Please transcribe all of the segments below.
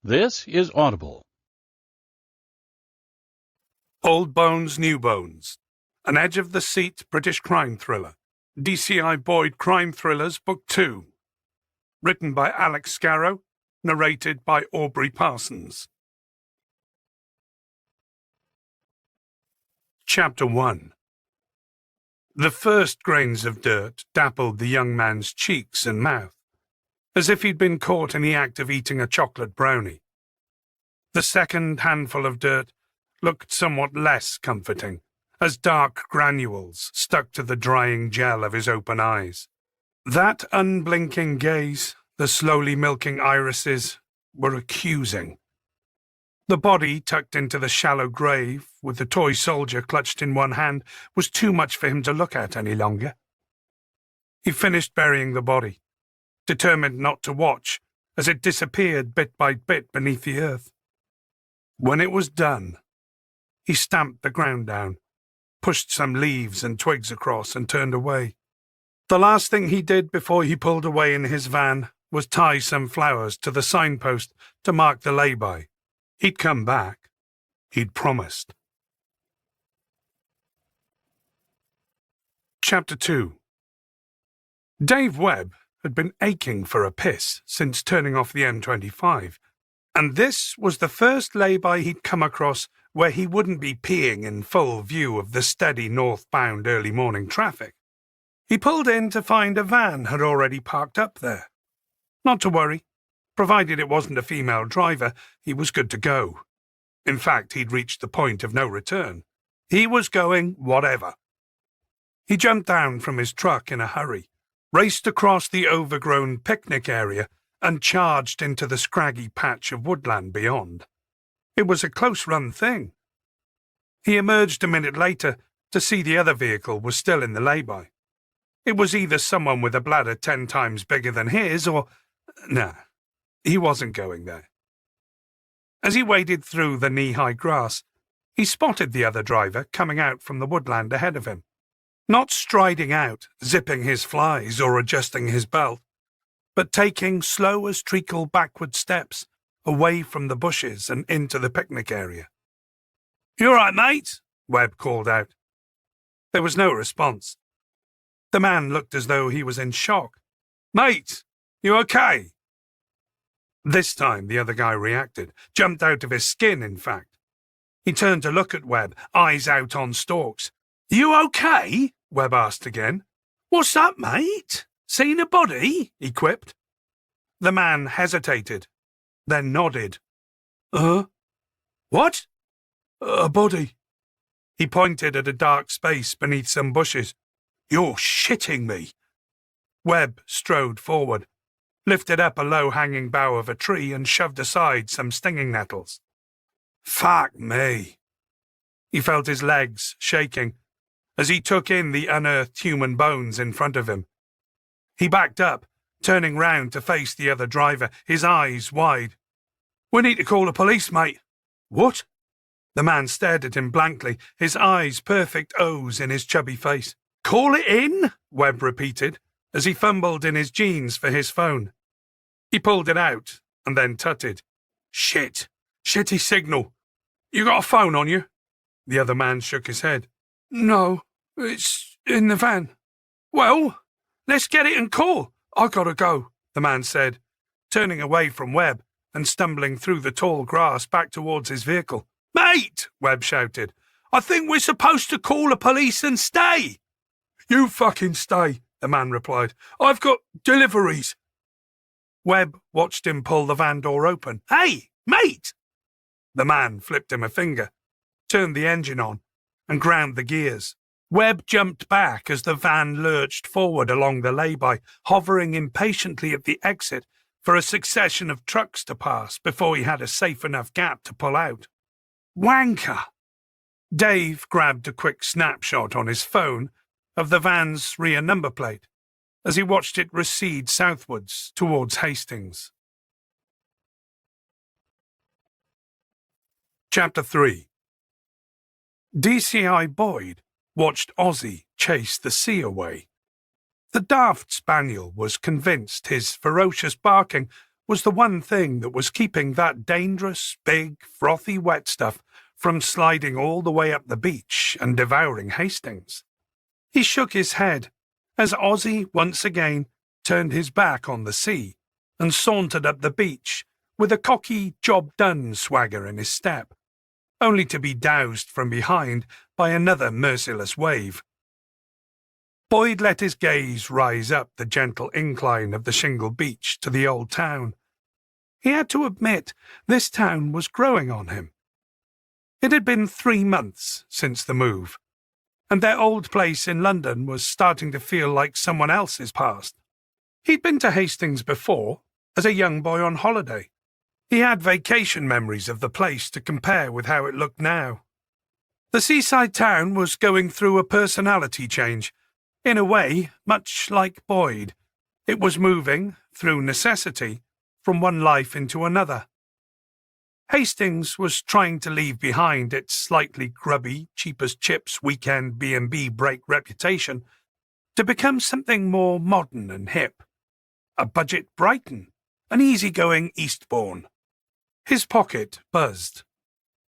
This is Audible. Old Bones, New Bones, an edge-of-the-seat British crime thriller. DCI Boyd Crime Thrillers, Book 2. Written by Alex Scarrow, narrated by Aubrey Parsons. Chapter 1. The first grains of dirt dappled the young man's cheeks and mouth, as if he'd been caught in the act of eating a chocolate brownie. The second handful of dirt looked somewhat less comforting, as dark granules stuck to the drying gel of his open eyes. That unblinking gaze, the slowly milking irises, were accusing. The body tucked into the shallow grave, with the toy soldier clutched in one hand, was too much for him to look at any longer. He finished burying the body, determined not to watch as it disappeared bit by bit beneath the earth. When it was done, he stamped the ground down, pushed some leaves and twigs across, and turned away. The last thing he did before he pulled away in his van was tie some flowers to the signpost to mark the lay-by. He'd come back. He'd promised. Chapter 2. Dave Webb had been aching for a piss since turning off the M25, and this was the first lay-by he'd come across where he wouldn't be peeing in full view of the steady northbound early morning traffic. He pulled in to find a van had already parked up there. Not to worry. Provided it wasn't a female driver, he was good to go. In fact, he'd reached the point of no return. He was going whatever. He jumped down from his truck in a hurry, raced across the overgrown picnic area, and charged into the scraggy patch of woodland beyond. It was a close-run thing. He emerged a minute later to see the other vehicle was still in the lay-by. It was either someone with a bladder 10 times bigger than his, or... Nah. He wasn't going there. As he waded through the knee-high grass, he spotted the other driver coming out from the woodland ahead of him. Not striding out, zipping his flies or adjusting his belt, but taking slow as treacle backward steps away from the bushes and into the picnic area. "You all right, mate?" Webb called out. There was no response. The man looked as though he was in shock. "Mate, you okay?" This time the other guy reacted, jumped out of his skin, in fact. He turned to look at Webb, eyes out on stalks. "You okay?" Webb asked again. "What's up, mate? Seen a body?" he quipped. The man hesitated, then nodded. What?" "A body." He pointed at a dark space beneath some bushes. "You're shitting me." Webb strode forward, lifted up a low-hanging bough of a tree and shoved aside some stinging nettles. "Fuck me." He felt his legs shaking as he took in the unearthed human bones in front of him. He backed up, turning round to face the other driver, his eyes wide. "We need to call the police, mate." "What?" The man stared at him blankly, his eyes perfect O's in his chubby face. "Call it in?" Webb repeated, as he fumbled in his jeans for his phone. He pulled it out, and then tutted. "Shit. Shitty signal. You got a phone on you?" The other man shook his head. "No, it's in the van." "Well, let's get it and call. I gotta go," the man said, turning away from Webb and stumbling through the tall grass back towards his vehicle. "Mate," Webb shouted, "I think we're supposed to call the police and stay." "You fucking stay," the man replied. "I've got deliveries." Webb watched him pull the van door open. "Hey, mate!" The man flipped him a finger, turned the engine on, and ground the gears. Webb jumped back as the van lurched forward along the lay-by, hovering impatiently at the exit for a succession of trucks to pass before he had a safe enough gap to pull out. Wanker! Dave grabbed a quick snapshot on his phone of the van's rear number plate as he watched it recede southwards towards Hastings. Chapter 3. DCI Boyd watched Ozzy chase the sea away. The daft spaniel was convinced his ferocious barking was the one thing that was keeping that dangerous, big, frothy wet stuff from sliding all the way up the beach and devouring Hastings. He shook his head as Ozzy once again turned his back on the sea and sauntered up the beach with a cocky job-done swagger in his step, only to be doused from behind by another merciless wave. Boyd let his gaze rise up the gentle incline of the shingle beach to the old town. He had to admit this town was growing on him. It had been 3 months since the move, and their old place in London was starting to feel like someone else's past. He'd been to Hastings before, as a young boy on holiday. He had vacation memories of the place to compare with how it looked now. The seaside town was going through a personality change. In a way, much like Boyd, it was moving, through necessity, from one life into another. Hastings was trying to leave behind its slightly grubby, cheap-as-chips weekend B&B break reputation to become something more modern and hip. A budget Brighton, an easygoing Eastbourne. His pocket buzzed.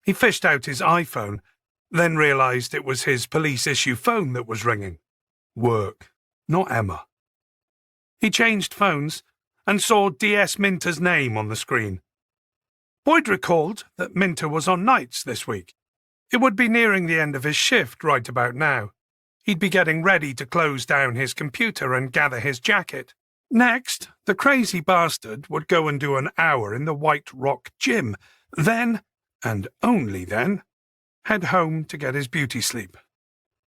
He fished out his iPhone, then realised it was his police-issue phone that was ringing. Work, not Emma. He changed phones and saw DS Minter's name on the screen. Boyd recalled that Minter was on nights this week. It would be nearing the end of his shift right about now. He'd be getting ready to close down his computer and gather his jacket. Next, the crazy bastard would go and do an hour in the White Rock gym, then, and only then, head home to get his beauty sleep.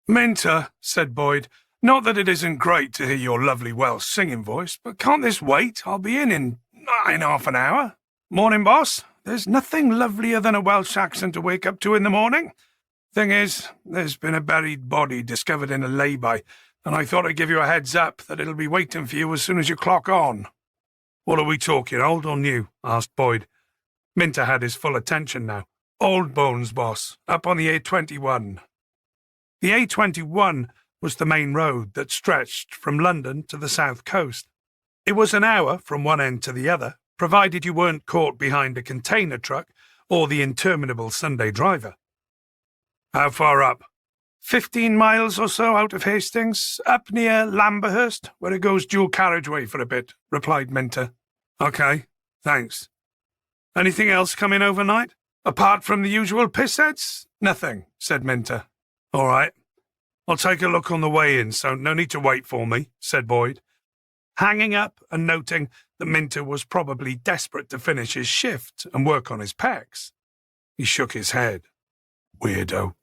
Minter, said Boyd, not that it isn't great to hear your lovely Welsh singing voice, but can't this wait? I'll be in half an hour. Morning, boss. There's nothing lovelier than a Welsh accent to wake up to in the morning. Thing is, there's been a buried body discovered in a lay-by, and I thought I'd give you a heads up that it'll be waiting for you as soon as you clock on. What are we talking, old or new? Asked Boyd. Minter had his full attention now. Old bones, boss, up on the A21. The A21 was the main road that stretched from London to the south coast. It was an hour from one end to the other, provided you weren't caught behind a container truck or the interminable Sunday driver. How far up? 15 miles or so out of Hastings, up near Lamberhurst, where it goes dual carriageway for a bit, replied Minter. Okay, thanks. Anything else coming overnight? Apart from the usual pissheads? Nothing, said Minter. All right. I'll take a look on the way in, so no need to wait for me, said Boyd, hanging up and noting that Minter was probably desperate to finish his shift and work on his pecs. He shook his head. Weirdo.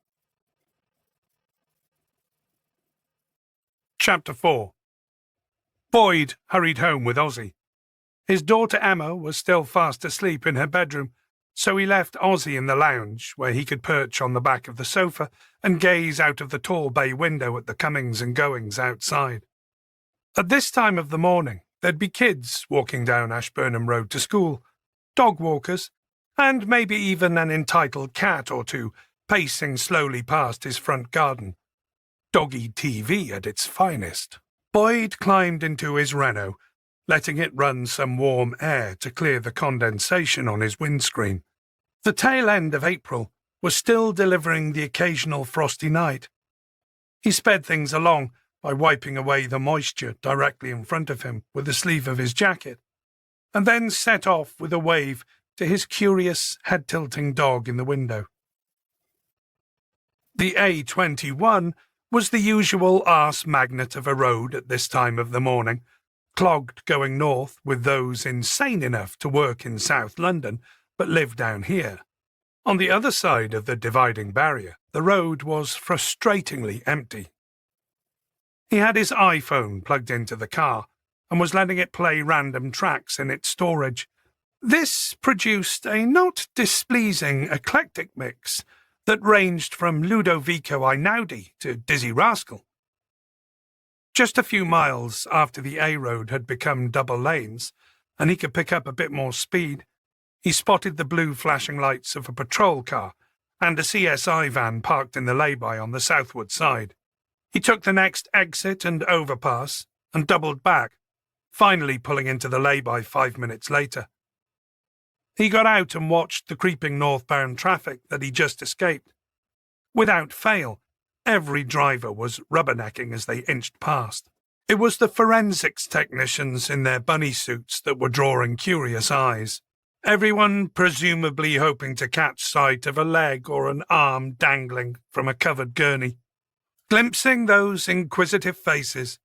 Chapter 4. Boyd hurried home with Ozzy. His daughter Emma was still fast asleep in her bedroom, so he left Ozzy in the lounge, where he could perch on the back of the sofa and gaze out of the tall bay window at the comings and goings outside. At this time of the morning, there'd be kids walking down Ashburnham Road to school, dog walkers, and maybe even an entitled cat or two pacing slowly past his front garden. Doggy TV at its finest. Boyd climbed into his Renault, letting it run some warm air to clear the condensation on his windscreen. The tail end of April was still delivering the occasional frosty night. He sped things along by wiping away the moisture directly in front of him with the sleeve of his jacket, and then set off with a wave to his curious, head-tilting dog in the window. The A21 was the usual arse magnet of a road at this time of the morning, clogged going north with those insane enough to work in South London but live down here. On the other side of the dividing barrier, the road was frustratingly empty. He had his iPhone plugged into the car and was letting it play random tracks in its storage. This produced a not displeasing eclectic mix that ranged from Ludovico Einaudi to Dizzy Rascal. Just a few miles after the A road had become double lanes, and he could pick up a bit more speed, he spotted the blue flashing lights of a patrol car and a CSI van parked in the lay-by on the southward side. He took the next exit and overpass and doubled back, finally pulling into the lay-by 5 minutes later. He got out and watched the creeping northbound traffic that he just escaped. Without fail, every driver was rubbernecking as they inched past. It was the forensics technicians in their bunny suits that were drawing curious eyes. Everyone presumably hoping to catch sight of a leg or an arm dangling from a covered gurney. Glimpsing those inquisitive faces,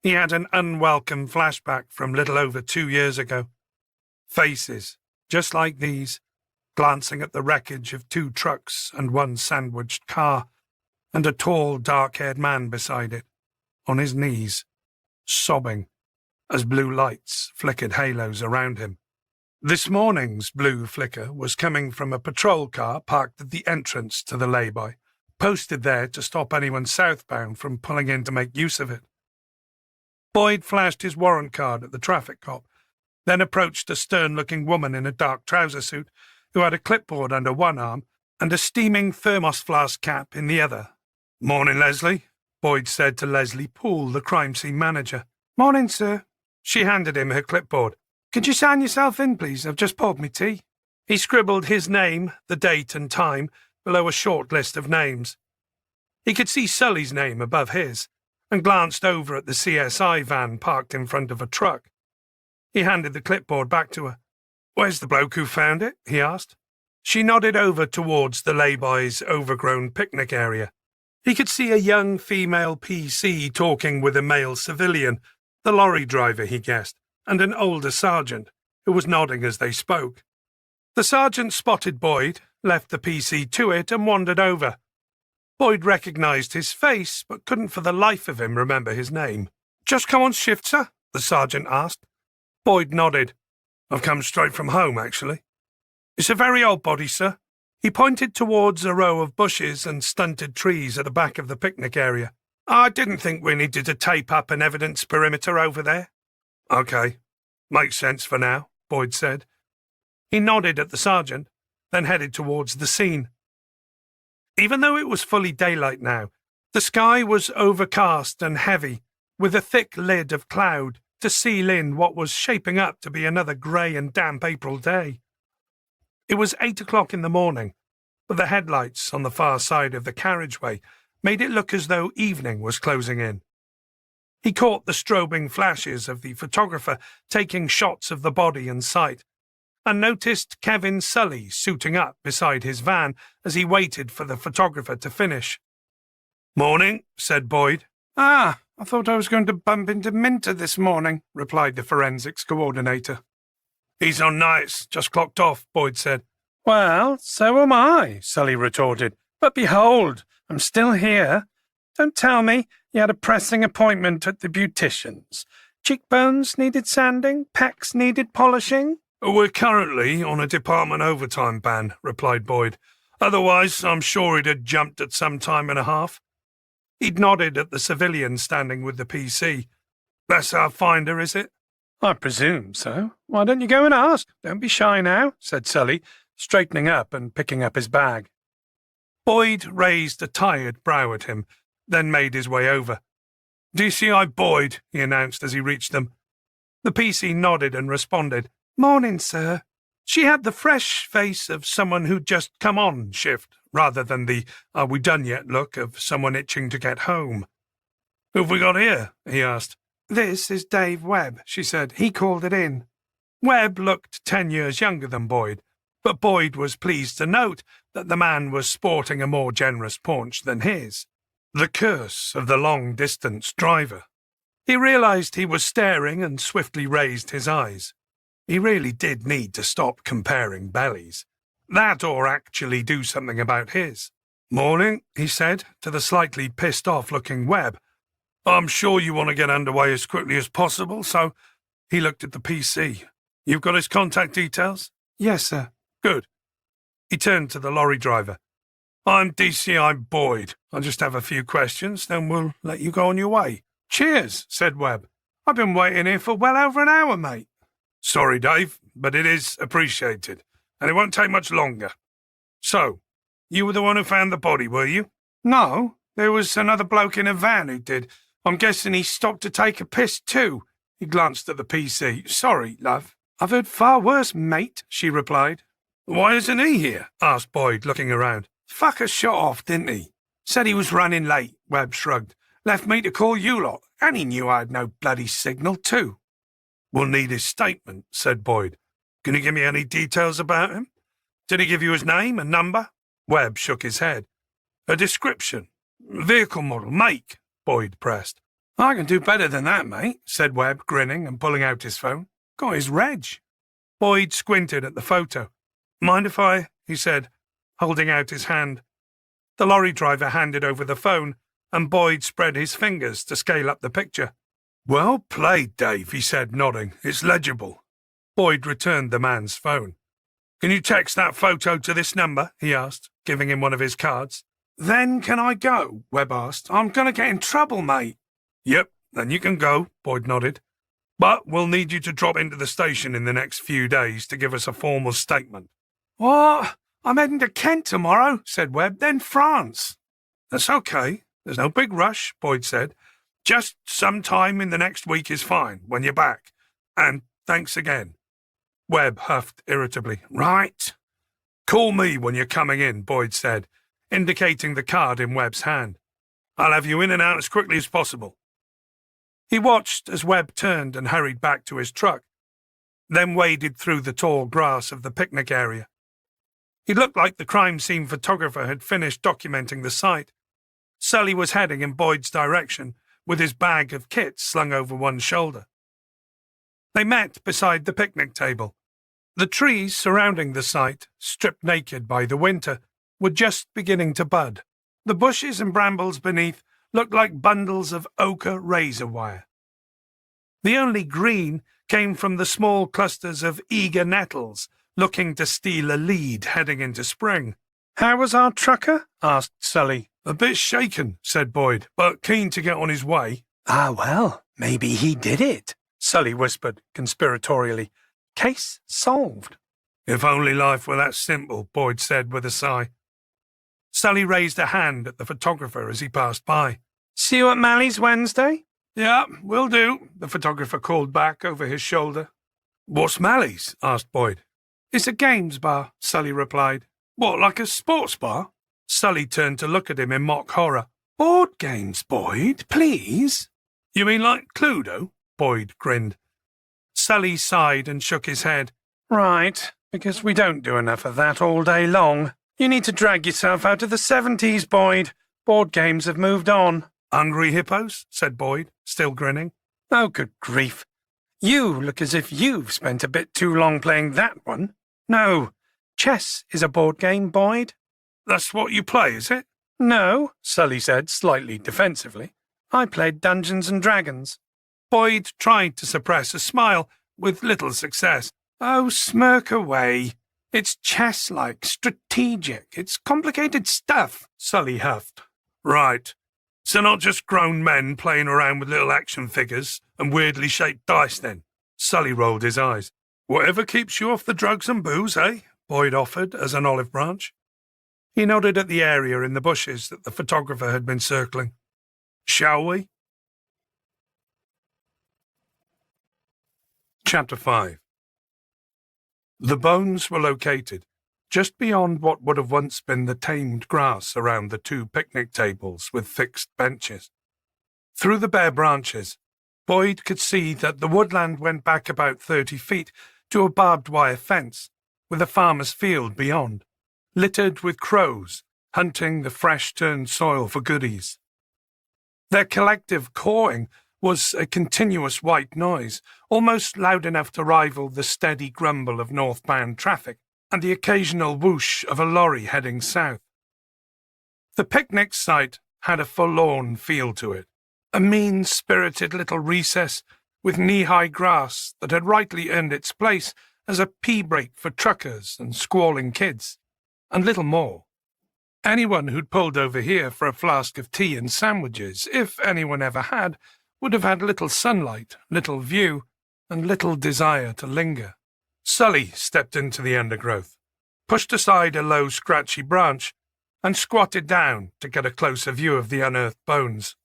he had an unwelcome flashback from little over 2 years ago. Faces, just like these, glancing at the wreckage of 2 trucks and 1 sandwiched car, and a tall, dark-haired man beside it, on his knees, sobbing, as blue lights flickered halos around him. This morning's blue flicker was coming from a patrol car parked at the entrance to the lay-by, posted there to stop anyone southbound from pulling in to make use of it. Boyd flashed his warrant card at the traffic cop, then approached a stern-looking woman in a dark trouser suit who had a clipboard under one arm and a steaming thermos flask cap in the other. "Morning, Leslie," Boyd said to Leslie Poole, the crime scene manager. "Morning, sir." She handed him her clipboard. "Could you sign yourself in, please? I've just poured me tea." He scribbled his name, the date and time, below a short list of names. He could see Sully's name above his, and glanced over at the CSI van parked in front of a truck. He handed the clipboard back to her. "Where's the bloke who found it?" he asked. She nodded over towards the lay-by's overgrown picnic area. He could see a young female PC talking with a male civilian, the lorry driver, he guessed, and an older sergeant, who was nodding as they spoke. The sergeant spotted Boyd, left the PC to it, and wandered over. Boyd recognised his face, but couldn't for the life of him remember his name. "Just come on shift, sir?" the sergeant asked. Boyd nodded. "I've come straight from home, actually." "It's a very old body, sir." He pointed towards a row of bushes and stunted trees at the back of the picnic area. "I didn't think we needed to tape up an evidence perimeter over there." "Okay. Makes sense for now," Boyd said. He nodded at the sergeant, then headed towards the scene. Even though it was fully daylight now, the sky was overcast and heavy, with a thick lid of cloud to seal in what was shaping up to be another grey and damp April day. It was 8 o'clock in the morning, but the headlights on the far side of the carriageway made it look as though evening was closing in. He caught the strobing flashes of the photographer taking shots of the body in sight, and noticed Kevin Sully suiting up beside his van as he waited for the photographer to finish. "Morning," said Boyd. "I thought I was going to bump into Minter this morning," replied the forensics coordinator. "He's on nights, just clocked off," Boyd said. "Well, so am I," Sully retorted. "But behold, I'm still here. Don't tell me you had a pressing appointment at the beautician's. Cheekbones needed sanding, pecs needed polishing?" "We're currently on a department overtime ban," replied Boyd. "Otherwise, I'm sure he'd have jumped at some time and a half." He'd nodded at the civilian standing with the PC. "That's our finder, is it?" "I presume so. Why don't you go and ask? Don't be shy now," said Sully, straightening up and picking up his bag. Boyd raised a tired brow at him, then made his way over. "DCI Boyd," he announced as he reached them. The PC nodded and responded. "Morning, sir." She had the fresh face of someone who'd just come on shift, rather than the "are we done yet" look of someone itching to get home. "Who've we got here?" he asked. "This is Dave Webb," she said. "He called it in." Webb looked 10 years younger than Boyd, but Boyd was pleased to note that the man was sporting a more generous paunch than his. The curse of the long-distance driver. He realised he was staring and swiftly raised his eyes. He really did need to stop comparing bellies. That or actually do something about his. "Morning," he said to the slightly pissed-off-looking Webb. "I'm sure you want to get underway as quickly as possible, so—" He looked at the PC. "You've got his contact details?" "Yes, sir." "Good." He turned to the lorry driver. "I'm DCI Boyd. I'll just have a few questions, then we'll let you go on your way." "Cheers," said Webb. "I've been waiting here for well over an hour, mate." "Sorry, Dave, but it is appreciated, and it won't take much longer. So, you were the one who found the body, were you?" "No, there was another bloke in a van who did. I'm guessing he stopped to take a piss too." He glanced at the PC. "Sorry, love." I've heard far worse, mate, she replied. Why isn't he here? Asked Boyd, looking around. Fucker shot off, didn't he? Said he was running late, Webb shrugged. Left me to call you lot, and he knew I had no bloody signal, too. We'll need his statement, said Boyd. Can you give me any details about him? Did he give you his name and number? Webb shook his head. A description? Vehicle model, make? Boyd pressed. I can do better than that, mate, said Webb, grinning and pulling out his phone. Got his reg. Boyd squinted at the photo. Mind if I, he said, holding out his hand. The lorry driver handed over the phone, and Boyd spread his fingers to scale up the picture. Well played, Dave, he said, nodding. It's legible. Boyd returned the man's phone. Can you text that photo to this number? He asked, giving him one of his cards. Then can I go? Webb asked. I'm going to get in trouble, mate. Yep, then you can go, Boyd nodded. But we'll need you to drop into the station in the next few days to give us a formal statement. What? I'm heading to Kent tomorrow, said Webb, then France. That's okay. There's no big rush, Boyd said. Just some time in the next week is fine, when you're back. And thanks again. Webb huffed irritably. Right. Call me when you're coming in, Boyd said, indicating the card in Webb's hand. I'll have you in and out as quickly as possible. He watched as Webb turned and hurried back to his truck, then waded through the tall grass of the picnic area. He looked like the crime scene photographer had finished documenting the site. Sully was heading in Boyd's direction, with his bag of kits slung over one shoulder. They met beside the picnic table. The trees surrounding the site, stripped naked by the winter, were just beginning to bud. The bushes and brambles beneath looked like bundles of ochre razor wire. The only green came from the small clusters of eager nettles, looking to steal a lead heading into spring. How was our trucker? Asked Sully. A bit shaken, said Boyd, but keen to get on his way. Ah, well, maybe he did it, Sully whispered conspiratorially. Case solved. If only life were that simple, Boyd said with a sigh. Sully raised a hand at the photographer as he passed by. See you at Mally's Wednesday? Yeah, will do, the photographer called back over his shoulder. What's Mally's? Asked Boyd. It's a games bar, Sully replied. What, like a sports bar? Sully turned to look at him in mock horror. Board games, Boyd, please. You mean like Cluedo? Boyd grinned. Sully sighed and shook his head. Right, because we don't do enough of that all day long. You need to drag yourself out of the 70s, Boyd. Board games have moved on. Hungry hippos? Said Boyd, still grinning. Oh, good grief. You look as if you've spent a bit too long playing that one. No, chess is a board game, Boyd. That's what you play, is it? No, Sully said, slightly defensively. I played Dungeons and Dragons. Boyd tried to suppress a smile, with little success. Oh, smirk away. It's chess-like, strategic. It's complicated stuff, Sully huffed. Right. So not just grown men playing around with little action figures and weirdly shaped dice, then? Sully rolled his eyes. Whatever keeps you off the drugs and booze, eh? Boyd offered as an olive branch. He nodded at the area in the bushes that the photographer had been circling. Shall we? Chapter 5. The bones were located just beyond what would have once been the tamed grass around the two picnic tables with fixed benches. Through the bare branches, Boyd could see that the woodland went back about 30 feet to a barbed wire fence, with a farmer's field beyond, littered with crows hunting the fresh-turned soil for goodies. Their collective cawing was a continuous white noise, almost loud enough to rival the steady grumble of northbound traffic and the occasional whoosh of a lorry heading south. The picnic site had a forlorn feel to it, a mean-spirited little recess with knee-high grass that had rightly earned its place as a pee break for truckers and squalling kids, and little more. Anyone who'd pulled over here for a flask of tea and sandwiches, if anyone ever had, would have had little sunlight, little view, and little desire to linger. Sully stepped into the undergrowth, pushed aside a low, scratchy branch, and squatted down to get a closer view of the unearthed bones.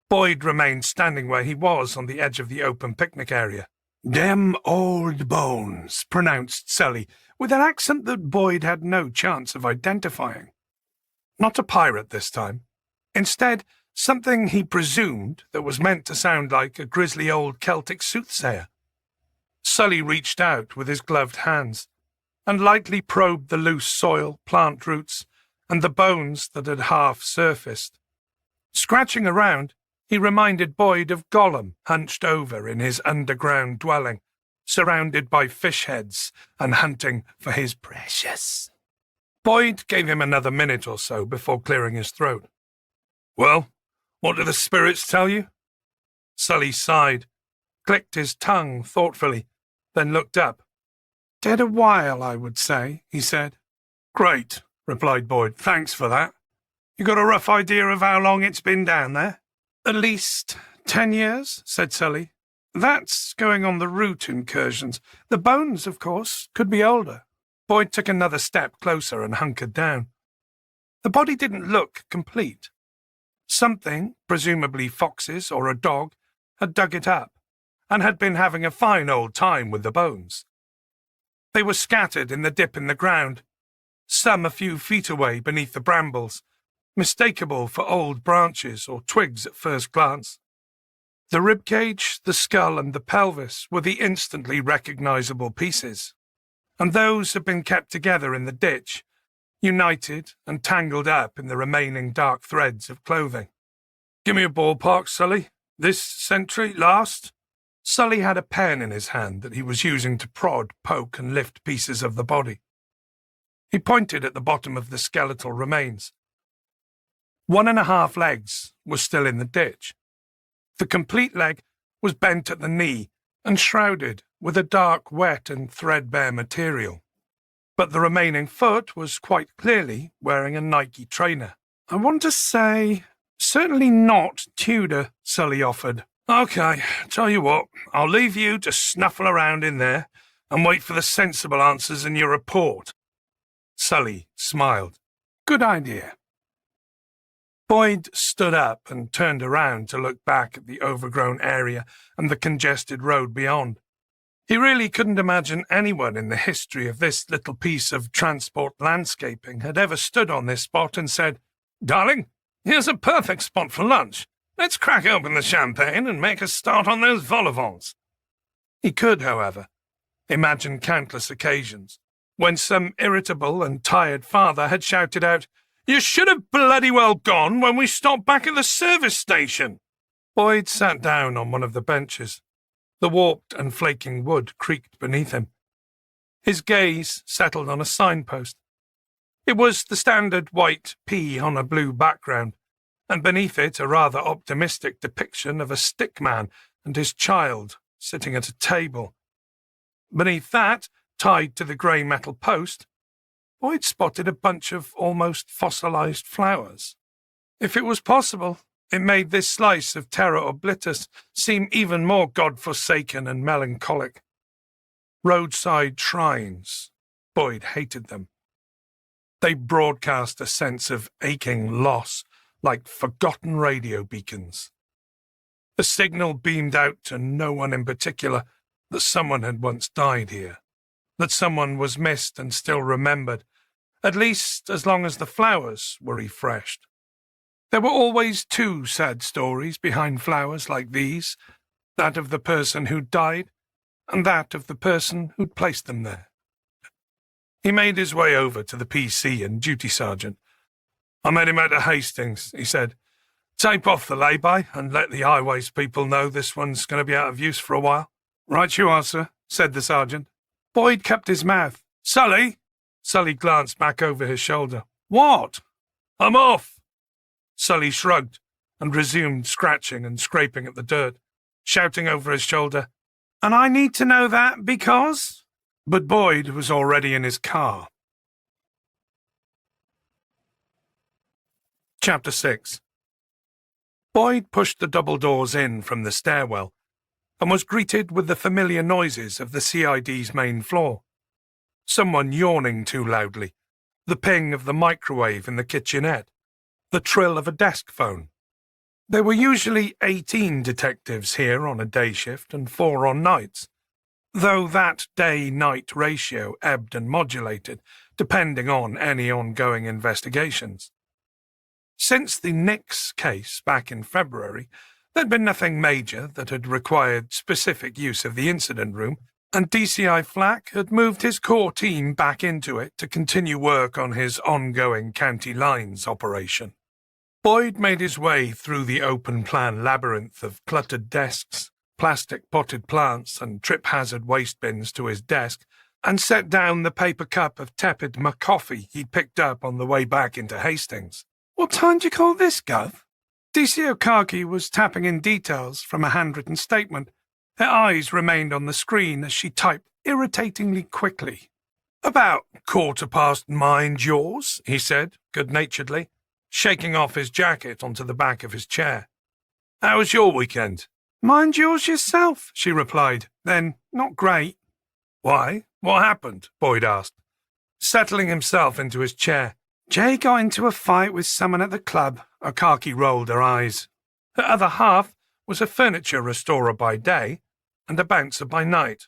Boyd remained standing where he was on the edge of the open picnic area, "Dem old bones," pronounced Sully, with an accent that Boyd had no chance of identifying. Not a pirate this time. Instead, something he presumed that was meant to sound like a grisly old Celtic soothsayer. Sully reached out with his gloved hands and lightly probed the loose soil, plant roots, and the bones that had half surfaced. Scratching around, he reminded Boyd of Gollum hunched over in his underground dwelling, surrounded by fish heads and hunting for his precious. Boyd gave him another minute or so before clearing his throat. "Well, what do the spirits tell you?" Sully sighed, clicked his tongue thoughtfully, then looked up. "Dead a while, I would say," he said. "Great," replied Boyd. "Thanks for that. You got a rough idea of how long it's been down there?" "At least 10 years," said Sully. "That's going on the route incursions. The bones, of course, could be older." Boyd took another step closer and hunkered down. The body didn't look complete. Something, presumably foxes or a dog, had dug it up and had been having a fine old time with the bones. They were scattered in the dip in the ground, some a few feet away beneath the brambles, mistakable for old branches or twigs at first glance. The ribcage, the skull, and the pelvis were the instantly recognizable pieces, and those had been kept together in the ditch, united and tangled up in the remaining dark threads of clothing. "Give me a ballpark, Sully. This century, last?" Sully had a pen in his hand that he was using to prod, poke, and lift pieces of the body. He pointed at the bottom of the skeletal remains. 1.5 legs were still in the ditch. The complete leg was bent at the knee and shrouded with a dark, wet, and threadbare material. But the remaining foot was quite clearly wearing a Nike trainer. "I want to say, certainly not Tudor," Sully offered. "Okay, tell you what, I'll leave you to snuffle around in there and wait for the sensible answers in your report." Sully smiled. "Good idea." Boyd stood up and turned around to look back at the overgrown area and the congested road beyond. He really couldn't imagine anyone in the history of this little piece of transport landscaping had ever stood on this spot and said, "Darling, here's a perfect spot for lunch. Let's crack open the champagne and make a start on those vol au vents." He could, however, imagine countless occasions when some irritable and tired father had shouted out, "You should have bloody well gone when we stopped back at the service station." Boyd sat down on one of the benches. The warped and flaking wood creaked beneath him. His gaze settled on a signpost. It was the standard white P on a blue background, and beneath it a rather optimistic depiction of a stick man and his child sitting at a table. Beneath that, tied to the grey metal post, Boyd spotted a bunch of almost fossilized flowers. If it was possible, it made this slice of terra oblitus seem even more God-forsaken and melancholic. Roadside shrines. Boyd hated them. They broadcast a sense of aching loss, like forgotten radio beacons. The signal beamed out to no one in particular that someone had once died here, that someone was missed and still remembered, at least as long as the flowers were refreshed. There were always two sad stories behind flowers like these, that of the person who'd died and that of the person who'd placed them there. He made his way over to the PC and duty sergeant. "I'm heading back to Hastings," he said. "Tape off the lay-by and let the highways people know this one's going to be out of use for a while." "Right you are, sir," said the sergeant. Boyd kept his mouth. "Sully?" Sully glanced back over his shoulder. "What?" "I'm off." Sully shrugged and resumed scratching and scraping at the dirt, shouting over his shoulder, "And I need to know that because—" But Boyd was already in his car. Chapter 6. Boyd pushed the double doors in from the stairwell and was greeted with the familiar noises of the CID's main floor. Someone yawning too loudly, the ping of the microwave in the kitchenette, the trill of a desk phone. There were usually 18 detectives here on a day shift and 4 on nights, though that day-night ratio ebbed and modulated, depending on any ongoing investigations. Since the Nix case back in February, there'd been nothing major that had required specific use of the incident room, and DCI Flack had moved his core team back into it to continue work on his ongoing county lines operation. Boyd made his way through the open-plan labyrinth of cluttered desks, plastic potted plants and trip-hazard waste bins to his desk, and set down the paper cup of tepid coffee he'd picked up on the way back into Hastings. "What time do you call this, Gov?" DCO Karki was tapping in details from a handwritten statement. Her eyes remained on the screen as she typed irritatingly quickly. "About 9:15, yours," he said, good-naturedly, shaking off his jacket onto the back of his chair. "How was your weekend?" "Mind yours yourself," she replied, then, "Not great." "Why? What happened?" Boyd asked, settling himself into his chair. "Jay got into a fight with someone at the club." Akaki rolled her eyes. Her other half was a furniture restorer by day and a bouncer by night.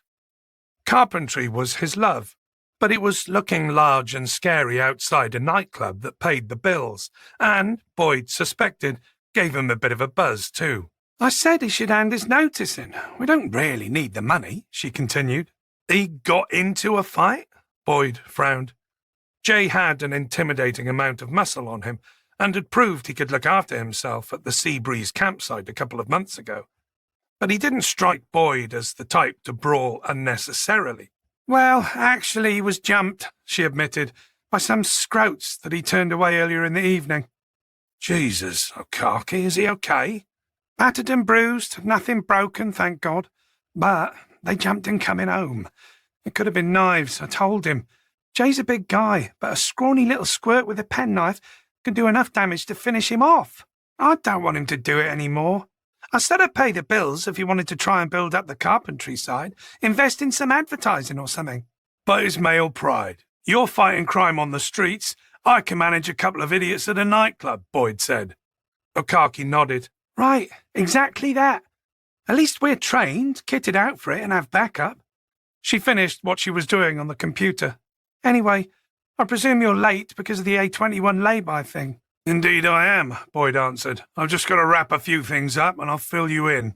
Carpentry was his love, but it was looking large and scary outside a nightclub that paid the bills, and, Boyd suspected, gave him a bit of a buzz too. "I said he should hand his notice in. We don't really need the money," she continued. "He got into a fight?" Boyd frowned. Jay had an intimidating amount of muscle on him, and had proved he could look after himself at the Seabreeze campsite a couple of months ago. But he didn't strike Boyd as the type to brawl unnecessarily. "Well, actually he was jumped," she admitted, "by some scroats that he turned away earlier in the evening." "Jesus, Okaki, is he okay?" "Battered and bruised, nothing broken, thank God. But they jumped him coming home. It could have been knives, I told him. Jay's a big guy, but a scrawny little squirt with a penknife can do enough damage to finish him off. I don't want him to do it anymore. I said I'd pay the bills if he wanted to try and build up the carpentry side, invest in some advertising or something." "But his male pride. You're fighting crime on the streets. I can manage a couple of idiots at a nightclub," Boyd said. Okaki nodded. "Right, exactly that. At least we're trained, kitted out for it, and have backup." She finished what she was doing on the computer. "Anyway, I presume you're late because of the A21 lay-by thing." "Indeed I am," Boyd answered. "I've just got to wrap a few things up and I'll fill you in."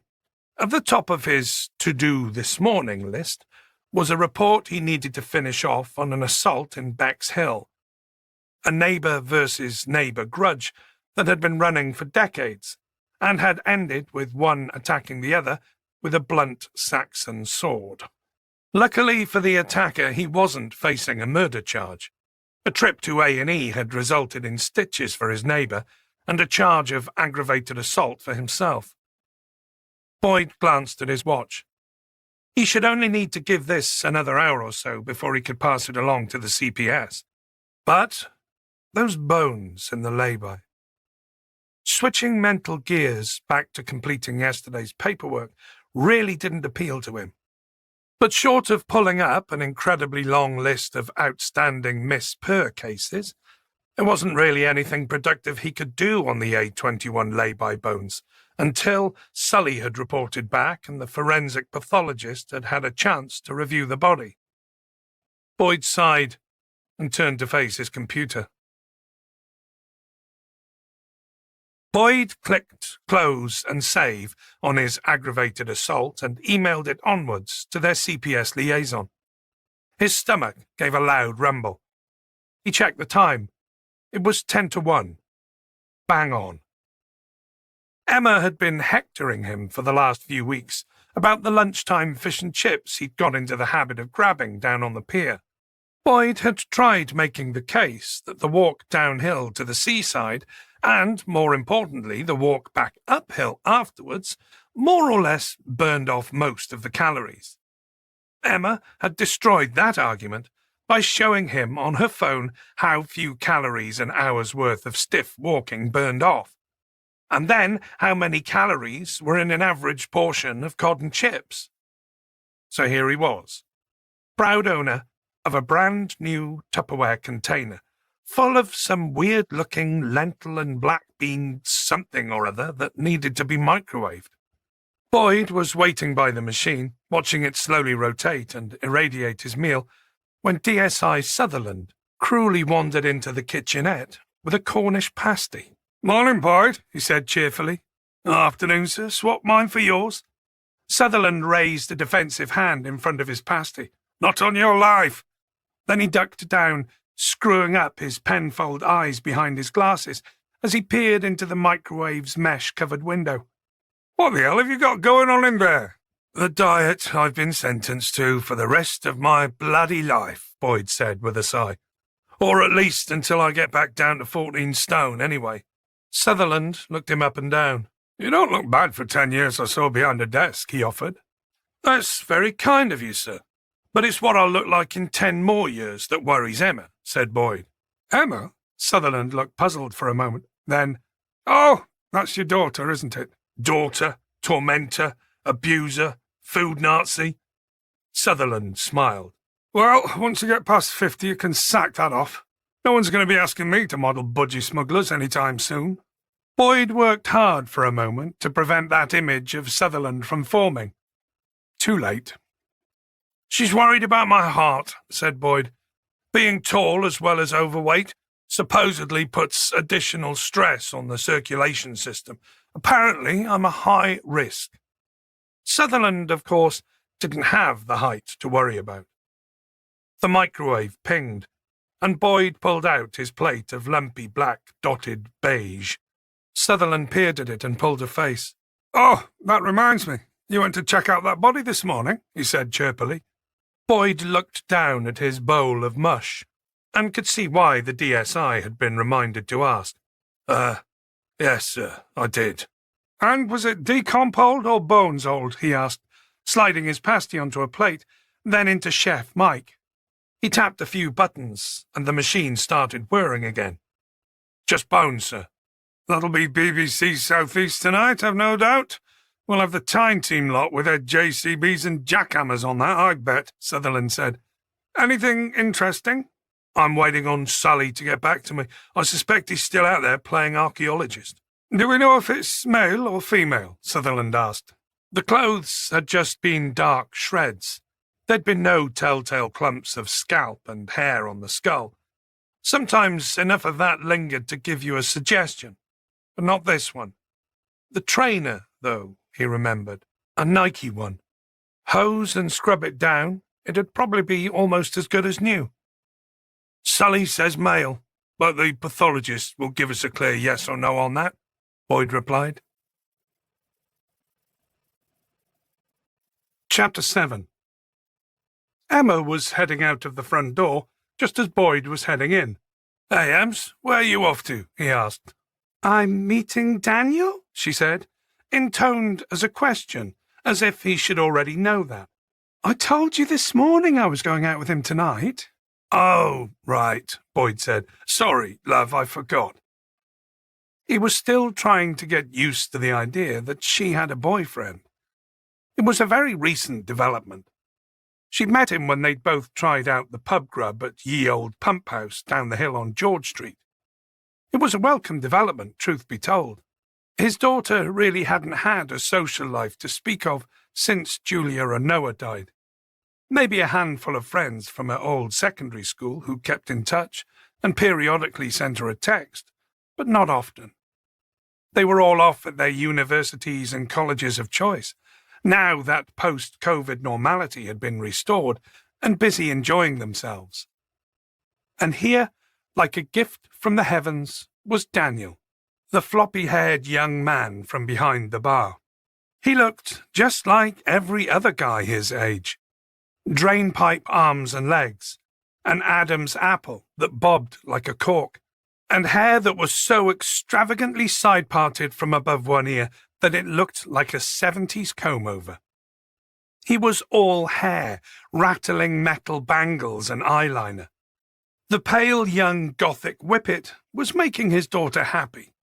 At the top of his to-do this morning list was a report he needed to finish off on an assault in Beck's Hill, a neighbour versus neighbour grudge that had been running for decades, and had ended with one attacking the other with a blunt Saxon sword. Luckily for the attacker, he wasn't facing a murder charge. A trip to A&E had resulted in stitches for his neighbour and a charge of aggravated assault for himself. Boyd glanced at his watch. He should only need to give this another hour or so before he could pass it along to the CPS. But those bones in the lay-by. Switching mental gears back to completing yesterday's paperwork really didn't appeal to him. But short of pulling up an incredibly long list of outstanding Miss Per cases, there wasn't really anything productive he could do on the A21 lay-by bones until Sully had reported back and the forensic pathologist had had a chance to review the body. Boyd sighed and turned to face his computer. Boyd clicked close and save on his aggravated assault and emailed it onwards to their CPS liaison. His stomach gave a loud rumble. He checked the time. It was 10-1. Bang on. Emma had been hectoring him for the last few weeks about the lunchtime fish and chips he'd got into the habit of grabbing down on the pier. Boyd had tried making the case that the walk downhill to the seaside and, more importantly, the walk back uphill afterwards, more or less burned off most of the calories. Emma had destroyed that argument by showing him on her phone how few calories an hour's worth of stiff walking burned off, and then how many calories were in an average portion of cod and chips. So here he was, proud owner of a brand new Tupperware container, full of some weird-looking lentil and black bean something or other that needed to be microwaved. Boyd was waiting by the machine, watching it slowly rotate and irradiate his meal, when DSI Sutherland cruelly wandered into the kitchenette with a Cornish pasty. "Morning, Boyd," he said cheerfully. "Afternoon, sir. Swap mine for yours." Sutherland raised a defensive hand in front of his pasty. "Not on your life." Then he ducked down, screwing up his penfold eyes behind his glasses as he peered into the microwave's mesh-covered window. "What the hell have you got going on in there?" "The diet I've been sentenced to for the rest of my bloody life," Boyd said with a sigh. "Or at least until I get back down to 14 stone, anyway." Sutherland looked him up and down. "You don't look bad for 10 years or so behind a desk," he offered. "That's very kind of you, sir. But it's what I'll look like in 10 more years that worries Emma," said Boyd. "Emma?" Sutherland looked puzzled for a moment. Then, "Oh, that's your daughter, isn't it? Daughter, tormentor, abuser, food Nazi." Sutherland smiled. "Well, once you get past 50, you can sack that off. No one's going to be asking me to model budgie smugglers any time soon." Boyd worked hard for a moment to prevent that image of Sutherland from forming. Too late. "She's worried about my heart," said Boyd. "Being tall as well as overweight supposedly puts additional stress on the circulation system. Apparently, I'm a high risk." Sutherland, of course, didn't have the height to worry about. The microwave pinged, and Boyd pulled out his plate of lumpy black dotted beige. Sutherland peered at it and pulled a face. "Oh, that reminds me. You went to check out that body this morning," he said chirpily. Boyd looked down at his bowl of mush, and could see why the DSI had been reminded to ask. Yes, sir, I did." "And was it decomp old or bones old?" he asked, sliding his pasty onto a plate, then into Chef Mike. He tapped a few buttons, and the machine started whirring again. "Just bones, sir." "That'll be BBC South East tonight, I've no doubt. We'll have the Tyne team lot with their JCBs and jackhammers on that, I bet," Sutherland said. "Anything interesting?" "I'm waiting on Sully to get back to me. I suspect he's still out there playing archaeologist." "Do we know if it's male or female?" Sutherland asked. The clothes had just been dark shreds. There'd been no telltale clumps of scalp and hair on the skull. Sometimes enough of that lingered to give you a suggestion, but not this one. The trainer, though, he remembered. A Nike one. Hose and scrub it down, it'd probably be almost as good as new. "Sully says male, but the pathologist will give us a clear yes or no on that," Boyd replied. Chapter 7. Emma was heading out of the front door just as Boyd was heading in. "Hey, Ems, where are you off to?" he asked. "I'm meeting Daniel," she said, intoned as a question, as if he should already know that. "I told you this morning I was going out with him tonight." "Oh, right," Boyd said. "Sorry, love, I forgot." He was still trying to get used to the idea that she had a boyfriend. It was a very recent development. She'd met him when they'd both tried out the pub grub at Ye Old Pump House down the hill on George Street. It was a welcome development, truth be told. His daughter really hadn't had a social life to speak of since Julia and Noah died. Maybe a handful of friends from her old secondary school who kept in touch and periodically sent her a text, but not often. They were all off at their universities and colleges of choice, now that post-COVID normality had been restored, and busy enjoying themselves. And here, like a gift from the heavens, was Daniel, the floppy-haired young man from behind the bar. He looked just like every other guy his age. Drainpipe arms and legs, an Adam's apple that bobbed like a cork, and hair that was so extravagantly side-parted from above one ear that it looked like a 70s comb-over. He was all hair, rattling metal bangles and eyeliner. The pale young Gothic whippet was making his daughter happy.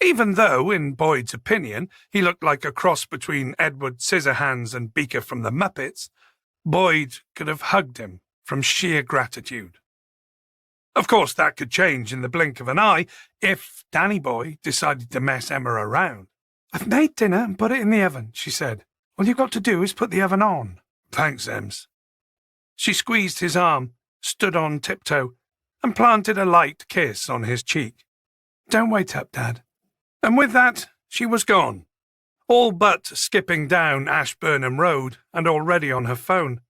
Even though, in Boyd's opinion, he looked like a cross between Edward Scissorhands and Beaker from the Muppets, Boyd could have hugged him from sheer gratitude. Of course, that could change in the blink of an eye if Danny Boy decided to mess Emma around. I've made dinner and put it in the oven, she said. All you've got to do is put the oven on. Thanks, Ems. She squeezed his arm, stood on tiptoe, and planted a light kiss on his cheek. Don't wait up, Dad. And with that, she was gone, all but skipping down Ashburnham Road and already on her phone.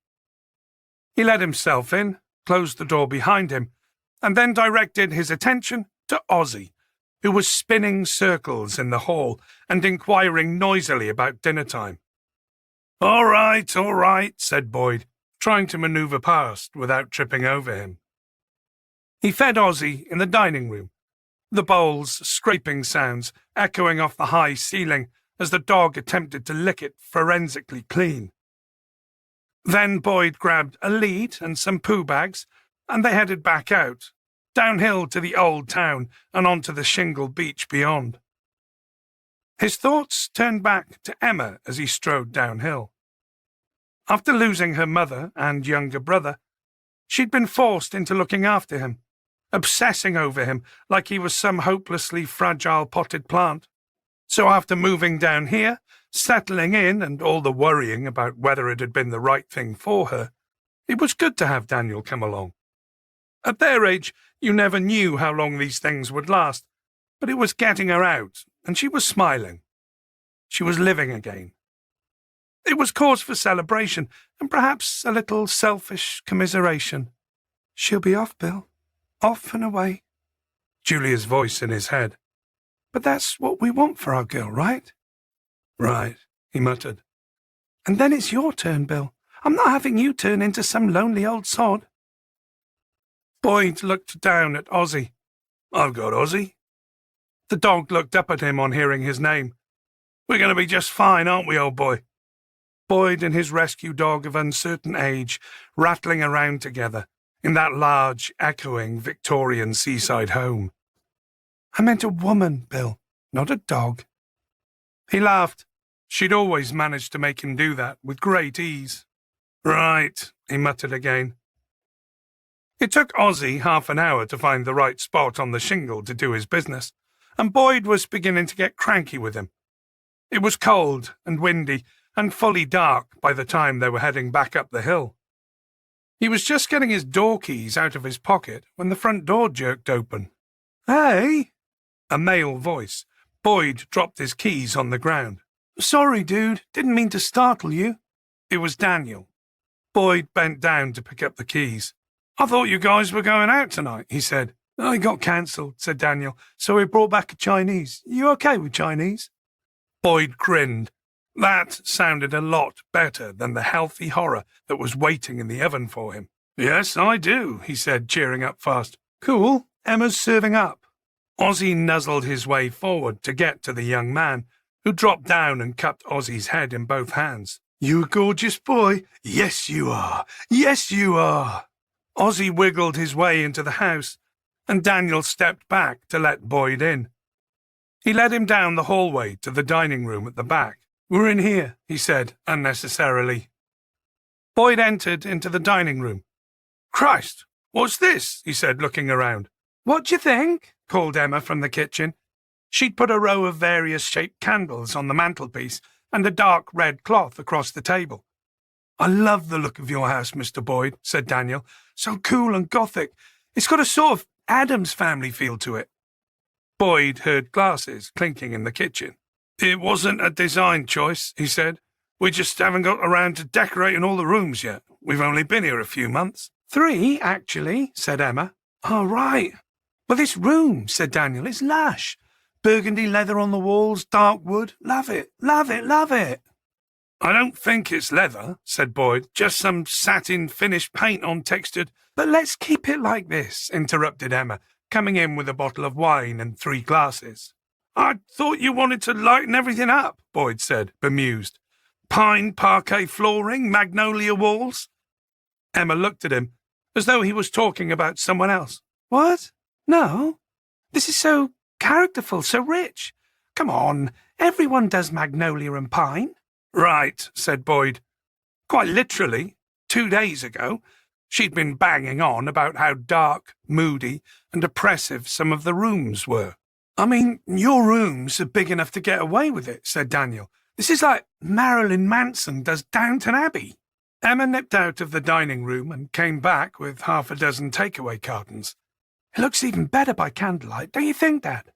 He let himself in, closed the door behind him, and then directed his attention to Ozzy, who was spinning circles in the hall and inquiring noisily about dinner time. All right, said Boyd, trying to maneuver past without tripping over him. He fed Ozzy in the dining room, the bowl's scraping sounds echoing off the high ceiling as the dog attempted to lick it forensically clean. Then Boyd grabbed a lead and some poo bags, and they headed back out, downhill to the old town and onto the shingle beach beyond. His thoughts turned back to Emma as he strode downhill. After losing her mother and younger brother, she'd been forced into looking after him, obsessing over him like he was some hopelessly fragile potted plant. So after moving down here, settling in and all the worrying about whether it had been the right thing for her, it was good to have Daniel come along. At their age, you never knew how long these things would last, but it was getting her out, and she was smiling. She was living again. It was cause for celebration, and perhaps a little selfish commiseration. She'll be off, Bill. Off and away. Julia's voice in his head. But that's what we want for our girl, right? Right, he muttered. And then it's your turn, Bill. I'm not having you turn into some lonely old sod. Boyd looked down at Ozzy. I've got Ozzy. The dog looked up at him on hearing his name. We're going to be just fine, aren't we, old boy? Boyd and his rescue dog of uncertain age rattling around together in that large, echoing Victorian seaside home. I meant a woman, Bill, not a dog. He laughed. She'd always managed to make him do that with great ease. Right, he muttered again. It took Ozzy half an hour to find the right spot on the shingle to do his business, and Boyd was beginning to get cranky with him. It was cold and windy and fully dark by the time they were heading back up the hill. He was just getting his door keys out of his pocket when the front door jerked open. Hey! A male voice. Boyd dropped his keys on the ground. Sorry, dude. Didn't mean to startle you. It was Daniel. Boyd bent down to pick up the keys. I thought you guys were going out tonight, he said. I got cancelled, said Daniel, so we brought back a Chinese. You okay with Chinese? Boyd grinned. That sounded a lot better than the healthy horror that was waiting in the oven for him. Yes, I do, he said, cheering up fast. Cool. Emma's serving up. Ozzy nuzzled his way forward to get to the young man, who dropped down and cupped Ozzy's head in both hands. You a gorgeous boy? Yes, you are. Yes, you are. Ozzy wiggled his way into the house, and Daniel stepped back to let Boyd in. He led him down the hallway to the dining room at the back. We're in here, he said, unnecessarily. Boyd entered into the dining room. Christ, what's this? He said, looking around. What do you think? Called Emma from the kitchen. She'd put a row of various-shaped candles on the mantelpiece and a dark red cloth across the table. I love the look of your house, Mr. Boyd, said Daniel. So cool and gothic. It's got a sort of Addams Family feel to it. Boyd heard glasses clinking in the kitchen. It wasn't a design choice, he said. We just haven't got around to decorating all the rooms yet. We've only been here a few months. 3, actually, said Emma. Oh, right. Well, this room, said Daniel, is lush. Burgundy leather on the walls, dark wood. Love it, love it, love it. I don't think it's leather, said Boyd. Just some satin finished paint on textured. But let's keep it like this, interrupted Emma, coming in with a bottle of wine and 3 glasses. I thought you wanted to lighten everything up, Boyd said, bemused. Pine parquet flooring, magnolia walls. Emma looked at him, as though he was talking about someone else. What? No. This is so characterful, so rich. Come on, everyone does magnolia and pine. Right, said Boyd. Quite literally, 2 days ago, she'd been banging on about how dark, moody, and oppressive some of the rooms were. I mean, your rooms are big enough to get away with it, said Daniel. This is like Marilyn Manson does Downton Abbey. Emma nipped out of the dining room and came back with half a dozen takeaway cartons. It looks even better by candlelight, don't you think, Dad?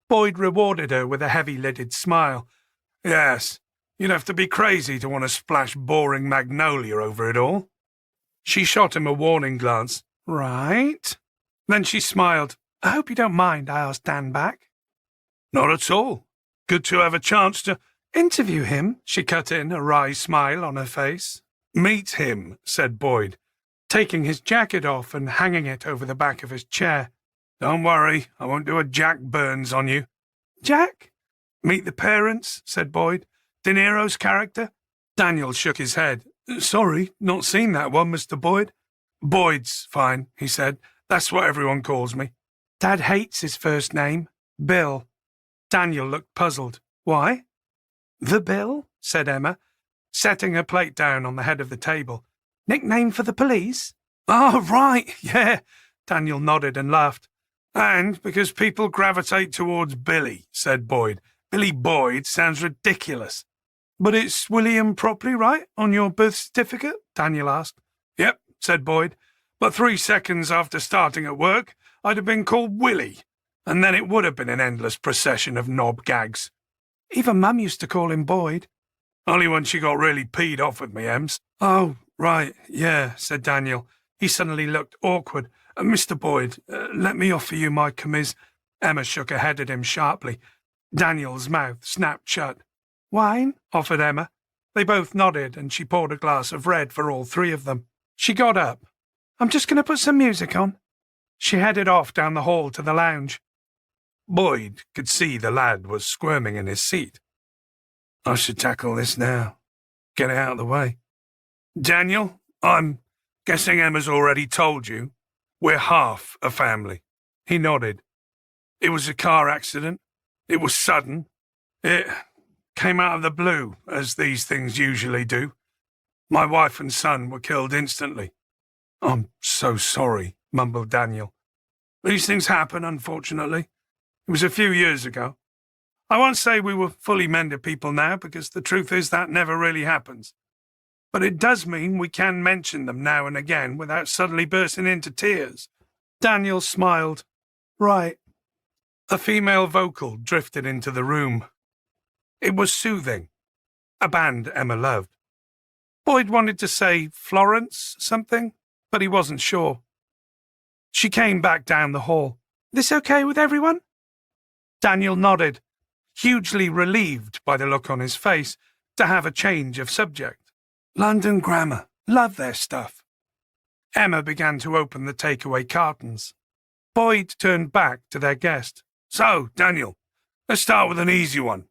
Boyd rewarded her with a heavy-lidded smile. Yes, you'd have to be crazy to want to splash boring magnolia over it all. She shot him a warning glance. Right. Then she smiled. I hope you don't mind I asked Dan back. Not at all. Good to have a chance to interview him, she cut in, a wry smile on her face. Meet him, said Boyd, taking his jacket off and hanging it over the back of his chair. Don't worry, I won't do a Jack Burns on you. Jack? Meet the parents, said Boyd. De Niro's character? Daniel shook his head. Sorry, not seen that one, Mr. Boyd. Boyd's fine, he said. That's what everyone calls me. Dad hates his first name, Bill. Daniel looked puzzled. Why? The Bill, said Emma, setting her plate down on the head of the table. Nickname for the police? Oh, right, yeah. Daniel nodded and laughed. And because people gravitate towards Billy, said Boyd. Billy Boyd sounds ridiculous. But it's William properly, right, on your birth certificate? Daniel asked. Yep, said Boyd. But 3 seconds after starting at work, I'd have been called Willie, and then it would have been an endless procession of knob gags. Even Mum used to call him Boyd. Only when she got really peed off with me, Ems. Oh, right, yeah, said Daniel. He suddenly looked awkward. Mr. Boyd, let me offer you my commis... Emma shook her head at him sharply. Daniel's mouth snapped shut. Wine? Offered Emma. They both nodded, and she poured a glass of red for all three of them. She got up. I'm just going to put some music on. She headed off down the hall to the lounge. Boyd could see the lad was squirming in his seat. I should tackle this now. Get it out of the way. Daniel, I'm guessing Emma's already told you. We're half a family. He nodded. It was a car accident. It was sudden. It came out of the blue, as these things usually do. My wife and son were killed instantly. I'm so sorry, mumbled Daniel. These things happen, unfortunately. It was a few years ago. I won't say we were fully mended people now, because the truth is that never really happens. But it does mean we can mention them now and again without suddenly bursting into tears. Daniel smiled. Right. A female vocal drifted into the room. It was soothing. A band Emma loved. Boyd wanted to say Florence something, but he wasn't sure. She came back down the hall. This okay with everyone? Daniel nodded, hugely relieved by the look on his face to have a change of subject. London Grammar. Love their stuff. Emma began to open the takeaway cartons. Boyd turned back to their guest. So, Daniel, let's start with an easy one.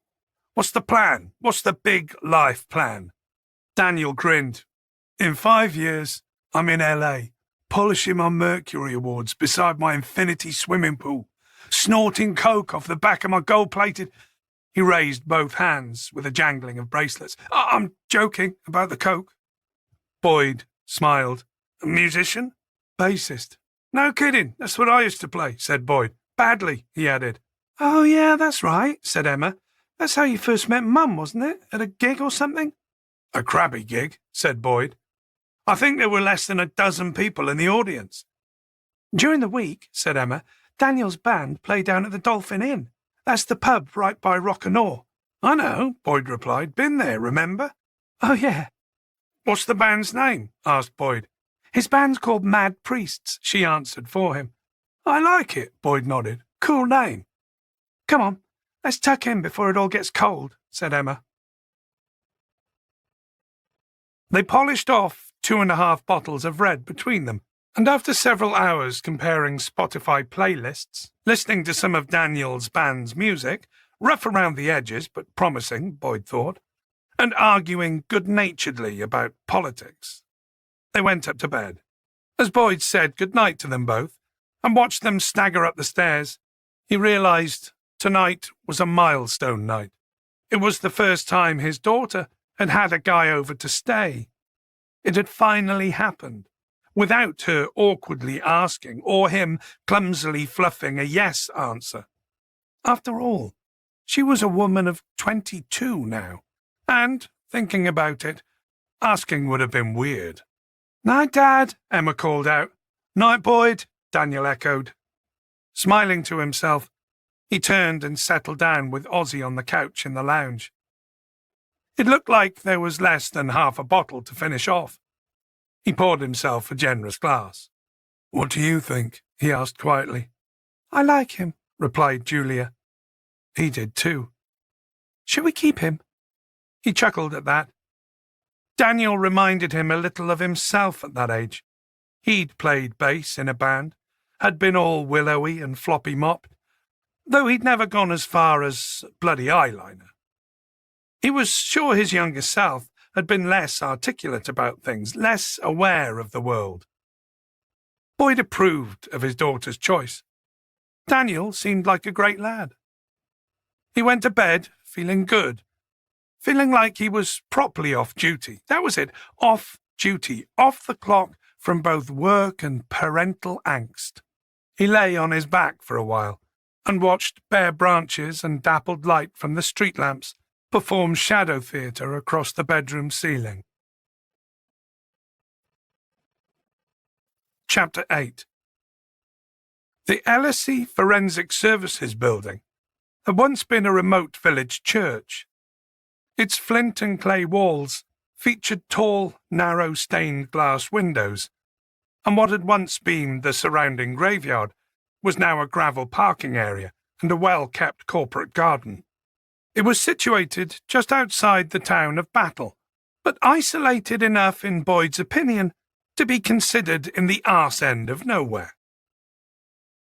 What's the plan? What's the big life plan? Daniel grinned. In 5 years, I'm in LA, polishing my Mercury Awards beside my infinity swimming pool, snorting coke off the back of my gold-plated... He raised both hands with a jangling of bracelets. I'm joking about the coke. Boyd smiled. A musician? Bassist. No kidding, that's what I used to play, said Boyd. Badly, he added. Oh, yeah, that's right, said Emma. That's how you first met Mum, wasn't it? At a gig or something? A crabby gig, said Boyd. I think there were less than a dozen people in the audience. During the week, said Emma, Daniel's band played down at the Dolphin Inn. That's the pub right by Rock'n'Aw. I know, Boyd replied. Been there, remember? Oh, yeah. What's the band's name? Asked Boyd. His band's called Mad Priests, she answered for him. I like it, Boyd nodded. Cool name. Come on, let's tuck in before it all gets cold, said Emma. They polished off 2.5 bottles of red between them, and after several hours comparing Spotify playlists, listening to some of Daniel's band's music, rough around the edges but promising, Boyd thought, and arguing good-naturedly about politics, they went up to bed. As Boyd said goodnight to them both and watched them stagger up the stairs, he realized tonight was a milestone night. It was the first time his daughter had had a guy over to stay. It had finally happened, without her awkwardly asking or him clumsily fluffing a yes answer. After all, she was a woman of 22 now, and, thinking about it, asking would have been weird. "Night, Dad," Emma called out. "Night, Boyd," Daniel echoed. Smiling to himself, he turned and settled down with Ozzy on the couch in the lounge. It looked like there was less than half a bottle to finish off. He poured himself a generous glass. "What do you think?" he asked quietly. "I like him," replied Julia. He did too. "Shall we keep him?" He chuckled at that. Daniel reminded him a little of himself at that age. He'd played bass in a band, had been all willowy and floppy-mopped, though he'd never gone as far as bloody eyeliner. He was sure his younger self had been less articulate about things, less aware of the world. Boyd approved of his daughter's choice. Daniel seemed like a great lad. He went to bed feeling good, feeling like he was properly off duty. That was it, off duty, off the clock from both work and parental angst. He lay on his back for a while and watched bare branches and dappled light from the street lamps perform shadow theatre across the bedroom ceiling. Chapter 8. The LSE Forensic Services building had once been a remote village church. Its flint and clay walls featured tall, narrow stained glass windows, and what had once been the surrounding graveyard was now a gravel parking area and a well-kept corporate garden. It was situated just outside the town of Battle, but isolated enough in Boyd's opinion to be considered in the arse end of nowhere.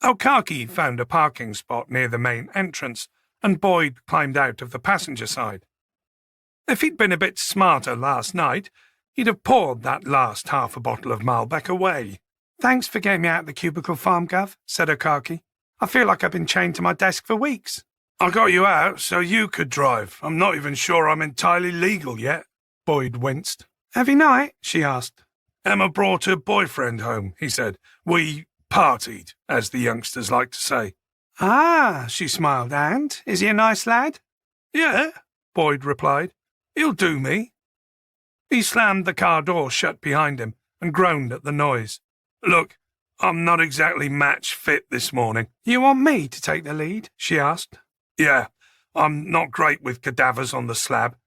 Okaki found a parking spot near the main entrance, and Boyd climbed out of the passenger side. If he'd been a bit smarter last night, he'd have poured that last half a bottle of Malbec away. "Thanks for getting me out of the cubicle farm, Gov," said Okaki. "I feel like I've been chained to my desk for weeks." "I got you out so you could drive. I'm not even sure I'm entirely legal yet." Boyd winced. "Every night?" she asked. "Emma brought her boyfriend home," he said. "We partied, as the youngsters like to say." "Ah," she smiled. "And? Is he a nice lad?" "Yeah," Boyd replied. "He'll do me." He slammed the car door shut behind him and groaned at the noise. "Look, I'm not exactly match fit this morning." "You want me to take the lead?" she asked. "Yeah, I'm not great with cadavers on the slab."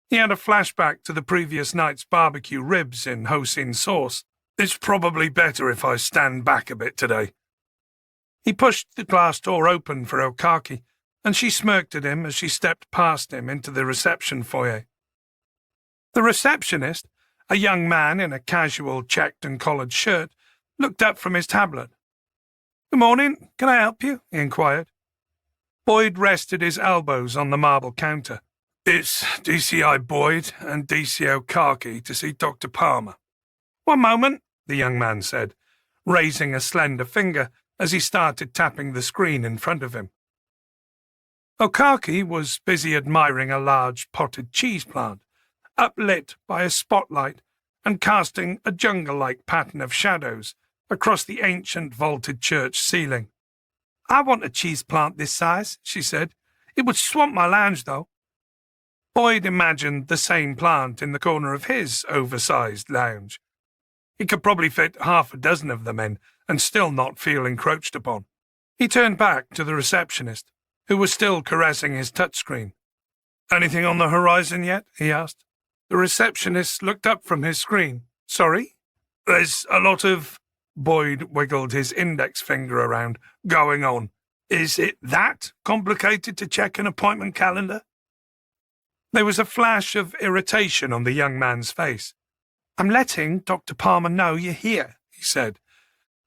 He had a flashback to the previous night's barbecue ribs in hoisin sauce. "It's probably better if I stand back a bit today." He pushed the glass door open for Okaki, and she smirked at him as she stepped past him into the reception foyer. The receptionist, a young man in a casual checked and collared shirt, looked up from his tablet. "Good morning. Can I help you?" he inquired. Boyd rested his elbows on the marble counter. "It's DCI Boyd and DC Okaki to see Dr. Palmer." "One moment," the young man said, raising a slender finger as he started tapping the screen in front of him. Okaki was busy admiring a large potted cheese plant, uplit by a spotlight and casting a jungle-like pattern of shadows across the ancient vaulted church ceiling. "I want a cheese plant this size," she said. "It would swamp my lounge, though." Boyd imagined the same plant in the corner of his oversized lounge. He could probably fit half a dozen of them in and still not feel encroached upon. He turned back to the receptionist, who was still caressing his touchscreen. "Anything on the horizon yet?" he asked. The receptionist looked up from his screen. "Sorry?" "There's a lot of—" Boyd wiggled his index finger around. "Going on. Is it that complicated to check an appointment calendar?" There was a flash of irritation on the young man's face. "I'm letting Dr. Palmer know you're here," he said.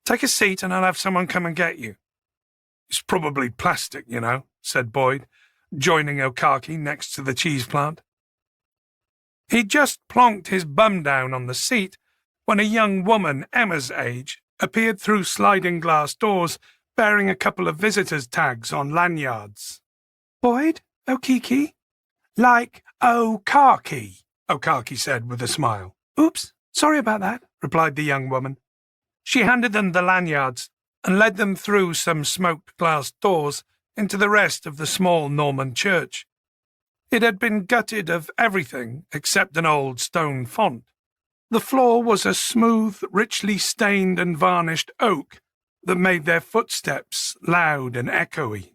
"Take a seat and I'll have someone come and get you." "It's probably plastic, you know," said Boyd, joining Okaki next to the cheese plant. He'd just plonked his bum down on the seat when a young woman Emma's age appeared through sliding glass doors bearing a couple of visitors' tags on lanyards. "Boyd? Okiki?" "Like Okaki," Okaki said with a smile. "Oops, sorry about that," replied the young woman. She handed them the lanyards and led them through some smoked glass doors into the rest of the small Norman church. It had been gutted of everything except an old stone font. The floor was a smooth, richly stained and varnished oak that made their footsteps loud and echoey.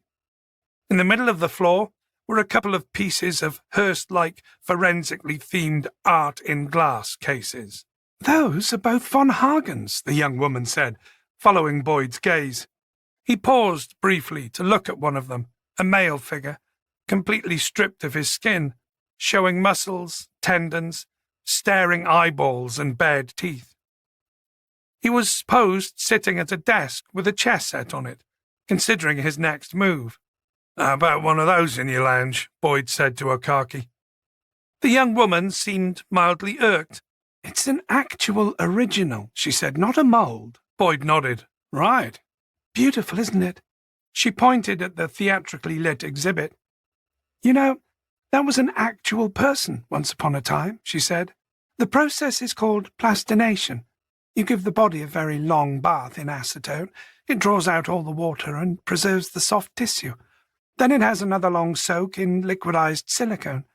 In the middle of the floor were a couple of pieces of Hearst-like, forensically themed art in glass cases. "Those are both von Hagen's," the young woman said, following Boyd's gaze. He paused briefly to look at one of them, a male figure, completely stripped of his skin, showing muscles, tendons, staring eyeballs and bared teeth. He was posed sitting at a desk with a chess set on it, considering his next move. "How about one of those in your lounge?" Boyd said to Okaki. The young woman seemed mildly irked. "It's an actual original," she said, "not a mould." Boyd nodded. "Right. Beautiful, isn't it?" She pointed at the theatrically lit exhibit. "You know, that was an actual person once upon a time," she said. "The process is called plastination. You give the body a very long bath in acetone. It draws out all the water and preserves the soft tissue. Then it has another long soak in liquidized silicone.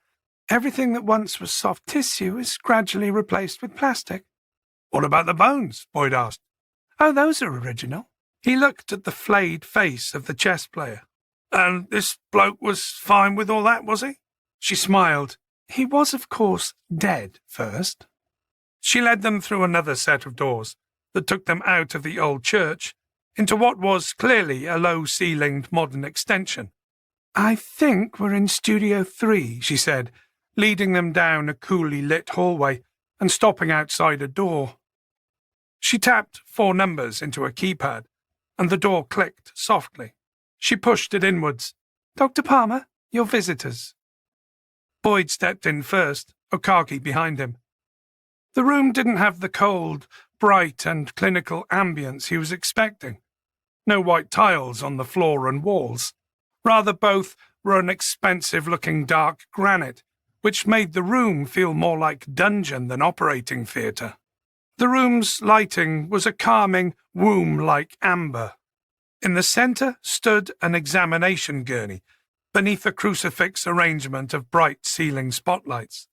Everything that once was soft tissue is gradually replaced with plastic." "What about the bones?" Boyd asked. "Oh, those are original." He looked at the flayed face of the chess player. "And this bloke was fine with all that, was he?" She smiled. "He was, of course, dead first." She led them through another set of doors that took them out of the old church into what was clearly a low-ceilinged modern extension. "I think we're in Studio 3, she said, leading them down a coolly lit hallway and stopping outside a door. She tapped 4 numbers into a keypad, and the door clicked softly. She pushed it inwards. "Dr. Palmer, your visitors." Boyd stepped in first, Okaki behind him. The room didn't have the cold, bright and clinical ambience he was expecting. No white tiles on the floor and walls. Rather, both were an expensive-looking dark granite, which made the room feel more like dungeon than operating theatre. The room's lighting was a calming, womb-like amber. In the centre stood an examination gurney, beneath a crucifix arrangement of bright ceiling spotlights.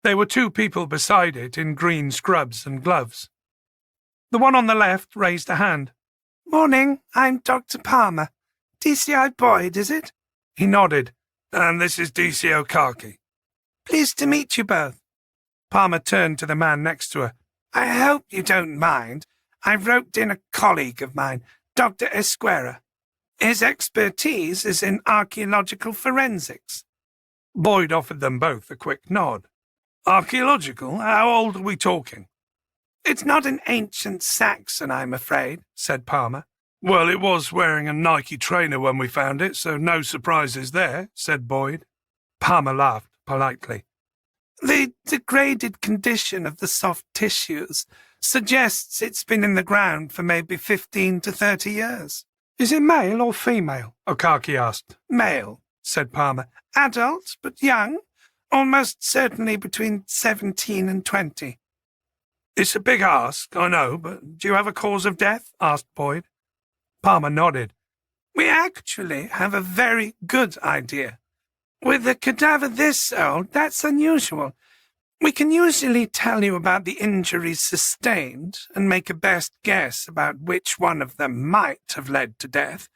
There were 2 people beside it in green scrubs and gloves. The one on the left raised a hand. "Morning, I'm Dr. Palmer. DCI Boyd, is it?" He nodded. "And this is DC Okaki." "Pleased to meet you both." Palmer turned to the man next to her. "I hope you don't mind. I've roped in a colleague of mine, Dr. Scarrow. His expertise is in archaeological forensics." Boyd offered them both a quick nod. "Archaeological? How old are we talking?" "It's not an ancient Saxon, I'm afraid," said Palmer. "Well, it was wearing a Nike trainer when we found it, so no surprises there," said Boyd. Palmer laughed politely. "The degraded condition of the soft tissues suggests it's been in the ground for maybe 15 to 30 years. "Is it male or female?" Okaki asked. "Male," said Palmer. "Adult, but young. Almost certainly between 17 and 20. "It's a big ask, I know, but do you have a cause of death?" asked Boyd. Palmer nodded. "We actually have a very good idea. With a cadaver this old, that's unusual. We can usually tell you about the injuries sustained and make a best guess about which one of them might have led to death,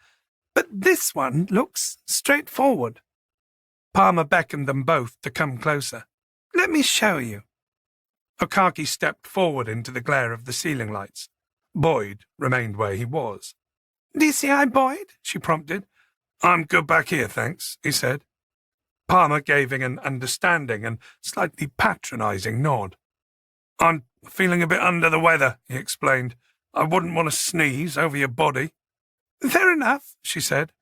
but this one looks straightforward." Palmer beckoned them both to come closer. "Let me show you." Okaki stepped forward into the glare of the ceiling lights. Boyd remained where he was. "DCI Boyd?" she prompted. "I'm good back here, thanks," he said. Palmer gave an understanding and slightly patronizing nod. "I'm feeling a bit under the weather," he explained. "I wouldn't want to sneeze over your body." "Fair enough," she said,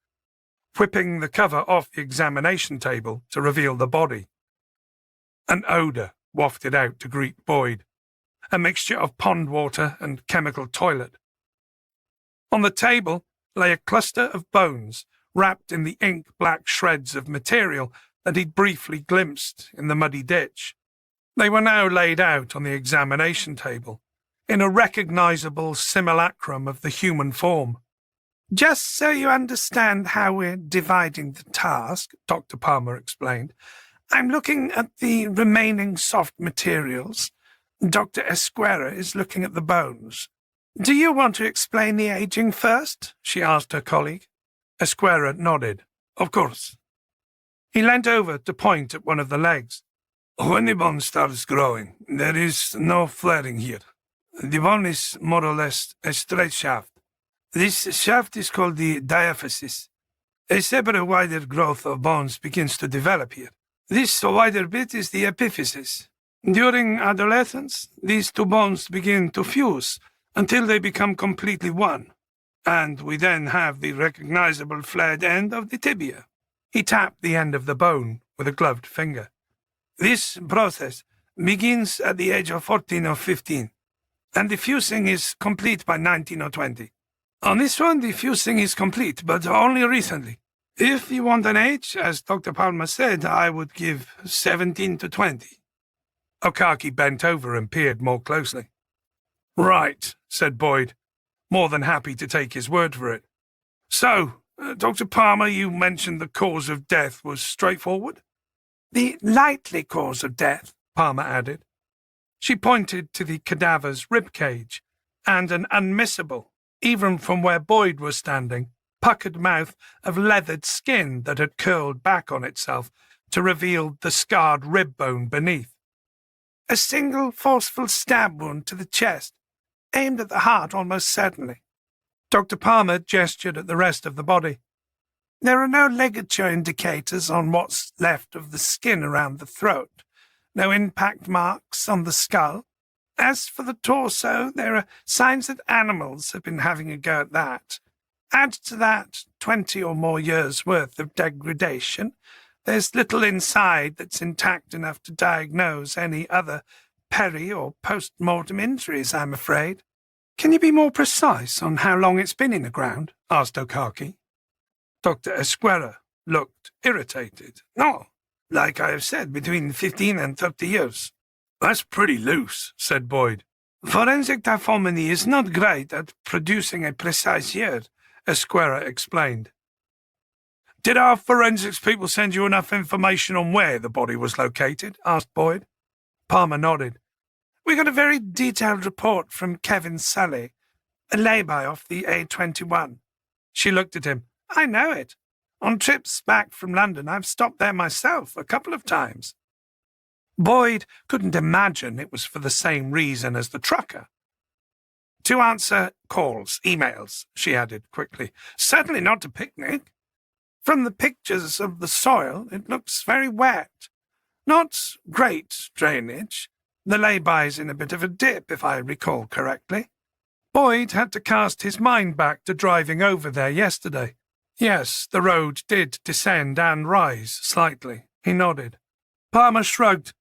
whipping the cover off the examination table to reveal the body. An odour wafted out to greet Boyd, a mixture of pond water and chemical toilet. On the table lay a cluster of bones wrapped in the ink-black shreds of material that he'd briefly glimpsed in the muddy ditch. They were now laid out on the examination table, in a recognizable simulacrum of the human form. Just so you understand how we're dividing the task, Dr. Palmer explained, I'm looking at the remaining soft materials. Dr. Esquerra is looking at the bones. Do you want to explain the aging first? She asked her colleague. Esquerra nodded. Of course. He leant over to point at one of the legs. When the bone starts growing, there is no flaring here. The bone is more or less a straight shaft. This shaft is called the diaphysis. A separate wider growth of bones begins to develop here. This wider bit is the epiphysis. During adolescence, these two bones begin to fuse until they become completely one, and we then have the recognizable flared end of the tibia. He tapped the end of the bone with a gloved finger. This process begins at the age of 14 or 15, and the fusing is complete by 19 or 20. On this one, the fusing is complete, but only recently. If you want an age, as Dr. Palmer said, I would give 17 to 20. Okaki bent over and peered more closely. Right, said Boyd, more than happy to take his word for it. So, Dr. Palmer, you mentioned the cause of death was straightforward? The likely cause of death, Palmer added. She pointed to the cadaver's rib cage, and an unmissable, even from where Boyd was standing, puckered mouth of leathered skin that had curled back on itself to reveal the scarred rib bone beneath. A single forceful stab wound to the chest, aimed at the heart almost certainly. Dr. Palmer gestured at the rest of the body. There are no ligature indicators on what's left of the skin around the throat, no impact marks on the skull. As for the torso, there are signs that animals have been having a go at that. Add to that 20 or more years' worth of degradation. There's little inside that's intact enough to diagnose any other peri- or post-mortem injuries, I'm afraid. Can you be more precise on how long it's been in the ground? Asked Okaki. Dr. Esquerra looked irritated. No, like I have said, between 15 and 30 years. That's pretty loose, said Boyd. Forensic taphonomy is not great at producing a precise year, Esquerra explained. Did our forensics people send you enough information on where the body was located? Asked Boyd. Palmer nodded. We got a very detailed report from Kevin Sully, a lay-by off the A21. She looked at him. I know it. On trips back from London, I've stopped there myself a couple of times. Boyd couldn't imagine it was for the same reason as the trucker. To answer calls, emails, she added quickly. Certainly not to picnic. From the pictures of the soil, it looks very wet. Not great drainage. The lay-by's in a bit of a dip, if I recall correctly. Boyd had to cast his mind back to driving over there yesterday. Yes, the road did descend and rise slightly. He nodded. Palmer shrugged,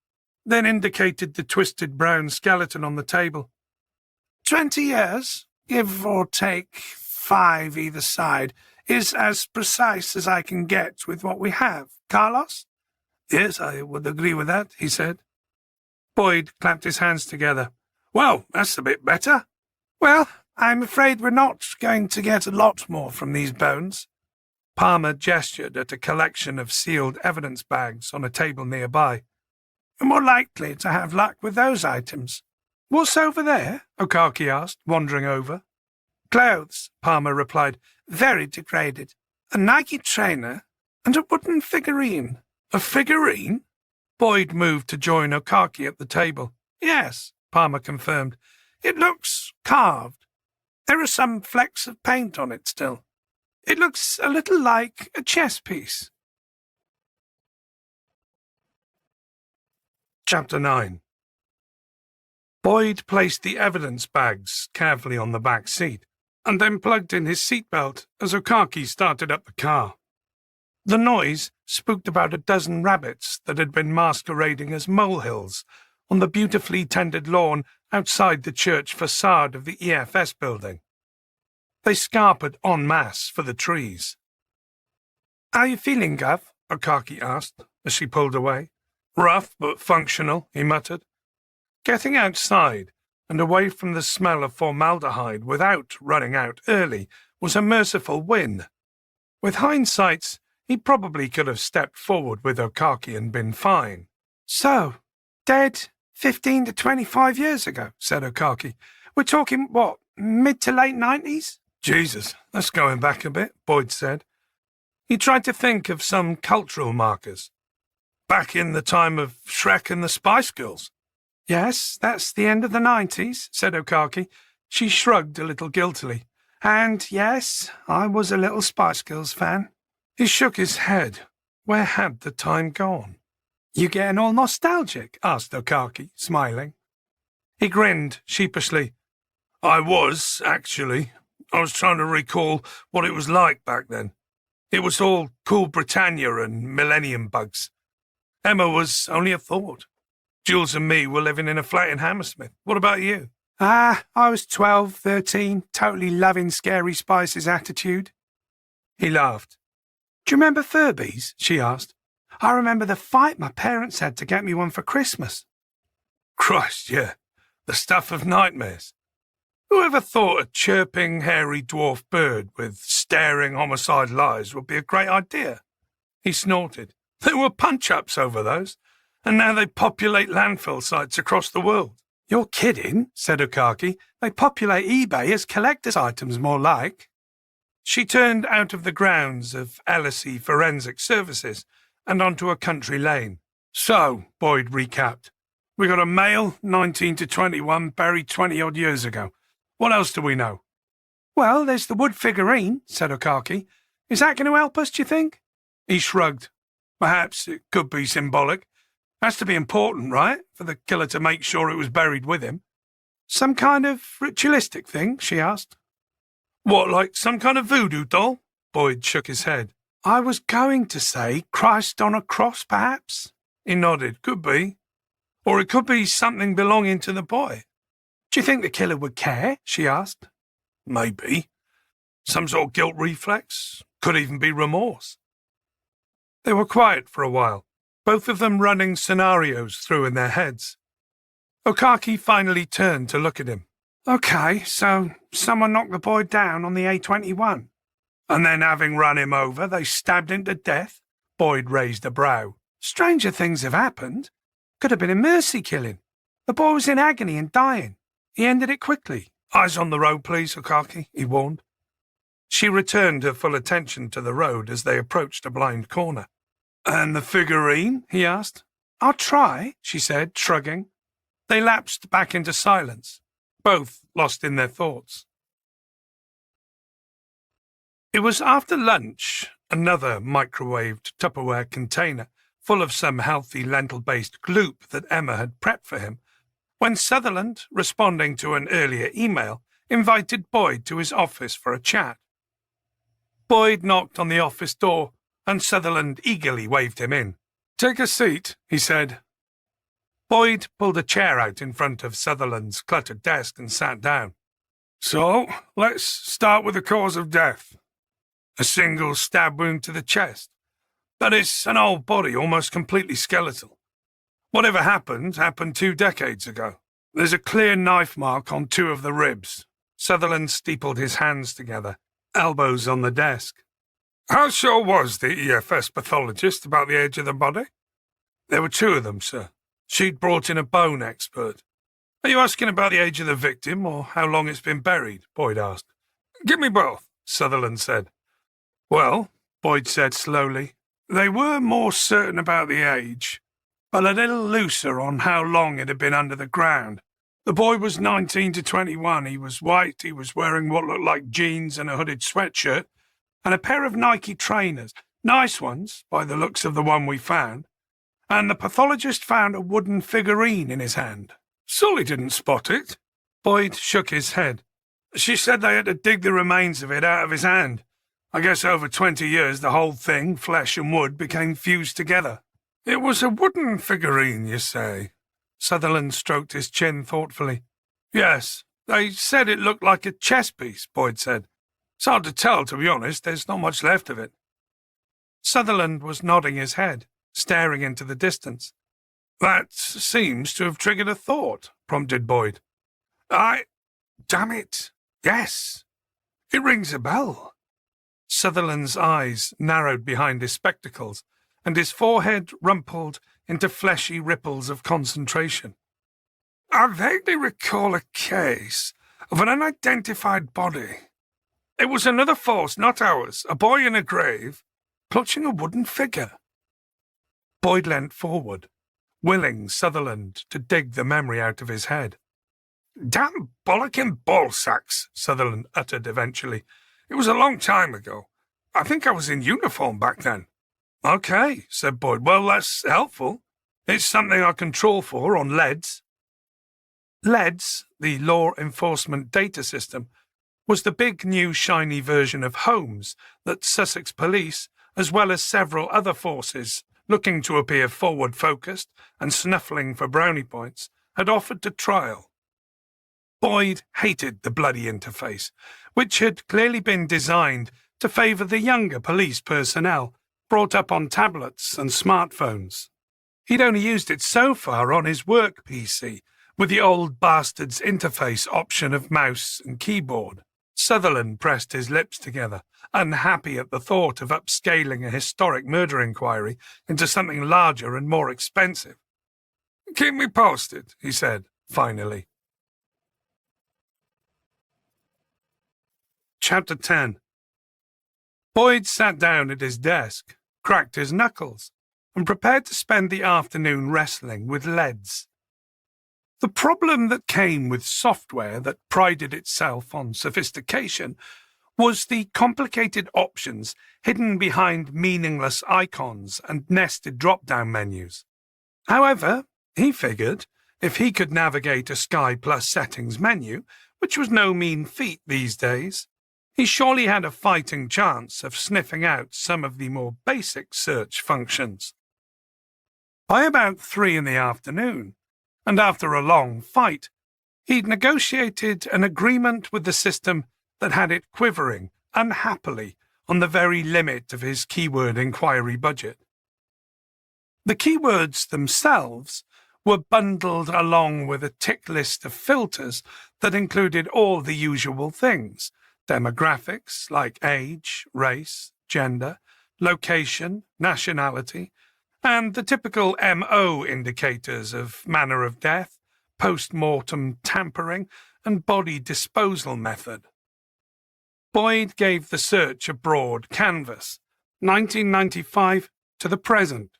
then indicated the twisted brown skeleton on the table. 20 years, give or take 5 either side, is as precise as I can get with what we have. Carlos? Yes, I would agree with that, he said. Boyd clapped his hands together. Well, that's a bit better. Well, I'm afraid we're not going to get a lot more from these bones. Palmer gestured at a collection of sealed evidence bags on a table nearby. We're more likely to have luck with those items. What's over there? Okaki asked, wandering over. Clothes, Palmer replied, very degraded. A Nike trainer and a wooden figurine. A figurine? Boyd moved to join Okaki at the table. Yes, Palmer confirmed. It looks carved. There are some flecks of paint on it still. It looks a little like a chess piece. Chapter 9. Boyd placed the evidence bags carefully on the back seat, and then plugged in his seatbelt as Okaki started up the car. The noise spooked about a dozen rabbits that had been masquerading as molehills on the beautifully tended lawn outside the church facade of the EFS building. They scarpered en masse for the trees. How you feeling, Gov? Okaki asked as she pulled away. Rough but functional, he muttered. Getting outside and away from the smell of formaldehyde without running out early was a merciful win. With hindsight, he probably could have stepped forward with Okaki and been fine. "So, dead 15 to 25 years ago," said Okaki. "We're talking, what, mid to late 90s? "Jesus, that's going back a bit," Boyd said. He tried to think of some cultural markers. "Back in the time of Shrek and the Spice Girls." "Yes, that's the end of the 90s, said Okaki. She shrugged a little guiltily. "And yes, I was a little Spice Girls fan." He shook his head. Where had the time gone? "You getting all nostalgic?" asked Okaki, smiling. He grinned sheepishly. "I was, actually. I was trying to recall what it was like back then. It was all Cool Britannia and Millennium Bugs. Emma was only a thought. Jules and me were living in a flat in Hammersmith. What about you?" "I was 12, 13, totally loving Scary Spice's attitude." He laughed. "Do you remember Furbies?" she asked. "I remember the fight my parents had to get me one for Christmas." "Christ, yeah. The stuff of nightmares. Whoever thought a chirping, hairy dwarf bird with staring, homicidal eyes would be a great idea?" He snorted. "There were punch-ups over those, and now they populate landfill sites across the world." "You're kidding," said Okaki. "They populate eBay as collector's items, more like." She turned out of the grounds of LSE Forensic Services and onto a country lane. "So," Boyd recapped, "we got a male, 19 to 21, buried 20-odd years ago. What else do we know?" "Well, there's the wood figurine," said Okaki. "Is that going to help us, do you think?" He shrugged. "Perhaps it could be symbolic. Has to be important, right, for the killer to make sure it was buried with him." "Some kind of ritualistic thing?" she asked. "What, like some kind of voodoo doll?" Boyd shook his head. "I was going to say Christ on a cross, perhaps." He nodded. "Could be. Or it could be something belonging to the boy." "Do you think the killer would care?" she asked. "Maybe. Some sort of guilt reflex. Could even be remorse." They were quiet for a while, both of them running scenarios through in their heads. Okaki finally turned to look at him. "Okay, so someone knocked the boy down on the A21. And then, having run him over, they stabbed him to death?" Boyd raised a brow. "Stranger things have happened. Could have been a mercy killing. The boy was in agony and dying. He ended it quickly." "Eyes on the road, please, Okaki," he warned. She returned her full attention to the road as they approached a blind corner. "And the figurine?" he asked. "I'll try," she said, shrugging. They lapsed back into silence, both lost in their thoughts. It was after lunch, another microwaved Tupperware container full of some healthy lentil-based gloop that Emma had prepped for him, when Sutherland, responding to an earlier email, invited Boyd to his office for a chat. Boyd knocked on the office door, and Sutherland eagerly waved him in. "Take a seat," he said. Boyd pulled a chair out in front of Sutherland's cluttered desk and sat down. "So, let's start with the cause of death. A single stab wound to the chest. But it's an old body, almost completely skeletal. Whatever happened 2 decades ago. There's a clear knife mark on 2 of the ribs." Sutherland steepled his hands together, elbows on the desk. "How sure was the EFS pathologist about the age of the body?" "There were 2 of them, sir. She'd brought in a bone expert." "Are you asking about the age of the victim or how long it's been buried?" Boyd asked. "Give me both," Sutherland said. "Well," Boyd said slowly, "they were more certain about the age, but a little looser on how long it had been under the ground. The boy was 19 to 21. He was white. He was wearing what looked like jeans and a hooded sweatshirt and a pair of Nike trainers. Nice ones, by the looks of the one we found. And the pathologist found a wooden figurine in his hand." "Sully didn't spot it." Boyd shook his head. "She said they had to dig the remains of it out of his hand. I guess over 20 years the whole thing, flesh and wood, became fused together." "It was a wooden figurine, you say?" Sutherland stroked his chin thoughtfully. "Yes, they said it looked like a chess piece," Boyd said. "It's hard to tell, to be honest. There's not much left of it." Sutherland was nodding his head, staring into the distance. "That seems to have triggered a thought," prompted Boyd. Damn it, yes. It rings a bell. Sutherland's eyes narrowed behind his spectacles, and his forehead rumpled into fleshy ripples of concentration. I vaguely recall a case of an unidentified body. It was another force, not ours, a boy in a grave, clutching a wooden figure. Boyd leant forward, willing Sutherland to dig the memory out of his head. Damn bollocking ballsacks, Sutherland uttered eventually. It was a long time ago. I think I was in uniform back then. Okay, said Boyd. Well, that's helpful. It's something I can trawl for on LEDs. LEDs, the Law Enforcement Data System, was the big new shiny version of Holmes that Sussex Police, as well as several other forces looking to appear forward-focused and snuffling for brownie points, had offered to trial. Boyd hated the bloody interface, which had clearly been designed to favour the younger police personnel brought up on tablets and smartphones. He'd only used it so far on his work PC, with the old bastard's interface option of mouse and keyboard. Sutherland pressed his lips together, unhappy at the thought of upscaling a historic murder inquiry into something larger and more expensive. Keep me posted, he said, finally. Chapter 10. Boyd sat down at his desk, cracked his knuckles, and prepared to spend the afternoon wrestling with LEDs. The problem that came with software that prided itself on sophistication was the complicated options hidden behind meaningless icons and nested drop-down menus. However, he figured if he could navigate a Sky Plus settings menu, which was no mean feat these days, he surely had a fighting chance of sniffing out some of the more basic search functions. By about 3 in the afternoon, and after a long fight, he'd negotiated an agreement with the system that had it quivering, unhappily, on the very limit of his keyword inquiry budget. The keywords themselves were bundled along with a tick list of filters that included all the usual things: demographics like age, race, gender, location, nationality, and the typical MO indicators of manner of death, post-mortem tampering, and body disposal method. Boyd gave the search a broad canvas, 1995 to the present,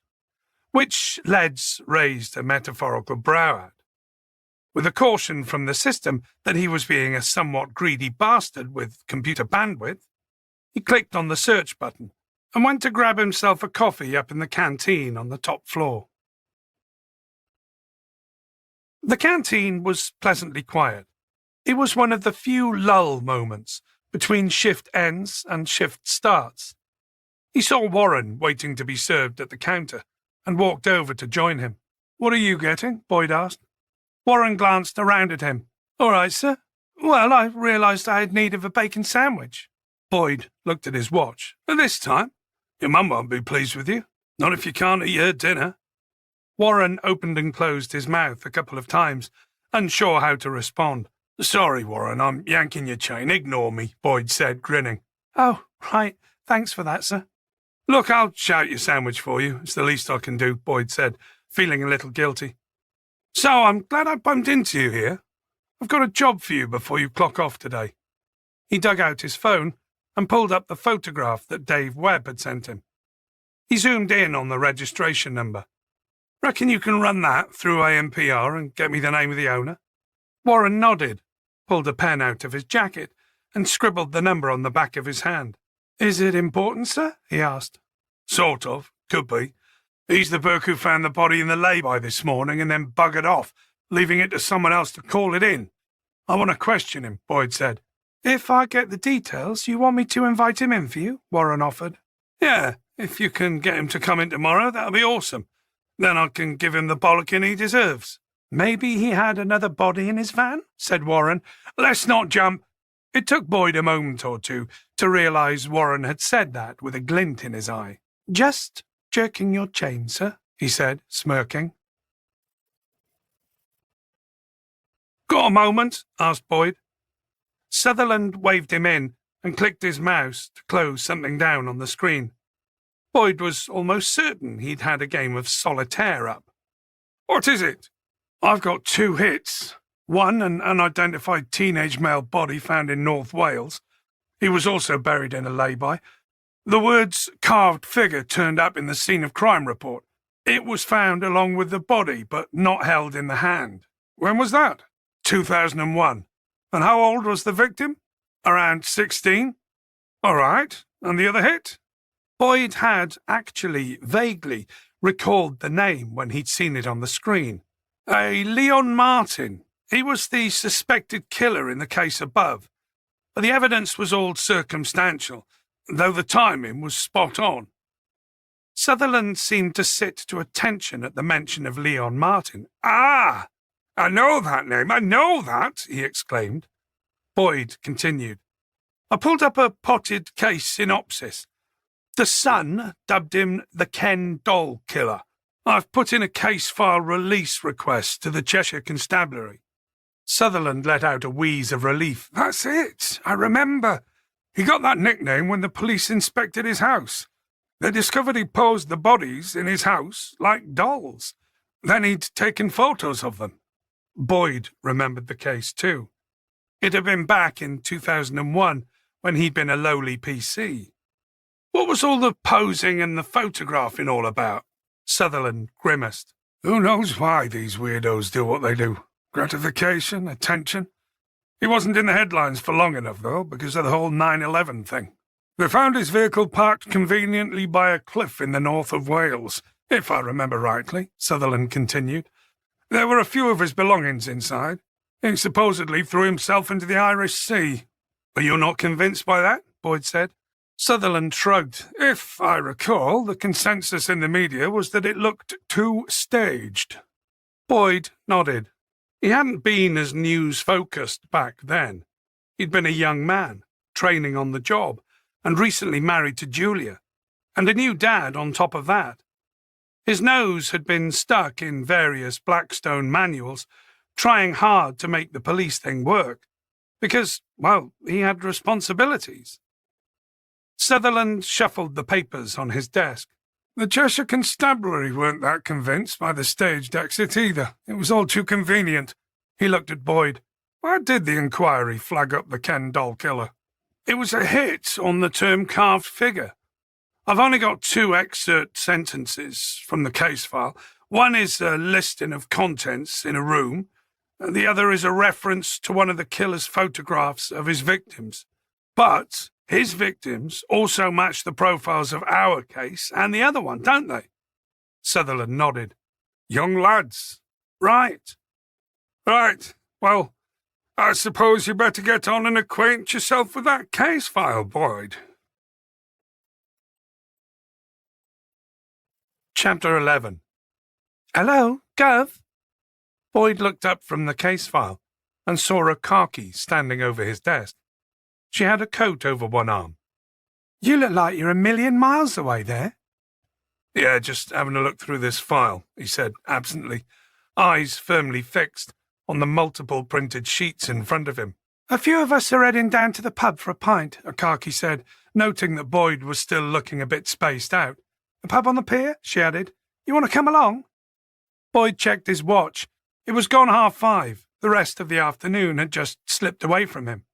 which LEDs raised a metaphorical brow at. With a caution from the system that he was being a somewhat greedy bastard with computer bandwidth, he clicked on the search button and went to grab himself a coffee up in the canteen on the top floor. The canteen was pleasantly quiet. It was one of the few lull moments between shift ends and shift starts. He saw Warren waiting to be served at the counter and walked over to join him. "What are you getting?" Boyd asked. Warren glanced around at him. "All right, sir. Well, I realised I had need of a bacon sandwich." Boyd looked at his watch. "At this time? Your mum won't be pleased with you. Not if you can't eat her dinner." Warren opened and closed his mouth a couple of times, unsure how to respond. "Sorry, Warren, I'm yanking your chain. Ignore me," Boyd said, grinning. "Oh, right. Thanks for that, sir." "Look, I'll shout your sandwich for you. It's the least I can do," Boyd said, feeling a little guilty. "So I'm glad I bumped into you here. I've got a job for you before you clock off today." He dug out his phone and pulled up the photograph that Dave Webb had sent him. He zoomed in on the registration number. "Reckon you can run that through AMPR and get me the name of the owner?" Warren nodded, pulled a pen out of his jacket, and scribbled the number on the back of his hand. "Is it important, sir?" he asked. "Sort of. Could be. He's the bloke who found the body in the lay-by this morning and then buggered off, leaving it to someone else to call it in. I want to question him," Boyd said. "If I get the details, you want me to invite him in for you?" Warren offered. "Yeah, if you can get him to come in tomorrow, that'll be awesome. Then I can give him the bollocking he deserves." "Maybe he had another body in his van?" said Warren. "Let's not jump." It took Boyd a moment or two to realise Warren had said that with a glint in his eye. "Just jerking your chain, sir," he said, smirking. "Got a moment?" asked Boyd. Sutherland waved him in and clicked his mouse to close something down on the screen. Boyd was almost certain he'd had a game of solitaire up. "What is it?" "I've got 2 hits. One, an unidentified teenage male body found in North Wales. He was also buried in a lay-by. The words carved figure turned up in the scene of crime report. It was found along with the body, but not held in the hand." "When was that?" 2001. "And how old was the victim?" "Around 16. "All right. And the other hit?" Boyd had actually vaguely recalled the name when he'd seen it on the screen. "A Leon Martin. He was the suspected killer in the case above. But the evidence was all circumstantial, though the timing was spot on." Sutherland seemed to sit to attention at the mention of Leon Martin. "Ah! I know that name, I know that!" he exclaimed. Boyd continued. "I pulled up a potted case synopsis. The Sun dubbed him the Ken Doll Killer. I've put in a case file release request to the Cheshire Constabulary." Sutherland let out a wheeze of relief. "That's it, I remember. He got that nickname when the police inspected his house. They discovered he posed the bodies in his house like dolls. Then he'd taken photos of them." Boyd remembered the case too. It had been back in 2001 when he'd been a lowly PC. "What was all the posing and the photographing all about?" Sutherland grimaced. "Who knows why these weirdos do what they do? Gratification, attention. He wasn't in the headlines for long enough, though, because of the whole 9/11 thing. They found his vehicle parked conveniently by a cliff in the north of Wales, if I remember rightly," Sutherland continued. "There were a few of his belongings inside. He supposedly threw himself into the Irish Sea." "Are you not convinced by that?" Boyd said. Sutherland shrugged. "If I recall, the consensus in the media was that it looked too staged." Boyd nodded. He hadn't been as news-focused back then. He'd been a young man, training on the job, and recently married to Julia, and a new dad on top of that. His nose had been stuck in various Blackstone manuals, trying hard to make the police thing work, because, well, he had responsibilities. Sutherland shuffled the papers on his desk. "The Cheshire Constabulary weren't that convinced by the staged exit either. It was all too convenient." He looked at Boyd. "Why did the inquiry flag up the Ken Doll Killer?" "It was a hit on the term carved figure. I've only got 2 excerpt sentences from the case file. One is a listing of contents in a room, and the other is a reference to one of the killer's photographs of his victims. But his victims also match the profiles of our case and the other one, don't they?" Sutherland nodded. "Young lads." "Right." "Right. Well, I suppose you better get on and acquaint yourself with that case file, Boyd." Chapter 11. "Hello, Gov?" Boyd looked up from the case file and saw a khaki standing over his desk. She had a coat over one arm. "You look like you're a million miles away there." "Yeah, just having a look through this file," he said absently, eyes firmly fixed on the multiple printed sheets in front of him. "A few of us are heading down to the pub for a pint," Akaki said, noting that Boyd was still looking a bit spaced out. "A pub on the pier?" she added. "You want to come along?" Boyd checked his watch. It was gone 5:30. The rest of the afternoon had just slipped away from him.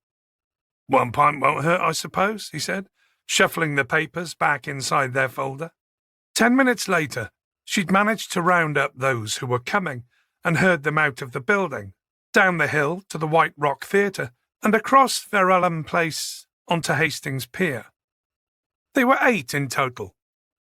"1 pint won't hurt, I suppose," he said, shuffling the papers back inside their folder. 10 minutes later, she'd managed to round up those who were coming and herd them out of the building, down the hill to the White Rock Theatre, and across Verulam Place onto Hastings Pier. They were 8 in total,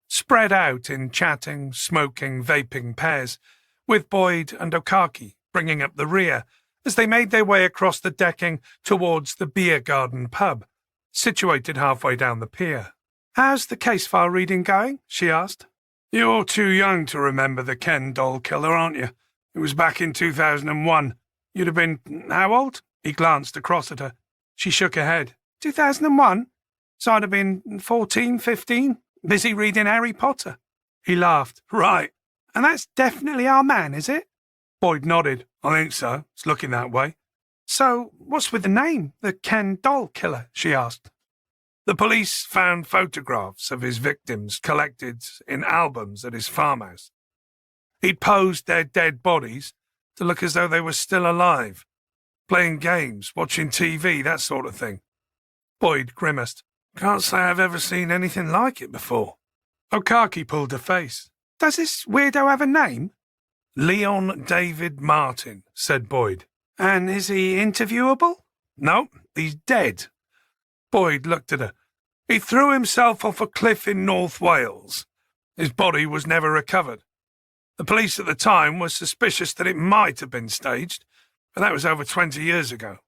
spread out in chatting, smoking, vaping pairs, with Boyd and Okaki bringing up the rear as they made their way across the decking towards the Beer Garden pub, situated halfway down the pier. "How's the case file reading going?" she asked. "You're too young to remember the Ken Doll Killer, aren't you? It was back in 2001. You'd have been how old?" He glanced across at her. She shook her head. 2001? So I'd have been 14, 15, busy reading Harry Potter. He laughed. "Right. And that's definitely our man, is it?" Boyd nodded. "I think so. It's looking that way." "So what's with the name, the Ken Doll Killer?" she asked. The police found photographs of his victims collected in albums at his farmhouse. He'd posed their dead bodies to look as though they were still alive, playing games, watching TV, that sort of thing. Boyd grimaced. Can't say I've ever seen anything like it before. Okaki pulled a face. Does this weirdo have a name? Leon David Martin, said Boyd. And is he interviewable? No, he's dead. Boyd looked at her. He threw himself off a cliff in North Wales. His body was never recovered. The police at the time were suspicious that it might have been staged, but that was over 20 years ago.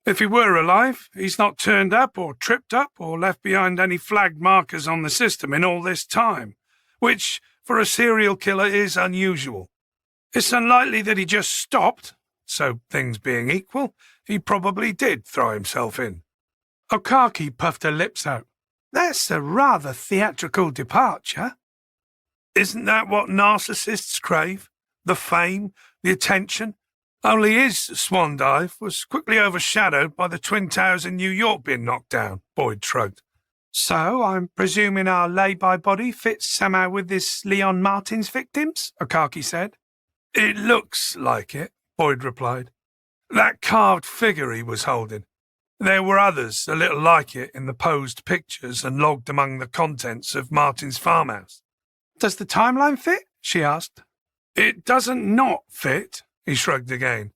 If he were alive, he's not turned up or tripped up or left behind any flagged markers on the system in all this time, which, for a serial killer, is unusual. It's unlikely that he just stopped, so things being equal, he probably did throw himself in. Okaki puffed her lips out. That's a rather theatrical departure. Isn't that what narcissists crave? The fame, the attention? Only his swan dive was quickly overshadowed by the Twin Towers in New York being knocked down, Boyd shrugged. So I'm presuming our lay-by body fits somehow with this Leon Martin's victims? Okaki said. It looks like it, Boyd replied. That carved figure he was holding. There were others a little like it in the posed pictures and logged among the contents of Martin's farmhouse. Does the timeline fit? She asked. It doesn't not fit, he shrugged again.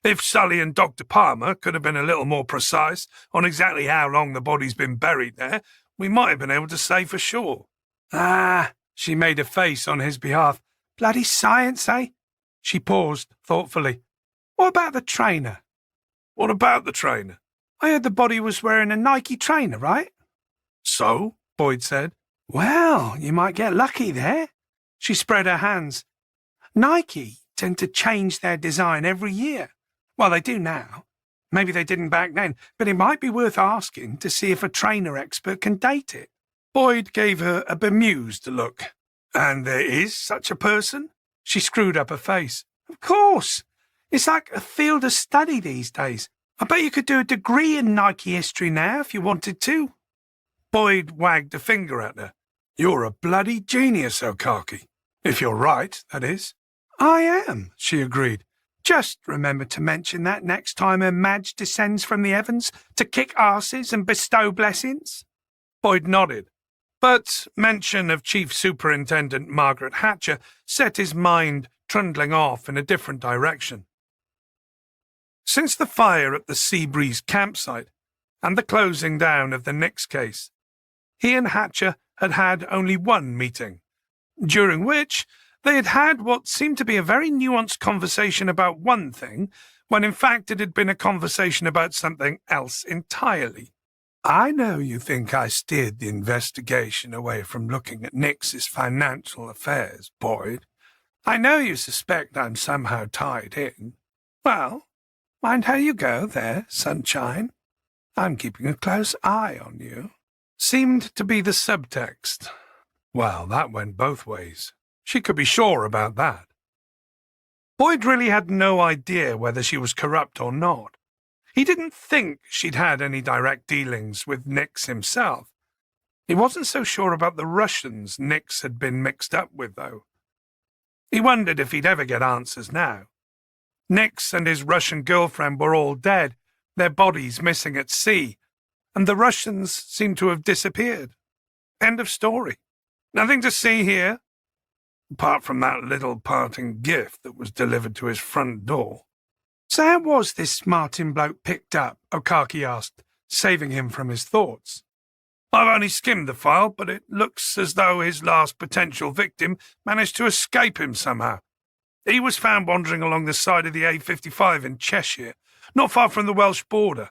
If Sully and Dr. Palmer could have been a little more precise on exactly how long the body's been buried there, we might have been able to say for sure. Ah, she made a face on his behalf. Bloody science, eh? She paused thoughtfully. What about the trainer? What about the trainer? I heard the body was wearing a Nike trainer, right? So? Boyd said. Well, you might get lucky there. She spread her hands. Nike tend to change their design every year. Well, they do now. Maybe they didn't back then, but it might be worth asking to see if a trainer expert can date it. Boyd gave her a bemused look. And there is such a person? She screwed up her face. Of course. It's like a field of study these days. I bet you could do a degree in Nike history now if you wanted to. Boyd wagged a finger at her. You're a bloody genius, Okaki. If you're right, that is. I am, she agreed. Just remember to mention that next time her Madge descends from the heavens to kick arses and bestow blessings. Boyd nodded, but mention of Chief Superintendent Margaret Hatcher set his mind trundling off in a different direction. Since the fire at the Seabreeze campsite and the closing down of the Nix case, he and Hatcher had had only one meeting, during which they had had what seemed to be a very nuanced conversation about one thing, when in fact it had been a conversation about something else entirely. I know you think I steered the investigation away from looking at Nix's financial affairs, Boyd. I know you suspect I'm somehow tied in. Well, mind how you go there, sunshine. I'm keeping a close eye on you. Seemed to be the subtext. Well, that went both ways. She could be sure about that. Boyd really had no idea whether she was corrupt or not. He didn't think she'd had any direct dealings with Nix himself. He wasn't so sure about the Russians Nix had been mixed up with, though. He wondered if he'd ever get answers now. Nix and his Russian girlfriend were all dead, their bodies missing at sea, and the Russians seemed to have disappeared. End of story. Nothing to see here, apart from that little parting gift that was delivered to his front door. So how was this Martin bloke picked up? Okaki asked, saving him from his thoughts. I've only skimmed the file, but it looks as though his last potential victim managed to escape him somehow. He was found wandering along the side of the A55 in Cheshire, not far from the Welsh border.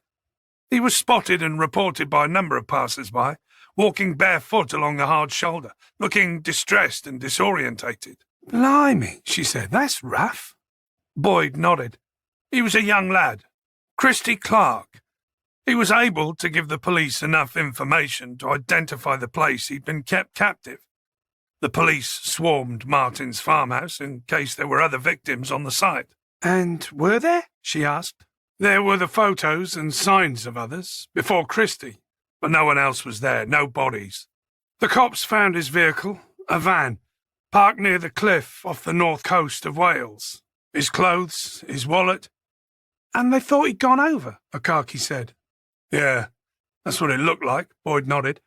He was spotted and reported by a number of passers-by, walking barefoot along the hard shoulder, looking distressed and disorientated. Blimey, she said, that's rough. Boyd nodded. He was a young lad, Christy Clark. He was able to give the police enough information to identify the place he'd been kept captive. The police swarmed Martin's farmhouse in case there were other victims on the site. And were there? She asked. There were the photos and signs of others, before Christie. but no one else was there, no bodies. The cops found his vehicle, a van, parked near the cliff off the north coast of Wales. His clothes, his wallet. And they thought he'd gone over, Akaki said. Yeah, that's what it looked like, Boyd nodded.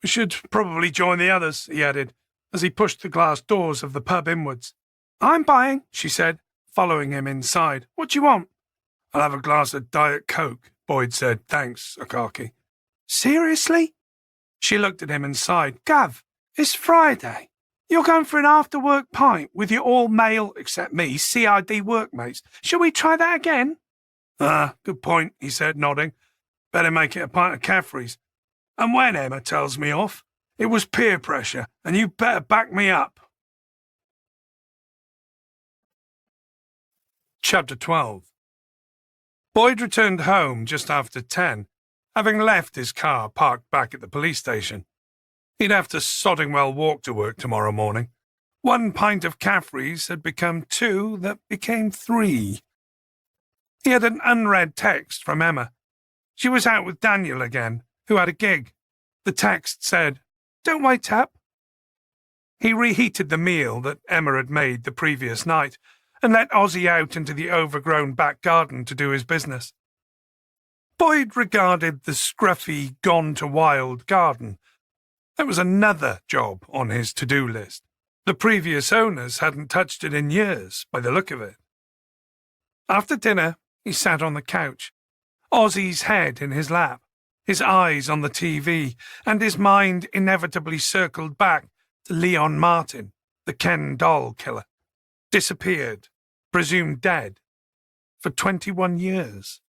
We should probably join the others, he added, as he pushed the glass doors of the pub inwards. I'm buying, she said, following him inside. What do you want? I'll have a glass of Diet Coke, Boyd said. Thanks, Akaki. Seriously? She looked at him and sighed. Gav, it's Friday. You're going for an after-work pint with your all-male, except me, CID workmates. Shall we try that again? Good point, he said, nodding. Better make it a pint of Caffrey's. And when Emma tells me off, it was peer pressure, and you better back me up. Chapter 12. Boyd returned home just after 10, having left his car parked back at the police station. He'd have to sodding well walk to work tomorrow morning. 1 pint of Caffrey's had become 2 that became 3. He had an unread text from Emma. She was out with Daniel again, who had a gig. The text said, Don't wait up. He reheated the meal that Emma had made the previous night and let Ozzy out into the overgrown back garden to do his business. Boyd regarded the scruffy, gone-to-wild garden. That was another job on his to-do list. The previous owners hadn't touched it in years, by the look of it. After dinner, he sat on the couch, Ozzy's head in his lap, his eyes on the TV, and his mind inevitably circled back to Leon Martin, the Ken doll killer. Disappeared, presumed dead, for 21 years.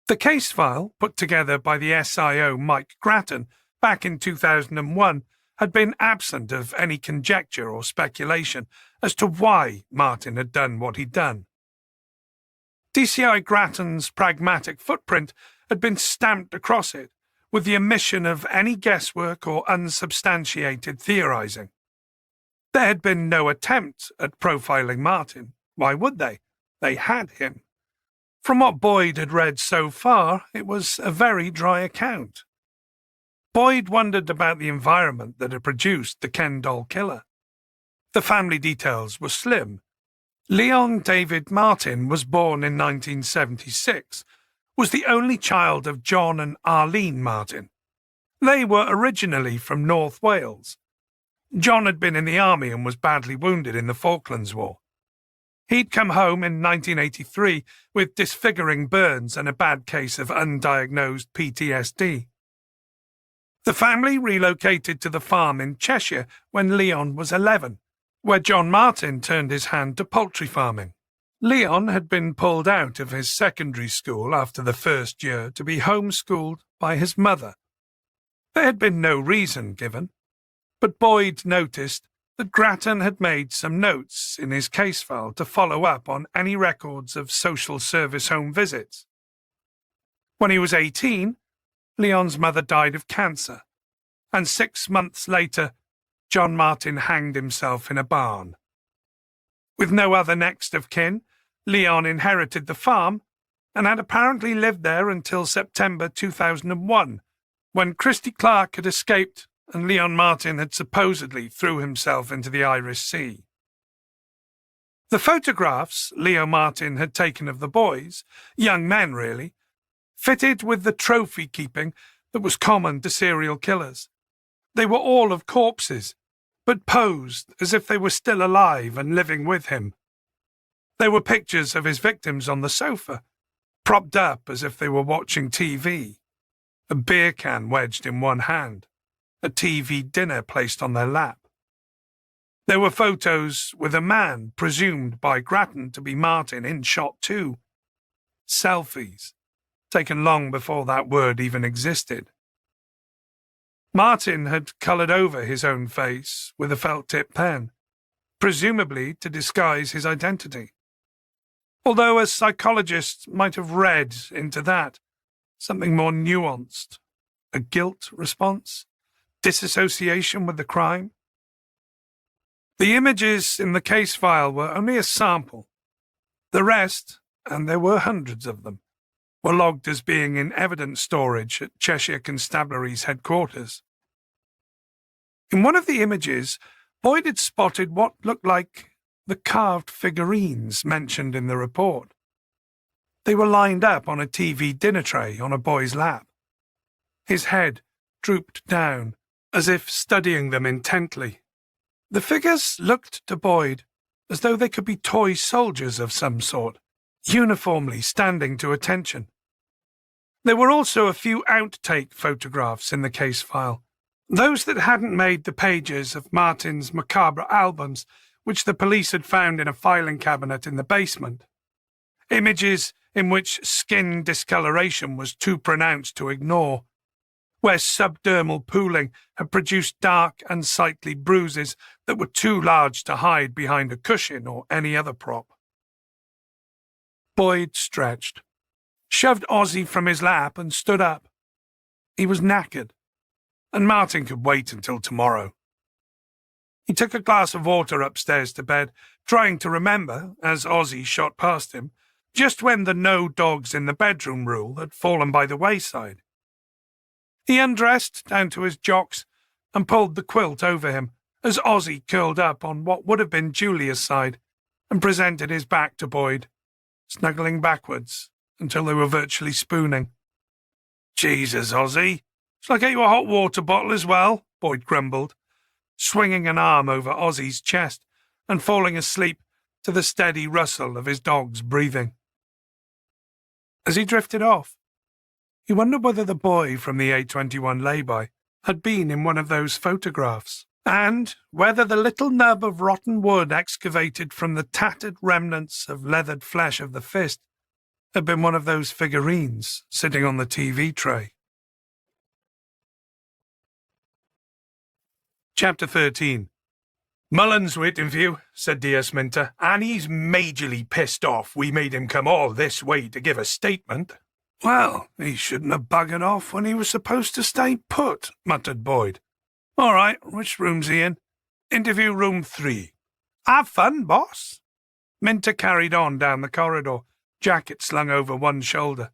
The case file, put together by the SIO Mike Grattan back in 2001, had been absent of any conjecture or speculation as to why Martin had done what he'd done. DCI Grattan's pragmatic footprint had been stamped across it, with the omission of any guesswork or unsubstantiated theorizing. There had been no attempt at profiling Martin. Why would they? They had him. From what Boyd had read so far, it was a very dry account. Boyd wondered about the environment that had produced the Ken doll killer. The family details were slim. Leon David Martin was born in 1976, was the only child of John and Arlene Martin. They were originally from North Wales. John had been in the army and was badly wounded in the Falklands War. He'd come home in 1983 with disfiguring burns and a bad case of undiagnosed PTSD. The family relocated to the farm in Cheshire when Leon was 11, where John Martin turned his hand to poultry farming. Leon had been pulled out of his secondary school after the first year to be homeschooled by his mother. There had been no reason given, but Boyd noticed that Grattan had made some notes in his case file to follow up on any records of social service home visits. When he was 18, Leon's mother died of cancer, and 6 months later, John Martin hanged himself in a barn. With no other next of kin, Leon inherited the farm and had apparently lived there until September 2001, when Christy Clark had escaped and Leon Martin had supposedly threw himself into the Irish Sea. The photographs Leo Martin had taken of the boys, young men really, fitted with the trophy-keeping that was common to serial killers. They were all of corpses, but posed as if they were still alive and living with him. There were pictures of his victims on the sofa, propped up as if they were watching TV, a beer can wedged in one hand, a TV dinner placed on their lap. There were photos with a man presumed by Grattan to be Martin in shot too. Selfies, taken long before that word even existed. Martin had coloured over his own face with a felt-tip pen, presumably to disguise his identity. Although a psychologist might have read into that something more nuanced, a guilt response, disassociation with the crime. The images in the case file were only a sample. The rest, and there were hundreds of them, were logged as being in evidence storage at Cheshire Constabulary's headquarters. In one of the images, Boyd had spotted what looked like the carved figurines mentioned in the report. They were lined up on a TV dinner tray on a boy's lap. His head drooped down, as if studying them intently. The figures looked to Boyd as though they could be toy soldiers of some sort, uniformly standing to attention. There were also a few outtake photographs in the case file, those that hadn't made the pages of Martin's macabre albums, which the police had found in a filing cabinet in the basement. Images in which skin discoloration was too pronounced to ignore, where subdermal pooling had produced dark, unsightly bruises that were too large to hide behind a cushion or any other prop. Boyd stretched, shoved Ozzy from his lap and stood up. He was knackered, and Martin could wait until tomorrow. He took a glass of water upstairs to bed, trying to remember, as Ozzy shot past him, just when the no dogs in the bedroom rule had fallen by the wayside. He undressed down to his jocks and pulled the quilt over him as Ozzy curled up on what would have been Julia's side and presented his back to Boyd, snuggling backwards until they were virtually spooning. "Jesus, Ozzy, shall I get you a hot water bottle as well?" Boyd grumbled, swinging an arm over Ozzy's chest and falling asleep to the steady rustle of his dog's breathing. As he drifted off, he wondered whether the boy from the A21 lay-by had been in one of those photographs, and whether the little nub of rotten wood excavated from the tattered remnants of leathered flesh of the fist had been one of those figurines sitting on the TV tray. Chapter 13. "Mullen's waiting for you," said D.S. Minter, "and he's majorly pissed off we made him come all this way to give a statement." "Well, he shouldn't have buggered off when he was supposed to stay put," muttered Boyd. "All right, which room's he in?" "Interview room 3. "Have fun, boss." Minter carried on down the corridor, jacket slung over one shoulder.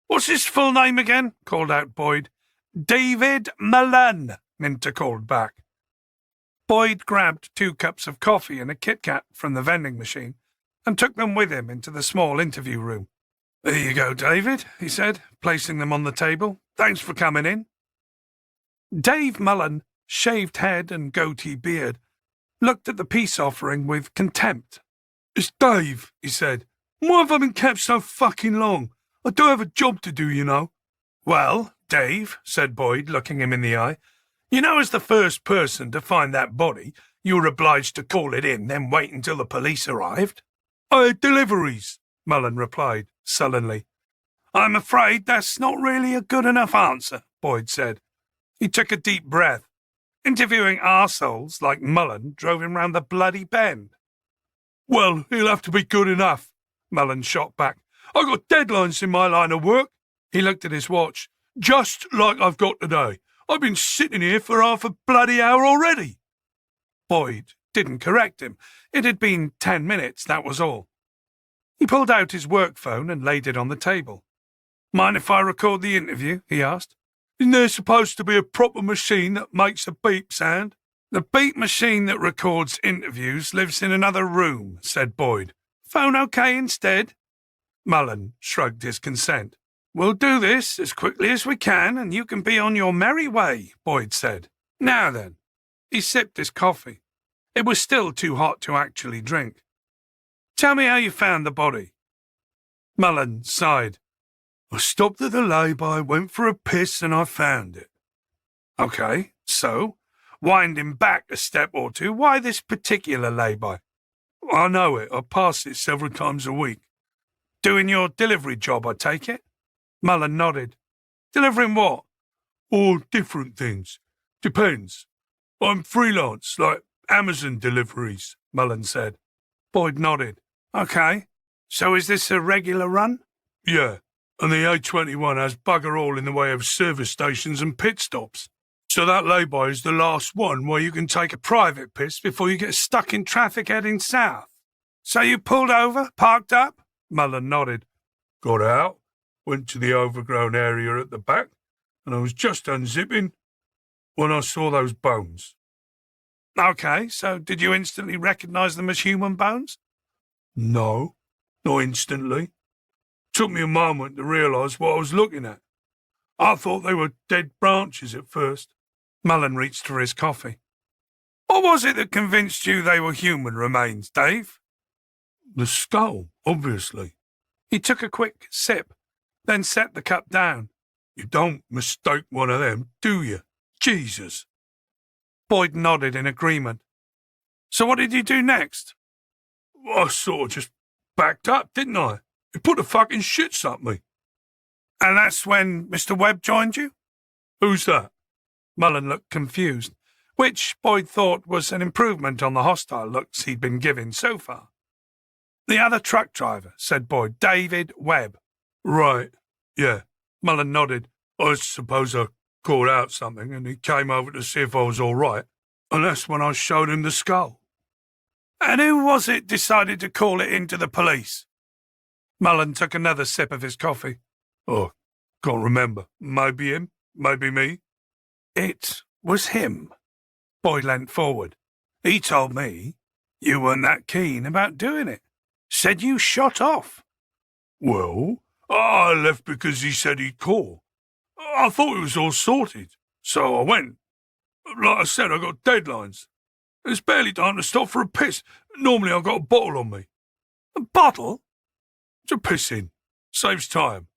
"What's his full name again?" called out Boyd. "David Mullen," Minter called back. Boyd grabbed 2 cups of coffee and a Kit Kat from the vending machine and took them with him into the small interview room. "There you go, David," he said, placing them on the table. "Thanks for coming in." Dave Mullen, shaved head and goatee beard, looked at the peace offering with contempt. "It's Dave," he said. "Why have I been kept so fucking long? I do have a job to do, you know." "Well, Dave," said Boyd, looking him in the eye, "you know, as the first person to find that body, you were obliged to call it in, then wait until the police arrived." "I had deliveries," Mullen replied, sullenly. "I'm afraid that's not really a good enough answer," Boyd said. He took a deep breath. Interviewing arseholes like Mullen drove him round the bloody bend. "Well, he'll have to be good enough," Mullen shot back. "I've got deadlines in my line of work." He looked at his watch. "Just like I've got today. I've been sitting here for half a bloody hour already." Boyd didn't correct him. It had been 10 minutes, that was all. He pulled out his work phone and laid it on the table. "Mind if I record the interview?" he asked. "Isn't there supposed to be a proper machine that makes a beep sound?" "The beep machine that records interviews lives in another room," said Boyd. "Phone okay instead?" Mullen shrugged his consent. "We'll do this as quickly as we can, and you can be on your merry way," Boyd said. "Now then." He sipped his coffee. It was still too hot to actually drink. "Tell me how you found the body." Mullen sighed. "I stopped at the lay-by, went for a piss, and I found it." "Okay, so, winding back a step or two, why this particular lay-by?" "I know it. I pass it several times a week." "Doing your delivery job, I take it?" Mullen nodded. "Delivering what?" "All different things. Depends. I'm freelance, like Amazon deliveries," Mullen said. Boyd nodded. "Okay. So is this a regular run?" "Yeah, and the A21 has bugger all in the way of service stations and pit stops. So that lay-by is the last one where you can take a private piss before you get stuck in traffic heading south." "So you pulled over, parked up?" Mullen nodded. "Got out, went to the overgrown area at the back, and I was just unzipping when I saw those bones. Okay, so did you instantly recognise them as human bones? No, not instantly. Took me a moment to realise what I was looking at. I thought they were dead branches at first. Mullen reached for his coffee. What was it that convinced you they were human remains, Dave? The skull, obviously. He took a quick sip, then set the cup down. You don't mistake one of them, do you? Jesus. Boyd nodded in agreement. So what did you do next? I sort of just backed up, didn't I? He put the fucking shits up me. And that's when Mr. Webb joined you? Who's that? Mullen looked confused, which Boyd thought was an improvement on the hostile looks he'd been given so far. The other truck driver, said Boyd. David Webb. Right, yeah. Mullen nodded. I suppose I called out something and he came over to see if I was all right, and that's when I showed him the skull. And who was it decided to call it into the police? Mullen took another sip of his coffee. Oh, can't remember. Maybe him, maybe me. It was him. Boyd leant forward. He told me you weren't that keen about doing it. Said you shot off. Well, I left because he said he'd call. I thought it was all sorted, so I went. Like I said, I got deadlines. There's barely time to stop for a piss. Normally I've got a bottle on me. A bottle? To piss in. Saves time.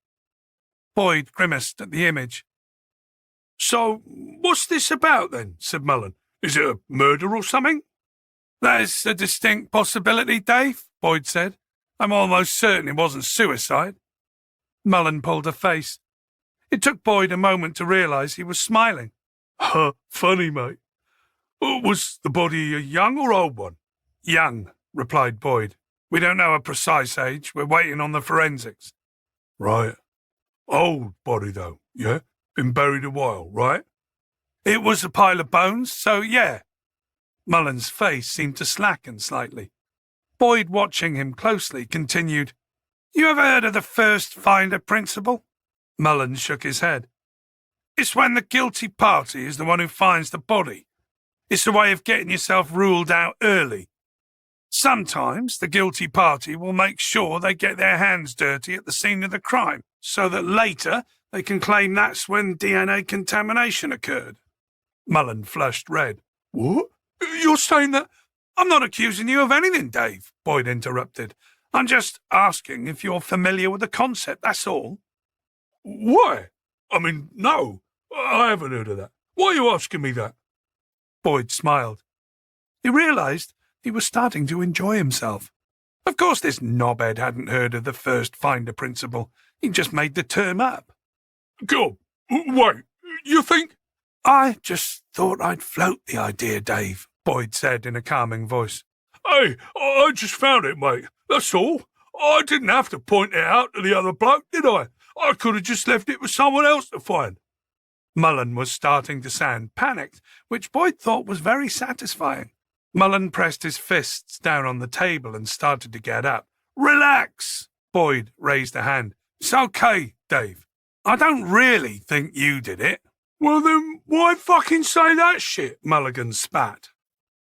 Boyd grimaced at the image. So, what's this about then? Said Mullen. Is it a murder or something? There's a distinct possibility, Dave, Boyd said. I'm almost certain it wasn't suicide. Mullen pulled a face. It took Boyd a moment to realise he was smiling. Funny, mate. Was the body a young or old one? Young, replied Boyd. We don't know a precise age. We're waiting on the forensics. Right. Old body, though, yeah? Been buried a while, right? It was a pile of bones, so yeah. Mullen's face seemed to slacken slightly. Boyd, watching him closely, continued, You ever heard of the first finder principle? Mullen shook his head. It's when the guilty party is the one who finds the body. It's a way of getting yourself ruled out early. Sometimes the guilty party will make sure they get their hands dirty at the scene of the crime, so that later they can claim that's when DNA contamination occurred. Mullen flushed red. What? You're saying that? I'm not accusing you of anything, Dave, Boyd interrupted. I'm just asking if you're familiar with the concept, that's all. Why? I mean, no, I haven't heard of that. Why are you asking me that? Boyd smiled. He realised he was starting to enjoy himself. Of course this knobhead hadn't heard of the first finder principle. He just made the term up. God, wait, you think? I just thought I'd float the idea, Dave, Boyd said in a calming voice. Hey, I just found it, mate. That's all. I didn't have to point it out to the other bloke, did I? I could have just left it for someone else to find. Mullen was starting to sound panicked, which Boyd thought was very satisfying. Mullen pressed his fists down on the table and started to get up. Relax! Boyd raised a hand. It's okay, Dave. I don't really think you did it. Well then, why fucking say that shit? Mulligan spat.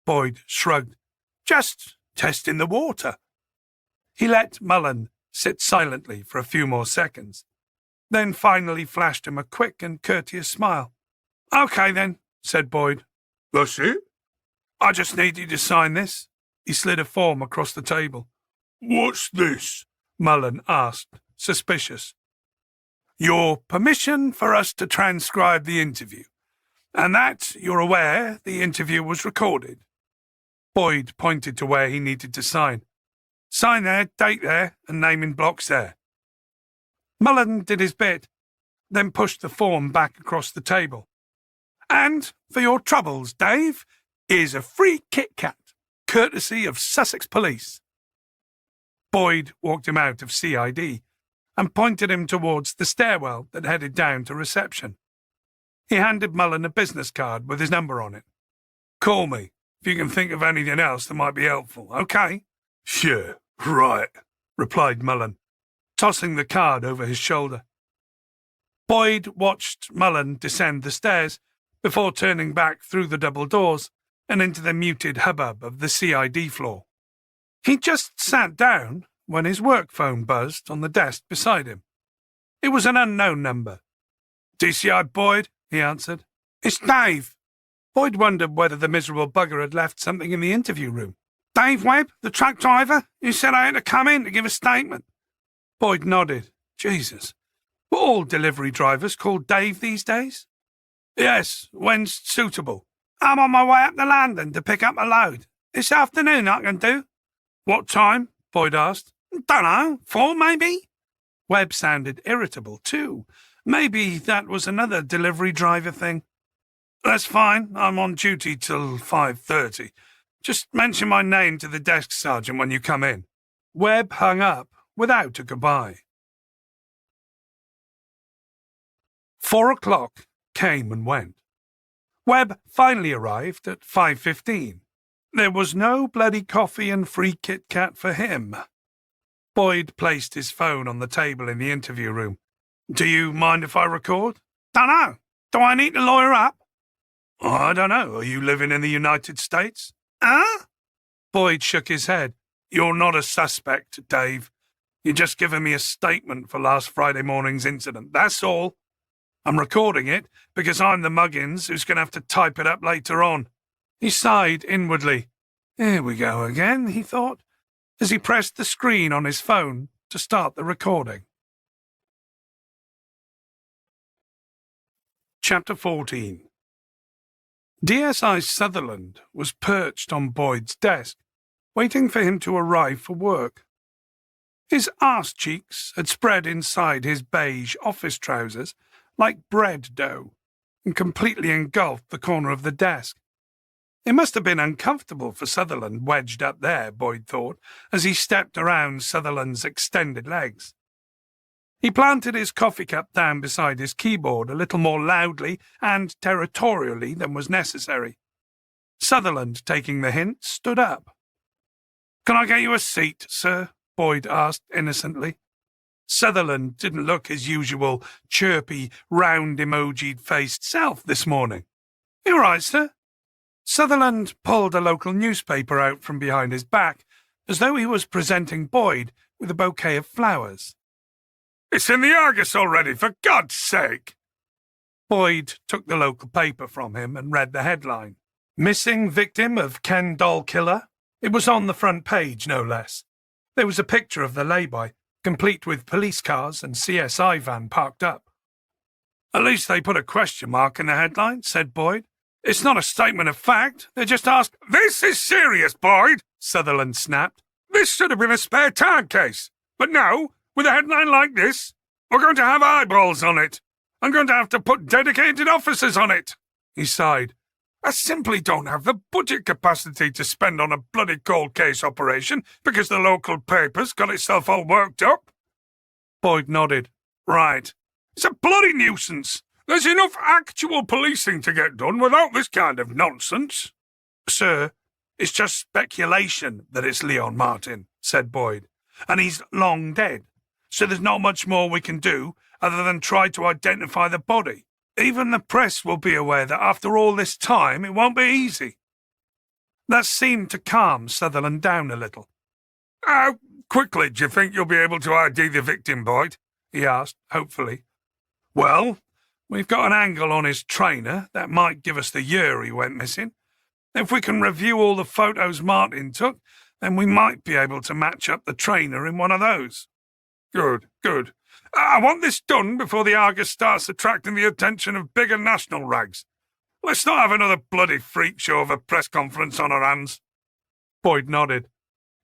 Boyd shrugged. Just testing the water. He let Mullen sit silently for a few more seconds, then finally flashed him a quick and courteous smile. Okay then, said Boyd. That's it? I just need you to sign this. He slid a form across the table. What's this? Mullen asked, suspicious. Your permission for us to transcribe the interview, and that you're aware the interview was recorded. Boyd pointed to where he needed to sign. Sign there, date there, and name in blocks there. Mullen did his bit, then pushed the form back across the table. And for your troubles, Dave, here's a free Kit Kat, courtesy of Sussex Police. Boyd walked him out of CID and pointed him towards the stairwell that headed down to reception. He handed Mullen a business card with his number on it. Call me if you can think of anything else that might be helpful, okay? Yeah, right, replied Mullen, tossing the card over his shoulder. Boyd watched Mullen descend the stairs before turning back through the double doors and into the muted hubbub of the CID floor. He just sat down when his work phone buzzed on the desk beside him. It was an unknown number. "DCI Boyd," he answered. "It's Dave." Boyd wondered whether the miserable bugger had left something in the interview room. "Dave Webb, the truck driver? You said I had to come in to give a statement." Boyd nodded. Jesus. Were all delivery drivers called Dave these days? "Yes, when's suitable?" "I'm on my way up to London to pick up a load. This afternoon I can do." "What time?" Boyd asked. "Dunno, 4 maybe?" Webb sounded irritable too. Maybe that was another delivery driver thing. "That's fine. I'm on duty till 5:30. Just mention my name to the desk sergeant when you come in." Webb hung up without a goodbye. 4 o'clock came and went. Webb finally arrived at 5:15. There was no bloody coffee and free Kit Kat for him. Boyd placed his phone on the table in the interview room. "Do you mind if I record?" "Dunno. Do I need to lawyer up?" "I don't know. Are you living in the United States?" "Huh?" Boyd shook his head. "You're not a suspect, Dave. You're just giving me a statement for last Friday morning's incident. That's all. I'm recording it because I'm the muggins who's going to have to type it up later on." He sighed inwardly. "Here we go again," he thought, as he pressed the screen on his phone to start the recording. Chapter 14. DSI Sutherland was perched on Boyd's desk, waiting for him to arrive for work. His arse cheeks had spread inside his beige office trousers like bread dough and completely engulfed the corner of the desk. It must have been uncomfortable for Sutherland wedged up there, Boyd thought, as he stepped around Sutherland's extended legs. He planted his coffee cup down beside his keyboard a little more loudly and territorially than was necessary. Sutherland, taking the hint, stood up. "Can I get you a seat, sir?" Boyd asked innocently. Sutherland didn't look his usual chirpy, round emojied-faced self this morning. "You all right, sir?" Sutherland pulled a local newspaper out from behind his back, as though he was presenting Boyd with a bouquet of flowers. "It's in the Argus already, for God's sake!" Boyd took the local paper from him and read the headline. "Missing victim of Ken doll killer?" It was on the front page, no less. There was a picture of the lay-by, complete with police cars and CSI van parked up. "At least they put a question mark in the headline," said Boyd. "It's not a statement of fact. They just ask—" "This is serious, Boyd," Sutherland snapped. "This should have been a spare tire case. But no, with a headline like this, we're going to have eyeballs on it. I'm going to have to put dedicated officers on it." He sighed. "I simply don't have the budget capacity to spend on a bloody cold case operation because the local paper's got itself all worked up." Boyd nodded. "Right. It's a bloody nuisance. There's enough actual policing to get done without this kind of nonsense." "Sir, it's just speculation that it's Leon Martin," said Boyd. "And he's long dead, so there's not much more we can do other than try to identify the body. Even the press will be aware that after all this time it won't be easy." That seemed to calm Sutherland down a little. "How quickly do you think you'll be able to ID the victim, Boyd?" he asked, hopefully. "Well, we've got an angle on his trainer that might give us the year he went missing. If we can review all the photos Martin took, then we might be able to match up the trainer in one of those." "Good, good. I want this done before the Argus starts attracting the attention of bigger national rags. Let's not have another bloody freak show of a press conference on our hands." Boyd nodded.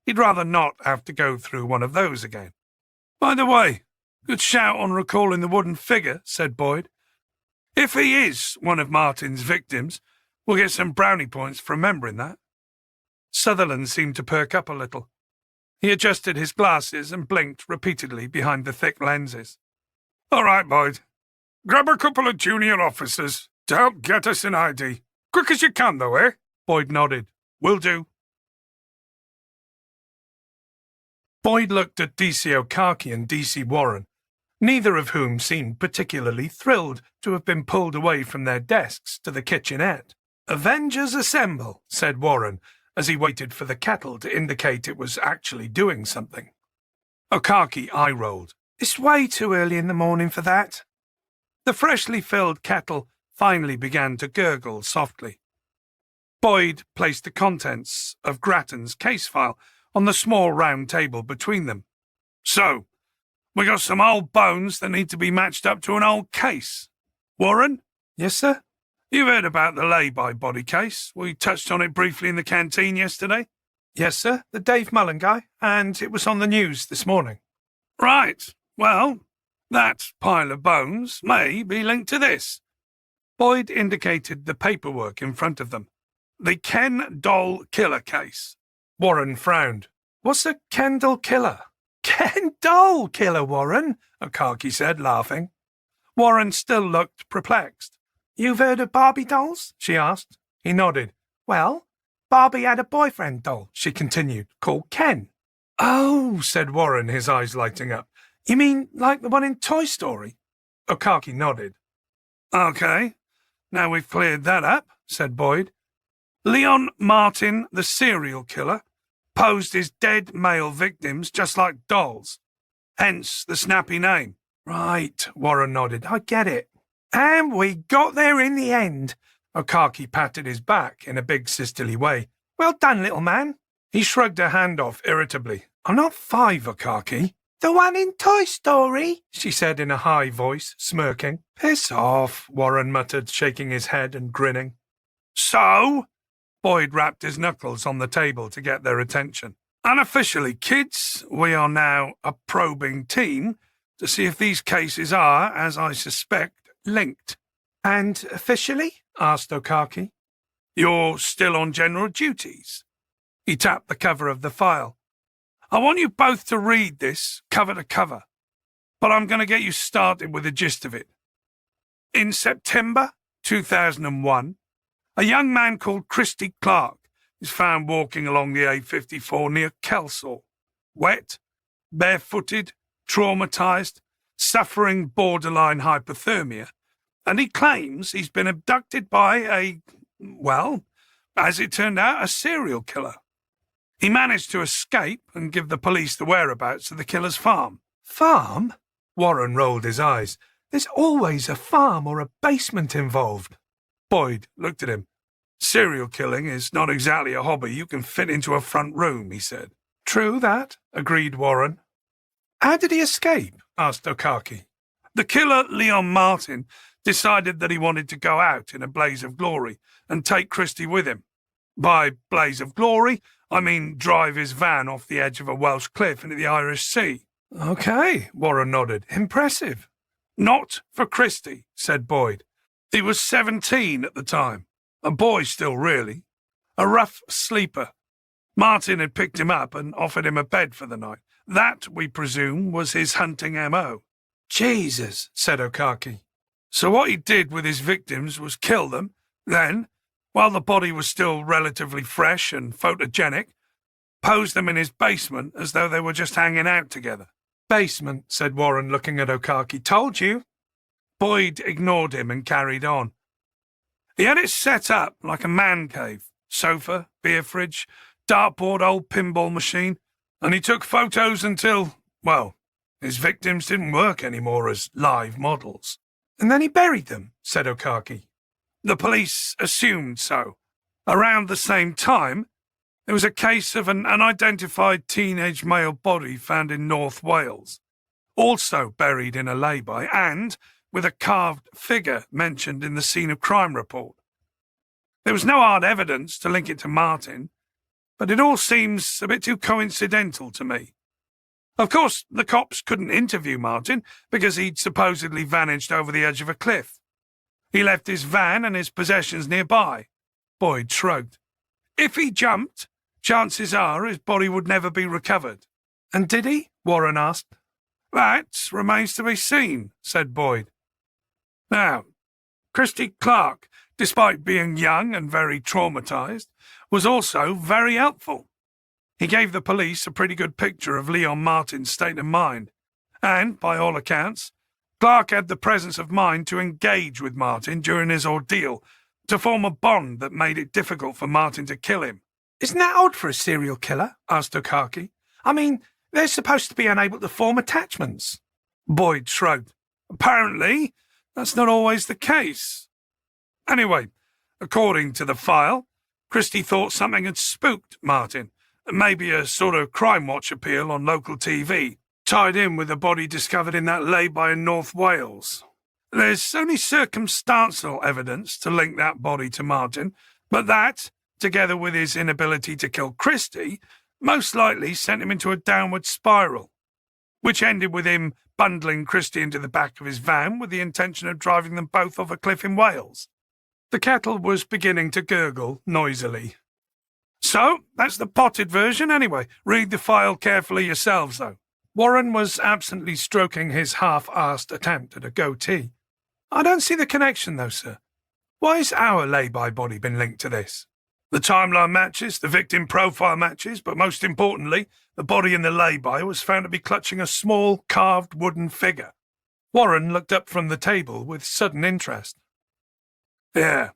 He'd rather not have to go through one of those again. "By the way, good shout on recalling the wooden figure," said Boyd. "If he is one of Martin's victims, we'll get some brownie points for remembering that." Sutherland seemed to perk up a little. He adjusted his glasses and blinked repeatedly behind the thick lenses. "All right, Boyd. Grab a couple of junior officers to help get us an ID. Quick as you can, though, eh?" Boyd nodded. "Will do." Boyd looked at DC O'Carkey and DC Warren. neither of whom seemed particularly thrilled to have been pulled away from their desks to the kitchenette. "Avengers assemble," said Warren, as he waited for the kettle to indicate it was actually doing something. Okaki eye-rolled. "It's way too early in the morning for that." The freshly filled kettle finally began to gurgle softly. Boyd placed the contents of Grattan's case file on the small round table between them. "So, we got some old bones that need to be matched up to an old case. Warren?" "Yes, sir?" "You've heard about the lay-by body case. We touched on it briefly in the canteen yesterday." "Yes, sir, the Dave Mullen guy, and it was on the news this morning." "Right. Well, that pile of bones may be linked to this." Boyd indicated the paperwork in front of them. "The Ken Doll killer case." Warren frowned. "What's a Ken Doll killer?" "Ken Doll killer, Warren," Okaki said, laughing. Warren still looked perplexed. "You've heard of Barbie dolls?" she asked. He nodded. "Well, Barbie had a boyfriend doll," she continued, "called Ken." "Oh," said Warren, his eyes lighting up. "You mean like the one in Toy Story?" Okaki nodded. "Okay, now we've cleared that up," said Boyd. "Leon Martin, the serial killer, posed his dead male victims just like dolls. Hence the snappy name." "Right," Warren nodded. "I get it." "And we got there in the end." Okaki patted his back in a big sisterly way. "Well done, little man." He shrugged a hand off irritably. "I'm not 5, Okaki." "The one in Toy Story," she said in a high voice, smirking. "Piss off," Warren muttered, shaking his head and grinning. "So?" Boyd rapped his knuckles on the table to get their attention. "Unofficially, kids, we are now a probing team to see if these cases are, as I suspect, linked." "And officially?" asked Okaki. "You're still on general duties." He tapped the cover of the file. "I want you both to read this, cover to cover, but I'm going to get you started with the gist of it. In September 2001, a young man called Christy Clark is found walking along the A54 near Kelsall, wet, barefooted, traumatized, suffering borderline hypothermia, and he claims he's been abducted by well, as it turned out, a serial killer. He managed to escape and give the police the whereabouts of the killer's farm." "Farm?" Warren rolled his eyes. "There's always a farm or a basement involved." Boyd looked at him. "Serial killing is not exactly a hobby you can fit into a front room," he said. "True that," agreed Warren. "How did he escape?" asked Okaki. "The killer, Leon Martin, decided that he wanted to go out in a blaze of glory and take Christie with him. By blaze of glory, I mean drive his van off the edge of a Welsh cliff into the Irish Sea." "Okay," Warren nodded. "Impressive." "Not for Christie," said Boyd. "He was 17 at the time. A boy still, really. A rough sleeper. Martin had picked him up and offered him a bed for the night. That, we presume, was his hunting M.O. "Jesus," said Okaki. "So what he did with his victims was kill them, then, while the body was still relatively fresh and photogenic, pose them in his basement as though they were just hanging out together." "Basement," said Warren, looking at Okaki. "Told you." Boyd ignored him and carried on. "He had it set up like a man cave. Sofa, beer fridge, dartboard, old pinball machine, and he took photos until, well, his victims didn't work anymore as live models." "And then he buried them," said Okaki. "The police assumed so. Around the same time, there was a case of an unidentified teenage male body found in North Wales, also buried in a lay-by and with a carved figure mentioned in the scene of crime report. There was no hard evidence to link it to Martin, but it all seems a bit too coincidental to me. Of course, the cops couldn't interview Martin because he'd supposedly vanished over the edge of a cliff. He left his van and his possessions nearby." Boyd shrugged. "If he jumped, chances are his body would never be recovered." "And did he?" Warren asked. "That remains to be seen," said Boyd. "Now, Christy Clark, despite being young and very traumatized, was also very helpful. He gave the police a pretty good picture of Leon Martin's state of mind, and, by all accounts, Clark had the presence of mind to engage with Martin during his ordeal, to form a bond that made it difficult for Martin to kill him. Isn't that odd for a serial killer? Asked Okaki. I mean, they're supposed to be unable to form attachments. Boyd shrugged. Apparently, that's not always the case. Anyway, according to the file, Christie thought something had spooked Martin, maybe a sort of Crime Watch appeal on local TV, tied in with the body discovered in that lay-by in North Wales. There's only circumstantial evidence to link that body to Martin, but that, together with his inability to kill Christie, most likely sent him into a downward spiral, which ended with him bundling Christie into the back of his van with the intention of driving them both off a cliff in Wales. The kettle was beginning to gurgle noisily. So, that's the potted version anyway. Read the file carefully yourselves, though. Warren was absently stroking his half-arsed attempt at a goatee. I don't see the connection, though, sir. Why has our lay-by body been linked to this? The timeline matches, the victim profile matches, but most importantly, the body in the lay-by was found to be clutching a small, carved wooden figure. Warren looked up from the table with sudden interest. Yeah,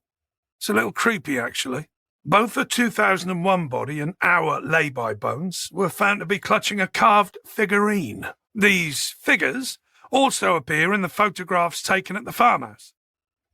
it's a little creepy, actually. Both the 2001 body and our lay-by bones were found to be clutching a carved figurine. These figures also appear in the photographs taken at the farmhouse.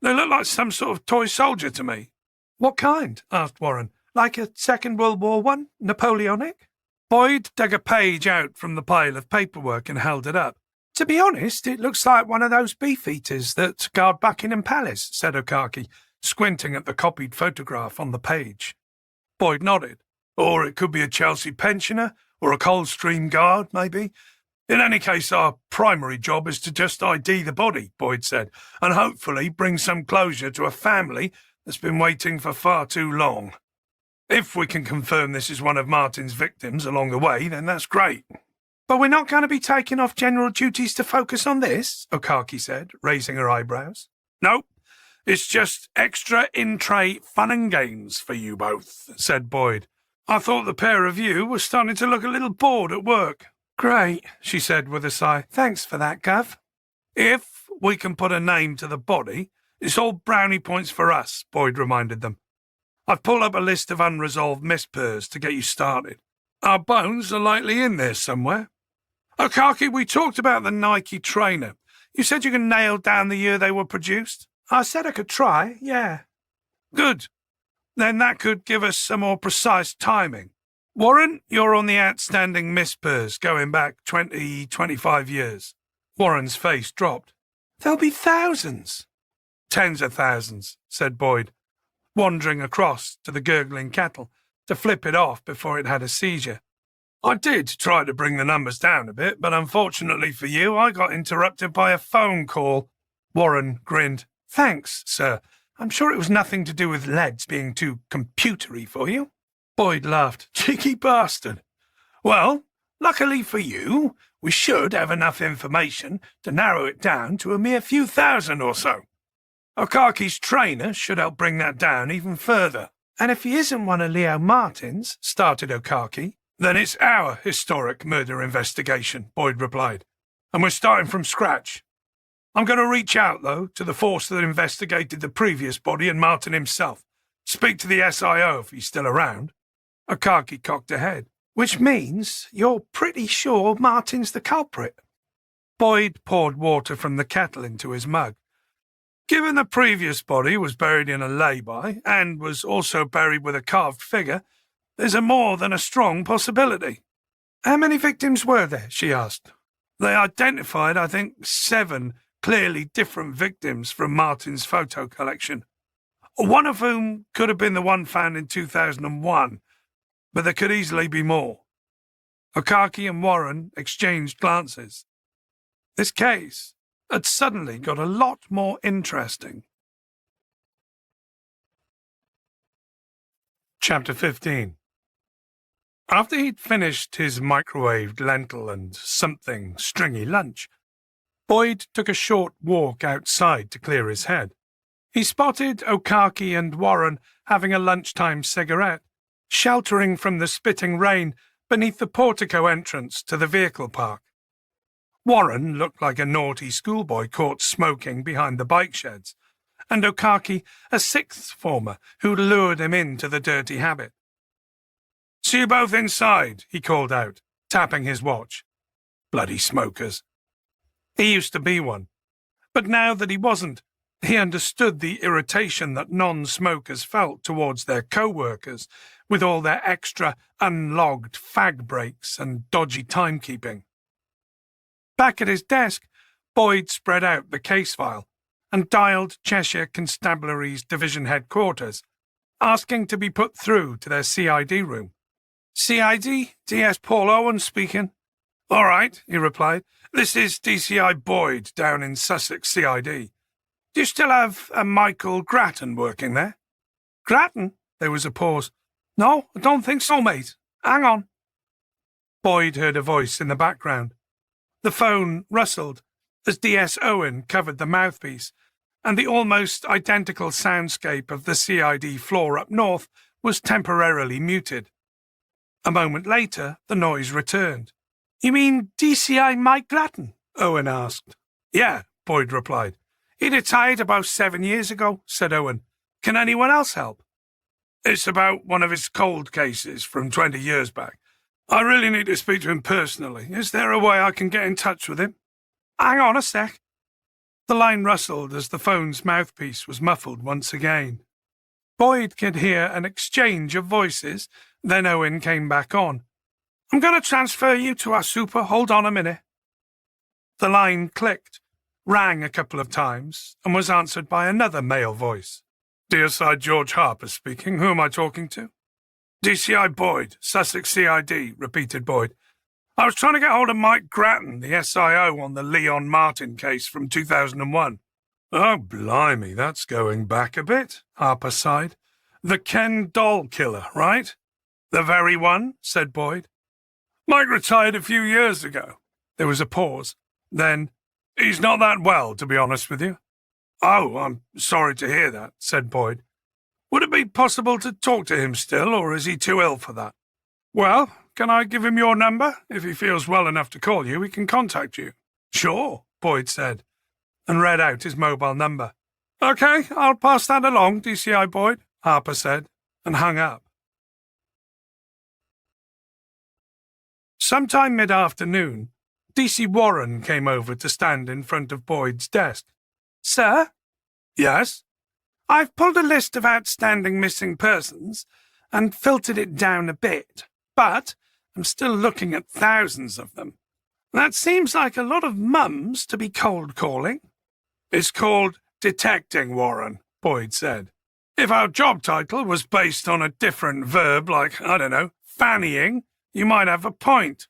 They look like some sort of toy soldier to me. What kind? Asked Warren. Like a Second World War one? Napoleonic? Boyd dug a page out from the pile of paperwork and held it up. To be honest, it looks like one of those beef-eaters that guard Buckingham Palace, said Okaki, squinting at the copied photograph on the page. Boyd nodded. Or it could be a Chelsea pensioner, or a Coldstream guard, maybe. In any case, our primary job is to just ID the body, Boyd said, and hopefully bring some closure to a family that's been waiting for far too long. If we can confirm this is one of Martin's victims along the way, then that's great. But we're not going to be taking off general duties to focus on this, Okaki said, raising her eyebrows. Nope. It's just extra in-tray fun and games for you both, said Boyd. I thought the pair of you were starting to look a little bored at work. Great, she said with a sigh. Thanks for that, Gov. If we can put a name to the body, it's all brownie points for us, Boyd reminded them. I've pulled up a list of unresolved mispers to get you started. Our bones are likely in there somewhere. Okaki, we talked about the Nike trainer. You said you could nail down the year they were produced? I said I could try, yeah. Good. Then that could give us some more precise timing. Warren, you're on the outstanding mispers going back 25 years. Warren's face dropped. There'll be thousands. Tens of thousands, said Boyd, wandering across to the gurgling kettle to flip it off before it had a seizure. I did try to bring the numbers down a bit, but unfortunately for you, I got interrupted by a phone call. Warren grinned. Thanks, sir. I'm sure it was nothing to do with leads being too computery for you. Boyd laughed. Cheeky bastard. Well, luckily for you, we should have enough information to narrow it down to a mere few thousand or so. Okaki's trainer should help bring that down even further. And if he isn't one of Leo Martin's, started Okaki. Then it's our historic murder investigation, Boyd replied. And we're starting from scratch. I'm going to reach out, though, to the force that investigated the previous body and Martin himself. Speak to the SIO if he's still around. Okaki cocked her head. Which means you're pretty sure Martin's the culprit. Boyd poured water from the kettle into his mug. Given the previous body was buried in a lay-by and was also buried with a carved figure, there's a more than a strong possibility. How many victims were there? She asked. They identified, I think, 7 clearly different victims from Martin's photo collection. One of whom could have been the one found in 2001, but there could easily be more. Okaki and Warren exchanged glances. This case had suddenly got a lot more interesting. Chapter 15. After he'd finished his microwaved lentil and something stringy lunch, Boyd took a short walk outside to clear his head. He spotted Okaki and Warren having a lunchtime cigarette, sheltering from the spitting rain beneath the portico entrance to the vehicle park. Warren looked like a naughty schoolboy caught smoking behind the bike sheds, and Okaki a sixth former who lured him into the dirty habit. "See you both inside," he called out, tapping his watch. Bloody smokers. He used to be one, but now that he wasn't, he understood the irritation that non-smokers felt towards their co-workers with all their extra unlogged fag breaks and dodgy timekeeping. Back at his desk, Boyd spread out the case file and dialed Cheshire Constabulary's division headquarters, asking to be put through to their CID room. "CID? DS Paul Owen speaking." "All right," he replied. "This is DCI Boyd down in Sussex CID. Do you still have a Michael Grattan working there?" "Grattan?" There was a pause. "No, I don't think so, mate. Hang on." Boyd heard a voice in the background. The phone rustled as DS Owen covered the mouthpiece, and the almost identical soundscape of the CID floor up north was temporarily muted. A moment later, the noise returned. "You mean DCI Mike Grattan?" Owen asked. "Yeah," Boyd replied. "He retired about 7 years ago," said Owen. "Can anyone else help?" "It's about one of his cold cases from 20 years back. I really need to speak to him personally. Is there a way I can get in touch with him?" "Hang on a sec." The line rustled as the phone's mouthpiece was muffled once again. Boyd could hear an exchange of voices, then Owen came back on. "I'm going to transfer you to our super. Hold on a minute." The line clicked, rang a couple of times, and was answered by another male voice. "DSI George Harper speaking. Who am I talking to?" "DCI Boyd, Sussex CID," repeated Boyd. "I was trying to get hold of Mike Grattan, the SIO on the Leon Martin case from 2001. "Oh, blimey, that's going back a bit," Harper sighed. "The Ken Doll killer, right?" "The very one," said Boyd. "Mike retired a few years ago." There was a pause. Then, "He's not that well, to be honest with you." "Oh, I'm sorry to hear that," said Boyd. "Would it be possible to talk to him still, or is he too ill for that?" "Well, can I give him your number? If he feels well enough to call you, he can contact you." "Sure," Boyd said, and read out his mobile number. "Okay, I'll pass that along, DCI Boyd," Harper said, and hung up. Sometime mid-afternoon, DC Warren came over to stand in front of Boyd's desk. "Sir?" "Yes?" "I've pulled a list of outstanding missing persons and filtered it down a bit, but I'm still looking at thousands of them. That seems like a lot of mums to be cold calling." "It's called detecting, Warren," Boyd said. "If our job title was based on a different verb like, I don't know, fannying, you might have a point."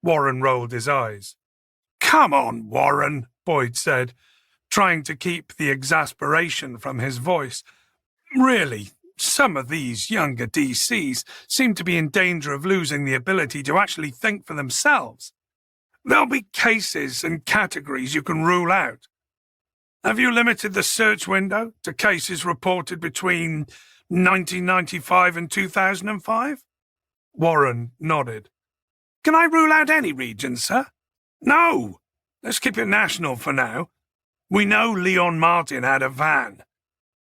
Warren rolled his eyes. "Come on, Warren," Boyd said, trying to keep the exasperation from his voice. "Really, some of these younger DCs seem to be in danger of losing the ability to actually think for themselves. There'll be cases and categories you can rule out. Have you limited the search window to cases reported between 1995 and 2005? Warren nodded. "Can I rule out any region, sir?" "No. Let's keep it national for now. We know Leon Martin had a van.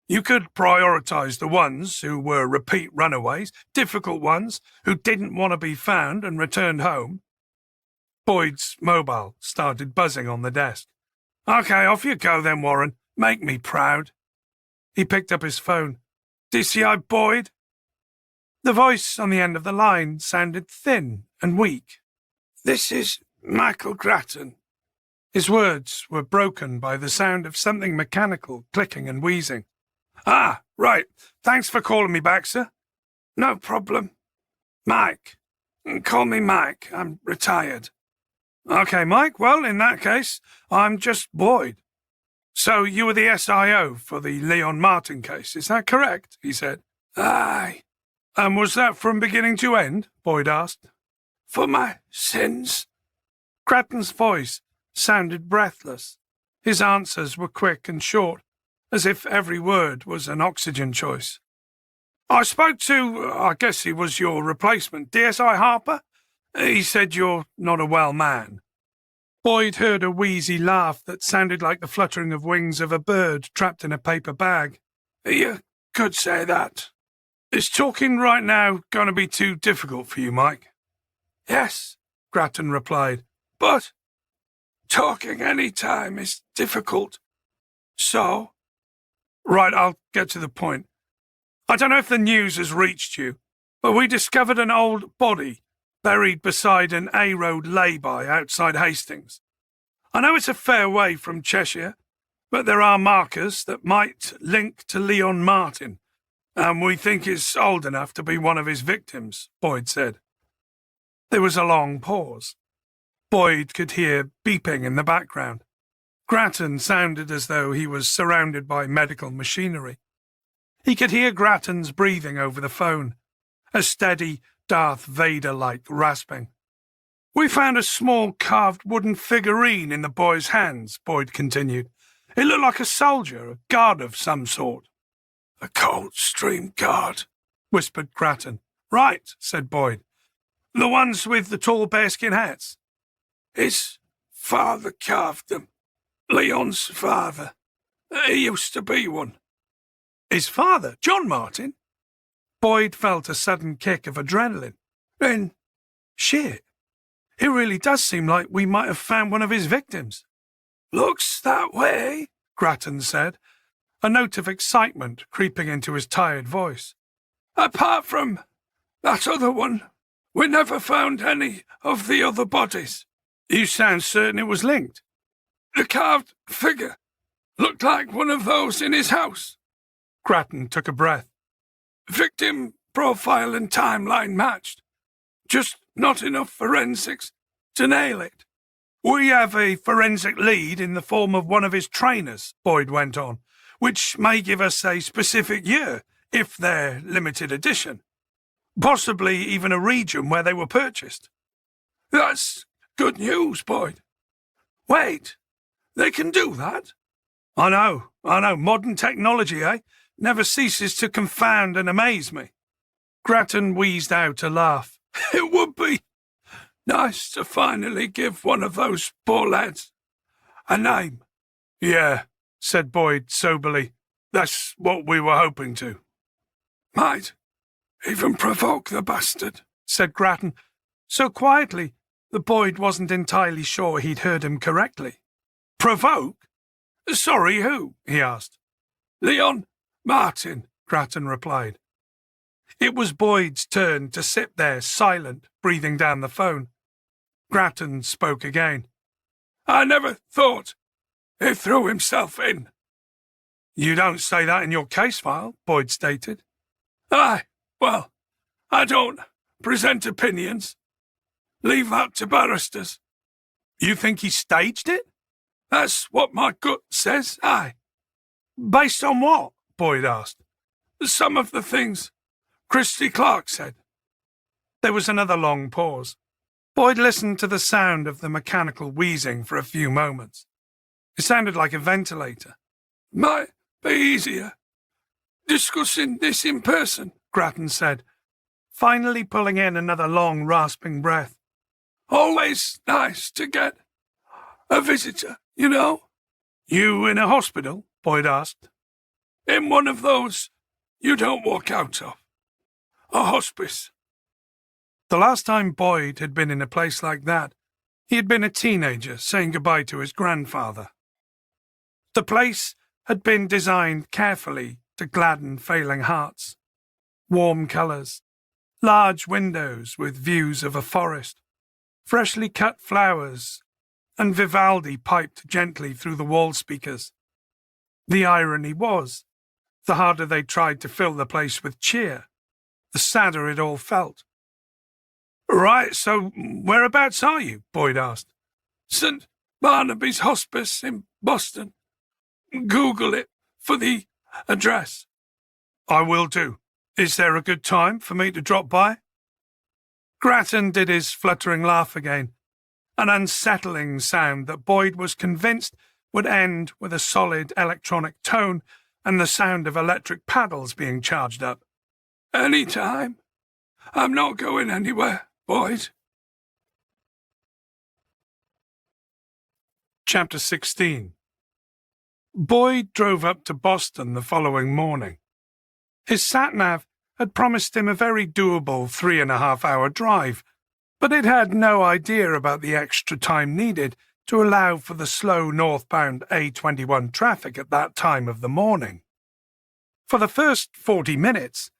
You could prioritise the ones who were repeat runaways, difficult ones who didn't want to be found and returned home." Boyd's mobile started buzzing on the desk. "Okay, off you go then, Warren. Make me proud." He picked up his phone. "DCI Boyd?" The voice on the end of the line sounded thin and weak. "This is Michael Grattan." His words were broken by the sound of something mechanical clicking and wheezing. "Ah, right. Thanks for calling me back, sir." "No problem. Mike. Call me Mike. I'm retired." "Okay, Mike. Well, in that case, I'm just Boyd." "So you were the SIO for the Leon Martin case, is that correct?" he said. "Aye." "And was that from beginning to end?" Boyd asked. "For my sins." Grattan's voice sounded breathless. His answers were quick and short, as if every word was an oxygen choice. "I spoke to, I guess he was your replacement, DSI Harper. He said you're not a well man." Boyd heard a wheezy laugh that sounded like the fluttering of wings of a bird trapped in a paper bag. You could say that. Is talking right now going to be too difficult for you, Mike? Yes, Grattan replied. But talking any time is difficult. So? Right, I'll get to the point. I don't know if the news has reached you, but we discovered an old body buried beside an A-road lay-by outside Hastings. I know it's a fair way from Cheshire, but there are markers that might link to Leon Martin, and we think it's old enough to be one of his victims, Boyd said. There was a long pause. Boyd could hear beeping in the background. Grattan sounded as though he was surrounded by medical machinery. He could hear Grattan's breathing over the phone, a steady, Darth Vader-like rasping. We found a small carved wooden figurine in the boy's hands, Boyd continued. It looked like a soldier, a guard of some sort. A Coldstream guard, whispered Grattan. Right, said Boyd. The ones with the tall bearskin hats. His father carved them. Leon's father. He used to be one. His father, John Martin? Boyd felt a sudden kick of adrenaline. Then, shit, it really does seem like we might have found one of his victims. Looks that way, Grattan said, a note of excitement creeping into his tired voice. Apart from that other one, we never found any of the other bodies. You sound certain it was linked. The carved figure looked like one of those in his house. Grattan took a breath. Victim profile and timeline matched. Just not enough forensics to nail it. We have a forensic lead in the form of one of his trainers, Boyd went on, which may give us a specific year, if they're limited edition. Possibly even a region where they were purchased. That's good news, Boyd. Wait, they can do that? I know. Modern technology, eh? Never ceases to confound and amaze me. Grattan wheezed out a laugh. It would be nice to finally give one of those poor lads a name. Yeah, said Boyd soberly. That's what we were hoping to. Might even provoke the bastard, said Grattan, so quietly that Boyd wasn't entirely sure he'd heard him correctly. Provoke? Sorry, who? He asked. Leon Martin, Grattan replied. It was Boyd's turn to sit there, silent, breathing down the phone. Grattan spoke again. I never thought he threw himself in. You don't say that in your case file, Boyd stated. Well, I don't present opinions. Leave that to barristers. You think he staged it? That's what my gut says, aye. Based on what? Boyd asked. Some of the things Christy Clark said. There was another long pause. Boyd listened to the sound of the mechanical wheezing for a few moments. It sounded like a ventilator. Might be easier discussing this in person, Grattan said, finally pulling in another long, rasping breath. Always nice to get a visitor, you know. You in a hospital? Boyd asked. In one of those you don't walk out of. A hospice. The last time Boyd had been in a place like that, he had been a teenager saying goodbye to his grandfather. The place had been designed carefully to gladden failing hearts. Warm colours, large windows with views of a forest, freshly cut flowers, and Vivaldi piped gently through the wall speakers. The irony was, the harder they tried to fill the place with cheer, the sadder it all felt. Right, so whereabouts are you? Boyd asked. St. Barnaby's Hospice in Boston. Google it for the address. I will do. Is there a good time for me to drop by? Grattan did his fluttering laugh again, an unsettling sound that Boyd was convinced would end with a solid electronic tone and the sound of electric paddles being charged up. Any time. I'm not going anywhere, Boyd. Chapter 16. Boyd drove up to Boston the following morning. His sat-nav had promised him a very doable 3.5-hour drive, but it had no idea about the extra time needed to allow for the slow northbound A21 traffic at that time of the morning. For the first 40 minutes,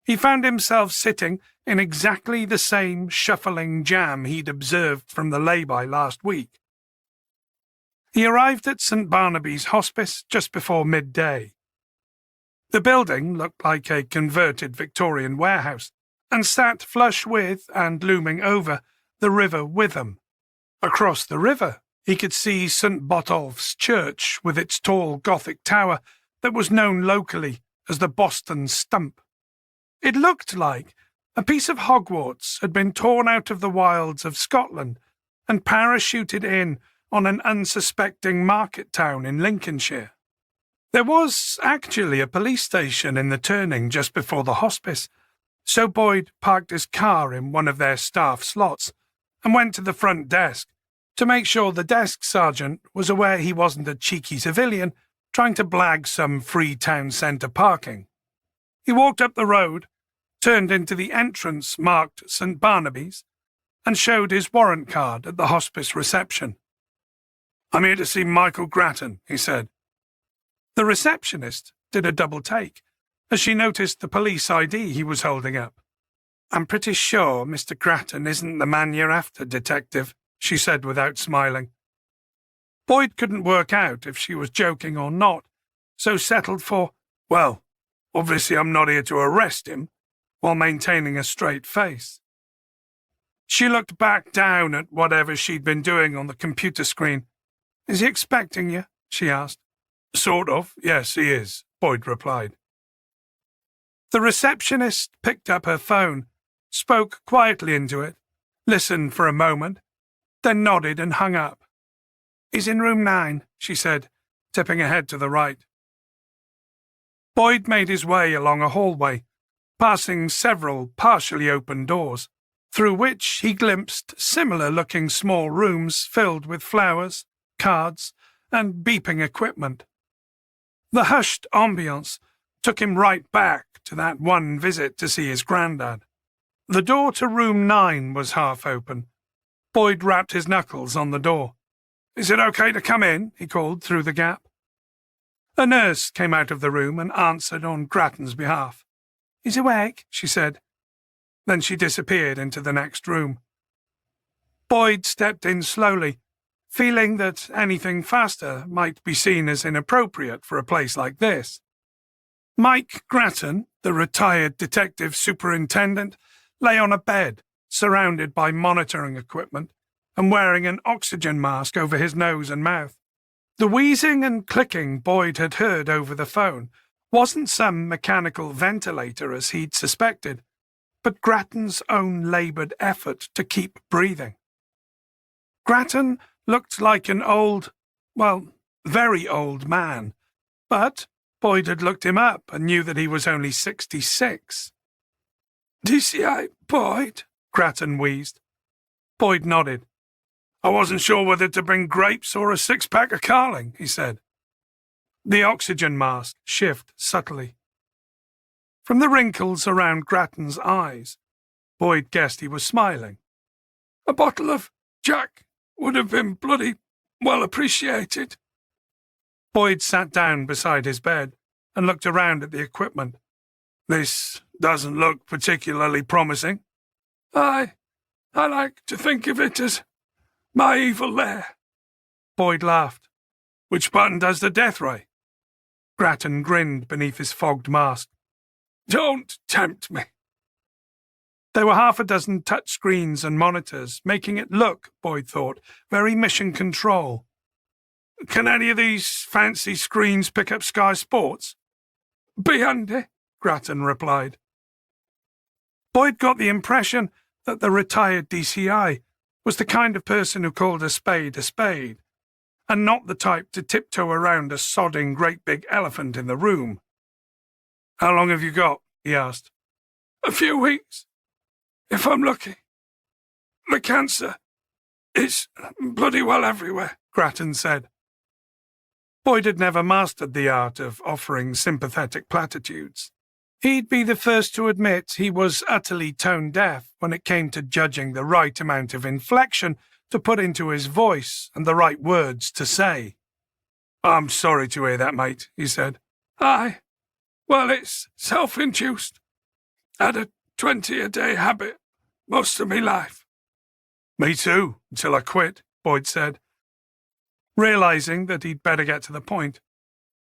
he found himself sitting in exactly the same shuffling jam he'd observed from the lay-by last week. He arrived at St. Barnaby's Hospice just before midday. The building looked like a converted Victorian warehouse and sat flush with and looming over the River Witham. Across the river, he could see St. Botolph's Church with its tall Gothic tower that was known locally as the Boston Stump. It looked like a piece of Hogwarts had been torn out of the wilds of Scotland and parachuted in on an unsuspecting market town in Lincolnshire. There was actually a police station in the turning just before the hospice, so Boyd parked his car in one of their staff slots and went to the front desk to make sure the desk sergeant was aware he wasn't a cheeky civilian trying to blag some free town centre parking. He walked up the road, turned into the entrance marked St. Barnaby's, and showed his warrant card at the hospice reception. "I'm here to see Michael Grattan," he said. The receptionist did a double take as she noticed the police ID he was holding up. "I'm pretty sure Mr. Grattan isn't the man you're after, Detective," she said without smiling. Boyd couldn't work out if she was joking or not, so settled for, "Well, obviously I'm not here to arrest him," while maintaining a straight face. She looked back down at whatever she'd been doing on the computer screen. "Is he expecting you?" she asked. "Sort of, yes, he is," Boyd replied. The receptionist picked up her phone, spoke quietly into it, listened for a moment, then nodded and hung up. "He's in room 9, she said, tipping ahead to the right. Boyd made his way along a hallway, passing several partially open doors, through which he glimpsed similar-looking small rooms filled with flowers, cards, and beeping equipment. The hushed ambience took him right back to that one visit to see his granddad. The door to room 9 was half open. Boyd rapped his knuckles on the door. "Is it okay to come in?" he called through the gap. A nurse came out of the room and answered on Grattan's behalf. "He's awake," she said. Then she disappeared into the next room. Boyd stepped in slowly, feeling that anything faster might be seen as inappropriate for a place like this. Mike Grattan, the retired detective superintendent, lay on a bed, surrounded by monitoring equipment, and wearing an oxygen mask over his nose and mouth. The wheezing and clicking Boyd had heard over the phone wasn't some mechanical ventilator as he'd suspected, but Grattan's own laboured effort to keep breathing. Grattan looked like an old, very old man, but Boyd had looked him up and knew that he was only 66. "DCI, Boyd?" Grattan wheezed. Boyd nodded. "I wasn't sure whether to bring grapes or a 6-pack of Carling," he said. The oxygen mask shifted subtly. From the wrinkles around Grattan's eyes, Boyd guessed he was smiling. "A bottle of Jack would have been bloody well appreciated." Boyd sat down beside his bed and looked around at the equipment. "This doesn't look particularly promising." I like to think of it as my evil lair." Boyd laughed. "Which button does the death ray?" Grattan grinned beneath his fogged mask. "Don't tempt me." There were half a dozen touchscreens and monitors, making it look, Boyd thought, very mission control. "Can any of these fancy screens pick up Sky Sports?" "Be handy," Grattan replied. Boyd got the impression that the retired DCI was the kind of person who called a spade, and not the type to tiptoe around a sodding great big elephant in the room. "How long have you got?" he asked. "A few weeks, if I'm lucky. The cancer It's bloody well everywhere, Grattan said. Boyd had never mastered the art of offering sympathetic platitudes. He'd be the first to admit he was utterly tone-deaf when it came to judging the right amount of inflection to put into his voice and the right words to say. I'm sorry to hear that, mate, he said. Aye. Well, it's self-induced. Had a 20-a-day habit most of me life. Me too, until I quit, Boyd said. Realising that he'd better get to the point,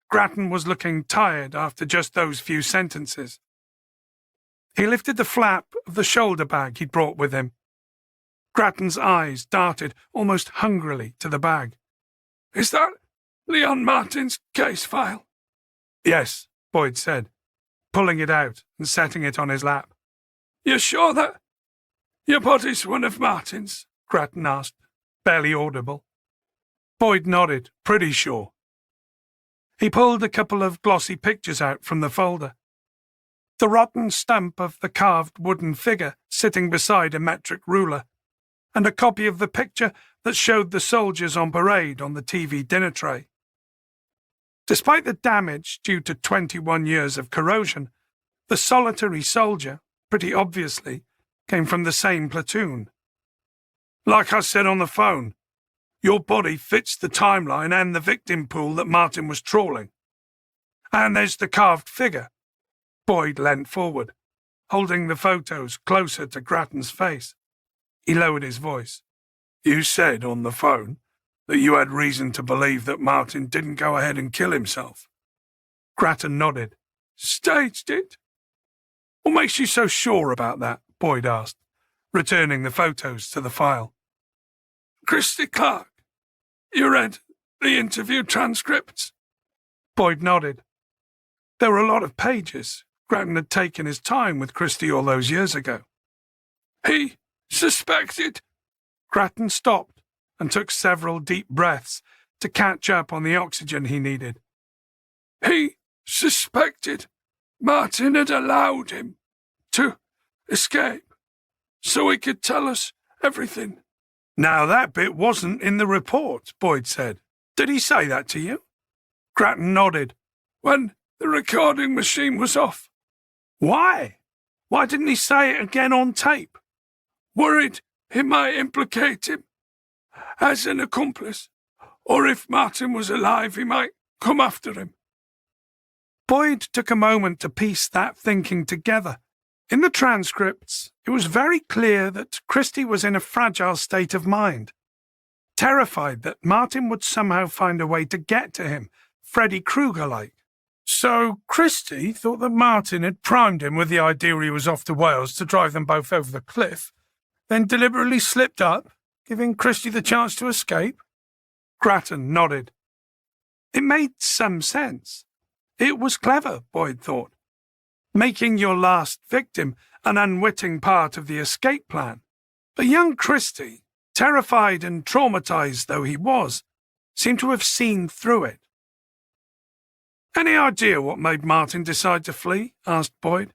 Grattan was looking tired after just those few sentences. He lifted the flap of the shoulder bag he'd brought with him. Grattan's eyes darted almost hungrily to the bag. Is that Leon Martin's case file? Yes, Boyd said, pulling it out and setting it on his lap. You're sure that your body's one of Martin's? Grattan asked, barely audible. Boyd nodded, pretty sure. He pulled a couple of glossy pictures out from the folder. The rotten stump of the carved wooden figure sitting beside a metric ruler, and a copy of the picture that showed the soldiers on parade on the TV dinner tray. Despite the damage due to 21 years of corrosion, the solitary soldier, pretty obviously, came from the same platoon. Like I said on the phone, your body fits the timeline and the victim pool that Martin was trawling. And there's the carved figure. Boyd leant forward, holding the photos closer to Grattan's face. He lowered his voice. You said on the phone that you had reason to believe that Martin didn't go ahead and kill himself. Grattan nodded. Staged it? What makes you so sure about that? Boyd asked, returning the photos to the file. Christy Clark, you read the interview transcripts? Boyd nodded. There were a lot of pages. Grattan had taken his time with Christy all those years ago. He suspected? Grattan stopped and took several deep breaths to catch up on the oxygen he needed. He suspected Martin had allowed him to escape so he could tell us everything. Now that bit wasn't in the report, Boyd said. Did he say that to you? Grattan nodded. When the recording machine was off. Why? Why didn't he say it again on tape? Worried it might implicate him as an accomplice, or if Martin was alive, he might come after him. Boyd took a moment to piece that thinking together. In the transcripts, it was very clear that Christy was in a fragile state of mind, terrified that Martin would somehow find a way to get to him, Freddy Krueger-like. So Christy thought that Martin had primed him with the idea he was off to Wales to drive them both over the cliff, then deliberately slipped up, giving Christy the chance to escape? Grattan nodded. It made some sense. It was clever, Boyd thought. Making your last victim an unwitting part of the escape plan. But young Christy, terrified and traumatized though he was, seemed to have seen through it. Any idea what made Martin decide to flee? Asked Boyd.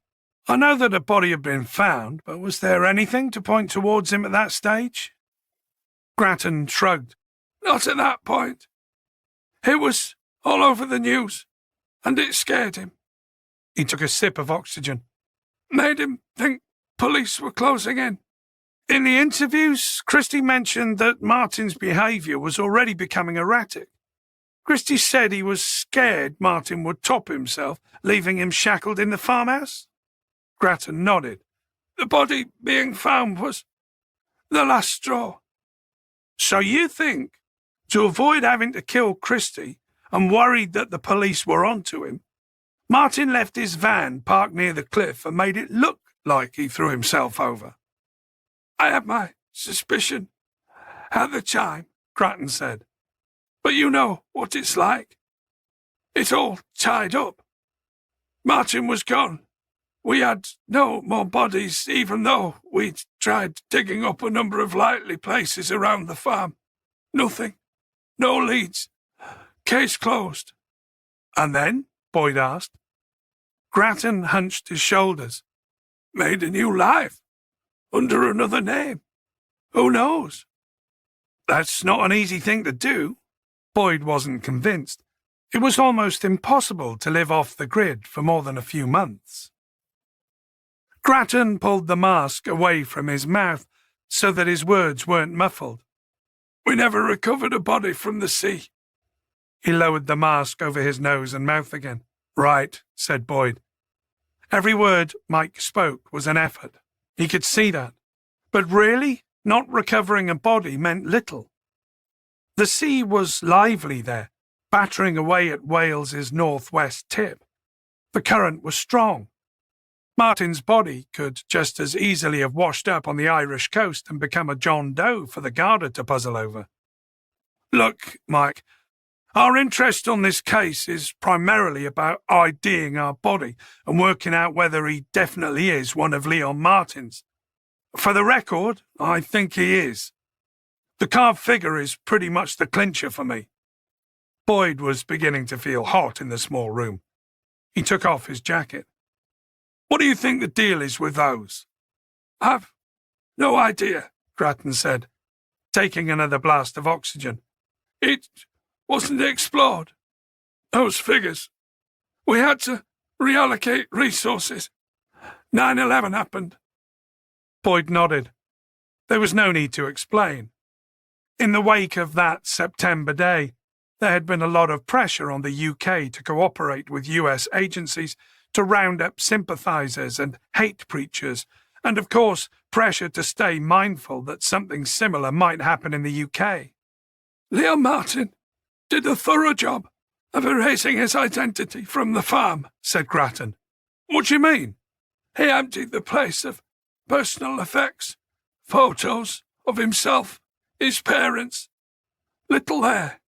I know that a body had been found, but was there anything to point towards him at that stage? Grattan shrugged. Not at that point. It was all over the news, and it scared him. He took a sip of oxygen. Made him think police were closing in. In the interviews, Christy mentioned that Martin's behaviour was already becoming erratic. Christy said he was scared Martin would top himself, leaving him shackled in the farmhouse. Grattan nodded. The body being found was the last straw. So you think, to avoid having to kill Christy and worried that the police were onto him, Martin left his van parked near the cliff and made it look like he threw himself over? I had my suspicion at the time, Grattan said. But you know what it's like. It's all tied up. Martin was gone. We had no more bodies, even though we'd tried digging up a number of likely places around the farm. Nothing. No leads. Case closed. And then? Boyd asked. Grattan hunched his shoulders. Made a new life. Under another name. Who knows? That's not an easy thing to do. Boyd wasn't convinced. It was almost impossible to live off the grid for more than a few months. Grattan pulled the mask away from his mouth so that his words weren't muffled. We never recovered a body from the sea. He lowered the mask over his nose and mouth again. Right, said Boyd. Every word Mike spoke was an effort. He could see that. But really, not recovering a body meant little. The sea was lively there, battering away at Wales's northwest tip. The current was strong. Martin's body could just as easily have washed up on the Irish coast and become a John Doe for the Garda to puzzle over. Look, Mike, our interest on this case is primarily about IDing our body and working out whether he definitely is one of Leon Martin's. For the record, I think he is. The carved figure is pretty much the clincher for me. Boyd was beginning to feel hot in the small room. He took off his jacket. What do you think the deal is with those? I've no idea, Grattan said, taking another blast of oxygen. It wasn't explored. Those figures. We had to reallocate resources. 9/11 happened. Boyd nodded. There was no need to explain. In the wake of that September day, there had been a lot of pressure on the UK to cooperate with US agencies to round up sympathisers and hate preachers, and of course pressure to stay mindful that something similar might happen in the UK. Leon Martin did a thorough job of erasing his identity from the farm, said Grattan. What do you mean? He emptied the place of personal effects, photos of himself, his parents. Little there.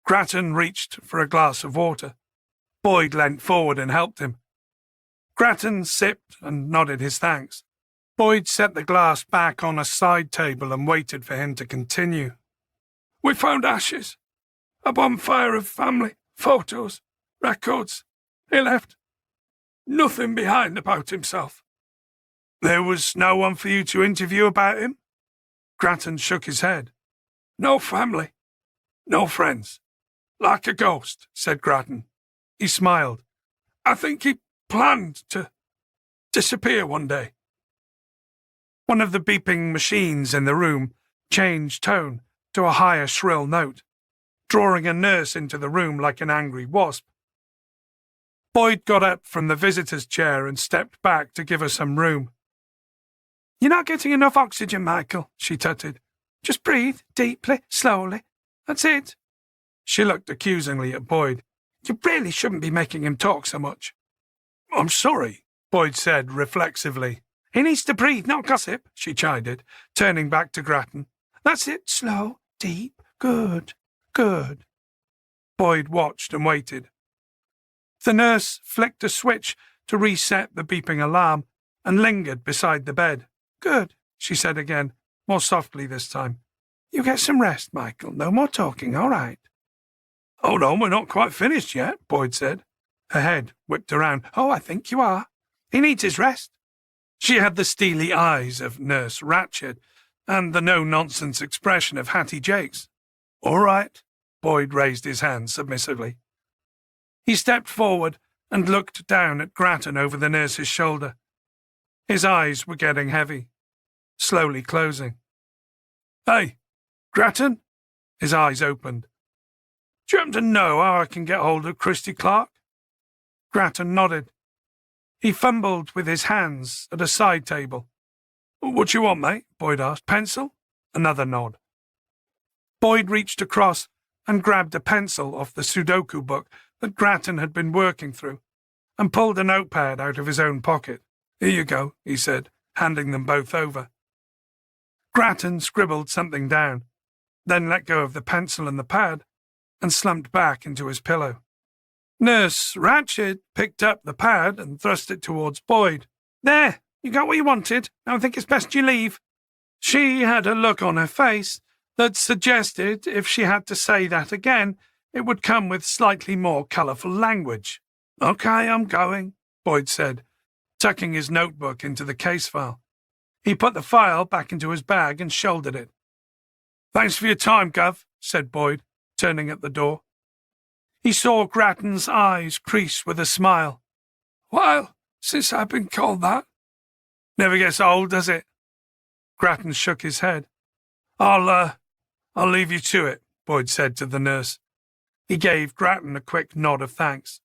Grattan reached for a glass of water. Boyd leant forward and helped him. Grattan sipped and nodded his thanks. Boyd set the glass back on a side table and waited for him to continue. We found ashes, a bonfire of family, photos, records. He left nothing behind about himself. There was no one for you to interview about him? Grattan shook his head. No family, no friends. Like a ghost, said Grattan. He smiled. I think he planned to disappear one day. One of the beeping machines in the room changed tone to a higher shrill note, drawing a nurse into the room like an angry wasp. Boyd got up from the visitor's chair and stepped back to give her some room. You're not getting enough oxygen, Michael, she tutted. Just breathe, deeply, slowly. That's it. She looked accusingly at Boyd. You really shouldn't be making him talk so much. I'm sorry, Boyd said reflexively. He needs to breathe, not gossip, she chided, turning back to Grattan. That's it, slow, deep, good, good. Boyd watched and waited. The nurse flicked a switch to reset the beeping alarm and lingered beside the bed. Good, she said again, more softly this time. You get some rest, Michael. No more talking, all right. Hold on, we're not quite finished yet, Boyd said. Her head whipped around. Oh, I think you are. He needs his rest. She had the steely eyes of Nurse Ratched and the no-nonsense expression of Hattie Jakes. All right, Boyd raised his hand submissively. He stepped forward and looked down at Grattan over the nurse's shoulder. His eyes were getting heavy, slowly closing. Hey, Grattan? His eyes opened. Do you happen to know how I can get hold of Christy Clark? Grattan nodded. He fumbled with his hands at a side table. What do you want, mate? Boyd asked. Pencil? Another nod. Boyd reached across and grabbed a pencil off the Sudoku book that Grattan had been working through and pulled a notepad out of his own pocket. Here you go, he said, handing them both over. Grattan scribbled something down, then let go of the pencil and the pad and slumped back into his pillow. Nurse Ratched picked up the pad and thrust it towards Boyd. There, you got what you wanted. I think it's best you leave. She had a look on her face that suggested if she had to say that again, it would come with slightly more colourful language. Okay, I'm going, Boyd said, tucking his notebook into the case file. He put the file back into his bag and shouldered it. Thanks for your time, Gov, said Boyd, turning at the door. He saw Grattan's eyes crease with a smile. Well, since I've been called that. Never gets old, does it? Grattan shook his head. I'll leave you to it, Boyd said to the nurse. He gave Grattan a quick nod of thanks.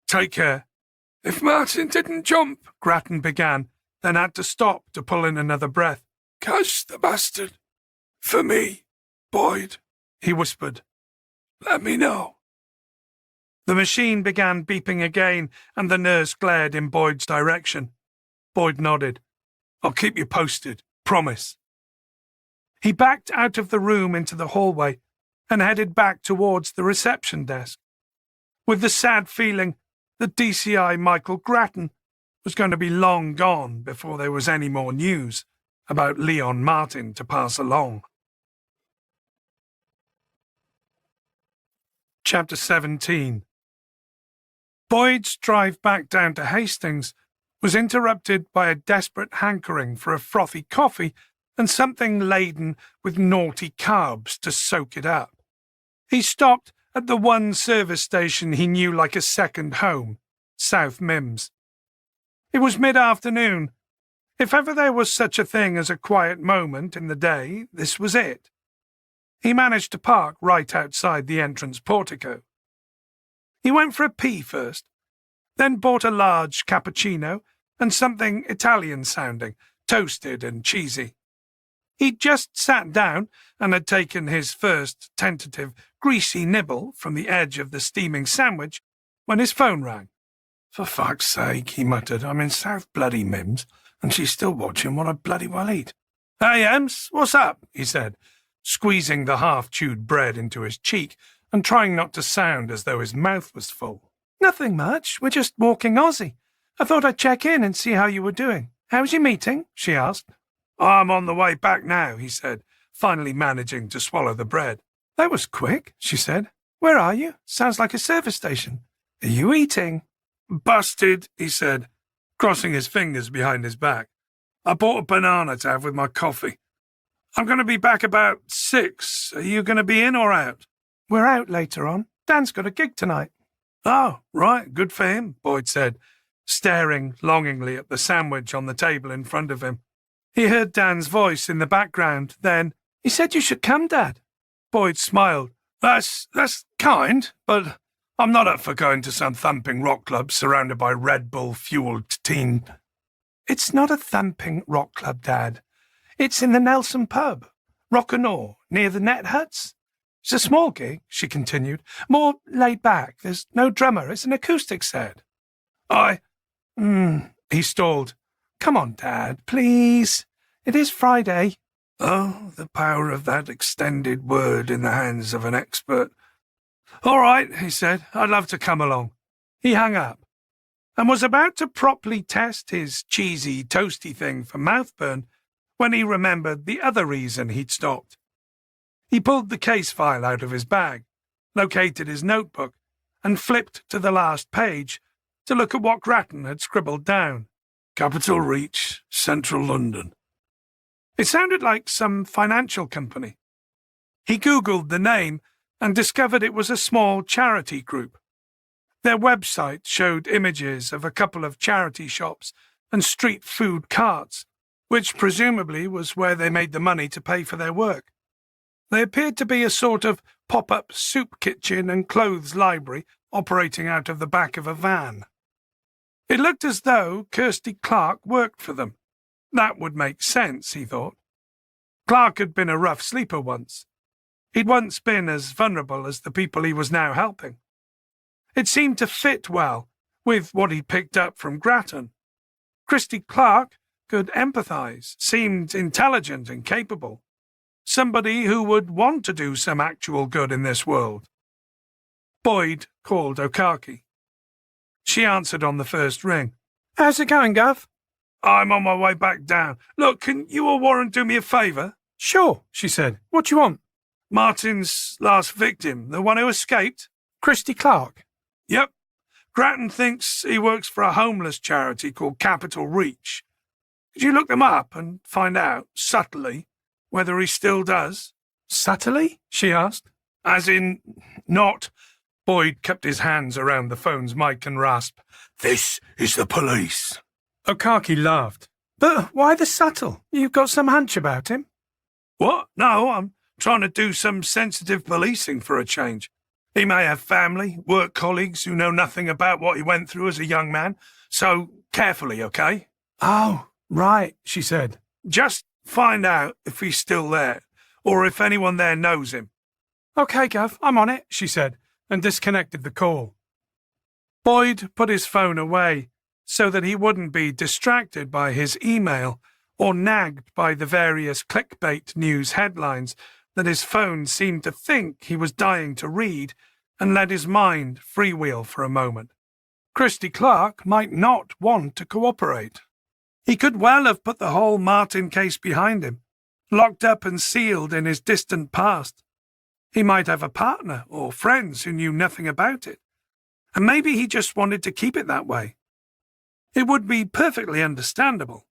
Take care. If Martin didn't jump, Grattan began, then had to stop to pull in another breath. Catch the bastard. For me, Boyd, he whispered. Let me know. The machine began beeping again, and the nurse glared in Boyd's direction. Boyd nodded. I'll keep you posted, promise. He backed out of the room into the hallway and headed back towards the reception desk, with the sad feeling that DCI Michael Grattan was going to be long gone before there was any more news about Leon Martin to pass along. Chapter 17. Boyd's drive back down to Hastings was interrupted by a desperate hankering for a frothy coffee and something laden with naughty carbs to soak it up. He stopped at the one service station he knew like a second home, South Mimms. It was mid-afternoon. If ever there was such a thing as a quiet moment in the day, this was it. He managed to park right outside the entrance portico. He went for a pee first, then bought a large cappuccino and something Italian-sounding, toasted and cheesy. He'd just sat down and had taken his first tentative greasy nibble from the edge of the steaming sandwich when his phone rang. For fuck's sake, he muttered, I'm in South Bloody Mimms, and she's still watching what I bloody well eat. Hey, Ems, what's up? He said, squeezing the half-chewed bread into his cheek and trying not to sound as though his mouth was full. Nothing much. We're just walking Aussie. I thought I'd check in and see how you were doing. How's your meeting? She asked. I'm on the way back now, he said, finally managing to swallow the bread. That was quick, she said. Where are you? Sounds like a service station. Are you eating? Busted, he said, crossing his fingers behind his back. I bought a banana to have with my coffee. I'm going to be back about 6. Are you going to be in or out? We're out later on. Dan's got a gig tonight. Oh, right, good for him, Boyd said, staring longingly at the sandwich on the table in front of him. He heard Dan's voice in the background, then, he said you should come, Dad. Boyd smiled. That's kind, but I'm not up for going to some thumping rock club surrounded by Red Bull-fueled teen. It's not a thumping rock club, Dad. It's in the Nelson pub, Rock'n'Aw, near the Net Huts. It's a small gig, she continued, more laid back. There's no drummer, it's an acoustic set. He stalled. Come on, Dad, please. It is Friday. Oh, the power of that extended word in the hands of an expert. All right, he said, I'd love to come along. He hung up and was about to properly test his cheesy, toasty thing for mouthburn when he remembered the other reason he'd stopped. He pulled the case file out of his bag, located his notebook, and flipped to the last page to look at what Grattan had scribbled down. Capital Reach, Central London. It sounded like some financial company. He Googled the name and discovered it was a small charity group. Their website showed images of a couple of charity shops and street food carts, which presumably was where they made the money to pay for their work. They appeared to be a sort of pop-up soup kitchen and clothes library operating out of the back of a van. It looked as though Kirsty Clark worked for them. That would make sense, he thought. Clark had been a rough sleeper once. He'd once been as vulnerable as the people he was now helping. It seemed to fit well with what he'd picked up from Grattan. Kirsty Clark could empathize, seemed intelligent and capable. Somebody who would want to do some actual good in this world. Boyd called Okaki. She answered on the first ring. How's it going, Gov? I'm on my way back down. Look, can you or Warren do me a favour? Sure, she said. What do you want? Martin's last victim, the one who escaped? Kirsty Clark. Yep. Grattan thinks he works for a homeless charity called Capital Reach. Could you look them up and find out, subtly, whether he still does? Subtly? She asked. As in, not... Boyd kept his hands around the phone's mic and rasped, "This is the police." Okaki laughed. But why the subtle? You've got some hunch about him? What? No, I'm trying to do some sensitive policing for a change. He may have family, work colleagues who know nothing about what he went through as a young man, so carefully, okay? Oh, right, she said. Just find out if he's still there, or if anyone there knows him. Okay, Gov, I'm on it, she said, and disconnected the call. Boyd put his phone away so that he wouldn't be distracted by his email or nagged by the various clickbait news headlines that his phone seemed to think he was dying to read, and let his mind freewheel for a moment. Christy Clark might not want to cooperate. He could well have put the whole Martin case behind him, locked up and sealed in his distant past. He might have a partner or friends who knew nothing about it, and maybe he just wanted to keep it that way. It would be perfectly understandable.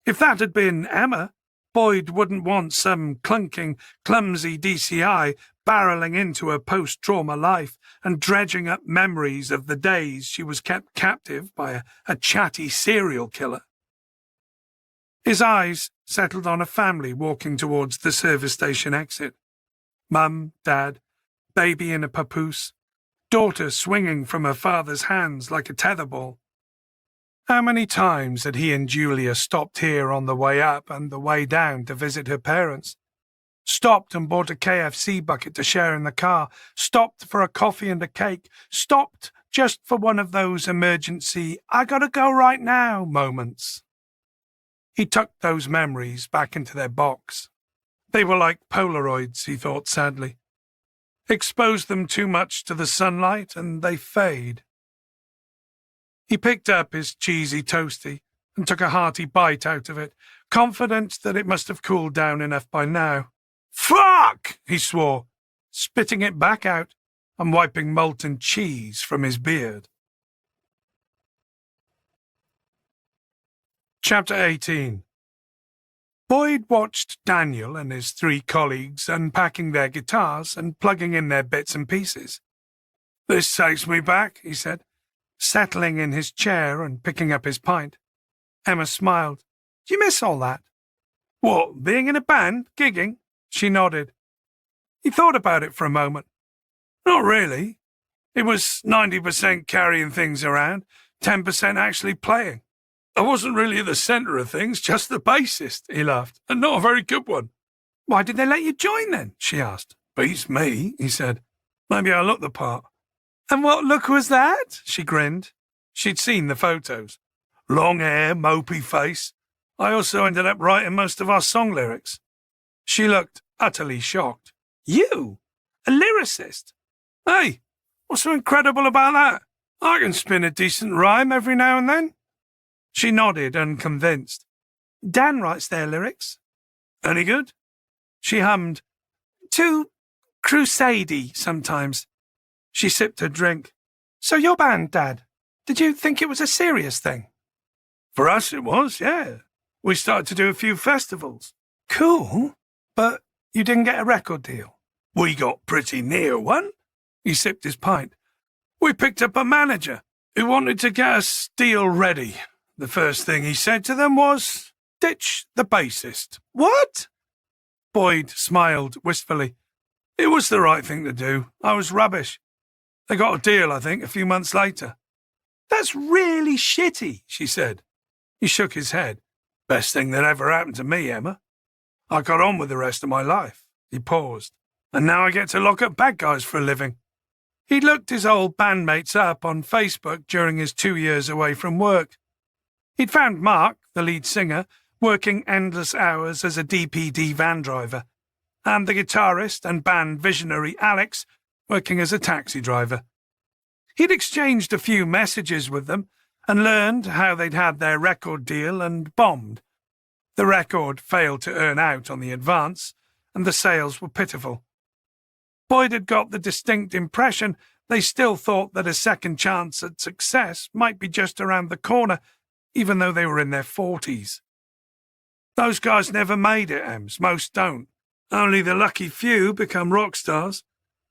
If that had been Emma, Boyd wouldn't want some clunking, clumsy DCI barreling into her post-trauma life and dredging up memories of the days she was kept captive by a chatty serial killer. His eyes settled on a family walking towards the service station exit. Mum, Dad, baby in a papoose, daughter swinging from her father's hands like a tetherball. How many times had he and Julia stopped here on the way up and the way down to visit her parents? Stopped and bought a KFC bucket to share in the car, stopped for a coffee and a cake, stopped just for one of those emergency, I gotta go right now moments. He tucked those memories back into their box. They were like Polaroids, he thought sadly. Expose them too much to the sunlight and they fade. He picked up his cheesy toastie and took a hearty bite out of it, confident that it must have cooled down enough by now. Fuck! He swore, spitting it back out and wiping molten cheese from his beard. Chapter 18. Boyd watched Daniel and his 3 colleagues unpacking their guitars and plugging in their bits and pieces. This takes me back, he said, settling in his chair and picking up his pint. Emma smiled. Do you miss all that? What, being in a band, gigging? She nodded. He thought about it for a moment. Not really. It was 90% carrying things around, 10% actually playing. I wasn't really at the centre of things, just the bassist, he laughed, and not a very good one. Why did they let you join then? She asked. Beats me, he said. Maybe I look the part. And what look was that? She grinned. She'd seen the photos. Long hair, mopey face. I also ended up writing most of our song lyrics. She looked utterly shocked. You? A lyricist? Hey, what's so incredible about that? I can spin a decent rhyme every now and then. She nodded, unconvinced. Dan writes their lyrics. Any good? She hummed. Too crusady sometimes. She sipped her drink. So your band, Dad, did you think it was a serious thing? For us it was, yeah. We started to do a few festivals. Cool. But you didn't get a record deal? We got pretty near one. He sipped his pint. We picked up a manager who wanted to get us deal ready. The first thing he said to them was, ditch the bassist. What? Boyd smiled wistfully. It was the right thing to do. I was rubbish. They got a deal, I think, a few months later. That's really shitty, she said. He shook his head. Best thing that ever happened to me, Emma. I got on with the rest of my life. He paused. And now I get to lock up bad guys for a living. He looked his old bandmates up on Facebook during his 2 years away from work. He'd found Mark, the lead singer, working endless hours as a DPD van driver, and the guitarist and band visionary Alex working as a taxi driver. He'd exchanged a few messages with them and learned how they'd had their record deal and bombed. The record failed to earn out on the advance, and the sales were pitiful. Boyd had got the distinct impression they still thought that a second chance at success might be just around the corner, even though they were in their 40s. Those guys never made it, Ems. Most don't. Only the lucky few become rock stars,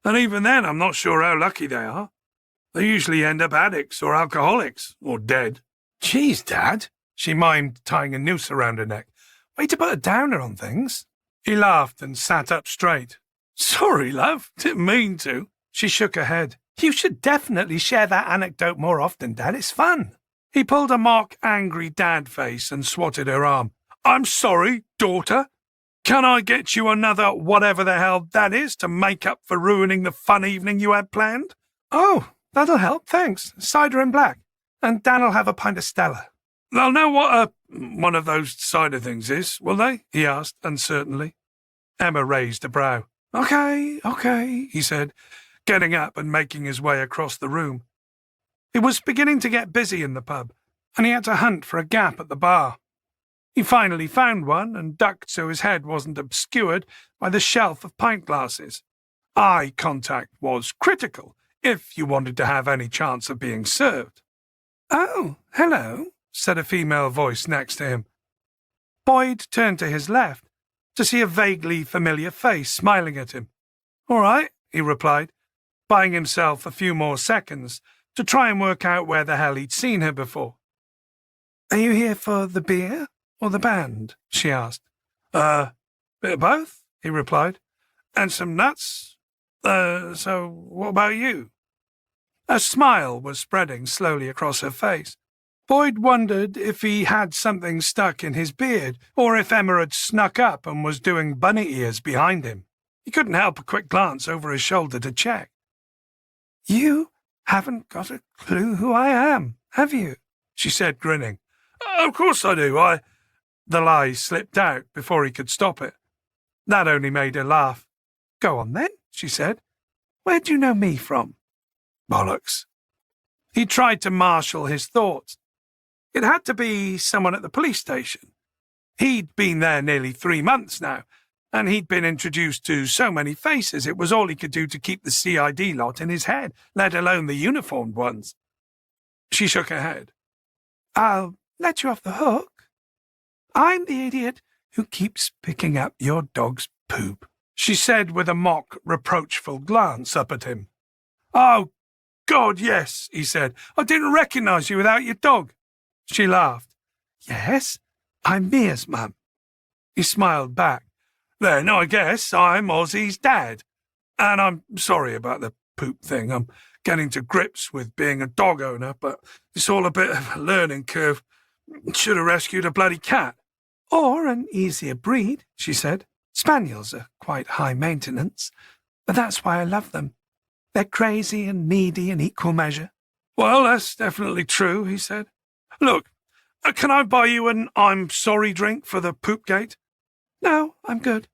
and even then I'm not sure how lucky they are. They usually end up addicts or alcoholics, or dead. Geez, Dad, she mimed, tying a noose around her neck. Way to put a downer on things. He laughed and sat up straight. Sorry, love, didn't mean to. She shook her head. You should definitely share that anecdote more often, Dad. It's fun. He pulled a mock angry dad face and swatted her arm. I'm sorry, daughter. Can I get you another whatever the hell that is to make up for ruining the fun evening you had planned? Oh, that'll help, thanks. Cider and black. And Dan'll have a pint of Stella. They'll know what one of those cider things is, will they? He asked uncertainly. Emma raised a brow. Okay, he said, getting up and making his way across the room. It was beginning to get busy in the pub, and he had to hunt for a gap at the bar. He finally found one and ducked so his head wasn't obscured by the shelf of pint glasses. Eye contact was critical if you wanted to have any chance of being served. Oh, hello, said a female voice next to him. Boyd turned to his left to see a vaguely familiar face smiling at him. All right, he replied, buying himself a few more seconds to try and work out where the hell he'd seen her before. Are you here for the beer or the band? She asked. Bit of both, he replied. And some nuts. So what about you? A smile was spreading slowly across her face. Boyd wondered if he had something stuck in his beard, or if Emma had snuck up and was doing bunny ears behind him. He couldn't help a quick glance over his shoulder to check. You haven't got a clue who I am, have you? She said, grinning. Of course I do. The lie slipped out before he could stop it. That only made her laugh. Go on then, she said. Where do you know me from? Bollocks. He tried to marshal his thoughts. It had to be someone at the police station. He'd been there nearly 3 months now, and he'd been introduced to so many faces it was all he could do to keep the CID lot in his head, let alone the uniformed ones. She shook her head. I'll let you off the hook. I'm the idiot who keeps picking up your dog's poop, she said with a mock, reproachful glance up at him. Oh, God, yes, he said. I didn't recognize you without your dog. She laughed. Yes, I'm Mia's mum. He smiled back. Then I guess I'm Ozzy's dad. And I'm sorry about the poop thing. I'm getting to grips with being a dog owner, but it's all a bit of a learning curve. Should have rescued a bloody cat. Or an easier breed, she said. Spaniels are quite high maintenance, but that's why I love them. They're crazy and needy in equal measure. Well, that's definitely true, he said. Look, can I buy you an I'm sorry drink for the poop gate? No, I'm good.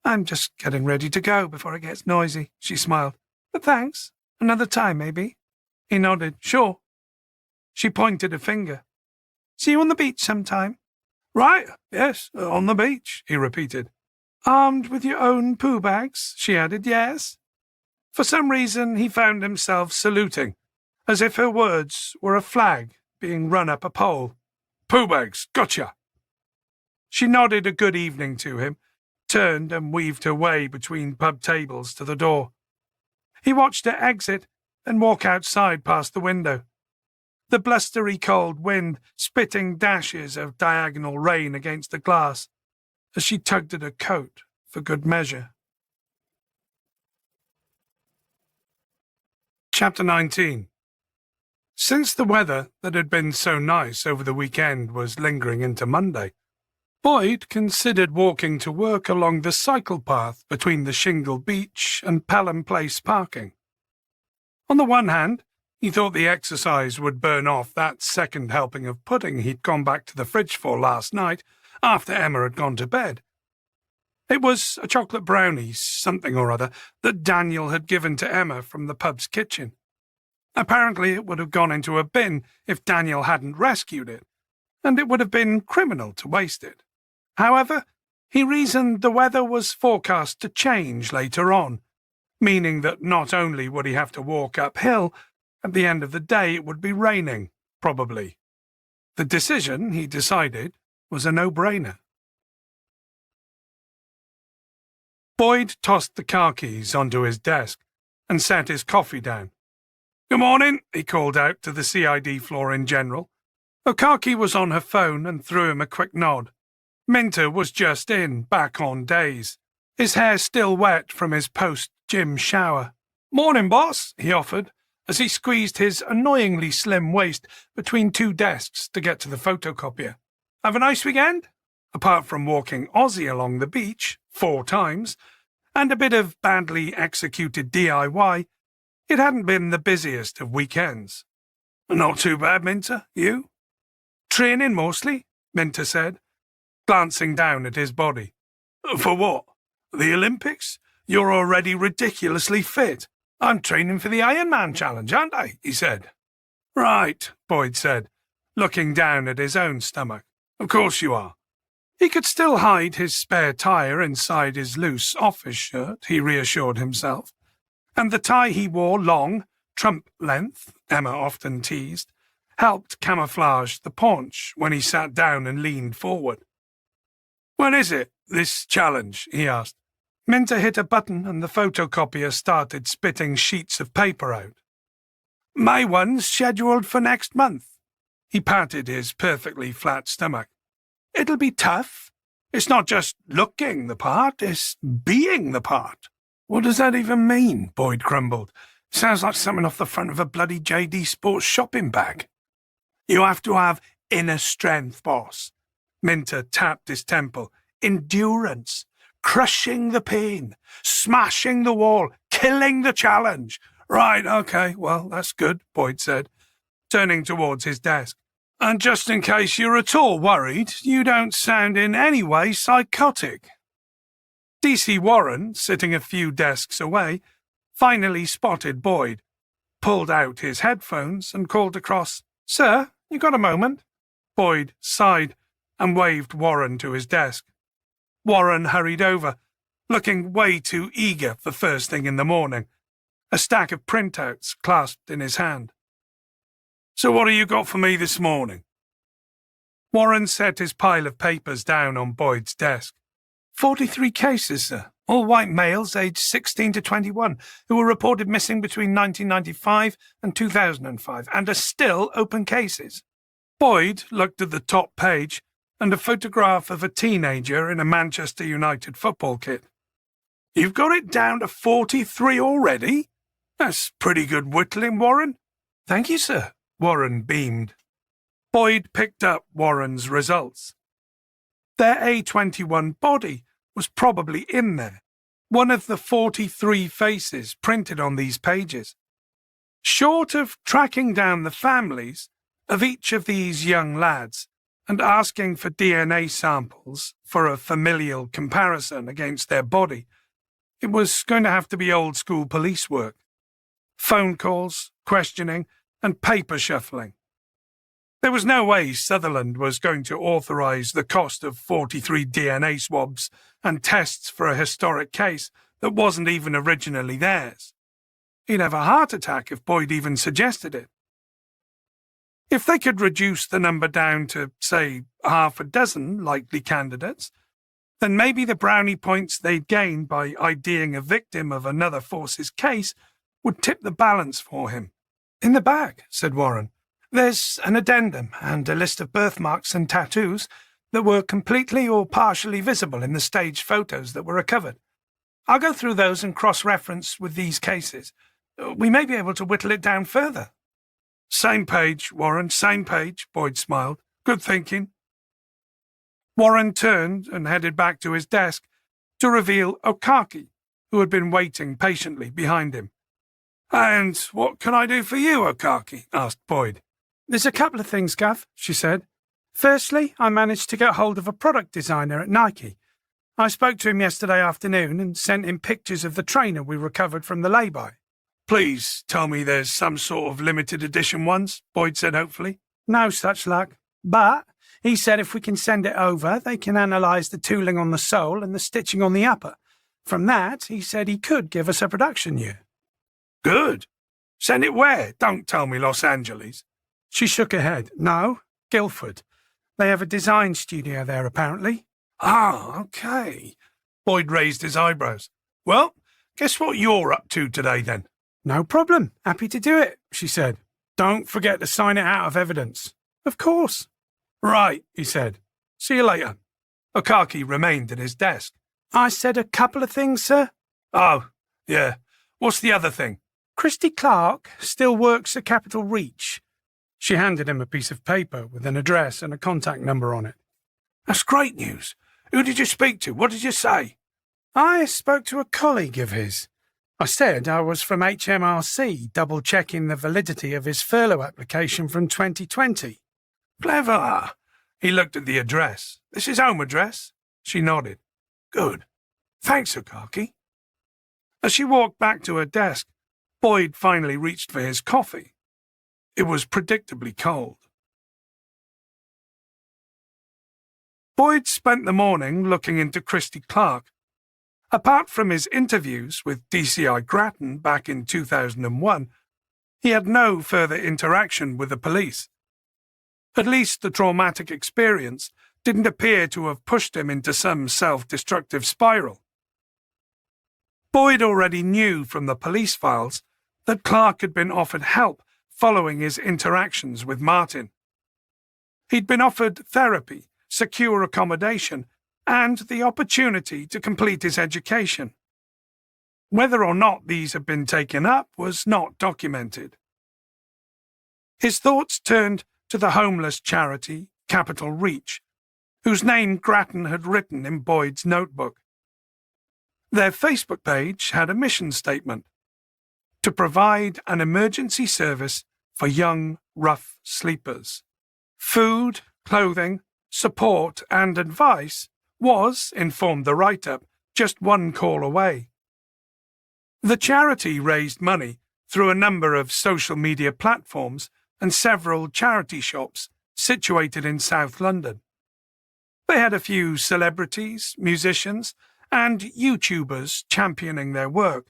I'm just getting ready to go before it gets noisy, she smiled. But thanks. Another time, maybe. He nodded. Sure. She pointed a finger. See you on the beach sometime. Right, yes, on the beach, he repeated. Armed with your own poo bags, she added, yes. For some reason, he found himself saluting, as if her words were a flag being run up a pole. Poo bags, gotcha. She nodded a good evening to him, turned and weaved her way between pub tables to the door. He watched her exit and walk outside past the window. The blustery cold wind spitting dashes of diagonal rain against the glass as she tugged at her coat for good measure. Chapter 19. Since the weather that had been so nice over the weekend was lingering into Monday, Boyd considered walking to work along the cycle path between the shingle beach and Pelham Place parking. On the one hand, he thought the exercise would burn off that second helping of pudding he'd gone back to the fridge for last night after Emma had gone to bed. It was a chocolate brownie, something or other, that Daniel had given to Emma from the pub's kitchen. Apparently it would have gone into a bin if Daniel hadn't rescued it, and it would have been criminal to waste it. However, he reasoned the weather was forecast to change later on, meaning that not only would he have to walk uphill, at the end of the day it would be raining, probably. The decision, he decided, was a no-brainer. Boyd tossed the car keys onto his desk and set his coffee down. "Good morning," he called out to the CID floor in general. Okaki was on her phone and threw him a quick nod. Minter was just in, back on days, his hair still wet from his post-gym shower. "Morning, boss," he offered, as he squeezed his annoyingly slim waist between two desks to get to the photocopier. "Have a nice weekend?" Apart from walking Aussie along the beach 4 times, and a bit of badly executed DIY, it hadn't been the busiest of weekends. "Not too bad, Minter. You?" "Training mostly," Minter said, glancing down at his body. "For what? The Olympics? You're already ridiculously fit." "I'm training for the Ironman challenge, aren't I?" he said. "Right," Boyd said, looking down at his own stomach. "Of course you are." He could still hide his spare tyre inside his loose office shirt, he reassured himself, and the tie he wore, long, Trump length, Emma often teased, helped camouflage the paunch when he sat down and leaned forward. "When is it, this challenge?" he asked. Minter hit a button and the photocopier started spitting sheets of paper out. "My one's scheduled for next month." He patted his perfectly flat stomach. "It'll be tough. It's not just looking the part, it's being the part." "What does that even mean?" Boyd grumbled. "Sounds like something off the front of a bloody JD Sports shopping bag." "You have to have inner strength, boss." Minter tapped his temple. "Endurance. Crushing the pain. Smashing the wall. Killing the challenge." "Right, okay, well, that's good," Boyd said, turning towards his desk. "And just in case you're at all worried, you don't sound in any way psychotic." DC Warren, sitting a few desks away, finally spotted Boyd, pulled out his headphones and called across, "Sir, you got a moment?" Boyd sighed and waved Warren to his desk. Warren hurried over, looking way too eager for first thing in the morning, a stack of printouts clasped in his hand. "So what have you got for me this morning?" Warren set his pile of papers down on Boyd's desk. 43 cases, sir, all white males aged 16 to 21, who were reported missing between 1995 and 2005, and are still open cases." Boyd looked at the top page and a photograph of a teenager in a Manchester United football kit. "You've got it down to 43 already? That's pretty good whittling, Warren." "Thank you, sir." Warren beamed. Boyd picked up Warren's results. Their A21 body was probably in there, one of the 43 faces printed on these pages. Short of tracking down the families of each of these young lads and asking for DNA samples for a familial comparison against their body, it was going to have to be old-school police work. Phone calls, questioning, and paper shuffling. There was no way Sutherland was going to authorize the cost of 43 DNA swabs and tests for a historic case that wasn't even originally theirs. He'd have a heart attack if Boyd even suggested it. If they could reduce the number down to, say, half a dozen likely candidates, then maybe the brownie points they'd gain by IDing a victim of another force's case would tip the balance for him. "In the bag," said Warren. "There's an addendum and a list of birthmarks and tattoos that were completely or partially visible in the staged photos that were recovered. I'll go through those and cross-reference with these cases. We may be able to whittle it down further." "Same page, Warren, same page," Boyd smiled. "Good thinking." Warren turned and headed back to his desk to reveal Okaki, who had been waiting patiently behind him. "And what can I do for you, Okaki?" asked Boyd. "There's a couple of things, Gav," she said. "Firstly, I managed to get hold of a product designer at Nike. I spoke to him yesterday afternoon and sent him pictures of the trainer we recovered from the lay-by." "Please tell me there's some sort of limited edition ones," Boyd said hopefully. "No such luck. But he said if we can send it over, they can analyse the tooling on the sole and the stitching on the upper. From that, he said he could give us a production year." "Good. Send it where? Don't tell me Los Angeles." She shook her head. "No, Guildford. They have a design studio there, apparently." "Ah, okay. Boyd raised his eyebrows. Well, guess what you're up to today, then? No problem. Happy to do it, she said. Don't forget to sign it out of evidence. Of course. Right, he said. See you later. Okaki remained at his desk. I said a couple of things, sir. Oh, yeah. What's the other thing? Christy Clark still works at Capital Reach. She handed him a piece of paper with an address and a contact number on it. That's great news. Who did you speak to? What did you say? I spoke to a colleague of his. I said I was from HMRC, double-checking the validity of his furlough application from 2020. Clever. He looked at the address. This his home address? She nodded. Good. Thanks, Okaki. As she walked back to her desk, Boyd finally reached for his coffee. It was predictably cold. Boyd spent the morning looking into Christy Clark. Apart from his interviews with DCI Grattan back in 2001, he had no further interaction with the police. At least the traumatic experience didn't appear to have pushed him into some self-destructive spiral. Boyd already knew from the police files that Clark had been offered help following his interactions with Martin. He'd been offered therapy, secure accommodation, and the opportunity to complete his education. Whether or not these had been taken up was not documented. His thoughts turned to the homeless charity Capital Reach, whose name Grattan had written in Boyd's notebook. Their Facebook page had a mission statement: to provide an emergency service for young, rough sleepers. Food, clothing, support, and advice was, informed the write-up, just one call away. The charity raised money through a number of social media platforms and several charity shops situated in South London. They had a few celebrities, musicians, and YouTubers championing their work,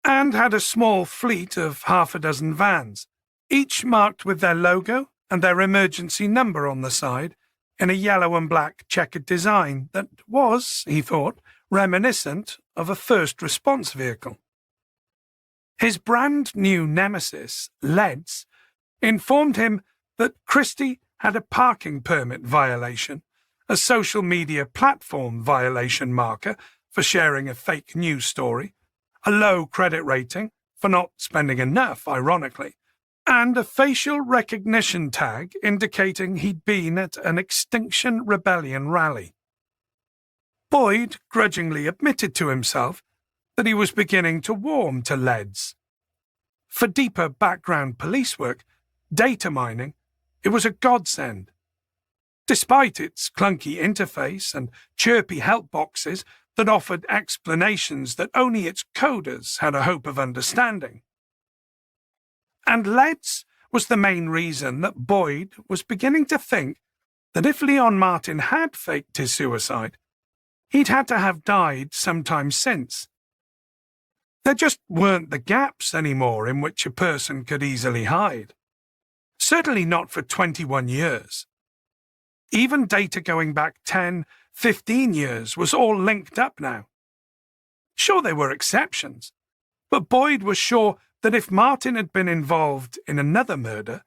and had a small fleet of half a dozen vans, each marked with their logo and their emergency number on the side in a yellow and black checkered design that was, he thought, reminiscent of a first response vehicle. His brand new nemesis, LEDs, informed him that Christie had a parking permit violation, a social media platform violation marker for sharing a fake news story, a low credit rating for not spending enough, ironically, and a facial recognition tag indicating he'd been at an Extinction Rebellion rally. Boyd grudgingly admitted to himself that he was beginning to warm to LEDs. For deeper background police work, data mining, it was a godsend. Despite its clunky interface and chirpy help boxes that offered explanations that only its coders had a hope of understanding. And LEDs was the main reason that Boyd was beginning to think that if Leon Martin had faked his suicide, he'd had to have died sometime since. There just weren't the gaps anymore in which a person could easily hide. Certainly not for 21 years. Even data going back 10, 15 years was all linked up now. Sure, there were exceptions, but Boyd was sure that if Martin had been involved in another murder,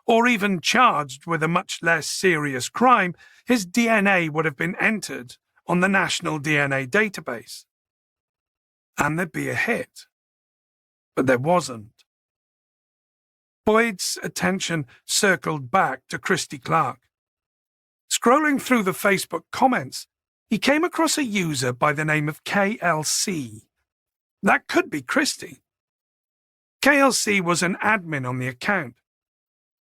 or even charged with a much less serious crime, his DNA would have been entered on the National DNA Database. And there'd be a hit. But there wasn't. Boyd's attention circled back to Christy Clark. Scrolling through the Facebook comments, he came across a user by the name of KLC. That could be Christy. KLC was an admin on the account.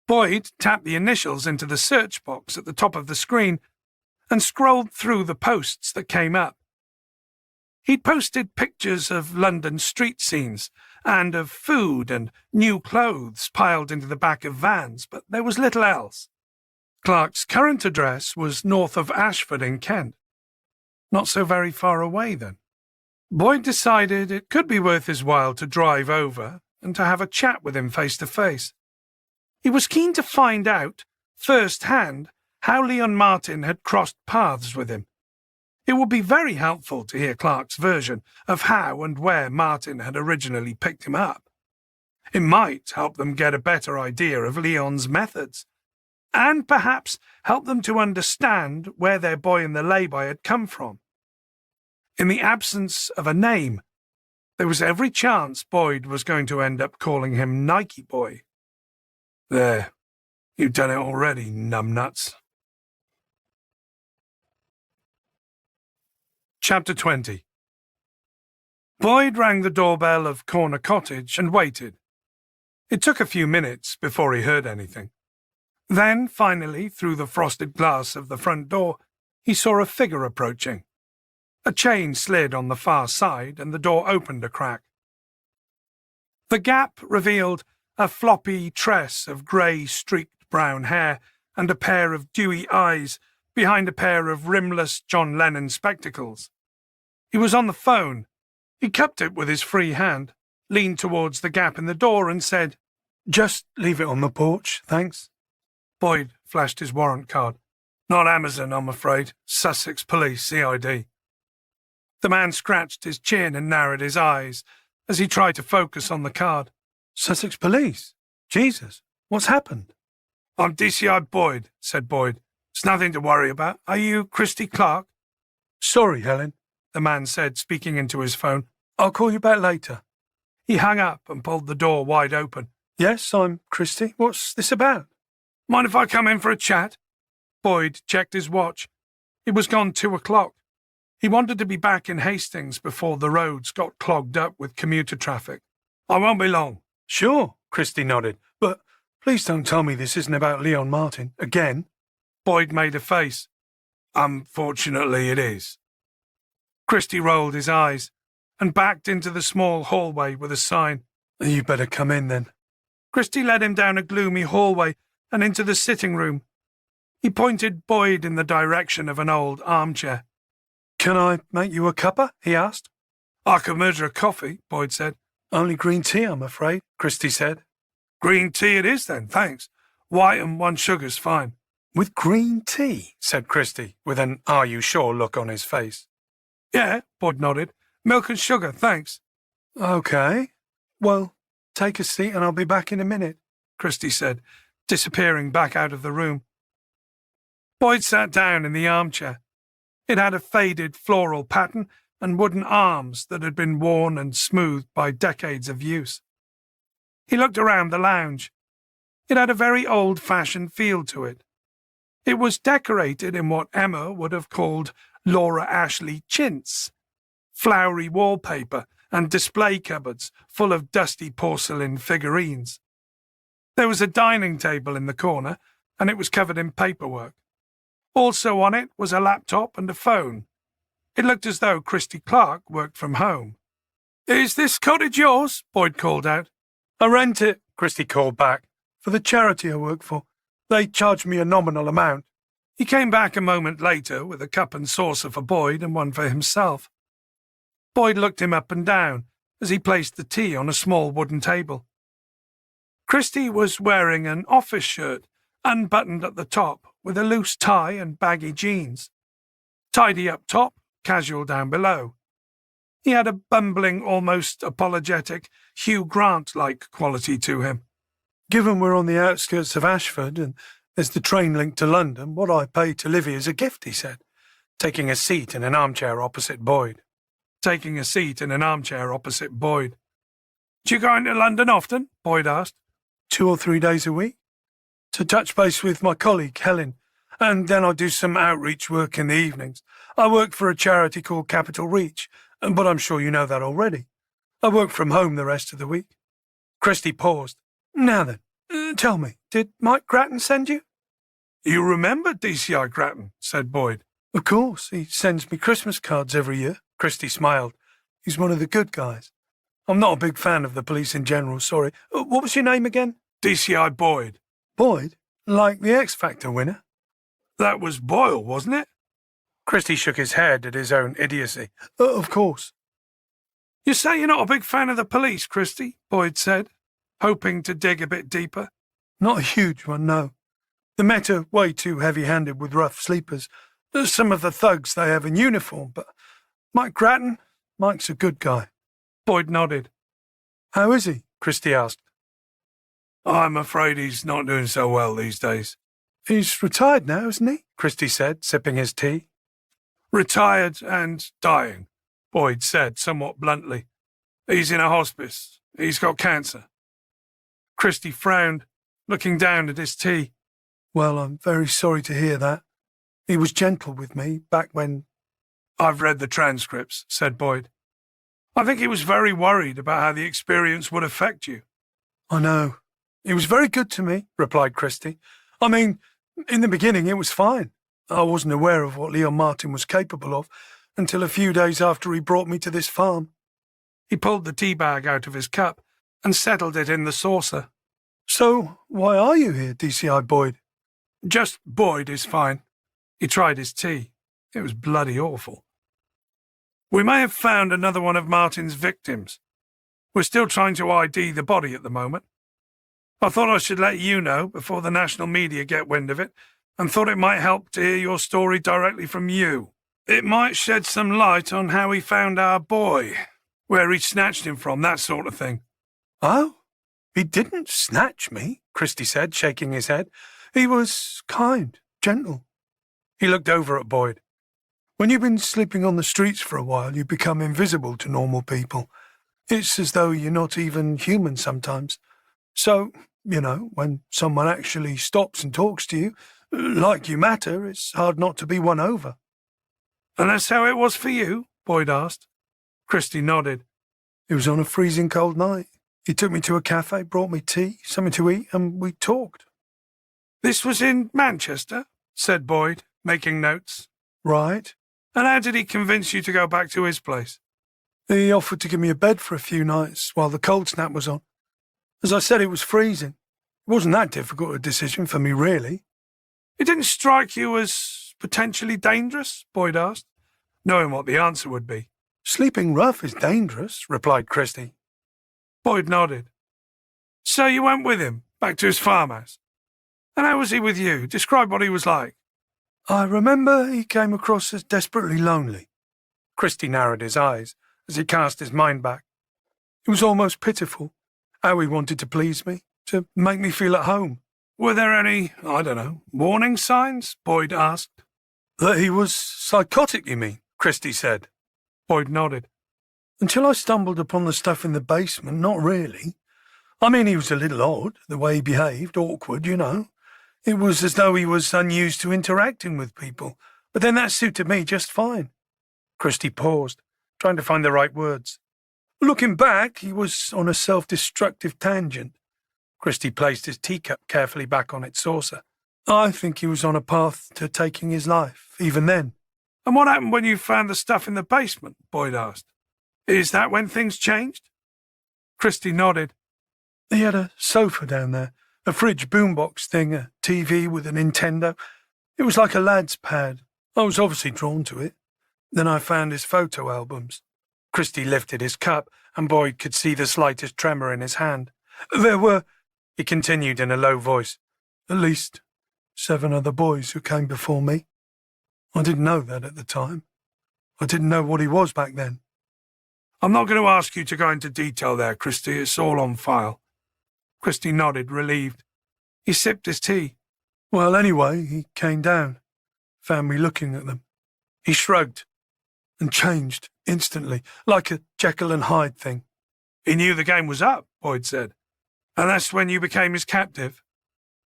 Boyd tapped the initials into the search box at the top of the screen and scrolled through the posts that came up. He'd posted pictures of London street scenes and of food and new clothes piled into the back of vans, but there was little else. Clark's current address was north of Ashford in Kent. Not so very far away, then. Boyd decided it could be worth his while to drive over and to have a chat with him face to face. He was keen to find out, firsthand, how Leon Martin had crossed paths with him. It would be very helpful to hear Clark's version of how and where Martin had originally picked him up. It might help them get a better idea of Leon's methods, and perhaps help them to understand where their boy in the lay-by had come from. In the absence of a name, there was every chance Boyd was going to end up calling him Nike Boy. There, you've done it already, numbnuts. Chapter 20. Boyd rang the doorbell of Corner Cottage and waited. It took a few minutes before he heard anything. Then, finally, through the frosted glass of the front door, he saw a figure approaching. A chain slid on the far side and the door opened a crack. The gap revealed a floppy tress of grey streaked brown hair and a pair of dewy eyes behind a pair of rimless John Lennon spectacles. He was on the phone. He cupped it with his free hand, leaned towards the gap in the door and said, "Just leave it on the porch, thanks." Boyd flashed his warrant card. "Not Amazon, I'm afraid. Sussex Police, CID. The man scratched his chin and narrowed his eyes as he tried to focus on the card. "Sussex Police? Jesus, what's happened?" "I'm DCI Boyd," said Boyd. "It's nothing to worry about. Are you Christy Clark?" "Sorry, Helen," the man said, speaking into his phone. "I'll call you back later." He hung up and pulled the door wide open. "Yes, I'm Christy. What's this about?" "Mind if I come in for a chat?" Boyd checked his watch. It was gone 2:00. He wanted to be back in Hastings before the roads got clogged up with commuter traffic. "I won't be long." "Sure," Christy nodded. "But please don't tell me this isn't about Leon Martin, again." Boyd made a face. "Unfortunately, it is." Christy rolled his eyes and backed into the small hallway with a sign. "You better come in, then." Christy led him down a gloomy hallway and into the sitting room. He pointed Boyd in the direction of an old armchair. "Can I make you a cuppa?" he asked. "I could measure a coffee," Boyd said. "Only green tea, I'm afraid," Christy said. "Green tea it is, then, thanks. White and 1 sugar's fine." "With green tea?" said Christy, with an "are you sure" look on his face. "Yeah," Boyd nodded. "Milk and sugar, thanks." "Okay. Well, take a seat and I'll be back in a minute," Christy said, disappearing back out of the room. Boyd sat down in the armchair. It had a faded floral pattern and wooden arms that had been worn and smoothed by decades of use. He looked around the lounge. It had a very old-fashioned feel to it. It was decorated in what Emma would have called Laura Ashley chintz, flowery wallpaper and display cupboards full of dusty porcelain figurines. There was a dining table in the corner, and it was covered in paperwork. Also on it was a laptop and a phone. It looked as though Christy Clark worked from home. "Is this cottage yours?" Boyd called out. "I rent it," Christy called back, "for the charity I work for. They charge me a nominal amount." He came back a moment later with a cup and saucer for Boyd and one for himself. Boyd looked him up and down as he placed the tea on a small wooden table. Christy was wearing an office shirt, unbuttoned at the top, with a loose tie and baggy jeans. Tidy up top, casual down below. He had a bumbling, almost apologetic, Hugh Grant-like quality to him. "Given we're on the outskirts of Ashford and there's the train link to London, what I pay to live here is a gift," he said, taking a seat in an armchair opposite Boyd. "Do you go into London often?" Boyd asked. 2 or 3 days a week. To touch base with my colleague, Helen, and then I do some outreach work in the evenings. I work for a charity called Capital Reach, but I'm sure you know that already. I work from home the rest of the week." Christy paused. "Now then, tell me, did Mike Grattan send you?" "You remember DCI Grattan," said Boyd. "Of course, he sends me Christmas cards every year." Christy smiled. "He's one of the good guys. I'm not a big fan of the police in general, sorry. What was your name again?" "DCI Boyd." "Boyd? Like the X Factor winner?" "That was Boyle, wasn't it?" Christy shook his head at his own idiocy. Of course." "You say you're not a big fan of the police, Christy," Boyd said, hoping to dig a bit deeper. "Not a huge one, no. The Met are way too heavy-handed with rough sleepers. Some of the thugs they have in uniform, but Mike Grattan, Mike's a good guy. Boyd nodded. How is he? Christie asked. I'm afraid he's not doing so well these days. He's retired now, isn't he? Christie said, sipping his tea. Retired and dying, Boyd said somewhat bluntly. He's in a hospice. He's got cancer. Christie frowned, looking down at his tea. Well, I'm very sorry to hear that. He was gentle with me back when... I've read the transcripts, said Boyd. I think he was very worried about how the experience would affect you. I know. He was very good to me, replied Christie. I mean, in the beginning it was fine. I wasn't aware of what Leon Martin was capable of until a few days after he brought me to this farm. He pulled the tea bag out of his cup and settled it in the saucer. So, why are you here, DCI Boyd? Just Boyd is fine. He tried his tea. It was bloody awful. We may have found another one of Martin's victims. We're still trying to ID the body at the moment. I thought I should let you know before the national media get wind of it, and thought it might help to hear your story directly from you. It might shed some light on how he found our boy, where he snatched him from, that sort of thing. Oh, he didn't snatch me, Christie said, shaking his head. He was kind, gentle. He looked over at Boyd. When you've been sleeping on the streets for a while, you become invisible to normal people. It's as though you're not even human sometimes. So, when someone actually stops and talks to you, like you matter, it's hard not to be won over. And that's how it was for you? Boyd asked. Christie nodded. It was on a freezing cold night. He took me to a cafe, brought me tea, something to eat, and we talked. This was in Manchester, said Boyd, making notes. Right. And how did he convince you to go back to his place? He offered to give me a bed for a few nights while the cold snap was on. As I said, it was freezing. It wasn't that difficult a decision for me, really. It didn't strike you as potentially dangerous? Boyd asked, knowing what the answer would be. Sleeping rough is dangerous, replied Christie. Boyd nodded. So you went with him, back to his farmhouse? And how was he with you? Describe what he was like. I remember he came across as desperately lonely. Christie narrowed his eyes as he cast his mind back. It was almost pitiful, how he wanted to please me, to make me feel at home. Were there any, warning signs? Boyd asked. That he was psychotic, you mean? Christie said. Boyd nodded. Until I stumbled upon the stuff in the basement, not really. I mean, he was a little odd, the way he behaved, awkward, It was as though he was unused to interacting with people, but then that suited me just fine. Christie paused, trying to find the right words. Looking back, he was on a self-destructive tangent. Christie placed his teacup carefully back on its saucer. I think he was on a path to taking his life, even then. And what happened when you found the stuff in the basement? Boyd asked. Is that when things changed? Christie nodded. He had a sofa down there, a fridge boombox thing, a TV with a Nintendo. It was like a lad's pad. I was obviously drawn to it. Then I found his photo albums. Christie lifted his cup, and Boyd could see the slightest tremor in his hand. There were, he continued in a low voice, at least 7 other boys who came before me. I didn't know that at the time. I didn't know what he was back then. I'm not going to ask you to go into detail there, Christie. It's all on file. Christie nodded, relieved. He sipped his tea. Well, anyway, he came down, found me looking at them. He shrugged and changed instantly, like a Jekyll and Hyde thing. He knew the game was up, Boyd said. And that's when you became his captive?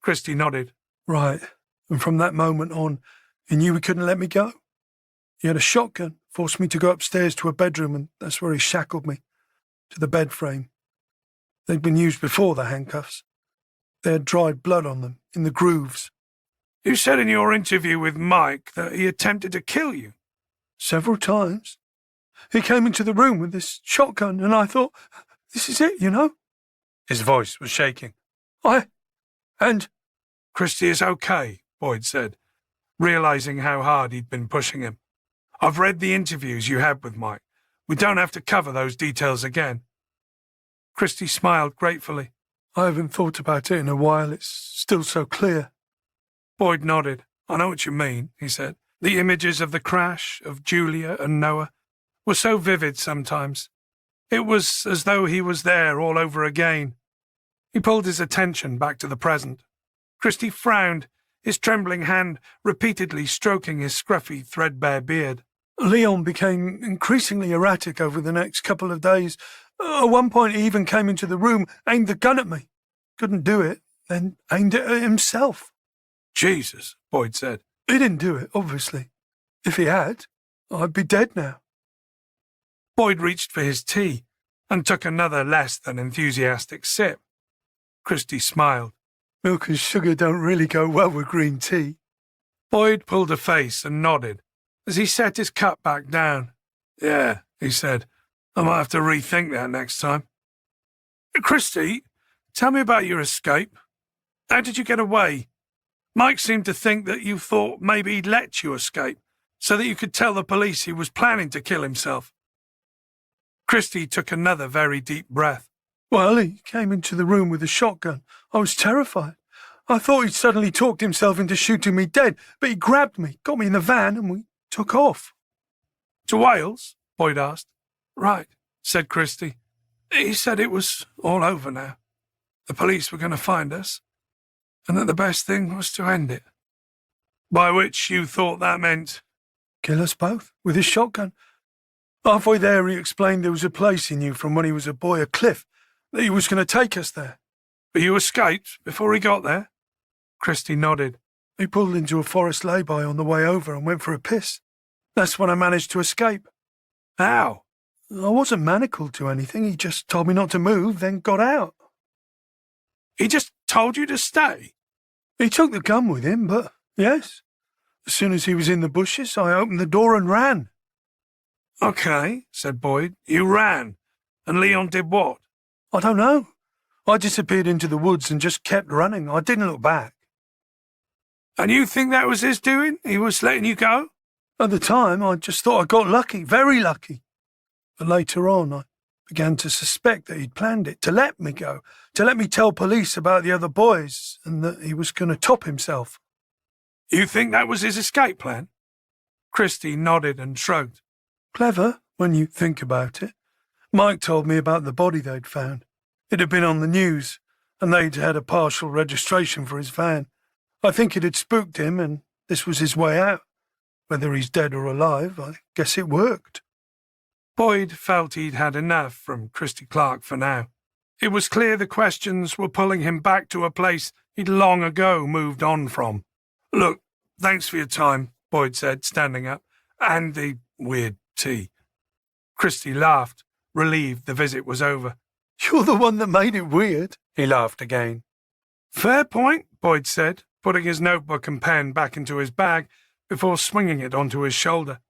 Christie nodded. Right. And from that moment on, he knew he couldn't let me go. He had a shotgun, forced me to go upstairs to a bedroom, and that's where he shackled me, to the bed frame. They'd been used before, the handcuffs. They had dried blood on them, in the grooves. You said in your interview with Mike that he attempted to kill you. Several times. He came into the room with this shotgun, and I thought, this is it, His voice was shaking. Christie is okay, Boyd said, realizing how hard he'd been pushing him. I've read the interviews you had with Mike. We don't have to cover those details again. Christie smiled gratefully. I haven't thought about it in a while. It's still so clear. Boyd nodded. I know what you mean, he said. The images of the crash, of Julia and Noah, were so vivid sometimes. It was as though he was there all over again. He pulled his attention back to the present. Christie frowned, his trembling hand repeatedly stroking his scruffy, threadbare beard. Leon became increasingly erratic over the next couple of days. At one point he even came into the room, aimed the gun at me. Couldn't do it, then aimed it at himself. Jesus, Boyd said. He didn't do it, obviously. If he had, I'd be dead now. Boyd reached for his tea and took another less than enthusiastic sip. Christie smiled. Milk and sugar don't really go well with green tea. Boyd pulled a face and nodded as he set his cup back down. Yeah, he said. I might have to rethink that next time. Christie, tell me about your escape. How did you get away? Mike seemed to think that you thought maybe he'd let you escape so that you could tell the police he was planning to kill himself. Christie took another very deep breath. Well, he came into the room with a shotgun. I was terrified. I thought he'd suddenly talked himself into shooting me dead, but he grabbed me, got me in the van, and we took off. To Wales? Boyd asked. Right, said Christie. He said it was all over now. The police were going to find us, and that the best thing was to end it. By which you thought that meant? Kill us both, with his shotgun. Halfway there, he explained there was a place he knew from when he was a boy, a cliff, that he was going to take us there. But you escaped before he got there? Christie nodded. He pulled into a forest lay-by on the way over and went for a piss. That's when I managed to escape. How? I wasn't manacled to anything. He just told me not to move, then got out. He just told you to stay? He took the gun with him, but yes. As soon as he was in the bushes, I opened the door and ran. Okay, said Boyd. You ran. And Leon did what? I don't know. I disappeared into the woods and just kept running. I didn't look back. And you think that was his doing? He was letting you go? At the time, I just thought I got lucky, very lucky. But later on, I began to suspect that he'd planned it, to let me go, to let me tell police about the other boys, and that he was going to top himself. You think that was his escape plan? Christie nodded and shrugged. Clever, when you think about it. Mike told me about the body they'd found. It had been on the news, and they'd had a partial registration for his van. I think it had spooked him, and this was his way out. Whether he's dead or alive, I guess it worked. Boyd felt he'd had enough from Christie Clark for now. It was clear the questions were pulling him back to a place he'd long ago moved on from. Look, thanks for your time, Boyd said, standing up, and the weird tea. Christie laughed, relieved the visit was over. You're the one that made it weird, he laughed again. Fair point, Boyd said, putting his notebook and pen back into his bag before swinging it onto his shoulder.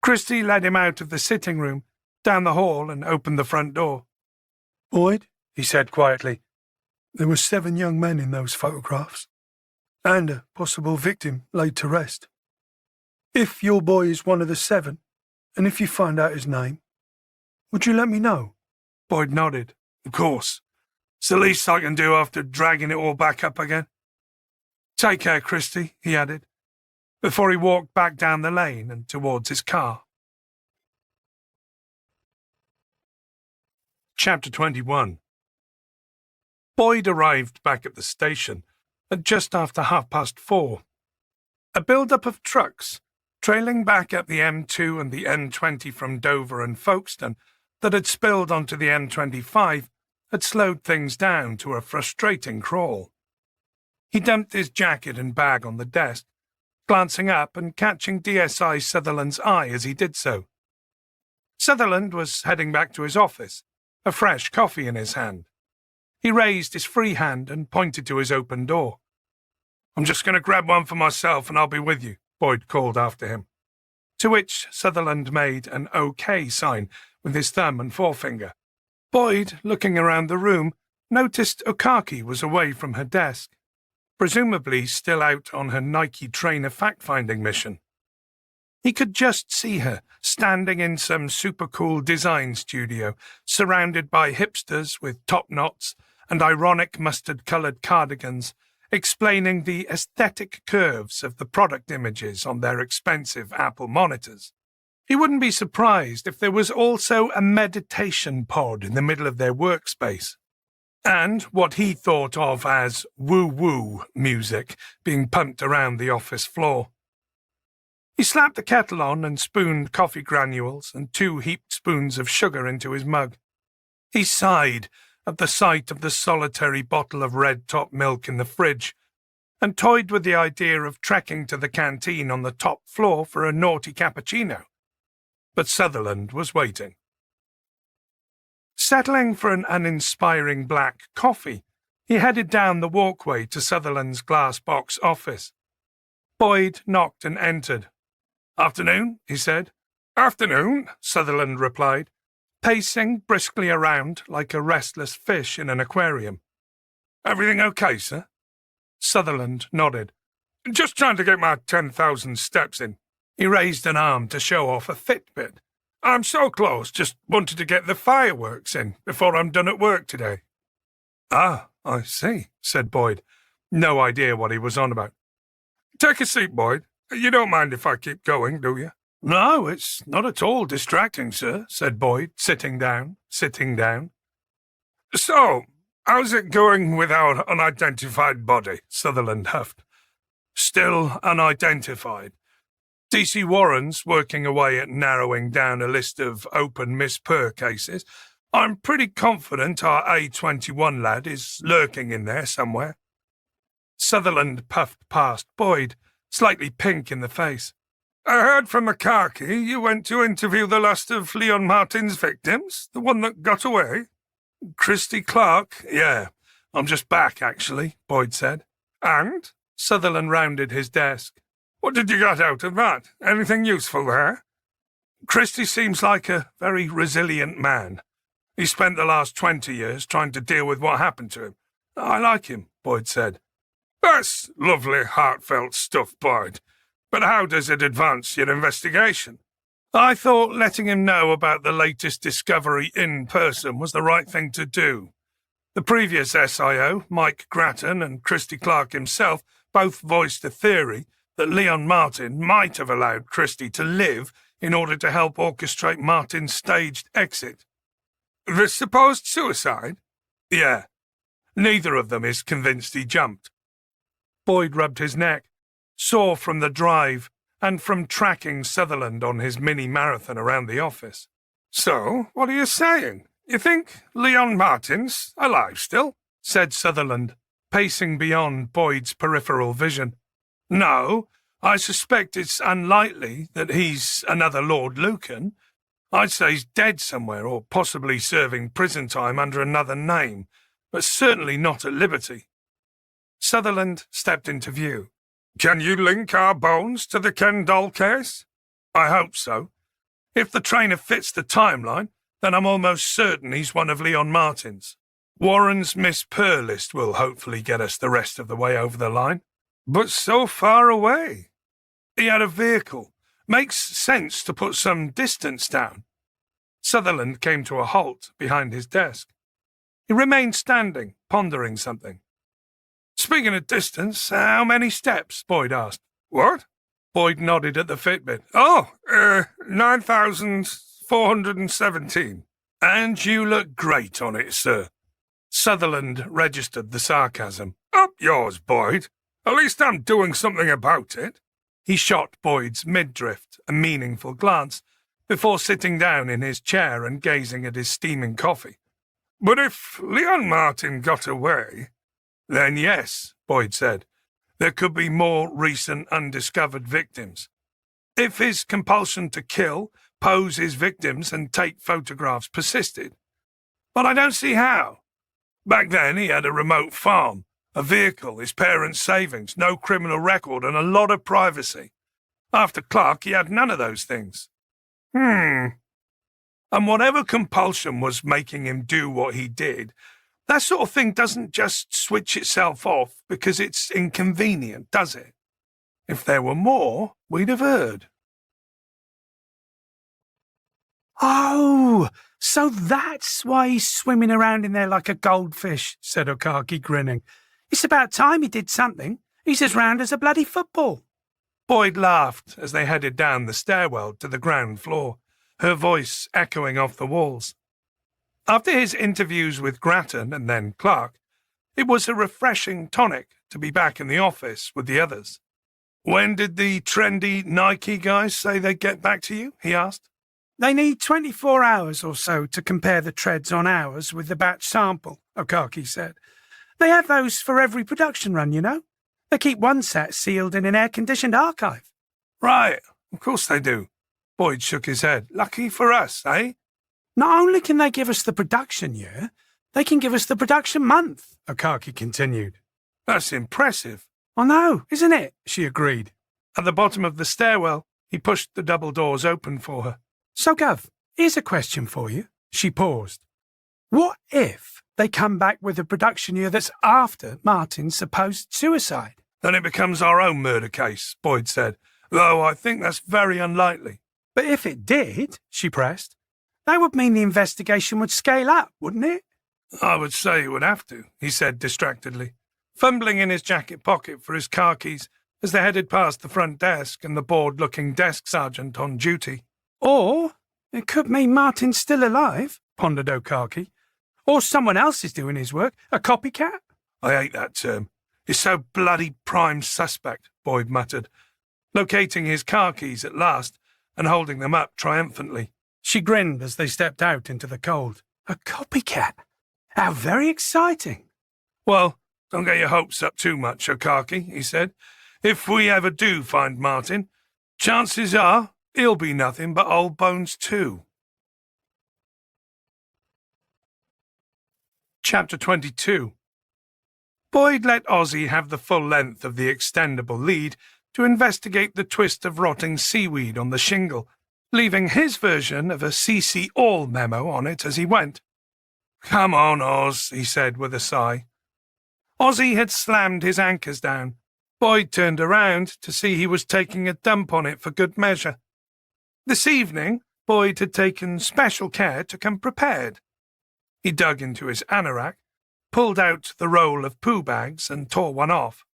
Christie led him out of the sitting room, down the hall, and opened the front door. Boyd, he said quietly, there were 7 young men in those photographs, and a possible victim laid to rest. If your boy is one of the 7, and if you find out his name, would you let me know? Boyd nodded. Of course. It's the least I can do after dragging it all back up again. Take care, Christie, he added, before he walked back down the lane and towards his car. Chapter 21. Boyd arrived back at the station at just after 4:30. A build-up of trucks, trailing back up the M2 and the M20 from Dover and Folkestone, that had spilled onto the M25, had slowed things down to a frustrating crawl. He dumped his jacket and bag on the desk, glancing up and catching DSI Sutherland's eye as he did so. Sutherland was heading back to his office, a fresh coffee in his hand. He raised his free hand and pointed to his open door. I'm just going to grab one for myself and I'll be with you, Boyd called after him. To which Sutherland made an OK sign with his thumb and forefinger. Boyd, looking around the room, noticed Okaki was away from her desk, presumably still out on her Nike trainer fact-finding mission. He could just see her, standing in some super-cool design studio, surrounded by hipsters with top knots and ironic mustard-coloured cardigans, explaining the aesthetic curves of the product images on their expensive Apple monitors. He wouldn't be surprised if there was also a meditation pod in the middle of their workspace, and what he thought of as woo-woo music being pumped around the office floor. He slapped the kettle on and spooned coffee granules and 2 heaped spoons of sugar into his mug. He sighed at the sight of the solitary bottle of red-top milk in the fridge, and toyed with the idea of trekking to the canteen on the top floor for a naughty cappuccino. But Sutherland was waiting. Settling for an uninspiring black coffee, he headed down the walkway to Sutherland's glass box office. Boyd knocked and entered. "Afternoon," he said. "Afternoon," Sutherland replied, pacing briskly around like a restless fish in an aquarium. "Everything okay, sir?" Sutherland nodded. "Just trying to get my 10,000 steps in." He raised an arm to show off a Fitbit. "I'm so close, just wanted to get the fireworks in before I'm done at work today." "Ah, I see," said Boyd. No idea what he was on about. "Take a seat, Boyd. You don't mind if I keep going, do you?" "No, it's not at all distracting, sir," said Boyd, sitting down. "So, how's it going with our unidentified body?" Sutherland huffed. "Still unidentified. DC Warren's working away at narrowing down a list of open Miss Purr cases. I'm pretty confident our A21 lad is lurking in there somewhere." Sutherland puffed past Boyd, slightly pink in the face. "I heard from McCarkey you went to interview the last of Leon Martin's victims, the one that got away." "Christy Clark? Yeah. I'm just back, actually," Boyd said. "And?" Sutherland rounded his desk. "What did you get out of that? Anything useful there?" "Christy seems like a very resilient man. He spent the last 20 years trying to deal with what happened to him. I like him," Boyd said. "That's lovely, heartfelt stuff, Boyd. But how does it advance your investigation?" "I thought letting him know about the latest discovery in person was the right thing to do. The previous SIO, Mike Grattan, and Christy Clark himself both voiced a theory that Leon Martin might have allowed Christy to live in order to help orchestrate Martin's staged exit." "The supposed suicide?" "Yeah. Neither of them is convinced he jumped." Boyd rubbed his neck, sore from the drive and from tracking Sutherland on his mini-marathon around the office. "So, what are you saying? You think Leon Martin's alive still?" said Sutherland, pacing beyond Boyd's peripheral vision. "No, I suspect it's unlikely that he's another Lord Lucan. I'd say he's dead somewhere, or possibly serving prison time under another name, but certainly not at liberty." Sutherland stepped into view. "Can you link our bones to the Ken Doll case?" "I hope so. If the trainer fits the timeline, then I'm almost certain he's one of Leon Martin's. Warren's Miss Purr list will hopefully get us the rest of the way over the line." "But so far away." "He had a vehicle. Makes sense to put some distance down." Sutherland came to a halt behind his desk. He remained standing, pondering something. "Speaking of distance, how many steps?" Boyd asked. "What?" Boyd nodded at the Fitbit. 9,417. "And you look great on it, sir." Sutherland registered the sarcasm. "Up yours, Boyd. At least I'm doing something about it." He shot Boyd's midriff a meaningful glance before sitting down in his chair and gazing at his steaming coffee. "But if Leon Martin got away—" "Then yes," Boyd said. "There could be more recent undiscovered victims. If his compulsion to kill, pose his victims and take photographs persisted. But I don't see how. Back then he had a remote farm, a vehicle, his parents' savings, no criminal record, and a lot of privacy. After Clark, he had none of those things. And whatever compulsion was making him do what he did, that sort of thing doesn't just switch itself off because it's inconvenient, does it? If there were more, we'd have heard." "Oh, so that's why he's swimming around in there like a goldfish," said Okaki, grinning. It's about time he did something. He's as round as a bloody football. Boyd laughed as they headed down the stairwell to the ground floor, her voice echoing off the walls. After his interviews with Grattan and then Clark, it was a refreshing tonic to be back in the office with the others. "When did the trendy Nike guys say they'd get back to you?" he asked. "They need 24 hours or so to compare the treads on ours with the batch sample," Okaki said. "They have those for every production run, you know. They keep one set sealed in an air-conditioned archive." "Right, of course they do." Boyd shook his head. "Lucky for us, eh?" "Not only can they give us the production year, they can give us the production month," Okaki continued. "That's impressive." "I know, isn't it?" she agreed. At the bottom of the stairwell, he pushed the double doors open for her. "So, Gov, here's a question for you." She paused. "What if they come back with a production year that's after Martin's supposed suicide?" "Then it becomes our own murder case," Boyd said, "though I think that's very unlikely." "But if it did," she pressed, "that would mean the investigation would scale up, wouldn't it?" "I would say it would have to," he said distractedly, fumbling in his jacket pocket for his car keys as they headed past the front desk and the bored-looking desk sergeant on duty. "Or it could mean Martin's still alive," pondered Okaki. "Or someone else is doing his work, a copycat." "I hate that term. It's so bloody prime suspect," Boyd muttered, locating his car keys at last and holding them up triumphantly. She grinned as they stepped out into the cold. "A copycat? How very exciting." "Well, don't get your hopes up too much, Okaki," he said. "If we ever do find Martin, chances are he'll be nothing but old bones too." Chapter 22. Boyd let Ozzy have the full length of the extendable lead to investigate the twist of rotting seaweed on the shingle, leaving his version of a CC All memo on it as he went. "Come on, Oz," he said with a sigh. Ozzy had slammed his anchors down. Boyd turned around to see he was taking a dump on it for good measure. This evening, Boyd had taken special care to come prepared. He dug into his anorak, pulled out the roll of poo bags and tore one off.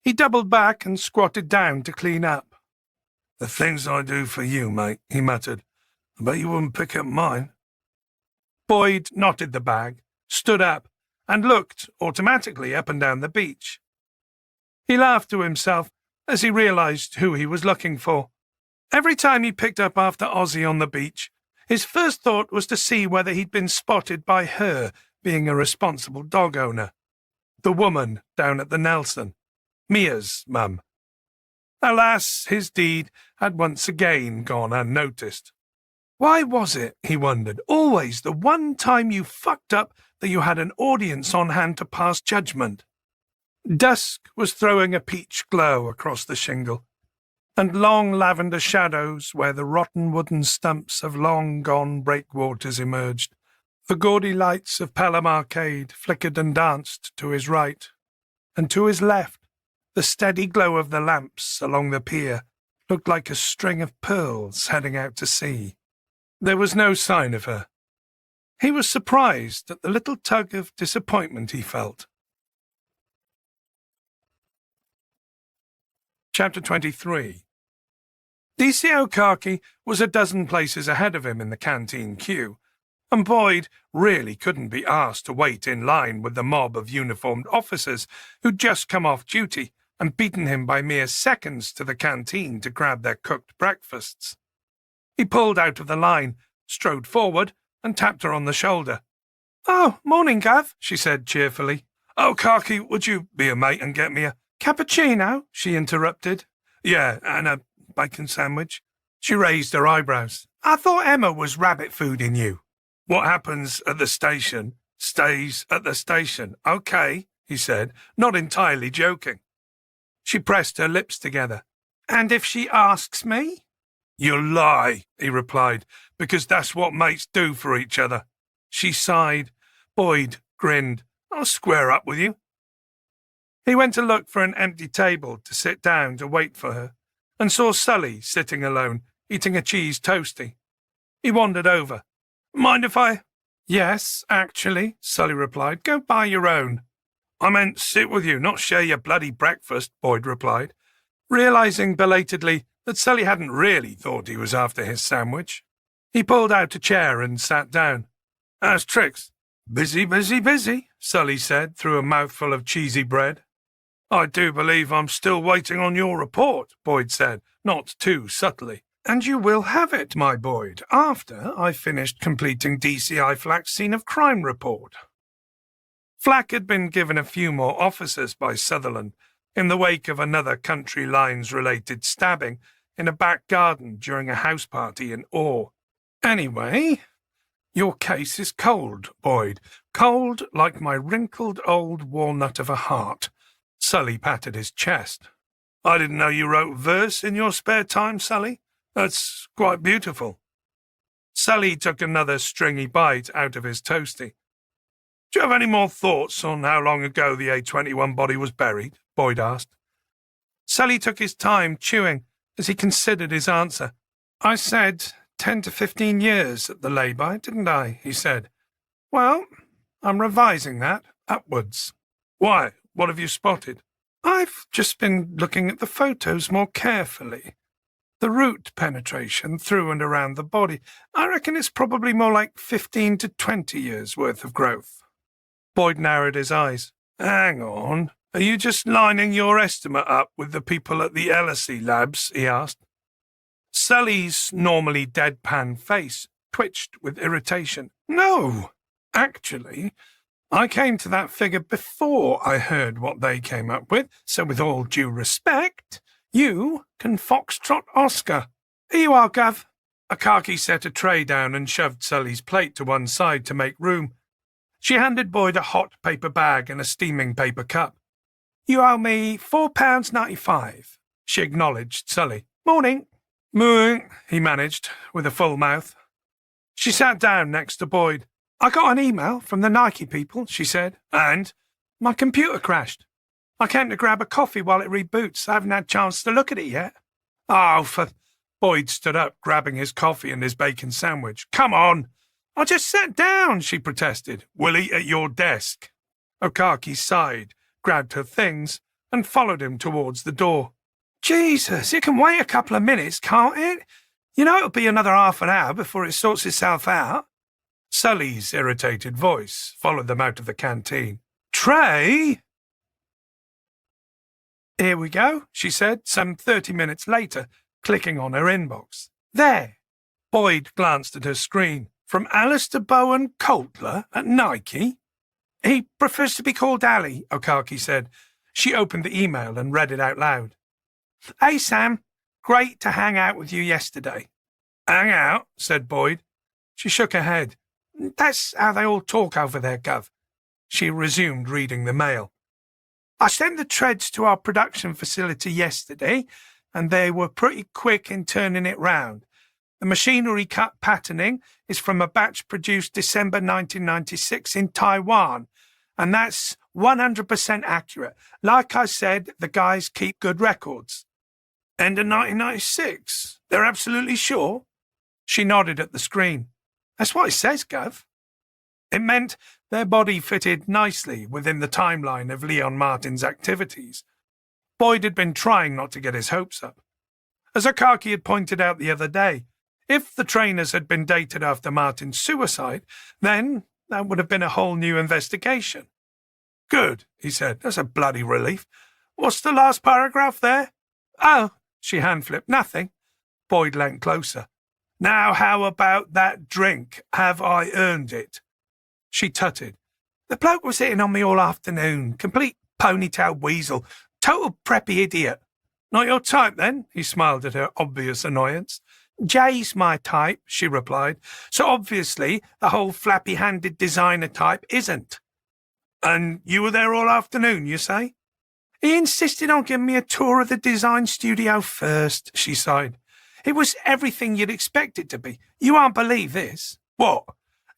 He doubled back and squatted down to clean up. "The things I do for you, mate," he muttered. "I bet you wouldn't pick up mine." Boyd knotted the bag, stood up, and looked automatically up and down the beach. He laughed to himself as he realized who he was looking for. Every time he picked up after Ozzy on the beach, his first thought was to see whether he'd been spotted by her being a responsible dog owner. The woman down at the Nelson, Mia's mum. Alas, his deed had once again gone unnoticed. Why was it, he wondered, always the one time you fucked up that you had an audience on hand to pass judgment? Dusk was throwing a peach glow across the shingle, and long lavender shadows where the rotten wooden stumps of long-gone breakwaters emerged. The gaudy lights of Pelham Arcade flickered and danced to his right, and to his left, the steady glow of the lamps along the pier looked like a string of pearls heading out to sea. There was no sign of her. He was surprised at the little tug of disappointment he felt. Chapter 23. DC Okaki was a dozen places ahead of him in the canteen queue, and Boyd really couldn't be asked to wait in line with the mob of uniformed officers who'd just come off duty and beaten him by mere seconds to the canteen to grab their cooked breakfasts. He pulled out of the line, strode forward, and tapped her on the shoulder. "Oh, morning, Gav," she said cheerfully. "Oh, Khaki, would you be a mate and get me a—" "Cappuccino?" she interrupted. "Yeah, and a bacon sandwich." She raised her eyebrows. "I thought Emma was rabbit-fooding you." "What happens at the station stays at the station, okay," he said, not entirely joking. She pressed her lips together. "And if she asks me?" "You lie," he replied, "because that's what mates do for each other." She sighed. Boyd grinned. "I'll square up with you." He went to look for an empty table to sit down to wait for her, and saw Sully sitting alone, eating a cheese toastie. He wandered over. "Mind if I—" "Yes, actually," Sully replied. "Go buy your own." I meant sit with you, not share your bloody breakfast, Boyd replied, realizing belatedly that Sully hadn't really thought he was after his sandwich. He pulled out a chair and sat down. How's tricks? Busy, busy, busy, Sully said through a mouthful of cheesy bread. I do believe I'm still waiting on your report, Boyd said, not too subtly. And you will have it, my Boyd, after I've finished completing DCI Flack's scene of crime report. Flack had been given a few more officers by Sutherland in the wake of another Country Lines-related stabbing in a back garden during a house party in Orr. Anyway, your case is cold, Boyd. Cold like my wrinkled old walnut of a heart. Sully patted his chest. I didn't know you wrote verse in your spare time, Sully. That's quite beautiful. Sully took another stringy bite out of his toasty. Do you have any more thoughts on how long ago the A21 body was buried? Boyd asked. Sully took his time chewing as he considered his answer. I said 10 to 15 years at the lay-by, didn't I? He said. Well, I'm revising that upwards. Why? What have you spotted? I've just been looking at the photos more carefully. The root penetration through and around the body, I reckon it's probably more like 15 to 20 years' worth of growth. Boyd narrowed his eyes. Hang on. Are you just lining your estimate up with the people at the LSE labs? He asked. Sully's normally deadpan face twitched with irritation. No, actually, I came to that figure before I heard what they came up with, so with all due respect, you can foxtrot Oscar. Here you are, Gov. Akaki set a tray down and shoved Sully's plate to one side to make room. She handed Boyd a hot paper bag and a steaming paper cup. You owe me £4.95, she acknowledged Sully. Morning. Morning, he managed, with a full mouth. She sat down next to Boyd. I got an email from the Nike people, she said, and my computer crashed. I came to grab a coffee while it reboots. I haven't had a chance to look at it yet. Oh, Boyd stood up, grabbing his coffee and his bacon sandwich. Come on. I just sat down, she protested. We'll eat at your desk. Okaki sighed, grabbed her things, and followed him towards the door. Jesus, it can wait a couple of minutes, can't it? You know it'll be another half an hour before it sorts itself out. Sully's irritated voice followed them out of the canteen. Trey? Here we go, she said, some 30 minutes later, clicking on her inbox. There. Boyd glanced at her screen. From Alistair Bowen Coulter at Nike? He prefers to be called Ali, Okaki said. She opened the email and read it out loud. Hey, Sam. Great to hang out with you yesterday. Hang out, said Boyd. She shook her head. That's how they all talk over there, Gov. She resumed reading the mail. I sent the treads to our production facility yesterday, and they were pretty quick in turning it round. The machinery cut patterning is from a batch produced December 1996 in Taiwan, and that's 100% accurate. Like I said, the guys keep good records. End of 1996? They're absolutely sure? She nodded at the screen. That's what it says, Gov. It meant their body fitted nicely within the timeline of Leon Martin's activities. Boyd had been trying not to get his hopes up. As Akaki had pointed out the other day, if the trainers had been dated after Martin's suicide, then that would have been a whole new investigation. Good, he said. That's a bloody relief. What's the last paragraph there? Oh, she hand-flipped. Nothing. Boyd leant closer. Now how about that drink? Have I earned it? She tutted. The bloke was hitting on me all afternoon. Complete ponytail weasel. Total preppy idiot. Not your type, then? He smiled at her obvious annoyance. Jay's my type, she replied. So obviously the whole flappy-handed designer type isn't. And you were there all afternoon, you say? He insisted on giving me a tour of the design studio first, she sighed. It was everything you'd expect it to be. You won't believe this. What?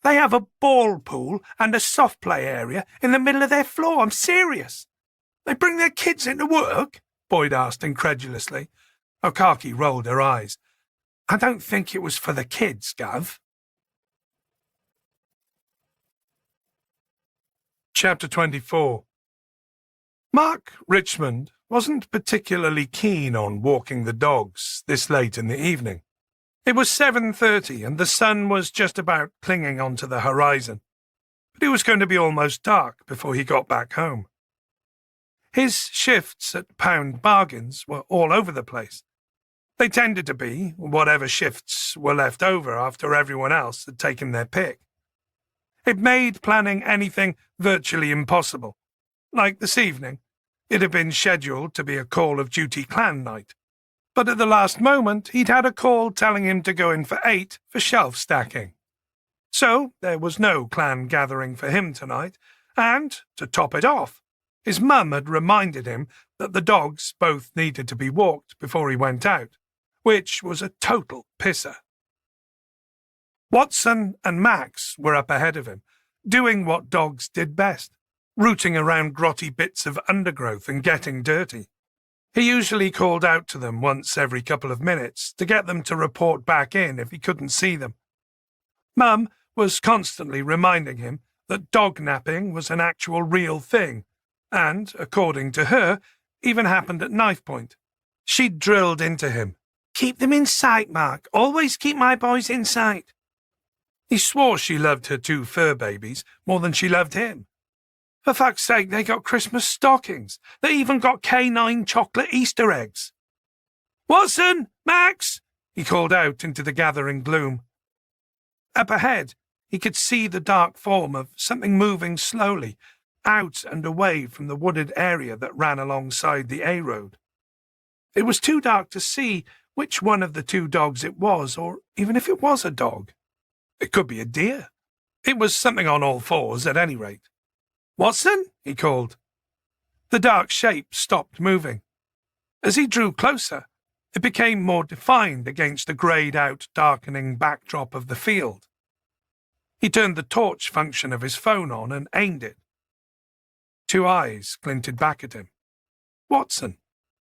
They have a ball pool and a soft play area in the middle of their floor. I'm serious. They bring their kids into work? Boyd asked incredulously. Okaki rolled her eyes. I don't think it was for the kids, Gov. Chapter 24. Mark Richmond wasn't particularly keen on walking the dogs this late in the evening. It was 7:30 and the sun was just about clinging onto the horizon, but it was going to be almost dark before he got back home. His shifts at Pound Bargains were all over the place. They tended to be whatever shifts were left over after everyone else had taken their pick. It made planning anything virtually impossible. Like this evening, it had been scheduled to be a Call of Duty clan night, but at the last moment he'd had a call telling him to go in for 8 for shelf stacking. So there was no clan gathering for him tonight, and, to top it off, his mum had reminded him that the dogs both needed to be walked before he went out, which was a total pisser. Watson and Max were up ahead of him, doing what dogs did best, rooting around grotty bits of undergrowth and getting dirty. He usually called out to them once every couple of minutes to get them to report back in if he couldn't see them. Mum was constantly reminding him that dog napping was an actual real thing, and, according to her, even happened at knife point. She'd drilled into him, "Keep them in sight, Mark. Always keep my boys in sight." He swore she loved her 2 fur babies more than she loved him. For fuck's sake, they got Christmas stockings. They even got K9 chocolate Easter eggs. "Watson! Max!" he called out into the gathering gloom. Up ahead, he could see the dark form of something moving slowly, out and away from the wooded area that ran alongside the A-road. It was too dark to see which one of the 2 dogs it was, or even if it was a dog. It could be a deer. It was something on all 4s at any rate. "Watson?" he called. The dark shape stopped moving. As he drew closer, it became more defined against the greyed-out, darkening backdrop of the field. He turned the torch function of his phone on and aimed it. 2 eyes glinted back at him. "Watson."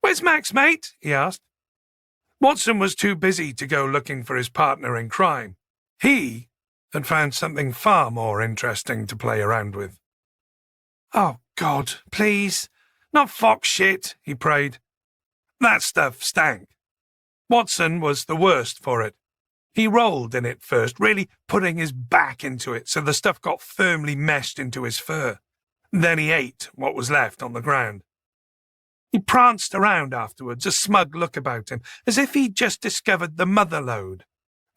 "Where's Max, mate?" he asked. Watson was too busy to go looking for his partner in crime. He had found something far more interesting to play around with. "Oh, God, please. Not fox shit," he prayed. That stuff stank. Watson was the worst for it. He rolled in it first, really putting his back into it so the stuff got firmly meshed into his fur. Then he ate what was left on the ground. He pranced around afterwards, a smug look about him, as if he'd just discovered the mother lode,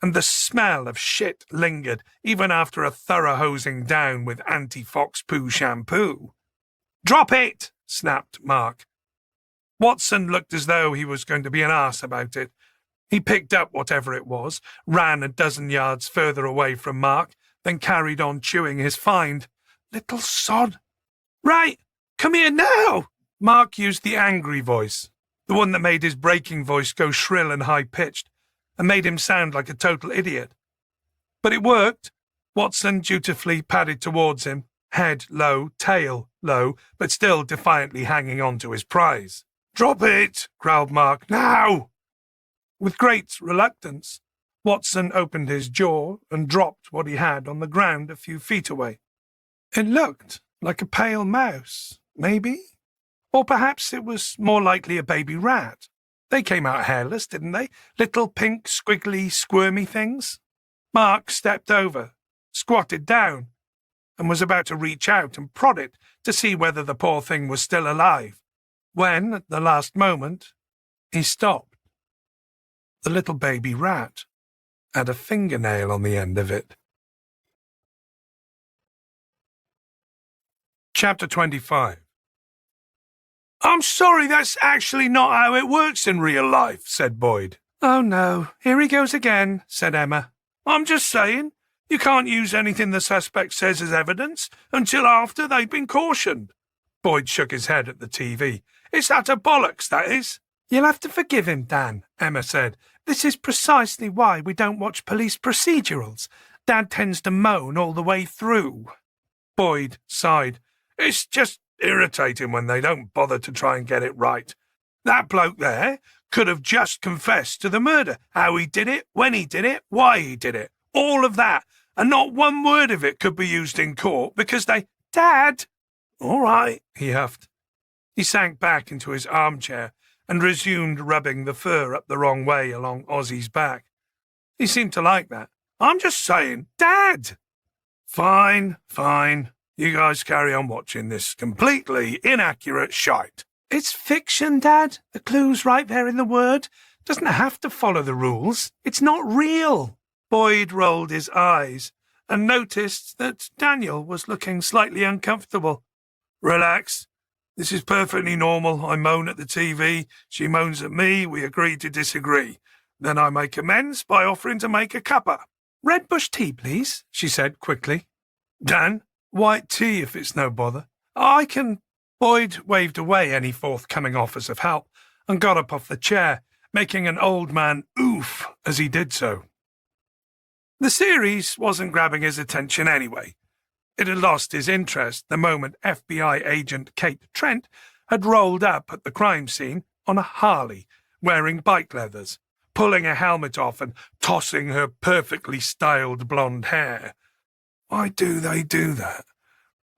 and the smell of shit lingered even after a thorough hosing down with anti-fox poo shampoo. "Drop it!" snapped Mark. Watson looked as though he was going to be an arse about it. He picked up whatever it was, ran a dozen yards further away from Mark, then carried on chewing his find. "Little sod." "Right, come here now!" Mark used the angry voice, the one that made his breaking voice go shrill and high-pitched, and made him sound like a total idiot. But it worked. Watson dutifully padded towards him, head low, tail low, but still defiantly hanging on to his prize. "Drop it!" growled Mark. "Now!" With great reluctance, Watson opened his jaw and dropped what he had on the ground a few feet away. It looked like a pale mouse, maybe? Or perhaps it was more likely a baby rat. They came out hairless, didn't they? Little pink, squiggly, squirmy things. Mark stepped over, squatted down, and was about to reach out and prod it to see whether the poor thing was still alive, when, at the last moment, he stopped. The little baby rat had a fingernail on the end of it. Chapter 25. "I'm sorry, that's actually not how it works in real life," said Boyd. "Oh no, here he goes again," said Emma. "I'm just saying, you can't use anything the suspect says as evidence until after they've been cautioned." Boyd shook his head at the TV. "It's utter bollocks, that is." "You'll have to forgive him, Dan," Emma said. "This is precisely why we don't watch police procedurals. Dad tends to moan all the way through." Boyd sighed. "It's just irritating when they don't bother to try and get it right. That bloke there could have just confessed to the murder, how he did it, when he did it, why he did it, all of that, and not one word of it could be used in court because they—" "Dad!" "All right," he huffed. He sank back into his armchair and resumed rubbing the fur up the wrong way along Ozzy's back. He seemed to like that. I'm just saying, Dad! Fine. You guys carry on watching this completely inaccurate shite. It's fiction, Dad. The clue's right there in the word. Doesn't have to follow the rules. It's not real. Boyd rolled his eyes and noticed that Daniel was looking slightly uncomfortable. Relax. This is perfectly normal. I moan at the TV. She moans at me. We agree to disagree. Then I make amends by offering to make a cuppa. Red bush tea, please, she said quickly. Dan, white tea if it's no bother. I can... Boyd waved away any forthcoming offers of help and got up off the chair, making an old man oof as he did so. The series wasn't grabbing his attention anyway. It had lost his interest the moment FBI agent Kate Trent had rolled up at the crime scene on a Harley, wearing bike leathers, pulling a helmet off and tossing her perfectly styled blonde hair. Why do they do that?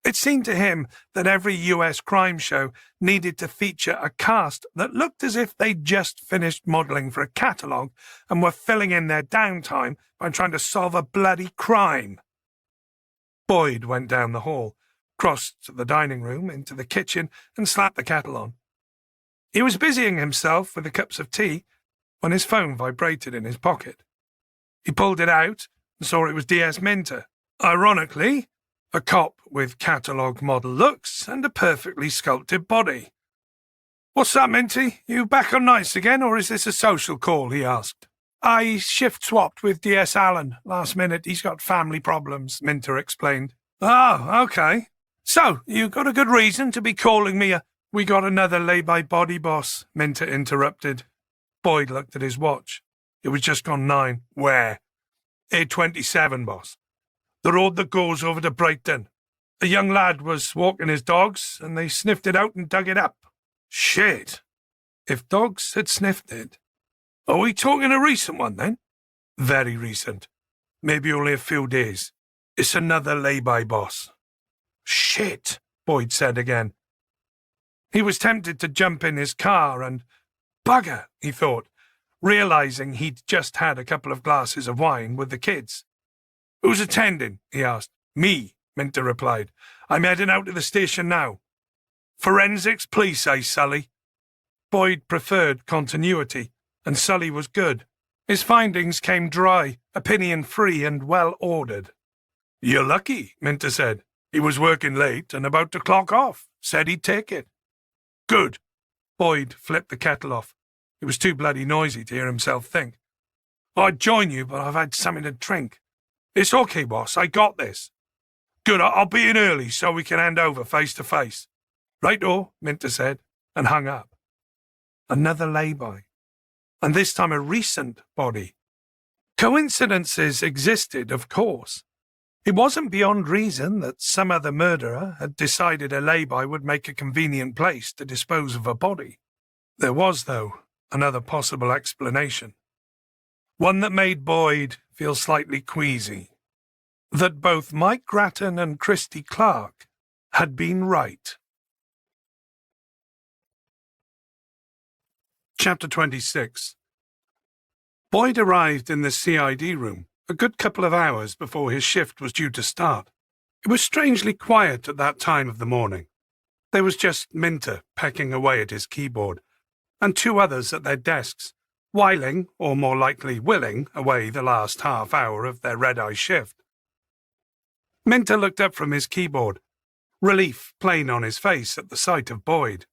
It seemed to him that every US crime show needed to feature a cast that looked as if they'd just finished modelling for a catalogue and were filling in their downtime by trying to solve a bloody crime. Boyd went down the hall, crossed the dining room, into the kitchen, and slapped the kettle on. He was busying himself with the cups of tea when his phone vibrated in his pocket. He pulled it out and saw it was DS Minter. Ironically, a cop with catalogue model looks and a perfectly sculpted body. What's up, Minty? You back on nights again, or is this a social call? He asked. I shift-swapped with DS Allen. Last minute, he's got family problems, Minter explained. Oh, okay. So, you got a good reason to be calling me a... We got another lay-by-body boss, Minter interrupted. Boyd looked at his watch. It was just gone 9. Where? 8:27, boss. The road that goes over to Brighton. A young lad was walking his dogs, and they sniffed it out and dug it up. Shit. If dogs had sniffed it... Are we talking a recent one, then? Very recent. Maybe only a few days. It's another lay-by boss. Shit, Boyd said again. He was tempted to jump in his car and... Bugger, he thought, realising he'd just had a couple of glasses of wine with the kids. Who's attending? He asked. Me, Minter replied. I'm heading out to the station now. Forensics, please say, Sully. Boyd preferred continuity, and Sully was good. His findings came dry, opinion-free and well-ordered. You're lucky, Minter said. He was working late and about to clock off. Said he'd take it. Good. Boyd flipped the kettle off. It was too bloody noisy to hear himself think. I'd join you, but I've had something to drink. It's okay, boss. I got this. Good, I'll be in early so we can hand over face to face. Right-o, Minter said, and hung up. Another lay-by. And this time a recent body. Coincidences existed, of course. It wasn't beyond reason that some other murderer had decided a lay-by would make a convenient place to dispose of a body. There was, though, another possible explanation. One that made Boyd feel slightly queasy. That both Mike Grattan and Christy Clark had been right. Chapter 26. Boyd arrived in the CID room a good couple of hours before his shift was due to start. It was strangely quiet at that time of the morning. There was just Minter pecking away at his keyboard, and 2 others at their desks, whiling, or more likely willing, away the last half hour of their red-eye shift. Minter looked up from his keyboard, relief plain on his face at the sight of Boyd.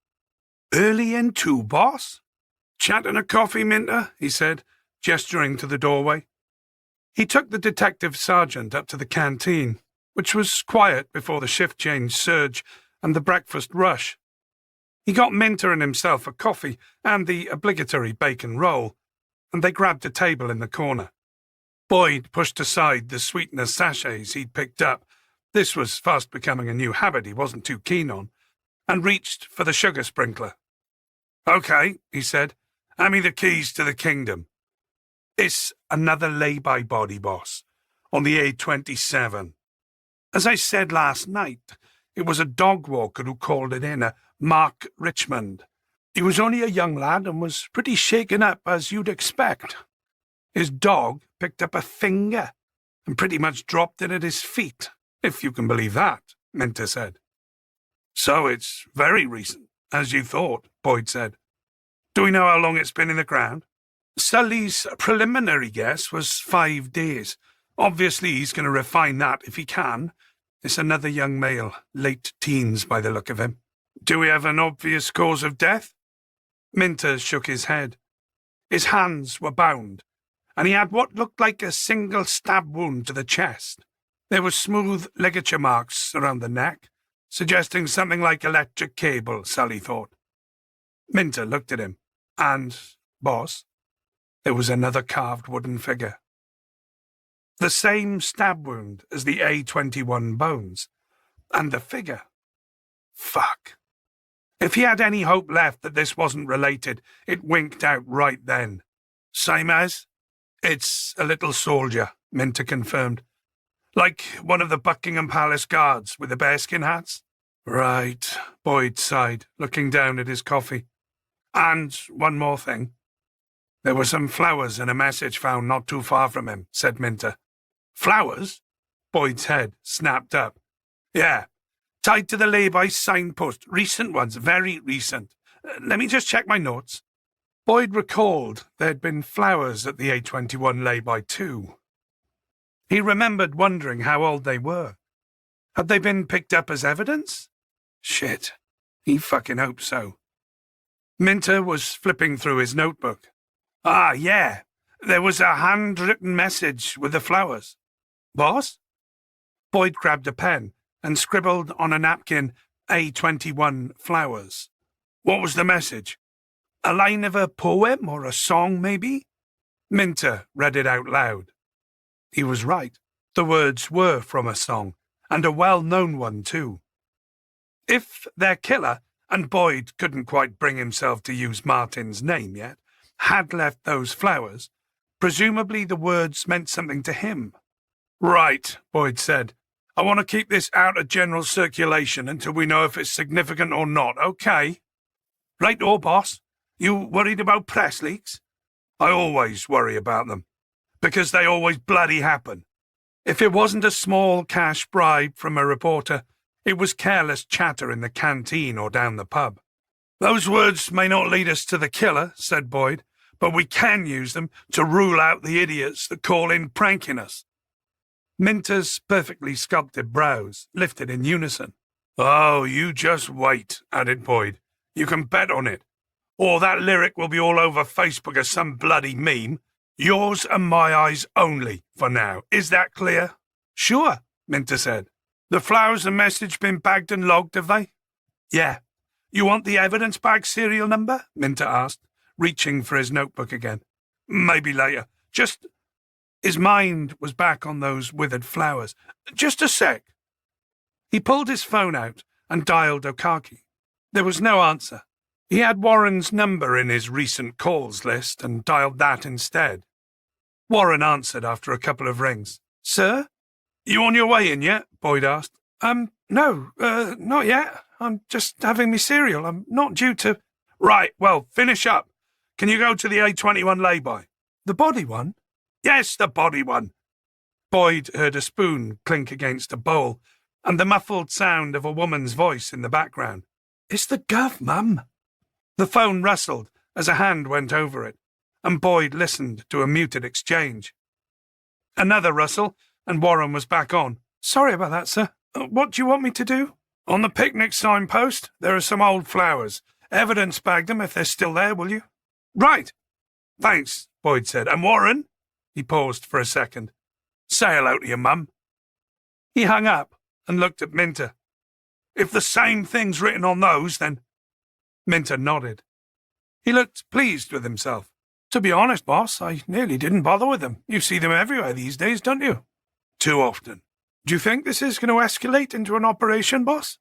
Early in too, boss? Chatting a coffee, Minter, he said, gesturing to the doorway. He took the detective sergeant up to the canteen, which was quiet before the shift change surge and the breakfast rush. He got Minter and himself a coffee and the obligatory bacon roll, and they grabbed a table in the corner. Boyd pushed aside the sweetener sachets he'd picked up. This was fast becoming a new habit he wasn't too keen on, and reached for the sugar sprinkler. Okay, he said. Hand me the keys to the kingdom. It's another lay-by body, boss, on the A27. As I said last night, it was a dog walker who called it in, a Mark Richmond. He was only a young lad and was pretty shaken up, as you'd expect. His dog picked up a finger and pretty much dropped it at his feet, if you can believe that, Minter said. So it's very recent, as you thought, Boyd said. Do we know how long it's been in the ground? Sully's preliminary guess was 5 days. Obviously, he's going to refine that if he can. It's another young male, late teens by the look of him. Do we have an obvious cause of death? Minter shook his head. His hands were bound, and he had what looked like a single stab wound to the chest. There were smooth ligature marks around the neck, suggesting something like electric cable, Sully thought. Minter looked at him, and, boss, there was another carved wooden figure. The same stab wound as the A21 bones, and the figure. Fuck. If he had any hope left that this wasn't related, it winked out right then. Same as? It's a little soldier, Minter confirmed. Like one of the Buckingham Palace guards with the bearskin hats? Right, Boyd sighed, looking down at his coffee. And one more thing. There were some flowers and a message found not too far from him, said Minter. Flowers? Boyd's head snapped up. Yeah, tied to the lay-by signpost. Recent ones, very recent. Let me just check my notes. Boyd recalled there'd been flowers at the A21 lay-by too. He remembered wondering how old they were. Had they been picked up as evidence? Shit. He fucking hoped so. Minter was flipping through his notebook. Ah, yeah. There was a handwritten message with the flowers. Boss? Boyd grabbed a pen and scribbled on a napkin, A21 flowers. What was the message? A line of a poem or a song, maybe? Minter read it out loud. He was right. The words were from a song, and a well-known one, too. If their killer, and Boyd couldn't quite bring himself to use Martin's name yet, had left those flowers, presumably the words meant something to him. Right, Boyd said. I want to keep this out of general circulation until we know if it's significant or not, okay? Right-o, boss. You worried about press leaks? I always worry about them, because they always bloody happen. If it wasn't a small cash bribe from a reporter, it was careless chatter in the canteen or down the pub. Those words may not lead us to the killer, said Boyd, but we can use them to rule out the idiots that call in pranking us. Minter's perfectly sculpted brows lifted in unison. Oh, you just wait, added Boyd. You can bet on it. Or that lyric will be all over Facebook as some bloody meme. Yours and my eyes only, for now. Is that clear? Sure, Minter said. The flowers and message been bagged and logged, have they? Yeah. You want the evidence bag serial number? Minter asked, reaching for his notebook again. Maybe later. Just... His mind was back on those withered flowers. Just a sec. He pulled his phone out and dialed Okaki. There was no answer. He had Warren's number in his recent calls list and dialed that instead. Warren answered after a couple of rings. Sir? You on your way in yet? Boyd asked. No, not yet. I'm just having me cereal. I'm not due to... Right, well, finish up. Can you go to the A21 lay-by? The body one? Yes, the body one. Boyd heard a spoon clink against a bowl and the muffled sound of a woman's voice in the background. It's the Gov, Mum. The phone rustled as a hand went over it, and Boyd listened to a muted exchange. Another rustle, and Warren was back on. Sorry about that, sir. What do you want me to do? On the picnic signpost, there are some old flowers. Evidence bag them if they're still there, will you? Right. Thanks, Boyd said. And Warren? He paused for a second. Say hello to your mum. He hung up and looked at Minter. If the same thing's written on those, then... Minter nodded. He looked pleased with himself. To be honest, boss, I nearly didn't bother with them. You see them everywhere these days, don't you? Too often. Do you think this is going to escalate into an operation, boss?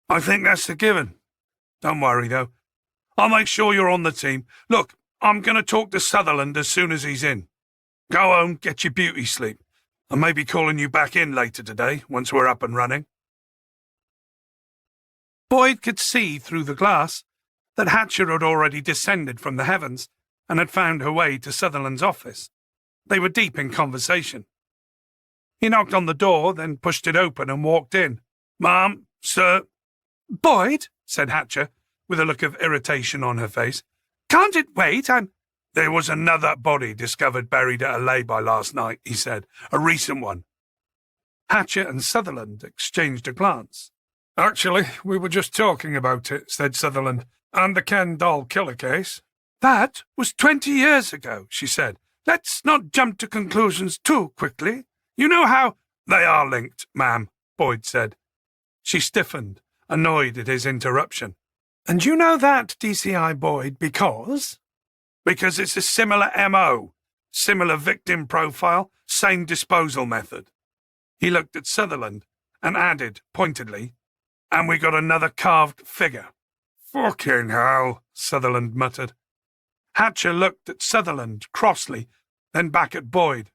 I think that's a given. Don't worry, though. I'll make sure you're on the team. Look, I'm going to talk to Sutherland as soon as he's in. Go home, get your beauty sleep. I may be calling you back in later today, once we're up and running. Boyd could see through the glass that Hatcher had already descended from the heavens and had found her way to Sutherland's office. They were deep in conversation. He knocked on the door, then pushed it open and walked in. "Ma'am, sir." "Boyd," said Hatcher, with a look of irritation on her face. "Can't it wait? There was another body discovered buried at a lay-by last night," he said. "A recent one." Hatcher and Sutherland exchanged a glance. "Actually, we were just talking about it," said Sutherland. "And the Ken doll killer case." "That was 20 years ago," she said. "Let's not jump to conclusions too quickly. You know how—" "They are linked, ma'am," Boyd said. She stiffened, annoyed at his interruption. "And you know that, DCI Boyd, because—" "Because it's a similar M.O., similar victim profile, same disposal method." He looked at Sutherland and added, pointedly, "And we got another carved figure." "Fucking hell," Sutherland muttered. Hatcher looked at Sutherland crossly, then back at Boyd.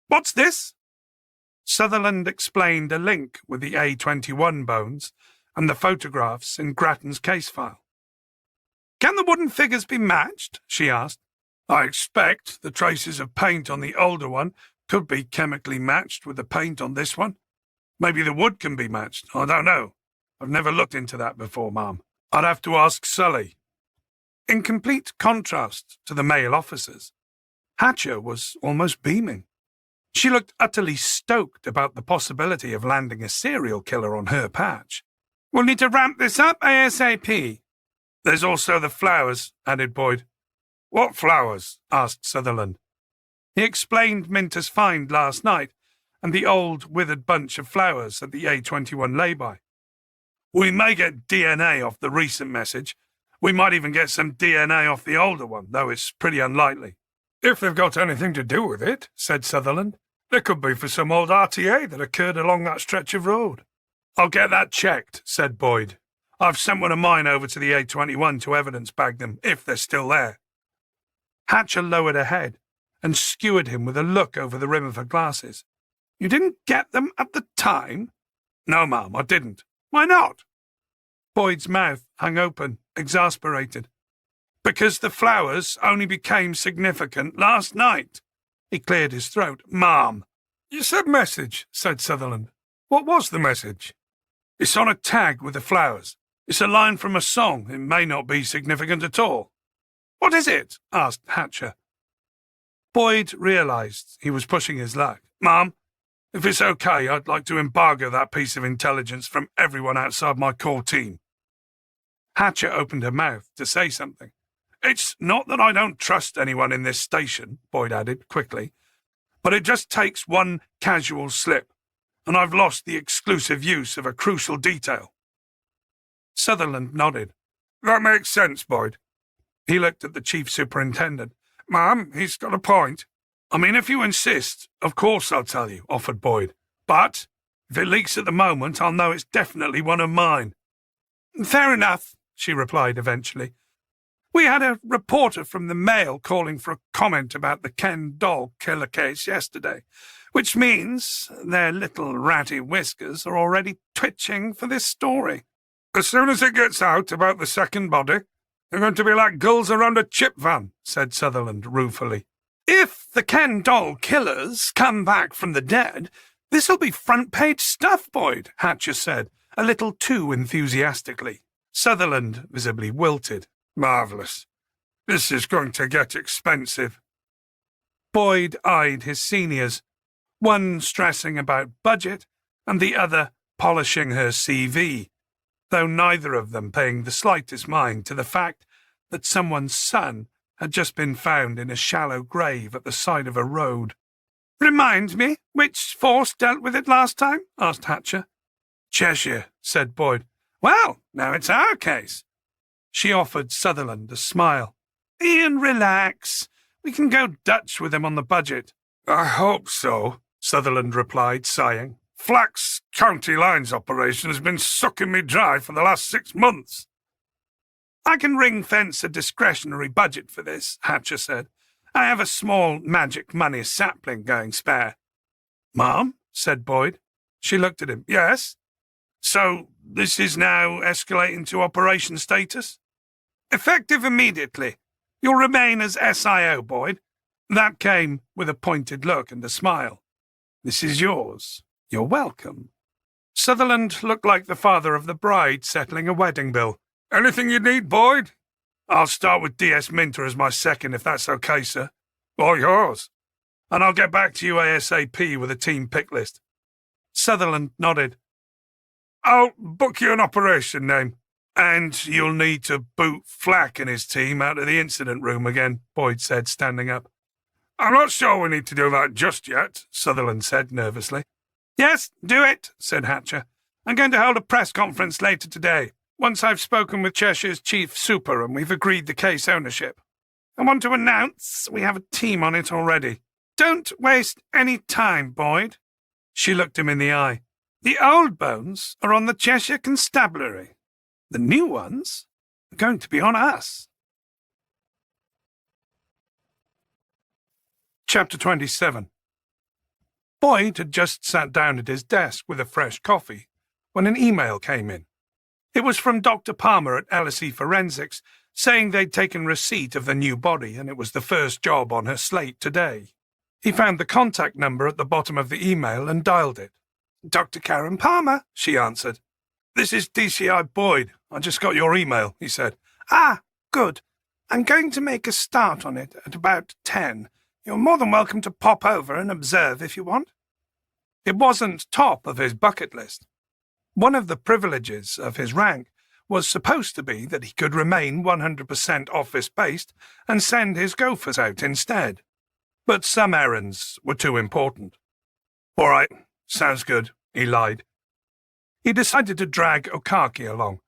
"What's this?" Sutherland explained a link with the A21 bones and the photographs in Grattan's case file. "Can the wooden figures be matched?" she asked. "I expect the traces of paint on the older one could be chemically matched with the paint on this one. Maybe the wood can be matched. I don't know. I've never looked into that before, ma'am. I'd have to ask Sully." In complete contrast to the male officers, Hatcher was almost beaming. She looked utterly stoked about the possibility of landing a serial killer on her patch. "We'll need to ramp this up ASAP. "There's also the flowers," added Boyd. "What flowers?" asked Sutherland. He explained Minter's find last night and the old withered bunch of flowers at the A21 lay-by. "We may get DNA off the recent message. We might even get some DNA off the older one, though it's pretty unlikely." "If they've got anything to do with it," said Sutherland, "there could be for some old RTA that occurred along that stretch of road." "I'll get that checked," said Boyd. "I've sent one of mine over to the A21 to evidence bag them, if they're still there." Hatcher lowered her head and skewered him with a look over the rim of her glasses. "You didn't get them at the time?" "No, ma'am, I didn't." "Why not?" Boyd's mouth hung open, exasperated. "Because the flowers only became significant last night." He cleared his throat. "Ma'am." "You said message," said Sutherland. "What was the message?" "It's on a tag with the flowers. It's a line from a song. It may not be significant at all." "What is it?" asked Hatcher. Boyd realized he was pushing his luck. "Ma'am, if it's okay, I'd like to embargo that piece of intelligence from everyone outside my core team." Hatcher opened her mouth to say something. "It's not that I don't trust anyone in this station," Boyd added quickly, "but it just takes one casual slip, and I've lost the exclusive use of a crucial detail." Sutherland nodded. "That makes sense, Boyd." He looked at the chief superintendent. "Ma'am, he's got a point." "I mean, if you insist, of course I'll tell you," offered Boyd. "But if it leaks at the moment, I'll know it's definitely one of mine." "Fair enough," she replied eventually. "We had a reporter from the Mail calling for a comment about the Ken doll killer case yesterday, which means their little ratty whiskers are already twitching for this story." "As soon as it gets out about the second body, they're going to be like gulls around a chip van," said Sutherland ruefully. "If the Ken doll killers come back from the dead, this'll be front-page stuff, Boyd," Hatcher said, a little too enthusiastically. Sutherland visibly wilted. "Marvellous. This is going to get expensive." Boyd eyed his seniors, one stressing about budget and the other polishing her CV, though neither of them paying the slightest mind to the fact that someone's son had just been found in a shallow grave at the side of a road. "Remind me, which force dealt with it last time?" asked Hatcher. "Cheshire," said Boyd. "Well, now it's our case." She offered Sutherland a smile. "Ian, relax. We can go Dutch with him on the budget." "I hope so," Sutherland replied, sighing. "Flax County Lines operation has been sucking me dry for the last 6 months." "I can ring-fence a discretionary budget for this," Hatcher said. "I have a small magic money sapling going spare." "Ma'am?" said Boyd. She looked at him. "Yes?" So this is now escalating to operation status? Effective immediately. You'll remain as SIO, Boyd. That came with a pointed look and a smile. This is yours. You're welcome. Sutherland looked like the father of the bride settling a wedding bill. Anything you need, Boyd? I'll start with DS Minter as my second, if that's okay, sir. All yours. And I'll get back to you ASAP with a team pick list. Sutherland nodded. I'll book you an operation name. And you'll need to boot Flack and his team out of the incident room again, Boyd said, standing up. I'm not sure we need to do that just yet, Sutherland said nervously. Yes, do it, said Hatcher. I'm going to hold a press conference later today, once I've spoken with Cheshire's chief super and we've agreed the case ownership. I want to announce we have a team on it already. Don't waste any time, Boyd. She looked him in the eye. The old bones are on the Cheshire Constabulary. The new ones are going to be on us. Chapter 27. Boyd had just sat down at his desk with a fresh coffee when an email came in. It was from Dr. Palmer at LSE Forensics, saying they'd taken receipt of the new body and it was the first job on her slate today. He found the contact number at the bottom of the email and dialed it. Dr. Karen Palmer, she answered. This is DCI Boyd. I just got your email, he said. Ah, good. I'm going to make a start on it at about 10. You're more than welcome to pop over and observe if you want. It wasn't top of his bucket list. One of the privileges of his rank was supposed to be that he could remain 100% office-based and send his gophers out instead. But some errands were too important. All right, sounds good, he lied. He decided to drag Okaki along.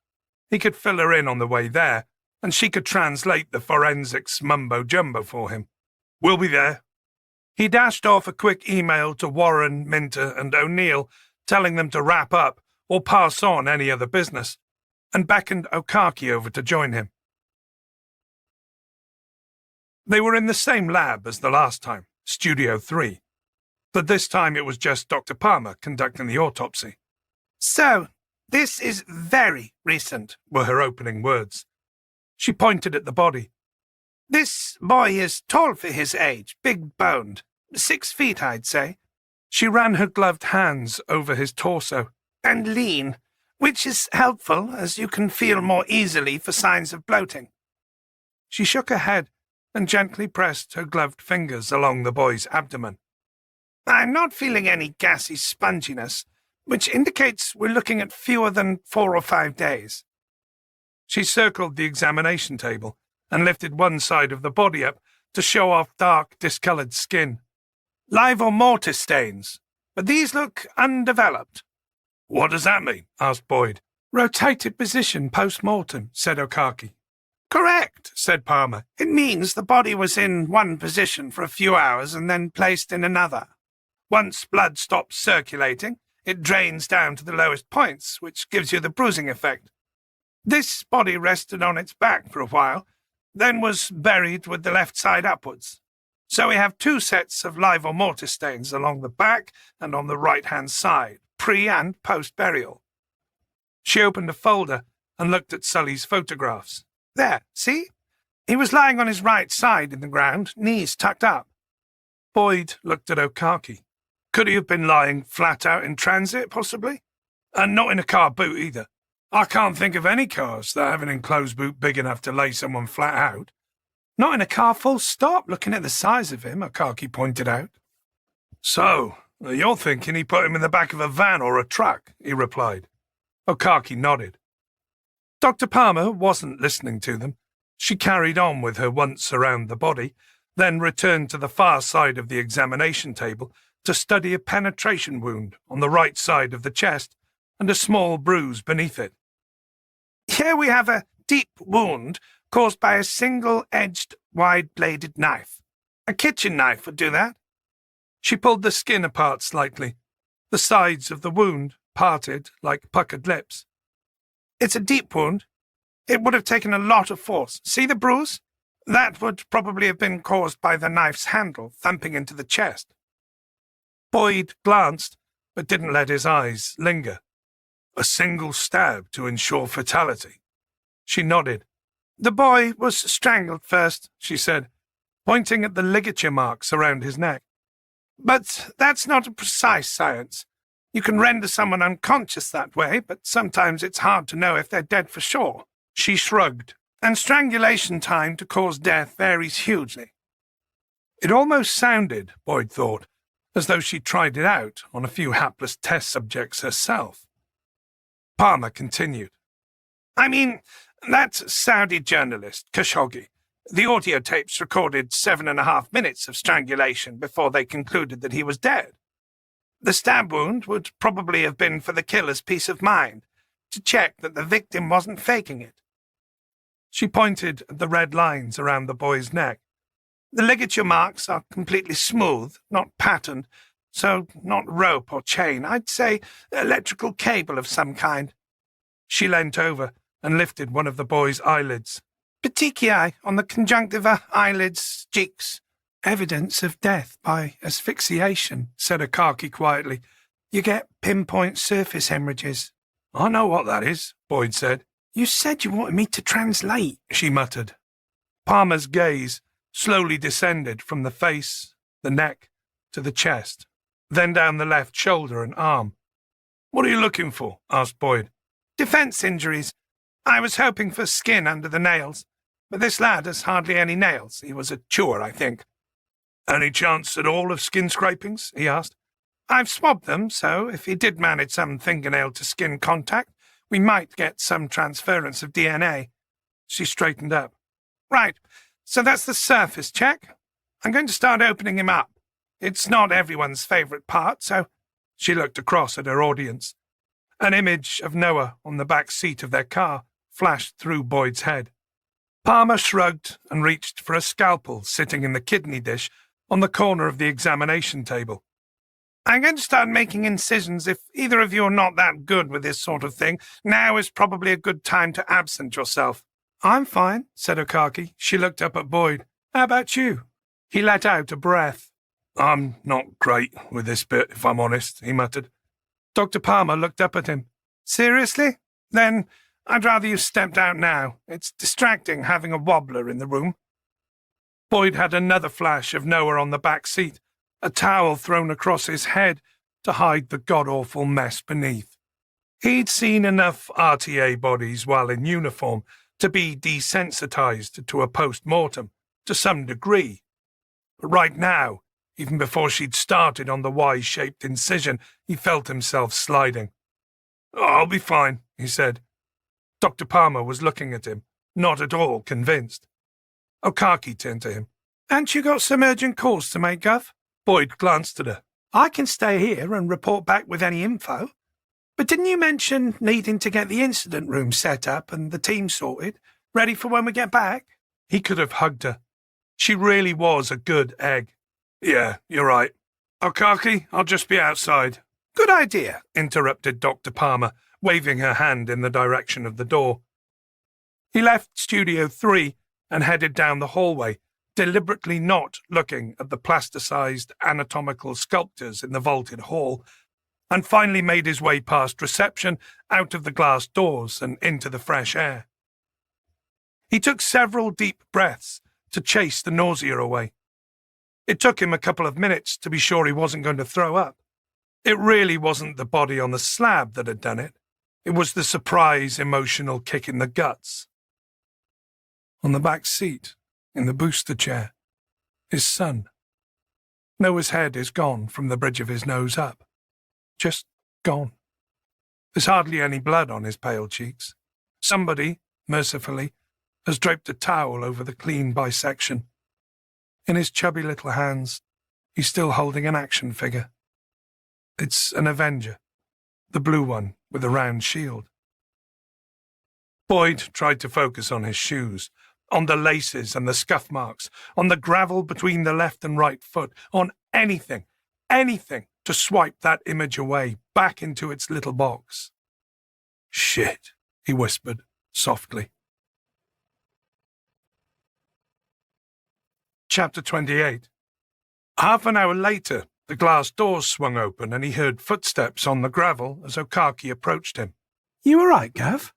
He could fill her in on the way there, and she could translate the forensics mumbo-jumbo for him. We'll be there. He dashed off a quick email to Warren, Minter, and O'Neill, telling them to wrap up or pass on any other business, and beckoned Okaki over to join him. They were in the same lab as the last time, Studio 3, but this time it was just Dr. Palmer conducting the autopsy. So, this is very recent, were her opening words. She pointed at the body. This boy is tall for his age, big-boned, 6 feet, I'd say. She ran her gloved hands over his torso. And lean, which is helpful as you can feel more easily for signs of bloating. She shook her head and gently pressed her gloved fingers along the boy's abdomen. I'm not feeling any gassy sponginess, which indicates we're looking at fewer than 4 or 5 days. She circled the examination table and lifted one side of the body up to show off dark, discoloured skin. Live or mortis stains, but these look undeveloped. What does that mean? Asked Boyd. Rotated position post-mortem, said Okaki. Correct, said Palmer. It means the body was in one position for a few hours and then placed in another. Once blood stops circulating, it drains down to the lowest points, which gives you the bruising effect. This body rested on its back for a while, then was buried with the left side upwards. So we have 2 sets of live or mortis stains along the back and on the right-hand side, pre- and post-burial. She opened a folder and looked at Sully's photographs. There, see? He was lying on his right side in the ground, knees tucked up. Boyd looked at Okaki. Could he have been lying flat out in transit, possibly? And not in a car boot either. I can't think of any cars that have an enclosed boot big enough to lay someone flat out. Not in a car full stop, looking at the size of him, Okaki pointed out. So, you're thinking he put him in the back of a van or a truck, he replied. Okaki nodded. Dr. Palmer wasn't listening to them. She carried on with her once around the body, then returned to the far side of the examination table to study a penetration wound on the right side of the chest and a small bruise beneath it. Here we have a deep wound caused by a single-edged, wide-bladed knife. A kitchen knife would do that. She pulled the skin apart slightly. The sides of the wound parted like puckered lips. It's a deep wound. It would have taken a lot of force. See the bruise? That would probably have been caused by the knife's handle thumping into the chest. Boyd glanced, but didn't let his eyes linger. A single stab to ensure fatality. She nodded. The boy was strangled first, she said, pointing at the ligature marks around his neck. But that's not a precise science. You can render someone unconscious that way, but sometimes it's hard to know if they're dead for sure. She shrugged. And strangulation time to cause death varies hugely. It almost sounded, Boyd thought, as though she'd tried it out on a few hapless test subjects herself. Palmer continued. I mean, that Saudi journalist, Khashoggi, the audio tapes recorded 7.5 minutes of strangulation before they concluded that he was dead. The stab wound would probably have been for the killer's peace of mind, to check that the victim wasn't faking it. She pointed at the red lines around the boy's neck. The ligature marks are completely smooth, not patterned, so not rope or chain. I'd say electrical cable of some kind. She leant over and lifted one of the boy's eyelids. Petechiae on the conjunctiva, eyelids, cheeks. Evidence of death by asphyxiation, said Akaki quietly. You get pinpoint surface hemorrhages. I know what that is, Boyd said. You said you wanted me to translate, she muttered. Palmer's gaze slowly descended from the face, the neck, to the chest, then down the left shoulder and arm. What are you looking for? Asked Boyd. Defense injuries. I was hoping for skin under the nails, but this lad has hardly any nails. He was a chewer, I think. Any chance at all of skin scrapings? He asked. I've swabbed them, so if he did manage some fingernail-to-skin contact, we might get some transference of DNA. She straightened up. Right, so that's the surface check. I'm going to start opening him up. It's not everyone's favourite part, so... She looked across at her audience. An image of Noah on the back seat of their car flashed through Boyd's head. Palmer shrugged and reached for a scalpel sitting in the kidney dish on the corner of the examination table. I'm going to start making incisions. If either of you are not that good with this sort of thing, now is probably a good time to absent yourself. I'm fine, said Akaki. She looked up at Boyd. How about you? He let out a breath. I'm not great with this bit, if I'm honest, he muttered. Dr. Palmer looked up at him. Seriously? Then I'd rather you stepped out now. It's distracting having a wobbler in the room. Boyd had another flash of Noah on the back seat, a towel thrown across his head to hide the god-awful mess beneath. He'd seen enough RTA bodies while in uniform to be desensitized to a post-mortem, to some degree. But right now, even before she'd started on the Y-shaped incision, he felt himself sliding. I'll be fine, he said. Dr. Palmer was looking at him, not at all convinced. Okaki turned to him. Haven't you got some urgent calls to make, Gov? Boyd glanced at her. I can stay here and report back with any info. But didn't you mention needing to get the incident room set up and the team sorted, ready for when we get back? He could have hugged her. She really was a good egg. Yeah, you're right. Okaki, I'll just be outside. Good idea, interrupted Dr. Palmer, waving her hand in the direction of the door. He left Studio 3 and headed down the hallway, deliberately not looking at the plasticized anatomical sculptures in the vaulted hall, and finally made his way past reception, out of the glass doors and into the fresh air. He took several deep breaths to chase the nausea away. It took him a couple of minutes to be sure he wasn't going to throw up. It really wasn't the body on the slab that had done it. It was the surprise, emotional kick in the guts. On the back seat, in the booster chair, his son. Noah's head is gone from the bridge of his nose up. Just gone. There's hardly any blood on his pale cheeks. Somebody, mercifully, has draped a towel over the clean bisection. In his chubby little hands, he's still holding an action figure. It's an Avenger, the blue one with a round shield. Boyd tried to focus on his shoes, on the laces and the scuff marks, on the gravel between the left and right foot, on anything to swipe that image away, back into its little box. Shit, he whispered, softly. Chapter 28. Half an hour later, the glass doors swung open and he heard footsteps on the gravel as Okaki approached him. You all right, Gav?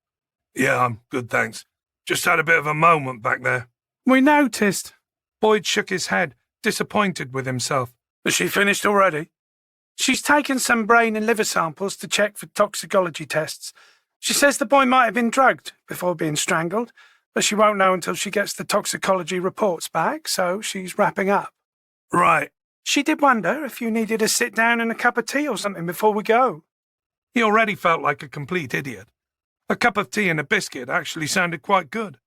Yeah, I'm good, thanks. Just had a bit of a moment back there. We noticed. Boyd shook his head, disappointed with himself. Has she finished already? She's taken some brain and liver samples to check for toxicology tests. She says the boy might have been drugged before being strangled, but she won't know until she gets the toxicology reports back, so she's wrapping up. Right. She did wonder if you needed to sit down and a cup of tea or something before we go. He already felt like a complete idiot. A cup of tea and a biscuit actually sounded quite good.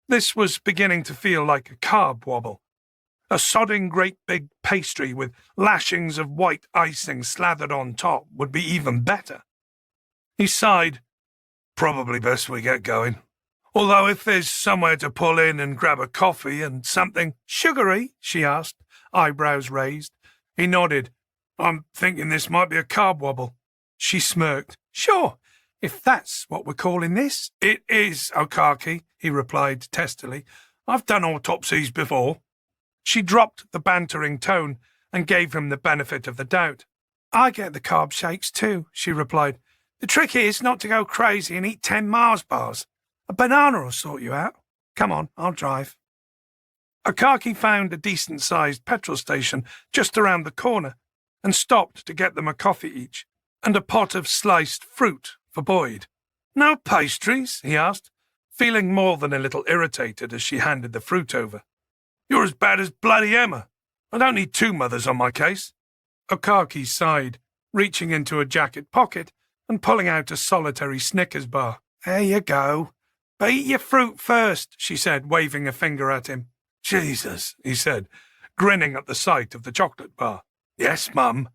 This was beginning to feel like a carb wobble. A sodding great big pastry with lashings of white icing slathered on top would be even better. He sighed. Probably best we get going. Although if there's somewhere to pull in and grab a coffee and something sugary, she asked, eyebrows raised. He nodded. I'm thinking this might be a carb wobble. She smirked. Sure, if that's what we're calling this. It is, Okaki, he replied testily. I've done autopsies before. She dropped the bantering tone and gave him the benefit of the doubt. I get the carb shakes too, she replied. The trick is not to go crazy and eat 10 Mars bars. A banana will sort you out. Come on, I'll drive. Okaki found a decent-sized petrol station just around the corner and stopped to get them a coffee each and a pot of sliced fruit for Boyd. No pastries? He asked, feeling more than a little irritated as she handed the fruit over. You're as bad as bloody Emma. I don't need two mothers on my case. Okaki sighed, reaching into a jacket pocket and pulling out a solitary Snickers bar. There you go. But eat your fruit first, she said, waving a finger at him. Jesus, he said, grinning at the sight of the chocolate bar. Yes, Mum.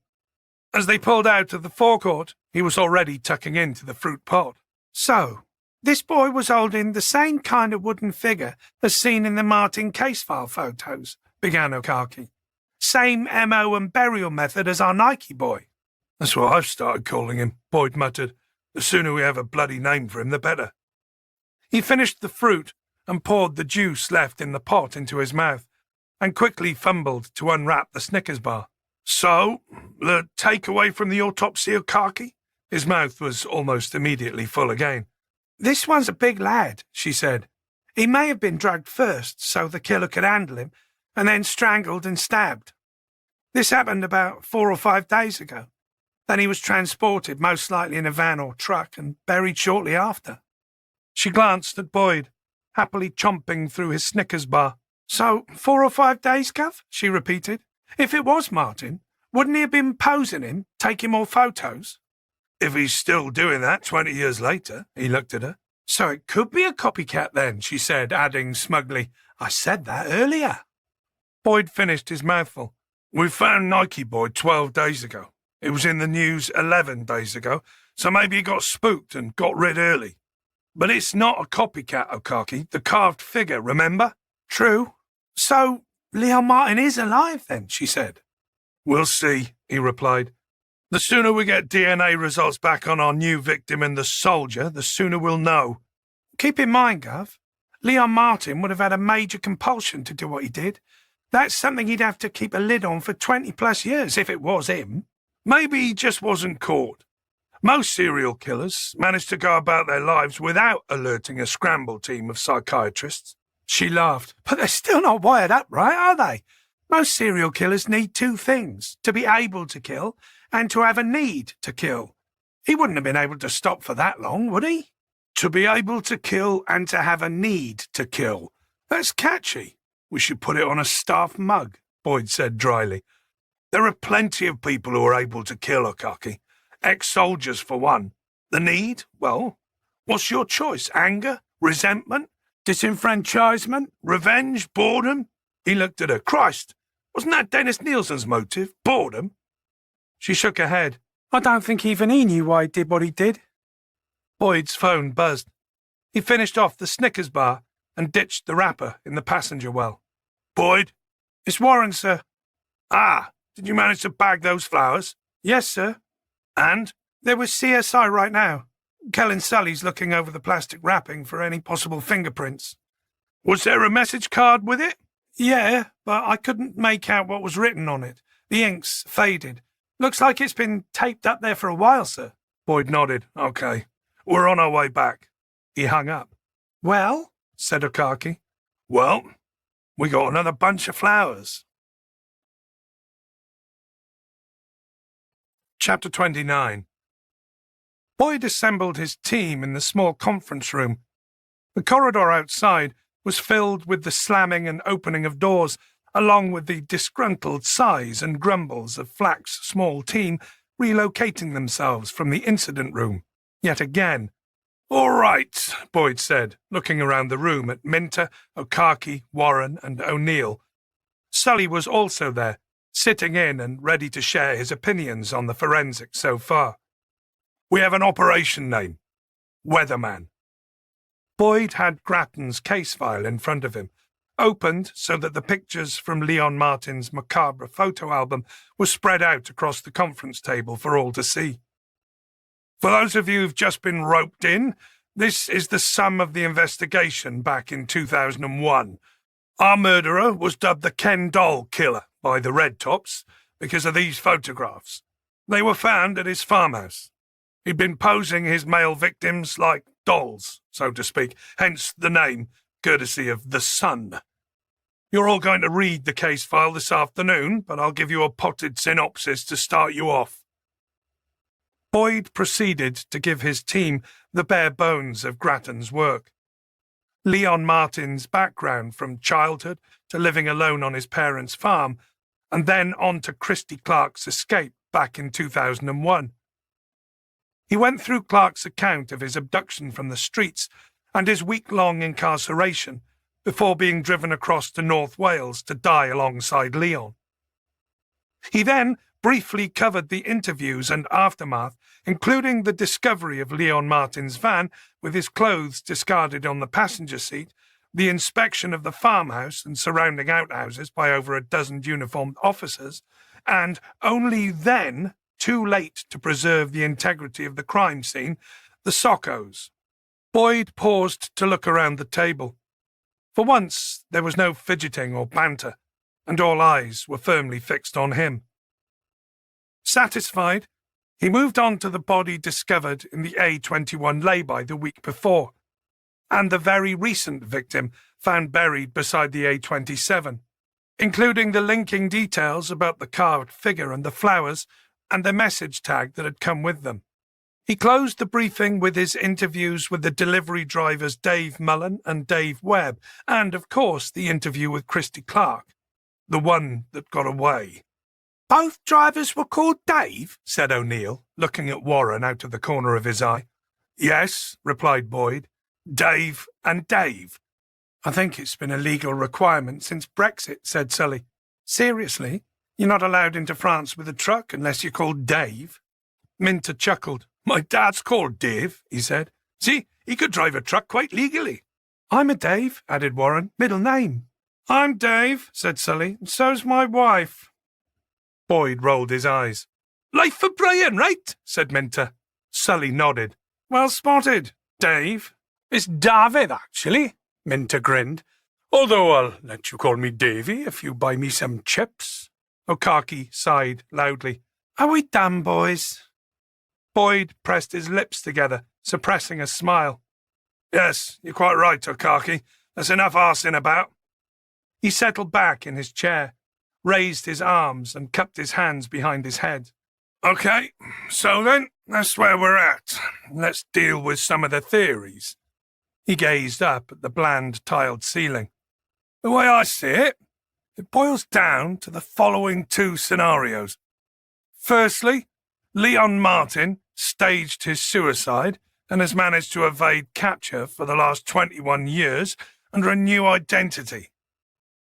As they pulled out of the forecourt, he was already tucking into the fruit pot. So, this boy was holding the same kind of wooden figure as seen in the Martin case file photos, began Okaki. Same MO and burial method as our Nike boy. That's what I've started calling him, Boyd muttered. The sooner we have a bloody name for him, the better. He finished the fruit and poured the juice left in the pot into his mouth, and quickly fumbled to unwrap the Snickers bar. So, the takeaway from the autopsy of Okaki? His mouth was almost immediately full again. This one's a big lad, she said. He may have been drugged first so the killer could handle him, and then strangled and stabbed. This happened about 4 or 5 days ago. Then he was transported, most likely in a van or truck, and buried shortly after. She glanced at Boyd, happily chomping through his Snickers bar. So, 4 or 5 days, Gav? She repeated. If it was Martin, wouldn't he have been posing him, taking more photos? If he's still doing that 20 years later, he looked at her. So it could be a copycat then, she said, adding smugly, I said that earlier. Boyd finished his mouthful. We found Nike Boy 12 days ago. It was in the news 11 days ago, so maybe he got spooked and got rid early. But it's not a copycat, Okaki. The carved figure, remember? True. So Leon Martin is alive then, she said. We'll see, he replied. The sooner we get DNA results back on our new victim and the soldier, the sooner we'll know. Keep in mind, Gov, Leon Martin would have had a major compulsion to do what he did. That's something he'd have to keep a lid on for 20-plus years if it was him. Maybe he just wasn't caught. Most serial killers manage to go about their lives without alerting a scramble team of psychiatrists. She laughed. But they're still not wired up, right, are they? Most serial killers need 2 things, to be able to kill and to have a need to kill. He wouldn't have been able to stop for that long, would he? To be able to kill and to have a need to kill. That's catchy. We should put it on a staff mug, Boyd said dryly. There are plenty of people who are able to kill, Okaki. Ex-soldiers, for one. The need? Well, what's your choice? Anger? Resentment? Disenfranchisement? Revenge? Boredom? He looked at her. Christ, wasn't that Dennis Nielsen's motive? Boredom? She shook her head. I don't think even he knew why he did what he did. Boyd's phone buzzed. He finished off the Snickers bar and ditched the wrapper in the passenger well. Boyd? It's Warren, sir. Ah, did you manage to bag those flowers? Yes, sir. And? They're with CSI right now. Kellen Sully's looking over the plastic wrapping for any possible fingerprints. Was there a message card with it? Yeah, but I couldn't make out what was written on it. The ink's faded. Looks like it's been taped up there for a while, sir. Boyd nodded. Okay. we're on our way back." He hung up. "Well," said Okaki. "Well, we got another bunch of flowers." Chapter 29. Boyd assembled his team in the small conference room. The corridor outside was filled with the slamming and opening of doors, along with the disgruntled sighs and grumbles of Flack's small team relocating themselves from the incident room. Yet again. "All right," Boyd said, looking around the room at Minter, Okaki, Warren, and O'Neill. Sully was also there, sitting in and ready to share his opinions on the forensics so far. "We have an operation name. Weatherman." Boyd had Grattan's case file in front of him, opened so that the pictures from Leon Martin's macabre photo album were spread out across the conference table for all to see. "For those of you who've just been roped in, this is the sum of the investigation back in 2001. Our murderer was dubbed the Ken Doll Killer by the Red Tops because of these photographs. They were found at his farmhouse. He'd been posing his male victims like dolls, so to speak, hence the name, courtesy of The Sun. You're all going to read the case file this afternoon, but I'll give you a potted synopsis to start you off." Boyd proceeded to give his team the bare bones of Grattan's work. Leon Martin's background from childhood to living alone on his parents' farm, and then on to Christy Clark's escape back in 2001. He went through Clark's account of his abduction from the streets and his week-long incarceration before being driven across to North Wales to die alongside Leon. He then briefly covered the interviews and aftermath, including the discovery of Leon Martin's van with his clothes discarded on the passenger seat, the inspection of the farmhouse and surrounding outhouses by over a dozen uniformed officers, and only then, too late to preserve the integrity of the crime scene, the soccos. Boyd paused to look around the table. For once, there was no fidgeting or banter, and all eyes were firmly fixed on him. Satisfied, he moved on to the body discovered in the A21 lay-by the week before, and the very recent victim found buried beside the A27, including the linking details about the carved figure and the flowers and the message tag that had come with them. He closed the briefing with his interviews with the delivery drivers Dave Mullen and Dave Webb, and, of course, the interview with Christy Clark, the one that got away. "Both drivers were called Dave?" said O'Neill, looking at Warren out of the corner of his eye. "Yes," replied Boyd. "Dave and Dave." "I think it's been a legal requirement since Brexit," said Sully. "Seriously? You're not allowed into France with a truck unless you're called Dave?" Minter chuckled. "My dad's called Dave," he said. "See, he could drive a truck quite legally." "I'm a Dave," added Warren. "Middle name." "I'm Dave," said Sully, "and so's my wife." Boyd rolled his eyes. "Life for Brian, right?" said Minter. Sully nodded. "Well spotted, Dave." "It's David, actually," Minter grinned. "Although I'll let you call me Davy if you buy me some chips." Okaki sighed loudly. "Are we done, boys?" Boyd pressed his lips together, suppressing a smile. "Yes, you're quite right, Okaki. There's enough arsing about." He settled back in his chair, raised his arms and cupped his hands behind his head. "Okay, so then, that's where we're at. Let's deal with some of the theories." He gazed up at the bland tiled ceiling. "The way I see it, it boils down to the following two scenarios. Firstly, Leon Martin staged his suicide and has managed to evade capture for the last 21 years under a new identity.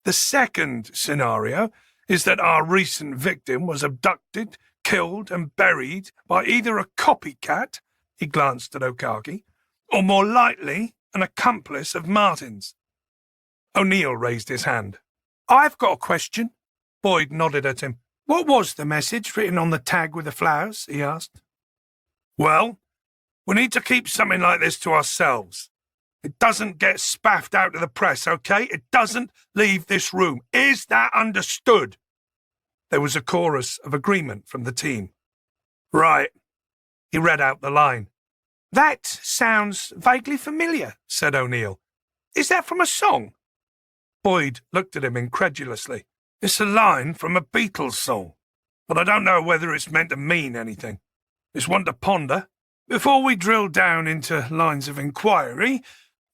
The second scenario is that our recent victim was abducted, killed and buried by either a copycat," he glanced at Okaki, "or more likely an accomplice of Martin's." O'Neill raised his hand. "I've got a question." Boyd nodded at him. "What was the message written on the tag with the flowers?" he asked. "Well, we need to keep something like this to ourselves. It doesn't get spaffed out to the press, okay? It doesn't leave this room. Is that understood?" There was a chorus of agreement from the team. "Right." He read out the line. That sounds vaguely familiar, said O'Neill. Is that from a song? Boyd looked at him incredulously. It's a line from a Beatles song, but I don't know whether it's meant to mean anything. It's one to ponder. Before we drill down into lines of inquiry,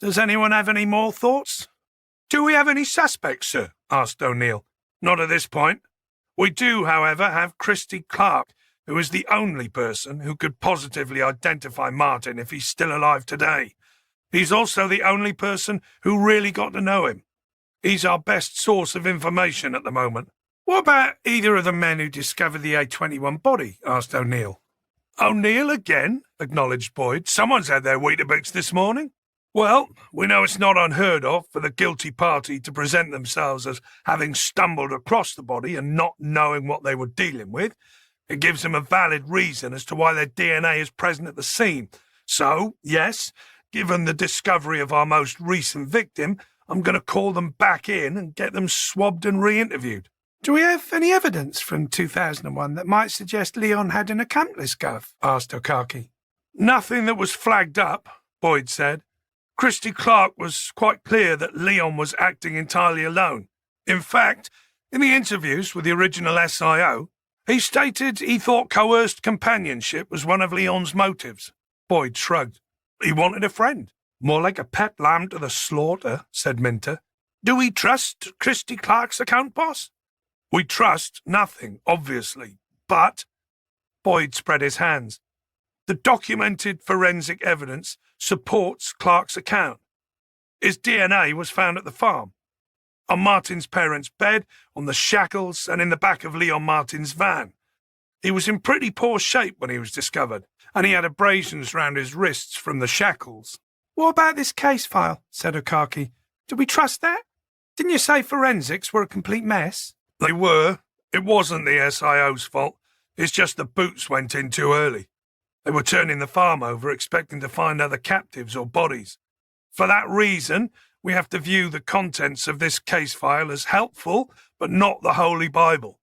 does anyone have any more thoughts? Do we have any suspects, sir? Asked O'Neill. Not at this point. We do, however, have Christy Clark, who is the only person who could positively identify Martin if he's still alive today. He's also the only person who really got to know him. He's our best source of information at the moment. What about either of the men who discovered the A21 body? Asked O'Neill. O'Neill again? Acknowledged Boyd. Someone's had their Weetabix this morning. Well, we know it's not unheard of for the guilty party to present themselves as having stumbled across the body and not knowing what they were dealing with. It gives them a valid reason as to why their DNA is present at the scene. So, yes, given the discovery of our most recent victim, I'm going to call them back in and get them swabbed and re-interviewed. Do we have any evidence from 2001 that might suggest Leon had an accomplice, Gov? Asked Okaki. Nothing that was flagged up, Boyd said. Christy Clark was quite clear that Leon was acting entirely alone. In fact, in the interviews with the original SIO, he stated he thought coerced companionship was one of Leon's motives. Boyd shrugged. He wanted a friend. More like a pet lamb to the slaughter, said Minter. Do we trust Christy Clark's account, boss? We trust nothing, obviously, but... Boyd spread his hands. The documented forensic evidence supports Clark's account. His DNA was found at the farm, on Martin's parents' bed, on the shackles, and in the back of Leon Martin's van. He was in pretty poor shape when he was discovered, and he had abrasions round his wrists from the shackles. What about this case file? Said Okaki. Do we trust that? Didn't you say forensics were a complete mess? They were. It wasn't the SIO's fault. It's just the boots went in too early. They were turning the farm over, expecting to find other captives or bodies. For that reason, we have to view the contents of this case file as helpful, but not the Holy Bible.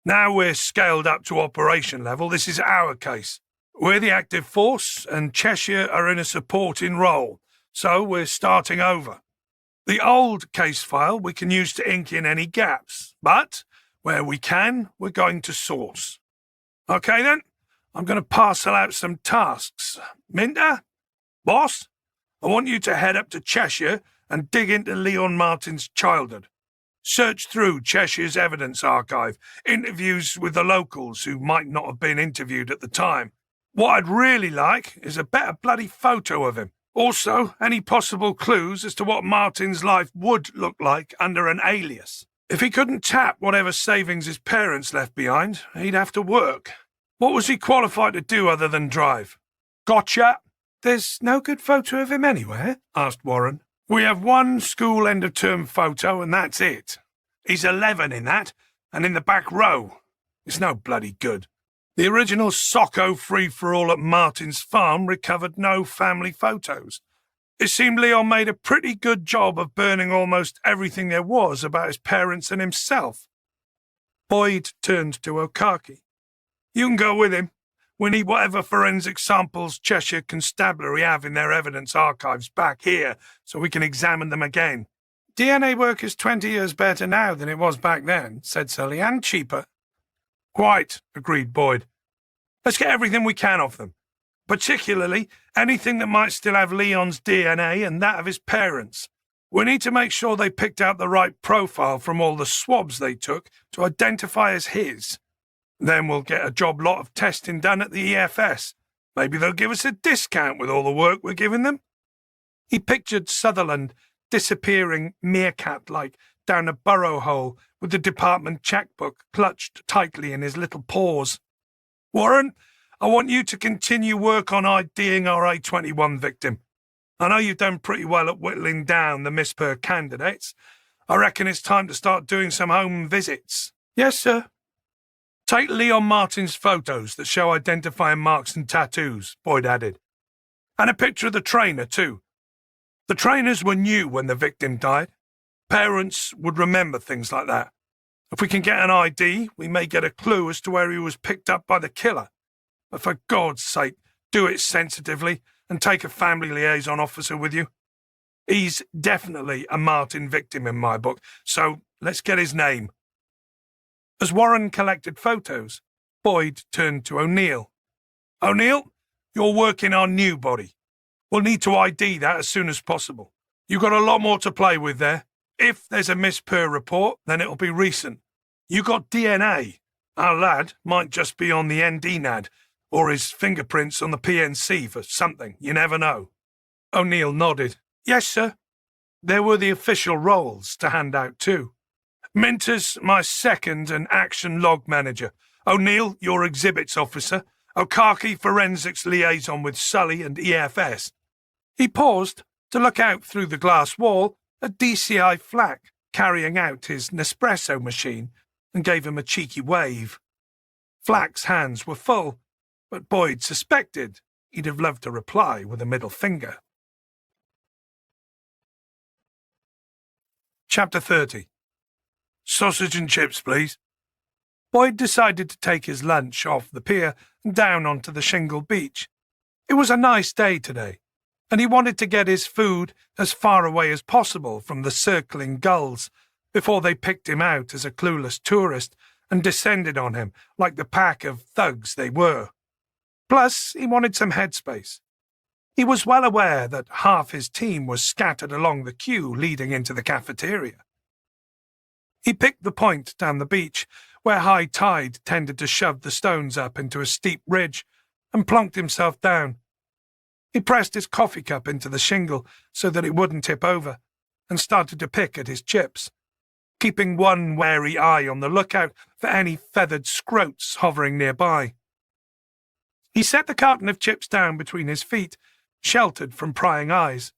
Now we're scaled up to operation level, this is our case. We're the active force, and Cheshire are in a supporting role, so we're starting over. The old case file we can use to ink in any gaps, but where we can, we're going to source. Okay then, I'm going to parcel out some tasks. Minter? Boss? I want you to head up to Cheshire and dig into Leon Martin's childhood. Search through Cheshire's evidence archive, interviews with the locals who might not have been interviewed at the time. What I'd really like is a better bloody photo of him. Also, any possible clues as to what Martin's life would look like under an alias. If he couldn't tap whatever savings his parents left behind, he'd have to work. What was he qualified to do other than drive? Gotcha! There's no good photo of him anywhere? Asked Warren. We have one school end-of-term photo and that's it. He's 11 in that, and in the back row. It's no bloody good. The original Socko free-for-all at Martin's farm recovered no family photos. It seemed Leon made a pretty good job of burning almost everything there was about his parents and himself. Boyd turned to Okaki. You can go with him. We need whatever forensic samples Cheshire Constabulary have in their evidence archives back here so we can examine them again. DNA work is 20 years better now than it was back then, said Sully, and cheaper. Quite, agreed Boyd. Let's get everything we can off them, particularly anything that might still have Leon's DNA and that of his parents. We need to make sure they picked out the right profile from all the swabs they took to identify as his. Then we'll get a job lot of testing done at the EFS. Maybe they'll give us a discount with all the work we're giving them. He pictured Sutherland disappearing meerkat-like down a burrow hole with the department checkbook clutched tightly in his little paws. Warren, I want you to continue work on IDing our A21 victim. I know you've done pretty well at whittling down the Miss Per candidates. I reckon it's time to start doing some home visits. Yes, sir. Take Leon Martin's photos that show identifying marks and tattoos, Boyd added. And a picture of the trainer, too. The trainers were new when the victim died. Parents would remember things like that. If we can get an ID, we may get a clue as to where he was picked up by the killer. But for God's sake, Do it sensitively and take a family liaison officer with you. He's definitely a Martin victim in my book, so let's get his name." As Warren collected photos, Boyd turned to O'Neill. "O'Neill, you're working on new body. We'll need to ID that as soon as possible. You've got a lot more to play with there. If there's a Miss Purr report, then it'll be recent. You got DNA. Our lad might just be on the NDNAD, or his fingerprints on the PNC for something. You never know." O'Neill nodded. "Yes, sir." There were the official roles to hand out too. "Minter's my second and action log manager. O'Neill, your exhibits officer. Okaki, forensics liaison with Sully and EFS." He paused to look out through the glass wall at DCI Flack carrying out his Nespresso machine and gave him a cheeky wave. Flack's hands were full, but Boyd suspected he'd have loved to reply with a middle finger. Chapter 30. "Sausage and chips, please." Boyd decided to take his lunch off the pier and down onto the shingle beach. It was a nice day today, and he wanted to get his food as far away as possible from the circling gulls before they picked him out as a clueless tourist and descended on him like the pack of thugs they were. Plus, he wanted some headspace. He was well aware that half his team was scattered along the queue leading into the cafeteria. He picked the point down the beach, where high tide tended to shove the stones up into a steep ridge, and plonked himself down. He pressed his coffee cup into the shingle so that it wouldn't tip over, and started to pick at his chips, keeping one wary eye on the lookout for any feathered scroats hovering nearby. He set the carton of chips down between his feet, sheltered from prying eyes.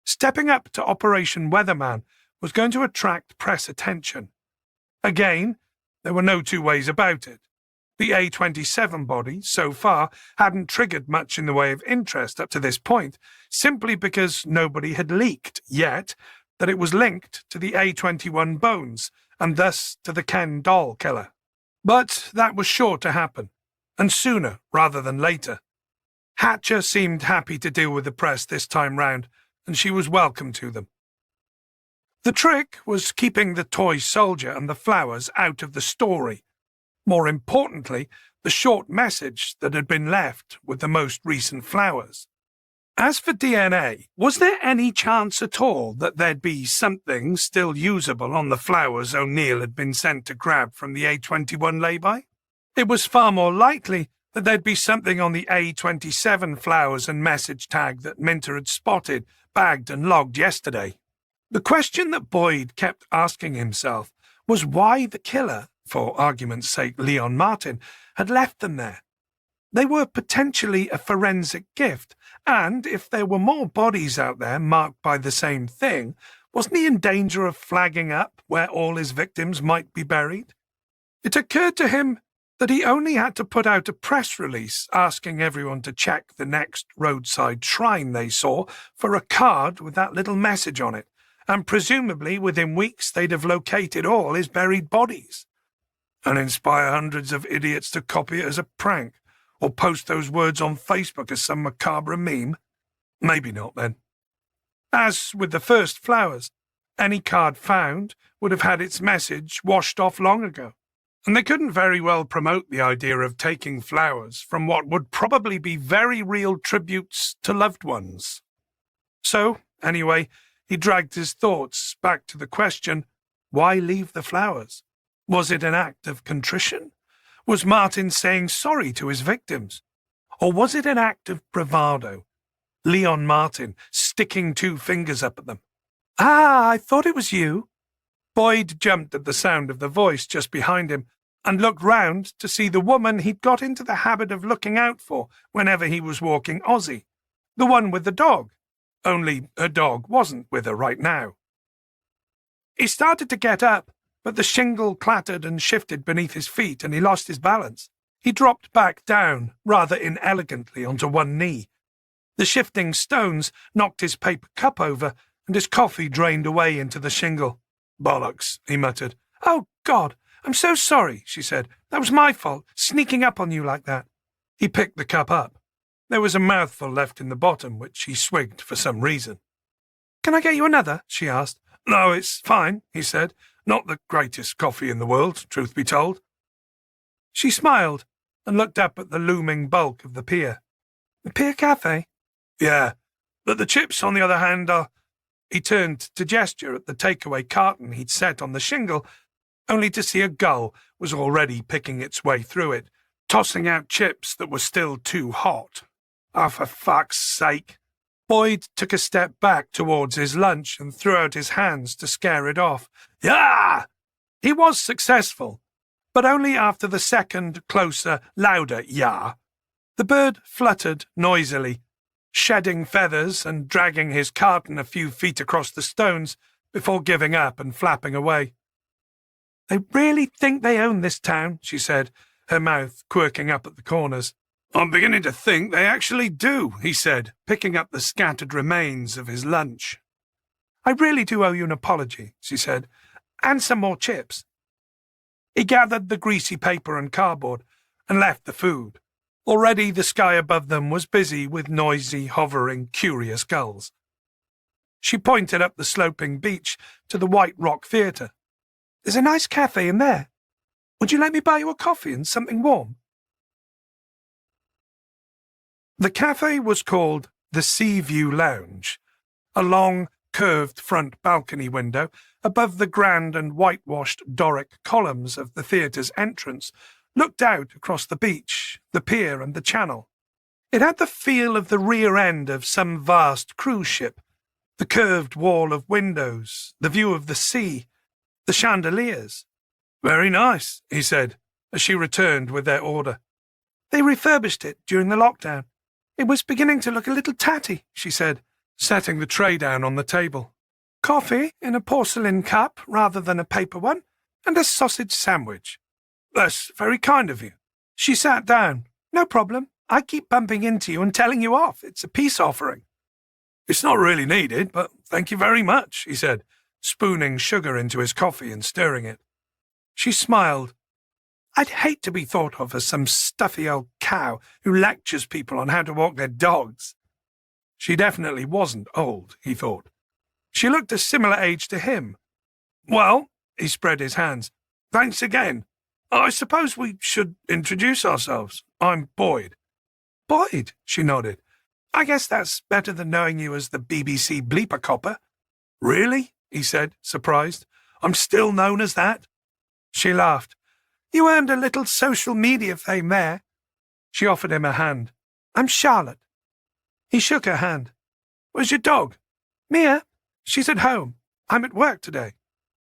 Stepping up to Operation Weatherman was going to attract press attention. Again, there were no two ways about it. The A-27 body, so far, hadn't triggered much in the way of interest up to this point, simply because nobody had leaked yet that it was linked to the A-21 bones, and thus to the Ken doll killer. But that was sure to happen, and sooner rather than later. Hatcher seemed happy to deal with the press this time round, and she was welcome to them. The trick was keeping the toy soldier and the flowers out of the story. More importantly, the short message that had been left with the most recent flowers. As for DNA, was there any chance at all that there'd be something still usable on the flowers O'Neill had been sent to grab from the A-21 lay-by? It was far more likely that there'd be something on the A-27 flowers and message tag that Minter had spotted, bagged and logged yesterday. The question that Boyd kept asking himself was why the killer, for argument's sake Leon Martin, had left them there. They were potentially a forensic gift, and if there were more bodies out there marked by the same thing, wasn't he in danger of flagging up where all his victims might be buried? It occurred to him that he only had to put out a press release asking everyone to check the next roadside shrine they saw for a card with that little message on it, and presumably within weeks they'd have located all his buried bodies. And inspire hundreds of idiots to copy it as a prank, or post those words on Facebook as some macabre meme? Maybe not, then. As with the first flowers, any card found would have had its message washed off long ago, and they couldn't very well promote the idea of taking flowers from what would probably be very real tributes to loved ones. So, anyway, he dragged his thoughts back to the question, why leave the flowers? Was it an act of contrition? Was Martin saying sorry to his victims? Or was it an act of bravado? Leon Martin sticking two fingers up at them. "Ah, I thought it was you." Boyd jumped at the sound of the voice just behind him and looked round to see the woman he'd got into the habit of looking out for whenever he was walking Aussie. The one with the dog. Only her dog wasn't with her right now. He started to get up, but the shingle clattered and shifted beneath his feet and he lost his balance. He dropped back down, rather inelegantly, onto one knee. The shifting stones knocked his paper cup over and his coffee drained away into the shingle. "Bollocks," he muttered. "Oh, God, I'm so sorry," she said. "That was my fault, sneaking up on you like that." He picked the cup up. There was a mouthful left in the bottom, which he swigged for some reason. "Can I get you another?" she asked. "No, it's fine," he said. "Not the greatest coffee in the world, truth be told." She smiled and looked up at the looming bulk of the pier. "The Pier Cafe?" "Yeah, but the chips, on the other hand, are—" He turned to gesture at the takeaway carton he'd set on the shingle, only to see a gull was already picking its way through it, tossing out chips that were still too hot. "Oh, for fuck's sake." Boyd took a step back towards his lunch and threw out his hands to scare it off. "Yeah!" He was successful, but only after the second, closer, louder "yeah." The bird fluttered noisily, shedding feathers and dragging his carton a few feet across the stones before giving up and flapping away. "They really think they own this town," she said, her mouth quirking up at the corners. "I'm beginning to think they actually do," he said, picking up the scattered remains of his lunch. "I really do owe you an apology," she said, "and some more chips." He gathered the greasy paper and cardboard and left the food. Already the sky above them was busy with noisy, hovering, curious gulls. She pointed up the sloping beach to the White Rock Theatre. "There's a nice cafe in there. Would you let me buy you a coffee and something warm?" The cafe was called the Sea View Lounge, a long, curved front balcony window above the grand and whitewashed Doric columns of the theatre's entrance looked out across the beach, the pier and the channel. It had the feel of the rear end of some vast cruise ship, the curved wall of windows, the view of the sea, the chandeliers. "Very nice," he said, as she returned with their order. "They refurbished it during the lockdown. It was beginning to look a little tatty," she said, setting the tray down on the table. "Coffee in a porcelain cup rather than a paper one, and a sausage sandwich." "That's very kind of you." She sat down. "No problem. I keep bumping into you and telling you off. It's a peace offering." "It's not really needed, but thank you very much," he said, spooning sugar into his coffee and stirring it. She smiled. "I'd hate to be thought of as some stuffy old cow who lectures people on how to walk their dogs." She definitely wasn't old, he thought. She looked a similar age to him. "Well," he spread his hands, "thanks again. I suppose we should introduce ourselves. I'm Boyd." "Boyd," she nodded. "I guess that's better than knowing you as the BBC bleeper copper." "Really?" he said, surprised. "I'm still known as that?" She laughed. "You earned a little social media fame there." She offered him a hand. "I'm Charlotte." He shook her hand. "Where's your dog?" "Mia. She's at home. I'm at work today."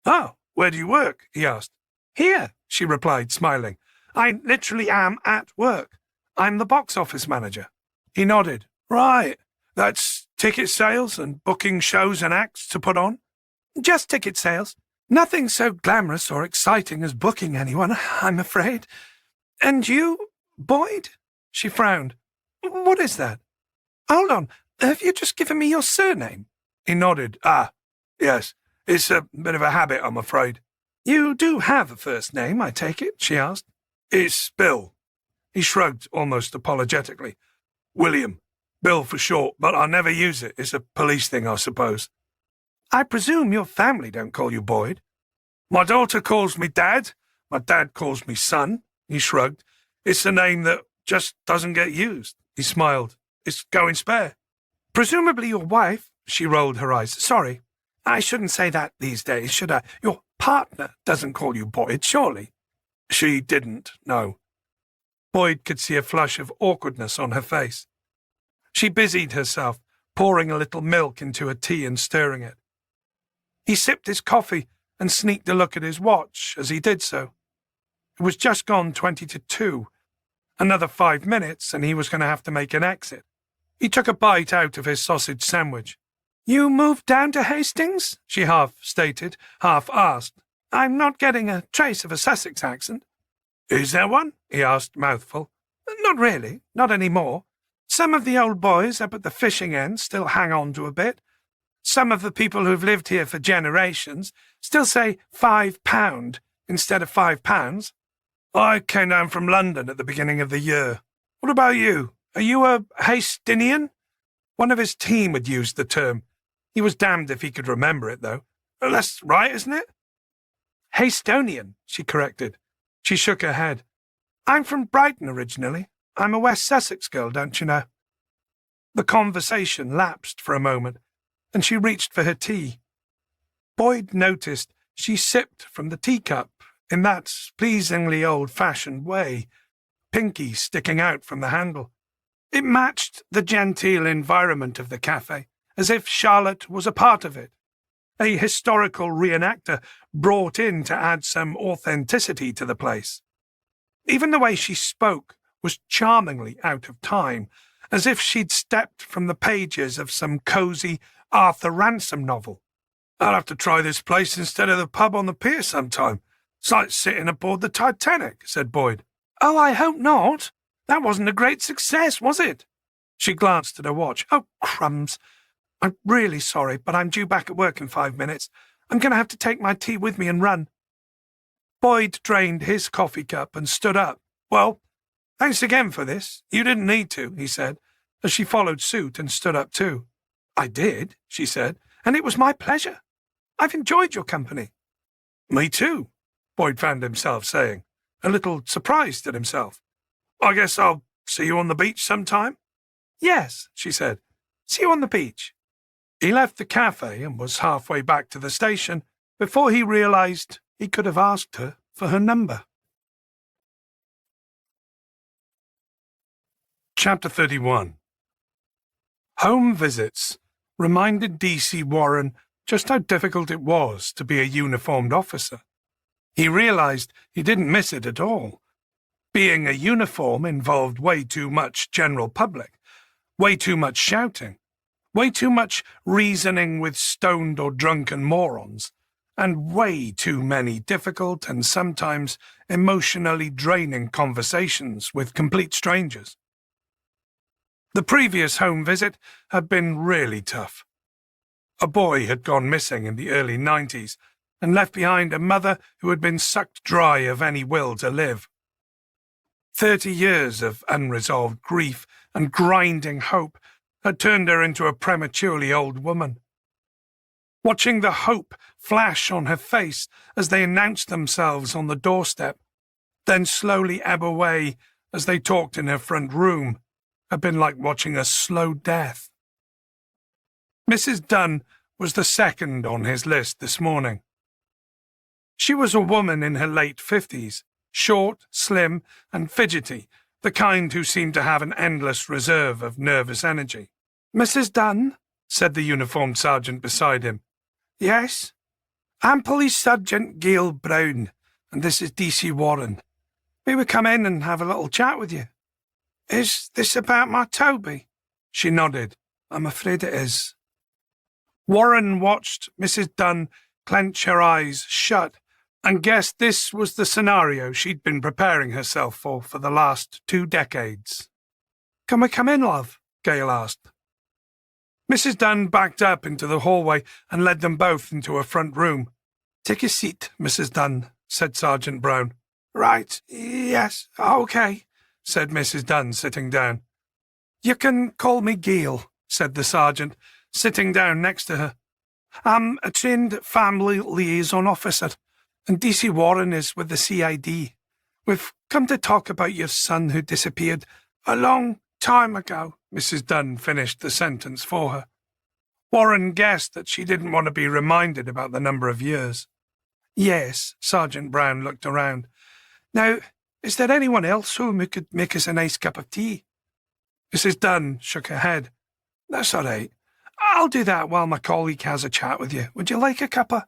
"Oh, where do you work?" he asked. "Here," she replied, smiling. "I literally am at work. I'm the box office manager." He nodded. "Right. That's ticket sales and booking shows and acts to put on?" "Just ticket sales. Nothing so glamorous or exciting as booking anyone, I'm afraid." "And you, Boyd?" She frowned. "What is that?" "Hold on. Have you just given me your surname?" He nodded. "Ah, yes. It's a bit of a habit, I'm afraid." "You do have a first name, I take it?" she asked. "It's Bill." He shrugged almost apologetically. "William. Bill for short, but I never use it. It's a police thing, I suppose." "I presume your family don't call you Boyd?" "My daughter calls me Dad. My dad calls me Son." He shrugged. "It's a name that just doesn't get used." He smiled. "It's going spare." "Presumably your wife," she rolled her eyes. "Sorry, I shouldn't say that these days, should I? Your partner doesn't call you Boyd, surely?" "She didn't, no." Boyd could see a flush of awkwardness on her face. She busied herself, pouring a little milk into her tea and stirring it. He sipped his coffee and sneaked a look at his watch as he did so. It was just gone 20 to 2. Another 5 minutes and he was going to have to make an exit. He took a bite out of his sausage sandwich. "You moved down to Hastings?" she half stated, half asked. "I'm not getting a trace of a Sussex accent." "Is there one?" he asked, mouthful. "Not really, not anymore. Some of the old boys up at the fishing end still hang on to a bit. Some of the people who've lived here for generations still say £5 instead of £5. I came down from London at the beginning of the year. What about you? Are you a Hastinian? One of his team had used the term. He was damned if he could remember it, though. That's right, isn't it? Hastonian, she corrected. She shook her head. I'm from Brighton originally. I'm a West Sussex girl, don't you know? The conversation lapsed for a moment, and she reached for her tea. Boyd noticed she sipped from the teacup in that pleasingly old-fashioned way, pinky sticking out from the handle. It matched the genteel environment of the cafe, as if Charlotte was a part of it, a historical reenactor brought in to add some authenticity to the place. Even the way she spoke was charmingly out of time, as if she'd stepped from the pages of some cosy Arthur Ransom novel. I'll have to try this place instead of the pub on the pier sometime. It's like sitting aboard the Titanic, said Boyd. Oh, I hope not. That wasn't a great success, was it? She glanced at her watch. Oh, crumbs. I'm really sorry, but I'm due back at work in 5 minutes. I'm going to have to take my tea with me and run. Boyd drained his coffee cup and stood up. Well, thanks again for this. You didn't need to, he said, as she followed suit and stood up too. I did, she said, and it was my pleasure. I've enjoyed your company. Me too, Boyd found himself saying, a little surprised at himself. I guess I'll see you on the beach sometime? Yes, she said. See you on the beach. He left the cafe and was halfway back to the station before he realised he could have asked her for her number. Chapter 31. Home visits reminded D.C. Warren just how difficult it was to be a uniformed officer. He realised he didn't miss it at all. Being a uniform involved way too much general public, way too much shouting, way too much reasoning with stoned or drunken morons, and way too many difficult and sometimes emotionally draining conversations with complete strangers. The previous home visit had been really tough. A boy had gone missing in the early 90s and left behind a mother who had been sucked dry of any will to live. 30 years of unresolved grief and grinding hope had turned her into a prematurely old woman. Watching the hope flash on her face as they announced themselves on the doorstep, then slowly ebb away as they talked in her front room, had been like watching a slow death. Mrs. Dunn was the second on his list this morning. She was a woman in her late 50s, short, slim, and fidgety, the kind who seemed to have an endless reserve of nervous energy. Mrs. Dunn, said the uniformed sergeant beside him. Yes? I'm Police Sergeant Gail Brown, and this is D.C. Warren. May we come in and have a little chat with you? Is this about my Toby? She nodded. I'm afraid it is. Warren watched Mrs. Dunn clench her eyes shut and guessed this was the scenario she'd been preparing herself for the last 2 decades. Can we come in, love? Gail asked. Mrs. Dunn backed up into the hallway and led them both into a front room. Take a seat, Mrs. Dunn, said Sergeant Brown. Right, yes, okay, said Mrs. Dunn, sitting down. You can call me Gail, said the sergeant, sitting down next to her. I'm a trained family liaison officer, and D.C. Warren is with the CID. We've come to talk about your son who disappeared a long time ago, Mrs. Dunn finished the sentence for her. Warren guessed that she didn't want to be reminded about the number of years. Yes, Sergeant Brown looked around. Now, is there anyone else who could make us a nice cup of tea? Mrs. Dunn shook her head. That's all right. I'll do that while my colleague has a chat with you. Would you like a cuppa?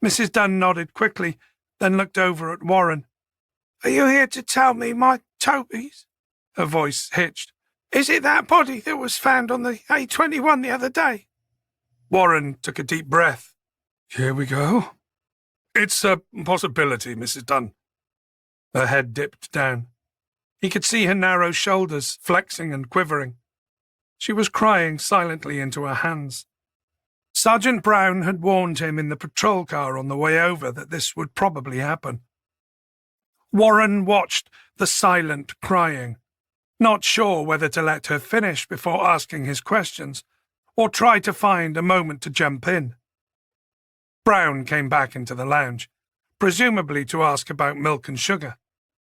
Mrs. Dunn nodded quickly, then looked over at Warren. Are you here to tell me my Toby's? Her voice hitched. Is it that body that was found on the A21 the other day? Warren took a deep breath. Here we go. It's a possibility, Mrs. Dunn. Her head dipped down. He could see her narrow shoulders flexing and quivering. She was crying silently into her hands. Sergeant Brown had warned him in the patrol car on the way over that this would probably happen. Warren watched the silent crying. not sure whether to let her finish before asking his questions, or try to find a moment to jump in. Brown came back into the lounge, presumably to ask about milk and sugar,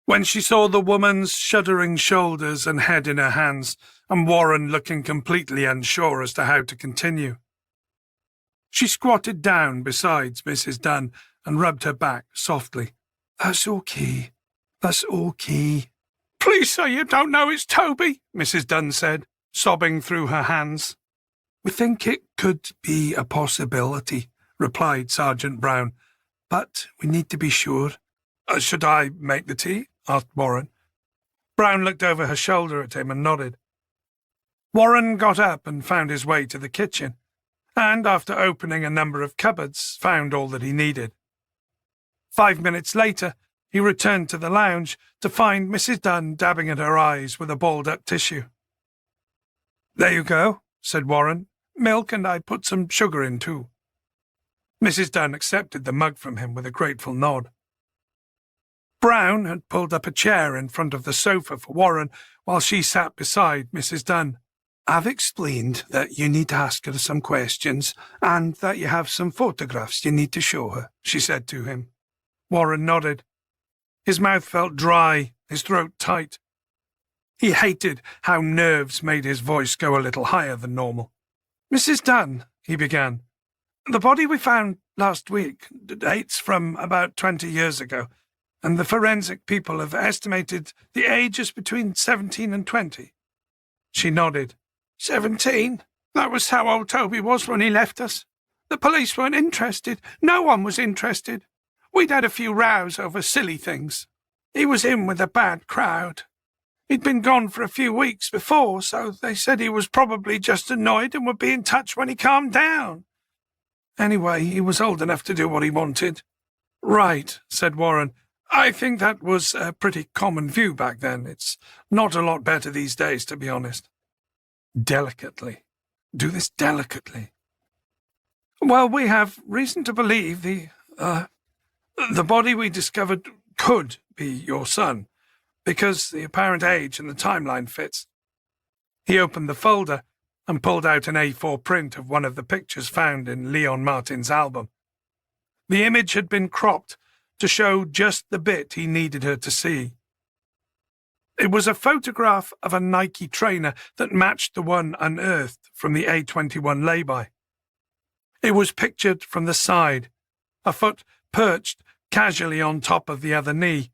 when she saw the woman's shuddering shoulders and head in her hands, and Warren looking completely unsure as to how to continue. She squatted down beside Mrs. Dunn and rubbed her back softly. "That's okay. That's okay." "Please say you don't know it's Toby," Mrs. Dunn said, sobbing through her hands. "We think it could be a possibility," replied Sergeant Brown, "but we need to be sure." Should I make the tea?" asked Warren. Brown looked over her shoulder at him and nodded. Warren got up and found his way to the kitchen, and after opening a number of cupboards, found all that he needed. 5 minutes later, he returned to the lounge to find Mrs. Dunn dabbing at her eyes with a balled-up tissue. "There you go," said Warren. "Milk, and I put some sugar in too." Mrs. Dunn accepted the mug from him with a grateful nod. Brown had pulled up a chair in front of the sofa for Warren while she sat beside Mrs. Dunn. "I've explained that you need to ask her some questions and that you have some photographs you need to show her," she said to him. Warren nodded. His mouth felt dry, his throat tight. He hated how nerves made his voice go a little higher than normal. "Mrs. Dunn," he began, "the body we found last week dates from about 20 years ago, and the forensic people have estimated the age is between 17 and 20. She nodded. 17? That was how old Toby was when he left us. The police weren't interested. No one was interested. We'd had a few rows over silly things. He was in with a bad crowd. He'd been gone for a few weeks before, so they said he was probably just annoyed and would be in touch when he calmed down. Anyway, he was old enough to do what he wanted." "Right," said Warren. "I think that was a pretty common view back then. It's not a lot better these days, to be honest." "Delicately. Do this delicately." "Well, we have reason to believe the body we discovered could be your son, because the apparent age and the timeline fits." He opened the folder and pulled out an A4 print of one of the pictures found in Leon Martin's album. The image had been cropped to show just the bit he needed her to see. It was a photograph of a Nike trainer that matched the one unearthed from the A21 lay-by. It was pictured from the side, a foot perched casually on top of the other knee,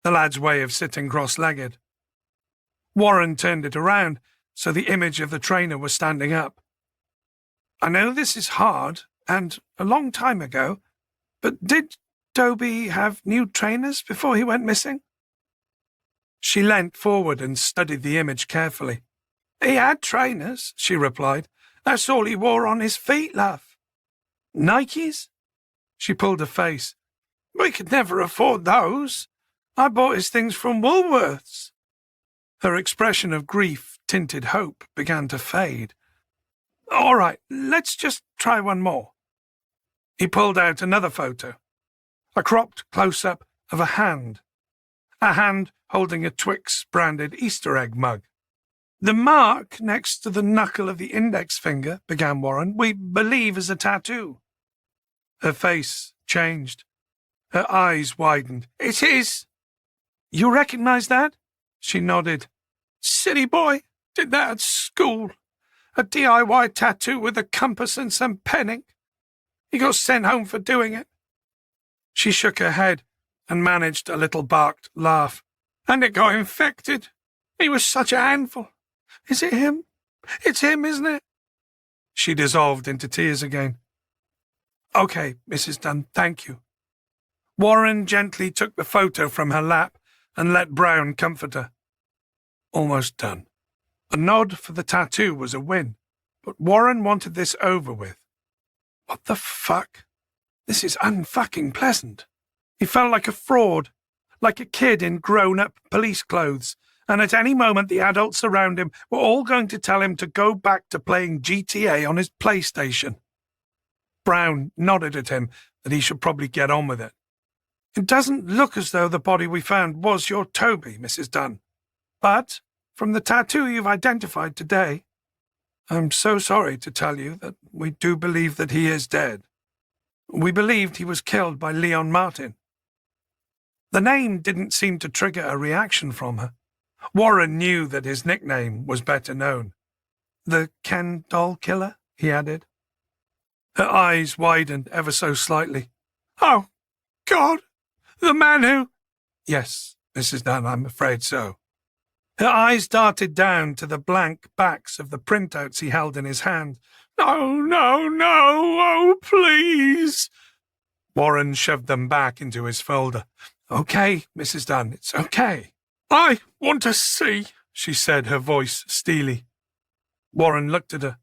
the lad's way of sitting cross-legged. Warren turned it around so the image of the trainer was standing up. "I know this is hard, and a long time ago, but did Toby have new trainers before he went missing?" She leant forward and studied the image carefully. "He had trainers," she replied. "That's all he wore on his feet, love." "Nikes?" She pulled a face. "We could never afford those. I bought his things from Woolworths." Her expression of grief-tinted hope began to fade. "All right, let's just try one more." He pulled out another photo, a cropped close-up of a hand holding a Twix-branded Easter egg mug. "The mark next to the knuckle of the index finger," began Warren, "we believe is a tattoo." Her face changed. Her eyes widened. "It is." "You recognize that?" She nodded. "Silly boy. Did that at school. A DIY tattoo with a compass and some pen ink. He got sent home for doing it." She shook her head and managed a little barked laugh. "And it got infected. He was such a handful. Is it him? It's him, isn't it?" She dissolved into tears again. "Okay, Mrs. Dunn, thank you." Warren gently took the photo from her lap and let Brown comfort her. Almost done. A nod for the tattoo was a win, but Warren wanted this over with. What the fuck? This is unfucking pleasant. He felt like a fraud, like a kid in grown-up police clothes, and at any moment the adults around him were all going to tell him to go back to playing GTA on his PlayStation. Brown nodded at him that he should probably get on with it. "It doesn't look as though the body we found was your Toby, Mrs. Dunn. But From the tattoo you've identified today, I'm so sorry to tell you that we do believe that he is dead. We believed he was killed by Leon Martin." The name didn't seem to trigger a reaction from her. Warren knew that his nickname was better known. "The Ken doll killer?" he added. Her eyes widened ever so slightly. "Oh, God! The man who—" "Yes, Mrs. Dunn, I'm afraid so." Her eyes darted down to the blank backs of the printouts he held in his hand. "No, no, no! Oh, please!" Warren shoved them back into his folder. "Okay, Mrs. Dunn, it's okay." "I want to see," she said, her voice steely. Warren looked at her.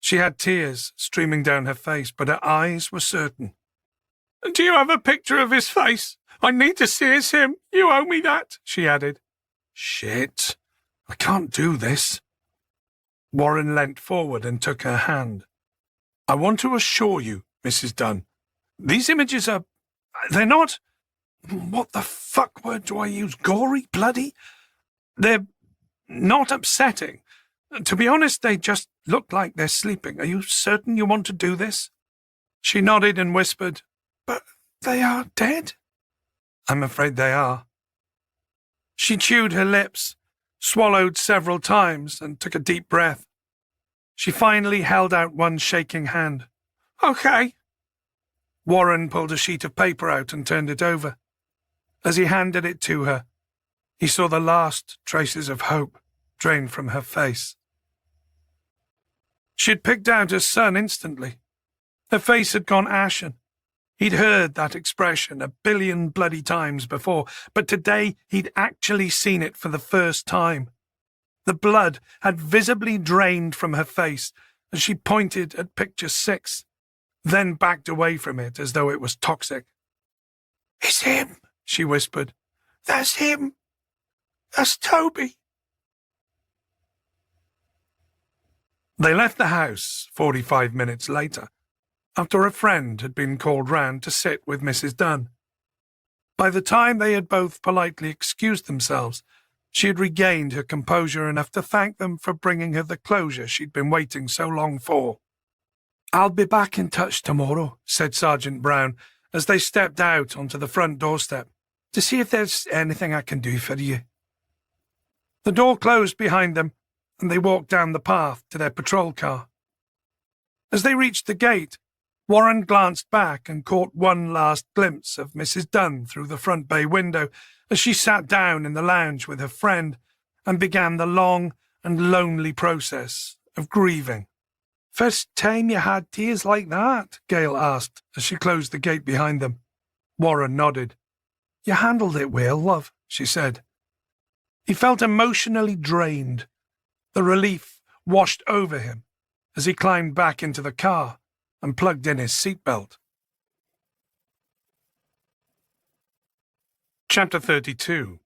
She had tears streaming down her face, but her eyes were certain. "Do you have a picture of his face? I need to see it's him. You owe me that," she added. "Shit. I can't do this." Warren leant forward and took her hand. "I want to assure you, Mrs. Dunn, these images are... they're not... what the fuck word do I use? Gory? Bloody? They're not upsetting. To be honest, they just look like they're sleeping. Are you certain you want to do this?" She nodded and whispered, "But they are dead?" "I'm afraid they are." She chewed her lips, swallowed several times, and took a deep breath. She finally held out one shaking hand. "Okay." Warren pulled a sheet of paper out and turned it over. As he handed it to her, he saw the last traces of hope drain from her face. She had picked out her son instantly. Her face had gone ashen. He'd heard that expression 1,000,000,000 bloody times before, but today he'd actually seen it for the first time. The blood had visibly drained from her face as she pointed at picture 6, then backed away from it as though it was toxic. "It's him," she whispered. "That's him. That's Toby." They left the house 45 minutes later, after a friend had been called round to sit with Mrs. Dunn. By the time they had both politely excused themselves, she had regained her composure enough to thank them for bringing her the closure she'd been waiting so long for. "I'll be back in touch tomorrow," said Sergeant Brown, as they stepped out onto the front doorstep, "to see if there's anything I can do for you." The door closed behind them, and they walked down the path to their patrol car. As they reached the gate, Warren glanced back and caught one last glimpse of Mrs. Dunn through the front bay window as she sat down in the lounge with her friend and began the long and lonely process of grieving. "First time you had tears like that?" Gail asked as she closed the gate behind them. Warren nodded. "You handled it well, love," she said. He felt emotionally drained. The relief washed over him as he climbed back into the car and plugged in his seatbelt. Chapter 32.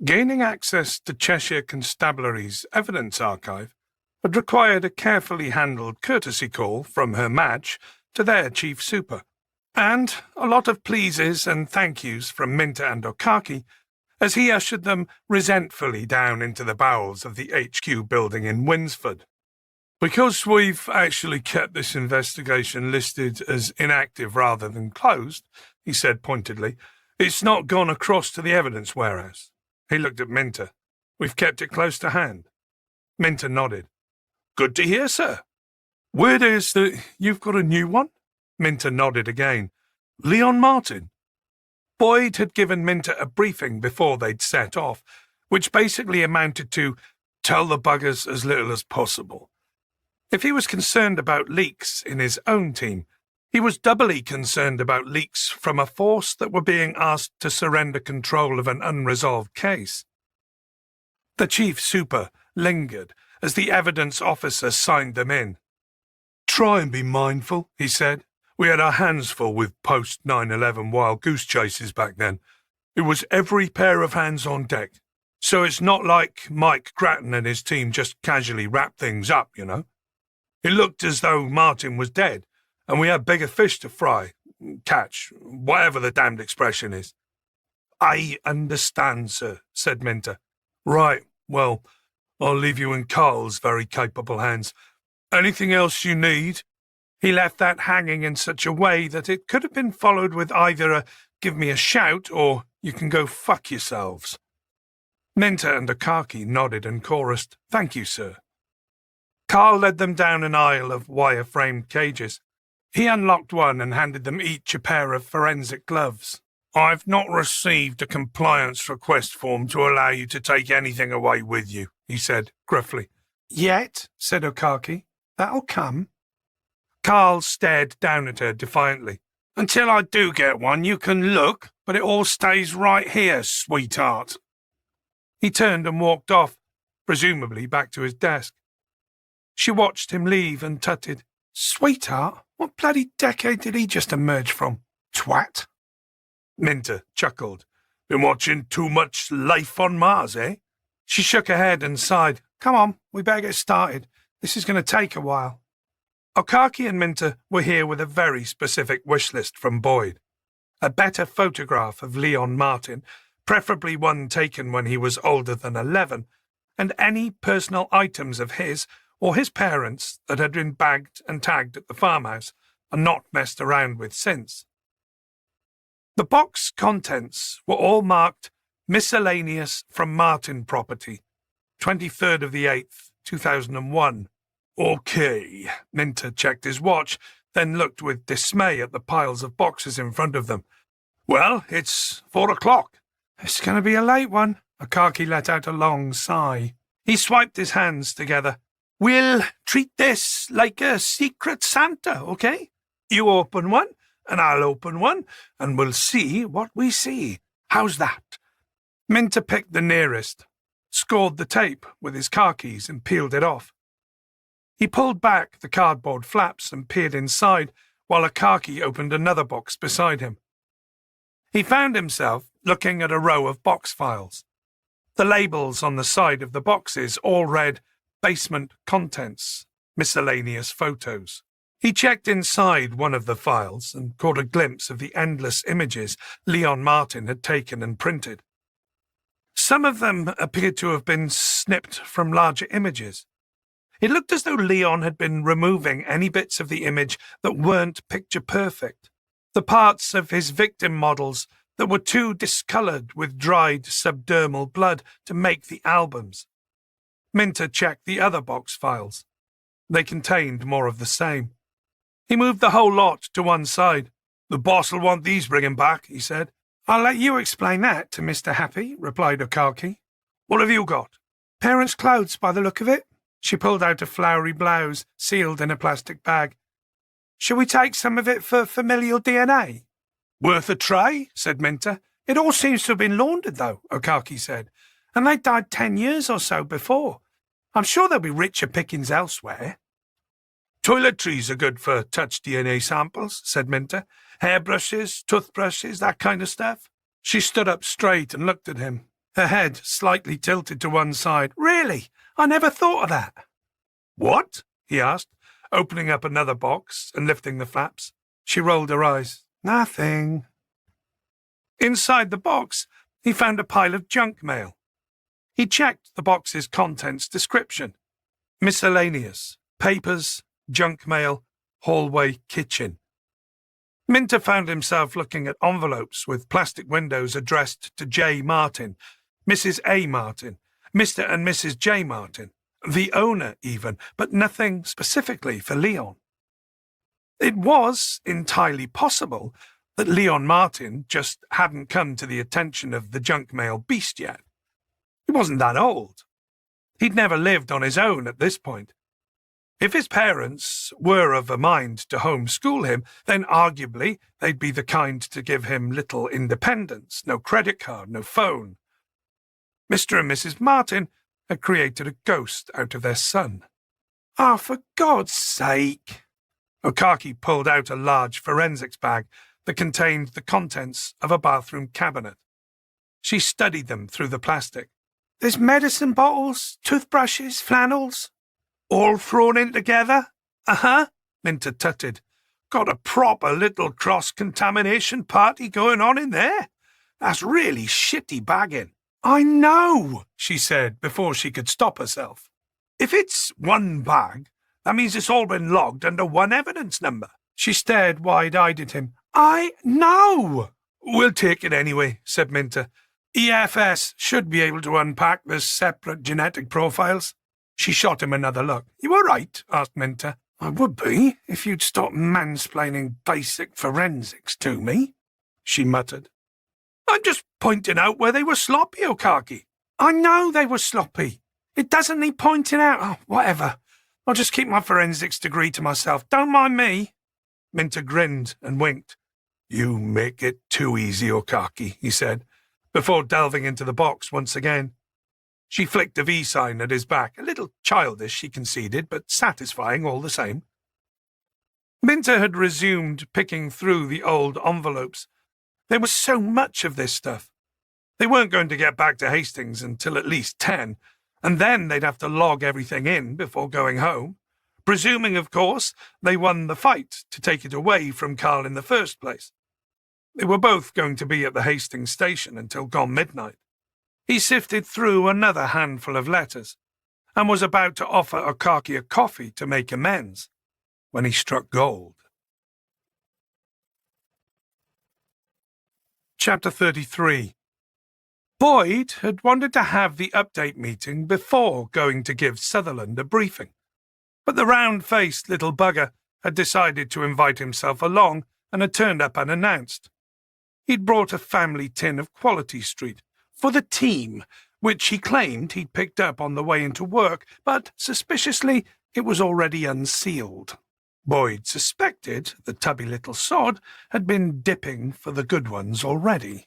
Gaining access to Cheshire Constabulary's evidence archive had required a carefully handled courtesy call from her match to their chief super, and a lot of pleases and thank yous from Minter and Okaki as he ushered them resentfully down into the bowels of the HQ building in Winsford. "Because we've actually kept this investigation listed as inactive rather than closed," he said pointedly, "it's not gone across to the evidence warehouse." He looked at Minter. "We've kept it close to hand." Minter nodded. "Good to hear, sir. Word is that you've got a new one?" Minter nodded again. "Leon Martin." Boyd had given Minter a briefing before they'd set off, which basically amounted to tell the buggers as little as possible. If he was concerned about leaks in his own team, he was doubly concerned about leaks from a force that were being asked to surrender control of an unresolved case. The chief super lingered as the evidence officer signed them in. "Try and be mindful," he said. "We had our hands full with post-9/11 wild goose chases back then. It was every pair of hands on deck. So it's not like Mike Grattan and his team just casually wrapped things up, you know. It looked as though Martin was dead, and we had bigger fish to fry, catch, whatever the damned expression is." "I understand, sir," said Minter. "Right, Well, I'll leave you in Carl's very capable hands. Anything else you need?" He left that hanging in such a way that it could have been followed with either a "give me a shout" or "you can go fuck yourselves." Minter and Akaki nodded and chorused, "Thank you, sir." Carl led them down an aisle of wire-framed cages. He unlocked one and handed them each a pair of forensic gloves. "I've not received a compliance request form to allow you to take anything away with you," he said gruffly. "Yet," said Akaki. "That'll come." Carl stared down at her defiantly. "Until I do get one, you can look, but it all stays right here, sweetheart." He turned and walked off, presumably back to his desk. She watched him leave and tutted, "Sweetheart? What bloody decade did he just emerge from? Twat." Minter chuckled. "Been watching too much Life on Mars, eh?" She shook her head and sighed. "Come on, we better get started. This is going to take a while." Akaki and Minter were here with a very specific wish list from Boyd. A better photograph of Leon Martin, preferably one taken when he was older than 11, and any personal items of his or his parents that had been bagged and tagged at the farmhouse and not messed around with since. The box contents were all marked "Miscellaneous from Martin Property, 23rd of the 8th, 2001. "Okay." Minter checked his watch, then looked with dismay at the piles of boxes in front of them. "Well, it's 4 o'clock. "It's going to be a late one." Akaki let out a long sigh. He swiped his hands together. "We'll treat this like a secret Santa, okay? You open one, and I'll open one, and we'll see what we see. How's that?" Minter picked the nearest, scored the tape with his car keys and peeled it off. He pulled back the cardboard flaps and peered inside while Akaki opened another box beside him. He found himself looking at a row of box files. The labels on the side of the boxes all read "Basement Contents, Miscellaneous Photos." He checked inside one of the files and caught a glimpse of the endless images Leon Martin had taken and printed. Some of them appeared to have been snipped from larger images. It looked as though Leon had been removing any bits of the image that weren't picture-perfect, the parts of his victim models that were too discoloured with dried subdermal blood to make the albums. Minter checked the other box files. They contained more of the same. He moved the whole lot to one side. "The boss'll want these bringing back," he said. "I'll let you explain that to Mr. Happy," replied Akaki. "What have you got?" "Parents' clothes, by the look of it." She pulled out a flowery blouse, sealed in a plastic bag. "Shall we take some of it for familial DNA?" "Worth a try," said Minter. "It all seems to have been laundered, though," Akaki said. "And they died 10 years or so before. I'm sure there'll be richer pickings elsewhere." "Toiletries are good for touch DNA samples," said Minter. "Hairbrushes, toothbrushes, that kind of stuff." She stood up straight and looked at him, her head slightly tilted to one side. "Really? I never thought of that." "What?" he asked, opening up another box and lifting the flaps. She rolled her eyes. "Nothing." Inside the box, he found a pile of junk mail. He checked the box's contents description. Miscellaneous, papers, junk mail, hallway kitchen. Minter found himself looking at envelopes with plastic windows addressed to J. Martin, Mrs. A. Martin, Mr. and Mrs. J. Martin, the owner even, but nothing specifically for Leon. It was entirely possible that Leon Martin just hadn't come to the attention of the junk mail beast yet. He wasn't that old. He'd never lived on his own at this point. If his parents were of a mind to homeschool him, then arguably they'd be the kind to give him little independence, no credit card, no phone. Mr. and Mrs. Martin had created a ghost out of their son. "Ah, for God's sake!" Akaki pulled out a large forensics bag that contained the contents of a bathroom cabinet. She studied them through the plastic. "There's medicine bottles, toothbrushes, flannels." "All thrown in together?" "Uh-huh," Minter tutted. "Got a proper little cross-contamination party going on in there. That's really shitty bagging." I know, she said before she could stop herself. If it's one bag, that means it's all been logged under one evidence number. She stared wide-eyed at him. I know! We'll take it anyway, said Minter. EFS should be able to unpack the separate genetic profiles. She shot him another look. You all right? Asked Minter. I would be, if you'd stop mansplaining basic forensics to me, she muttered. I'm just pointing out where they were sloppy, Okaki. I know they were sloppy. It doesn't need pointing out. Oh, whatever. I'll just keep my forensics degree to myself. Don't mind me. Minter grinned and winked. You make it too easy, Okaki, he said, before delving into the box once again. She flicked a V sign at his back, a little childish, she conceded, but satisfying all the same. Minter had resumed picking through the old envelopes. There was so much of this stuff. They weren't going to get back to Hastings until at least 10, and then they'd have to log everything in before going home, presuming, of course, they won the fight to take it away from Carl in the first place. They were both going to be at the Hastings station until gone midnight. He sifted through another handful of letters and was about to offer Okaki a coffee to make amends when he struck gold. Chapter 33. Boyd had wanted to have the update meeting before going to give Sutherland a briefing, but the round-faced little bugger had decided to invite himself along and had turned up unannounced. He'd brought a family tin of Quality Street for the team, which he claimed he'd picked up on the way into work, but suspiciously it was already unsealed. Boyd suspected the tubby little sod had been dipping for the good ones already.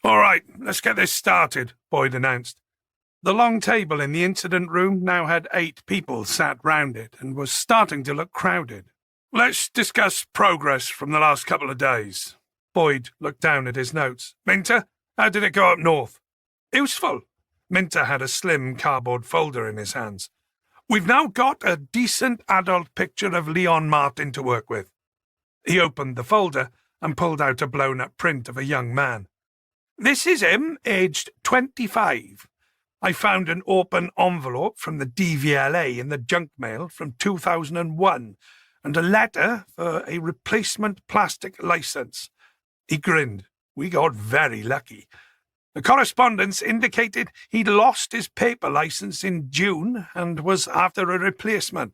All right, let's get this started, Boyd announced. The long table in the incident room now had 8 people sat round it and was starting to look crowded. Let's discuss progress from the last couple of days. Boyd looked down at his notes. Minter, how did it go up north? It was full. Minter had a slim cardboard folder in his hands. We've now got a decent adult picture of Leon Martin to work with. He opened the folder and pulled out a blown-up print of a young man. This is him, aged 25. I found an open envelope from the DVLA in the junk mail from 2001 and a letter for a replacement plastic license. He grinned. We got very lucky. The correspondence indicated he'd lost his paper license in June and was after a replacement.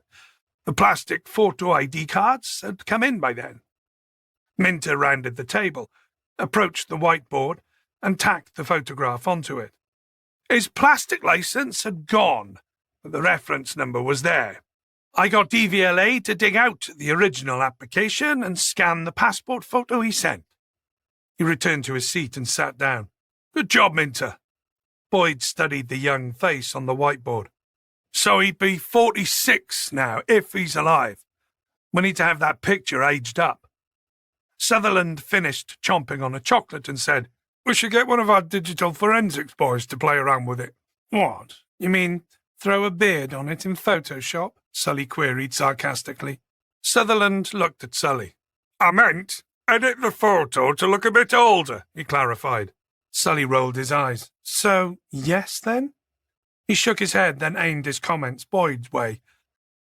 The plastic photo ID cards had come in by then. Minter rounded the table, approached the whiteboard, and tacked the photograph onto it. His plastic license had gone, but the reference number was there. I got DVLA to dig out the original application and scan the passport photo he sent. He returned to his seat and sat down. Good job, Minter. Boyd studied the young face on the whiteboard. So he'd be 46 now, if he's alive. We need to have that picture aged up. Sutherland finished chomping on a chocolate and said, We should get one of our digital forensics boys to play around with it. What? You mean throw a beard on it in Photoshop? Sully queried sarcastically. Sutherland looked at Sully. I meant edit the photo to look a bit older, he clarified. Sully rolled his eyes. So, yes, then? He shook his head, then aimed his comments Boyd's way.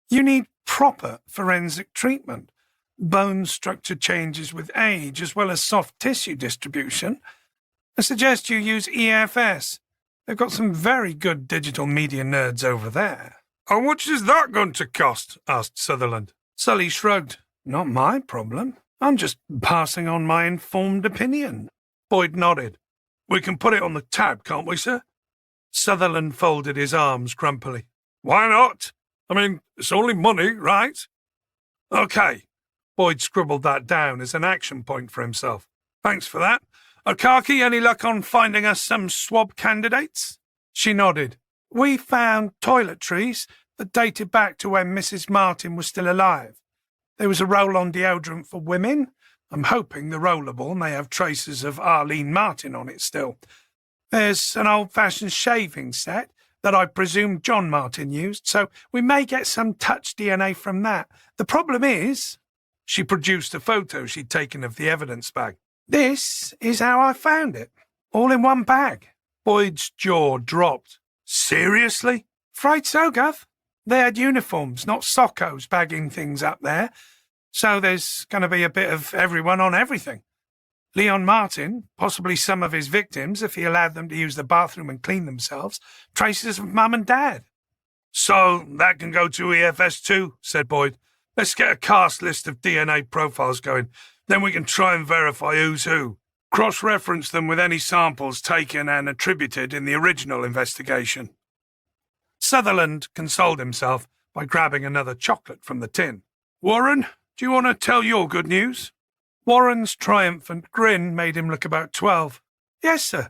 You need proper forensic treatment. Bone structure changes with age, as well as soft tissue distribution. I suggest you use EFS. They've got some very good digital media nerds over there. How much is that going to cost? Asked Sutherland. Sully shrugged. Not my problem. I'm just passing on my informed opinion. Boyd nodded. We can put it on the tab, can't we, sir? Sutherland folded his arms grumpily. Why not? I mean, it's only money, right? Okay. Boyd scribbled that down as an action point for himself. Thanks for that. Okaki, any luck on finding us some swab candidates? She nodded. We found toiletries that dated back to when Mrs. Martin was still alive. There was a roll-on deodorant for women. I'm hoping the rollable may have traces of Arlene Martin on it still. There's an old-fashioned shaving set that I presume John Martin used, so we may get some touch DNA from that. The problem is, she produced a photo she'd taken of the evidence bag. This is how I found it, all in one bag. Boyd's jaw dropped. Seriously? Afraid so, Gov. They had uniforms, not soccos, bagging things up there. So there's going to be a bit of everyone on everything. Leon Martin, possibly some of his victims, if he allowed them to use the bathroom and clean themselves, traces of Mum and Dad. So that can go to EFS too, said Boyd. Let's get a cast list of DNA profiles going. Then we can try and verify who's who. Cross-reference them with any samples taken and attributed in the original investigation. Sutherland consoled himself by grabbing another chocolate from the tin. Warren, do you want to tell your good news? Warren's triumphant grin made him look about 12. Yes, sir.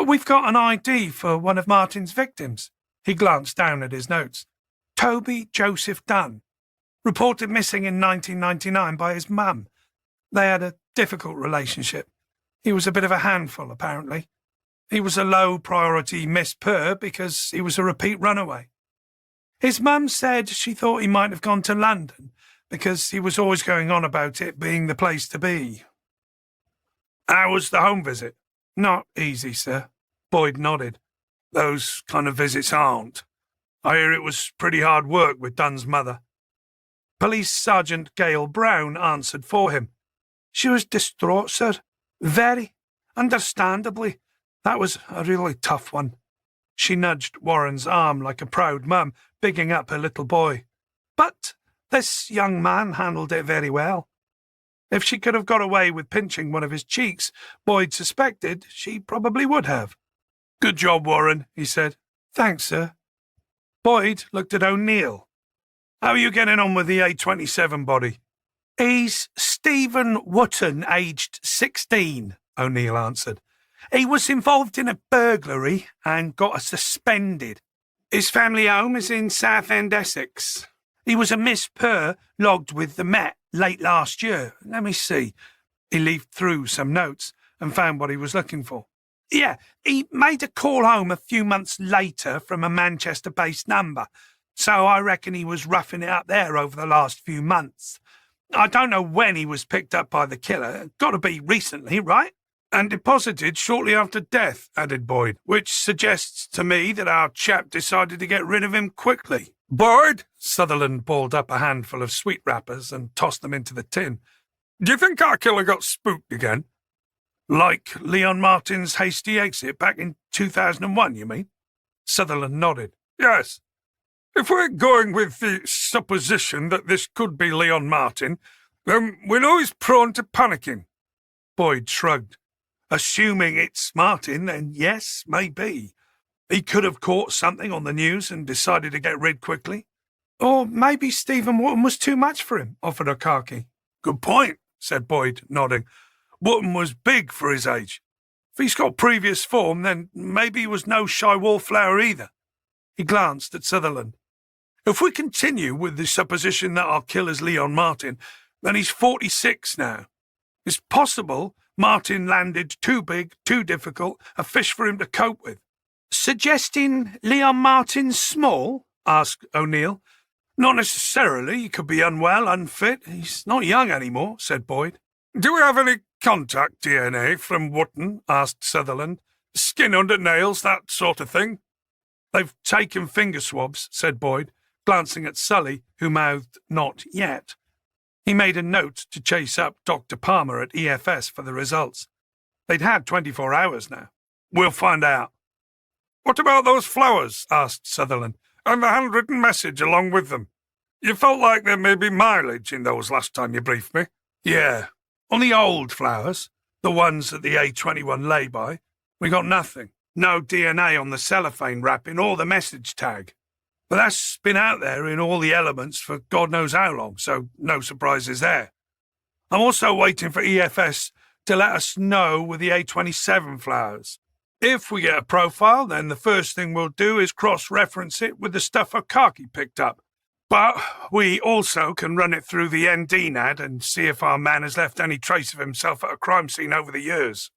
We've got an ID for one of Martin's victims. He glanced down at his notes. Toby Joseph Dunn. Reported missing in 1999 by his mum. They had a difficult relationship. He was a bit of a handful, apparently. He was a low-priority Miss Per because he was a repeat runaway. His mum said she thought he might have gone to London because he was always going on about it being the place to be. How was the home visit? Not easy, sir. Boyd nodded. Those kind of visits aren't. I hear it was pretty hard work with Dunn's mother. Police Sergeant Gail Brown answered for him. She was distraught, sir. Very. Understandably. That was a really tough one. She nudged Warren's arm like a proud mum, bigging up her little boy. But this young man handled it very well. If she could have got away with pinching one of his cheeks, Boyd suspected she probably would have. Good job, Warren, he said. Thanks, sir. Boyd looked at O'Neill. How are you getting on with the A27 body? He's Stephen Wotton, aged 16, O'Neill answered. He was involved in a burglary and got suspended. His family home is in Southend, Essex. He was a Miss Per logged with the Met late last year. Let me see. He leafed through some notes and found what he was looking for. Yeah, he made a call home a few months later from a Manchester-based number, so I reckon he was roughing it up there over the last few months. I don't know when he was picked up by the killer. Got to be recently, right? And deposited shortly after death, added Boyd, which suggests to me that our chap decided to get rid of him quickly. Boyd, Sutherland balled up a handful of sweet wrappers and tossed them into the tin. Do you think our killer got spooked again? Like Leon Martin's hasty exit back in 2001, you mean? Sutherland nodded. Yes. If we're going with the supposition that this could be Leon Martin, then we know he's prone to panicking. Boyd shrugged. Assuming it's Martin, then yes, maybe. He could have caught something on the news and decided to get rid quickly. Or maybe Stephen Wotton was too much for him, offered Okaki. Good point, said Boyd, nodding. Wotton was big for his age. If he's got previous form, then maybe he was no shy wallflower either. He glanced at Sutherland. If we continue with the supposition that our killer's Leon Martin, then he's 46 now. It's possible Martin landed too big, too difficult, a fish for him to cope with. Suggesting Leon Martin's small? Asked O'Neill. Not necessarily. He could be unwell, unfit. He's not young anymore, said Boyd. Do we have any contact DNA from Wotton? Asked Sutherland. Skin under nails, that sort of thing. They've taken finger swabs, said Boyd, glancing at Sully, who mouthed not yet. He made a note to chase up Dr. Palmer at EFS for the results. They'd had 24 hours now. We'll find out. What about those flowers? Asked Sutherland, and the handwritten message along with them. You felt like there may be mileage in those last time you briefed me. Yeah, on the old flowers, the ones that the A21 lay by, we got nothing. No DNA on the cellophane wrapping or the message tag. But that's been out there in all the elements for God knows how long, so no surprises there. I'm also waiting for EFS to let us know with the A27 flowers. If we get a profile, then the first thing we'll do is cross-reference it with the stuff Okaki picked up. But we also can run it through the ND-NAD and see if our man has left any trace of himself at a crime scene over the years.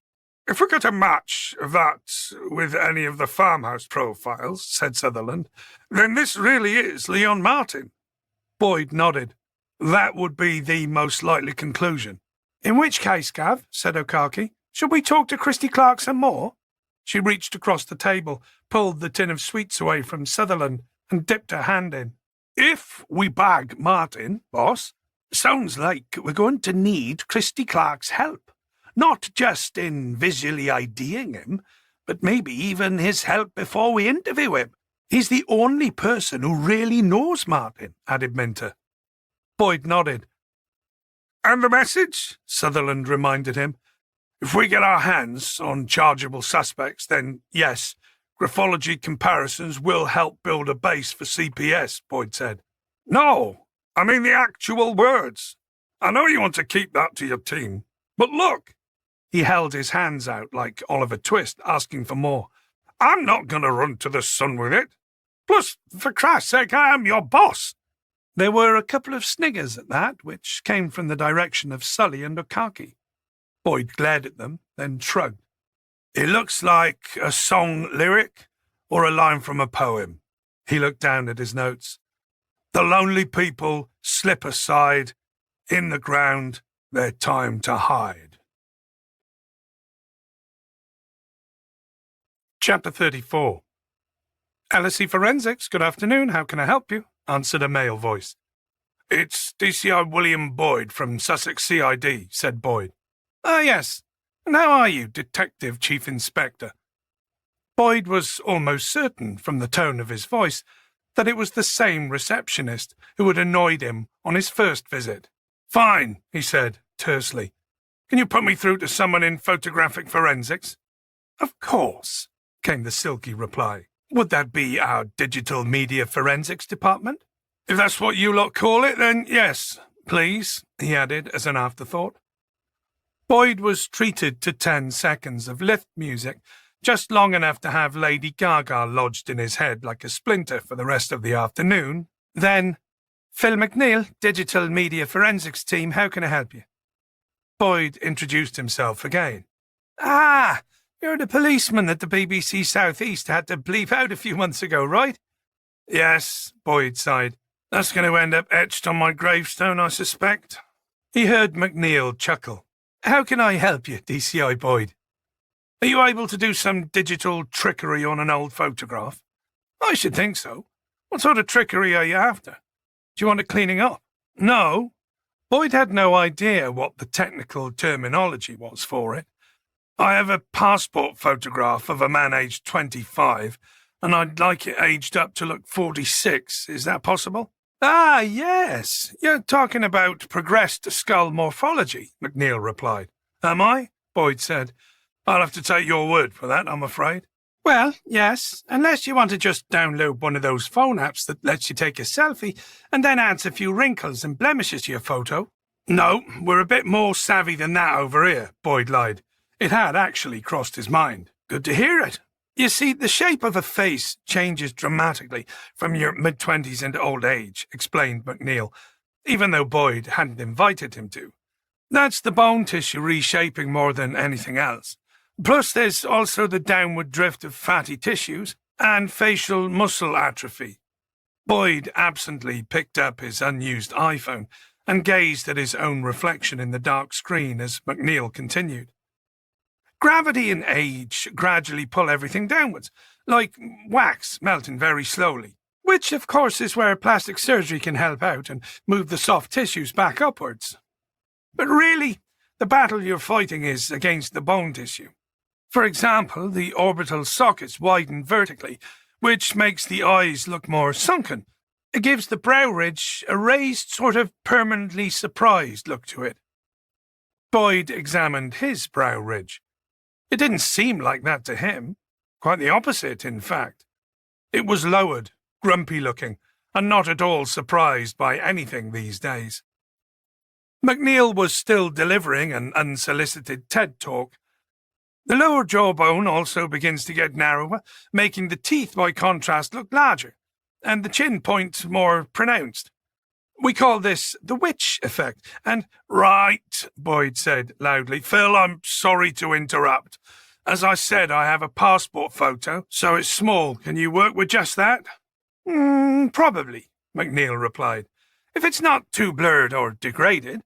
If we get a match of that with any of the farmhouse profiles, said Sutherland, then this really is Leon Martin. Boyd nodded. That would be the most likely conclusion. In which case, Gav, said Okaki, should we talk to Christy Clark some more? She reached across the table, pulled the tin of sweets away from Sutherland, and dipped her hand in. If we bag Martin, boss, sounds like we're going to need Christy Clark's help. Not just in visually IDing him, but maybe even his help before we interview him. He's the only person who really knows Martin, added Minter. Boyd nodded. And the message? Sutherland reminded him. If we get our hands on chargeable suspects, then yes, graphology comparisons will help build a base for CPS, Boyd said. No, I mean the actual words. I know you want to keep that to your team, but look. He held his hands out like Oliver Twist, asking for more. I'm not going to run to the sun with it. Plus, for Christ's sake, I am your boss. There were a couple of sniggers at that, which came from the direction of Sully and Okaki. Boyd glared at them, then shrugged. It looks like a song lyric or a line from a poem. He looked down at his notes. The lonely people slip aside. In the ground, their time to hide. Chapter 34. LSE Forensics, good afternoon. How can I help you? Answered a male voice. It's DCI William Boyd from Sussex CID, said Boyd. Ah, yes. And how are you, Detective Chief Inspector? Boyd was almost certain, from the tone of his voice, that it was the same receptionist who had annoyed him on his first visit. Fine, he said, tersely. Can you put me through to someone in photographic forensics? Of course, came the silky reply. Would that be our digital media forensics department? If that's what you lot call it, then yes, please, he added as an afterthought. Boyd was treated to 10 seconds of lift music, just long enough to have Lady Gaga lodged in his head like a splinter for the rest of the afternoon. Then, Phil McNeil, Digital Media Forensics Team, how can I help you? Boyd introduced himself again. Ah, you're the policeman that the BBC South East had to bleep out a few months ago, right? Yes, Boyd sighed. That's going to end up etched on my gravestone, I suspect. He heard McNeil chuckle. How can I help you, DCI Boyd? Are you able to do some digital trickery on an old photograph? I should think so. What sort of trickery are you after? Do you want it cleaning up? No. Boyd had no idea what the technical terminology was for it. I have a passport photograph of a man aged 25, and I'd like it aged up to look 46. Is that possible? Ah, yes. You're talking about progressed skull morphology, McNeil replied. Am I? Boyd said. I'll have to take your word for that, I'm afraid. Well, yes, unless you want to just download one of those phone apps that lets you take a selfie and then adds a few wrinkles and blemishes to your photo. No, we're a bit more savvy than that over here, Boyd lied. It had actually crossed his mind. Good to hear it. You see, the shape of a face changes dramatically from your mid-20s into old age, explained McNeil, even though Boyd hadn't invited him to. That's the bone tissue reshaping more than anything else. Plus, there's also the downward drift of fatty tissues and facial muscle atrophy. Boyd absently picked up his unused iPhone and gazed at his own reflection in the dark screen as McNeil continued. Gravity and age gradually pull everything downwards, like wax melting very slowly, which, of course, is where plastic surgery can help out and move the soft tissues back upwards. But really, the battle you're fighting is against the bone tissue. For example, the orbital sockets widen vertically, which makes the eyes look more sunken. It gives the brow ridge a raised, sort of permanently surprised look to it. Boyd examined his brow ridge. It didn't seem like that to him. Quite the opposite, in fact. It was lowered, grumpy-looking, and not at all surprised by anything these days. McNeil was still delivering an unsolicited TED talk. The lower jawbone also begins to get narrower, making the teeth, by contrast, look larger, and the chin point more pronounced. We call this the witch effect, and— Right, Boyd said loudly. Phil, I'm sorry to interrupt. As I said, I have a passport photo, so it's small. Can you work with just that? Probably, McNeil replied, if it's not too blurred or degraded.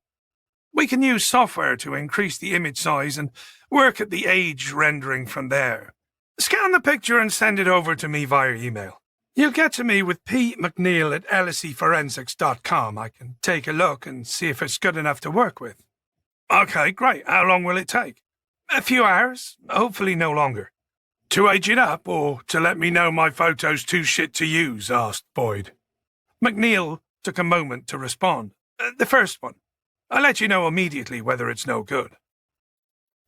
We can use software to increase the image size and work at the age rendering from there. Scan the picture and send it over to me via email. You'll get to me with pmcneil@lseforensics.com. I can take a look and see if it's good enough to work with. Okay, great. How long will it take? A few hours, hopefully no longer. To age it up, or to let me know my photo's too shit to use? Asked Boyd. McNeil took a moment to respond. The first one. I'll let you know immediately whether it's no good.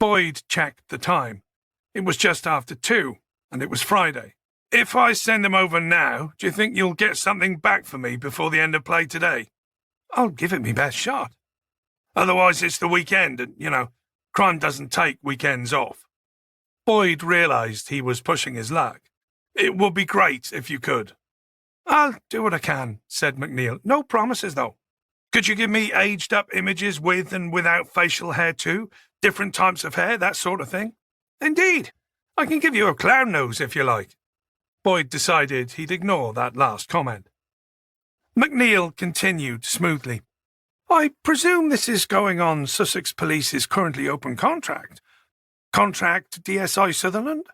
Boyd checked the time. It was just after 2, and it was Friday. If I send them over now, do you think you'll get something back for me before the end of play today? I'll give it my best shot. Otherwise it's the weekend, and, crime doesn't take weekends off. Boyd realised he was pushing his luck. It would be great if you could. I'll do what I can, said McNeil. No promises, though. Could you give me aged-up images with and without facial hair too? Different types of hair, that sort of thing? Indeed. I can give you a clown nose if you like. Boyd decided he'd ignore that last comment. McNeil continued smoothly. I presume this is going on Sussex Police's currently open contract. Contract DSI Sutherland?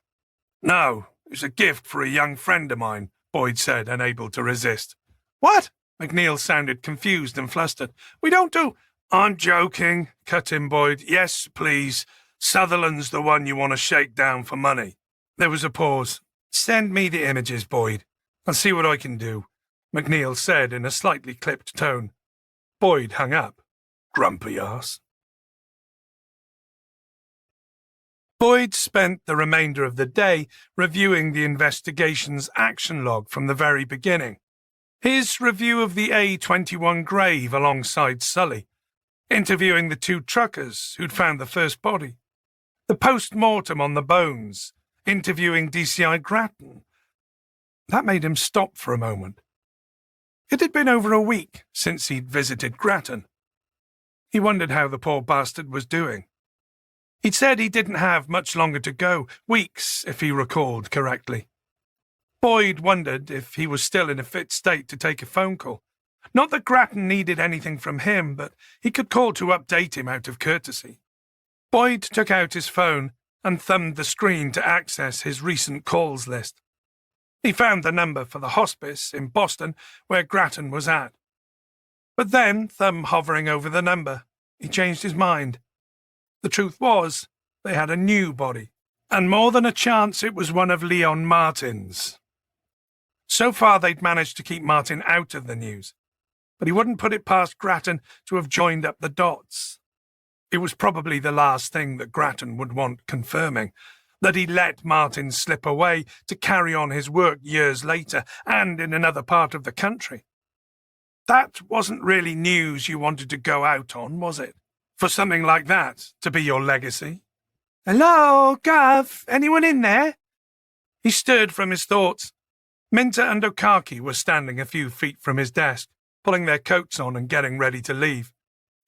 No, it's a gift for a young friend of mine, Boyd said, unable to resist. What? McNeil sounded confused and flustered. We don't do... I'm joking, cut in Boyd. Yes, please. Sutherland's the one you want to shake down for money. There was a pause. Send me the images, Boyd. I'll see what I can do, McNeil said in a slightly clipped tone. Boyd hung up. Grumpy arse. Boyd spent the remainder of the day reviewing the investigation's action log from the very beginning. His review of the A21 grave alongside Sully, interviewing the 2 truckers who'd found the first body, the post-mortem on the bones, interviewing DCI Grattan. That made him stop for a moment. It had been over a week since he'd visited Grattan. He wondered how the poor bastard was doing. He'd said he didn't have much longer to go, weeks if he recalled correctly. Boyd wondered if he was still in a fit state to take a phone call. Not that Grattan needed anything from him, but he could call to update him out of courtesy. Boyd took out his phone and thumbed the screen to access his recent calls list. He found the number for the hospice in Boston where Grattan was at. But then, thumb hovering over the number, he changed his mind. The truth was, they had a new body, and more than a chance it was one of Leon Martin's. So far they'd managed to keep Martin out of the news, but he wouldn't put it past Grattan to have joined up the dots. It was probably the last thing that Grattan would want confirming, that he let Martin slip away to carry on his work years later and in another part of the country. That wasn't really news you wanted to go out on, was it? For something like that to be your legacy? Hello, Gav? Anyone in there? He stirred from his thoughts. Minter and Okaki were standing a few feet from his desk, pulling their coats on and getting ready to leave.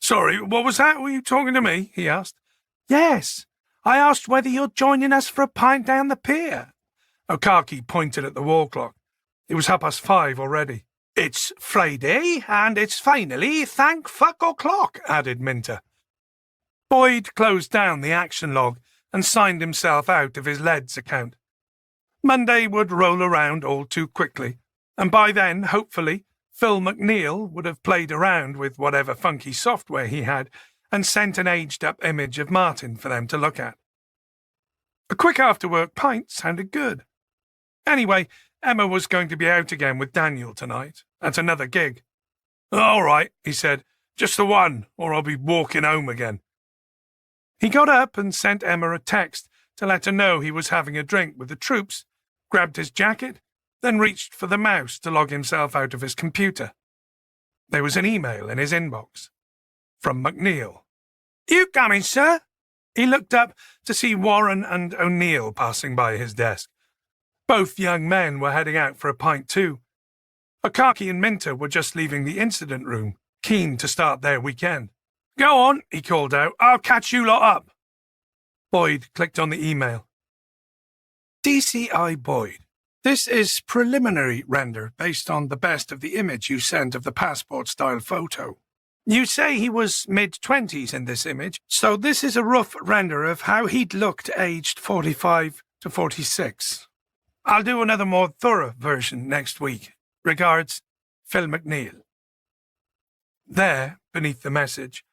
Sorry, what was that? Were you talking to me? He asked. Yes. I asked whether you're joining us for a pint down the pier. Okaki pointed at the wall clock. It was 5:30 already. It's Friday, and it's finally thank fuck o'clock, added Minter. Boyd closed down the action log and signed himself out of his Leads account. Monday would roll around all too quickly, and by then, hopefully, Phil McNeil would have played around with whatever funky software he had and sent an aged-up image of Martin for them to look at. A quick after-work pint sounded good. Anyway, Emma was going to be out again with Daniel tonight, at another gig. All right, he said, just the one, or I'll be walking home again. He got up and sent Emma a text to let her know he was having a drink with the troops, grabbed his jacket, then reached for the mouse to log himself out of his computer. There was an email in his inbox. From McNeil. You coming, sir? He looked up to see Warren and O'Neill passing by his desk. Both young men were heading out for a pint too. Okaki and Minter were just leaving the incident room, keen to start their weekend. Go on, he called out. I'll catch you lot up. Boyd clicked on the email. DCI Boyd. This is preliminary render based on the best of the image you sent of the passport-style photo. You say he was mid-20s in this image, so this is a rough render of how he'd looked aged 45. to 46. I'll do another more thorough version next week. Regards, Phil McNeil. There, beneath the message,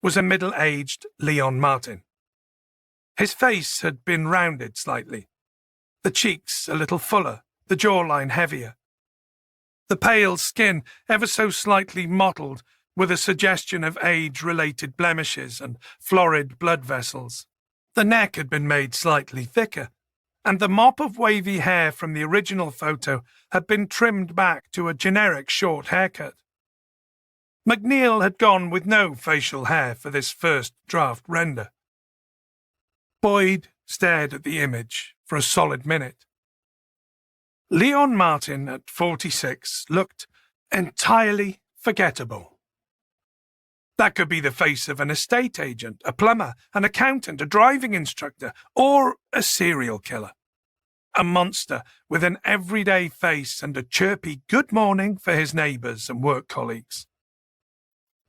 was a middle-aged Leon Martin. His face had been rounded slightly, the cheeks a little fuller, the jawline heavier. The pale skin ever so slightly mottled with a suggestion of age-related blemishes and florid blood vessels. The neck had been made slightly thicker, and the mop of wavy hair from the original photo had been trimmed back to a generic short haircut. McNeil had gone with no facial hair for this first draft render. Boyd stared at the image for a solid minute. Leon Martin at 46 looked entirely forgettable. That could be the face of an estate agent, a plumber, an accountant, a driving instructor, or a serial killer. A monster with an everyday face and a chirpy good morning for his neighbours and work colleagues.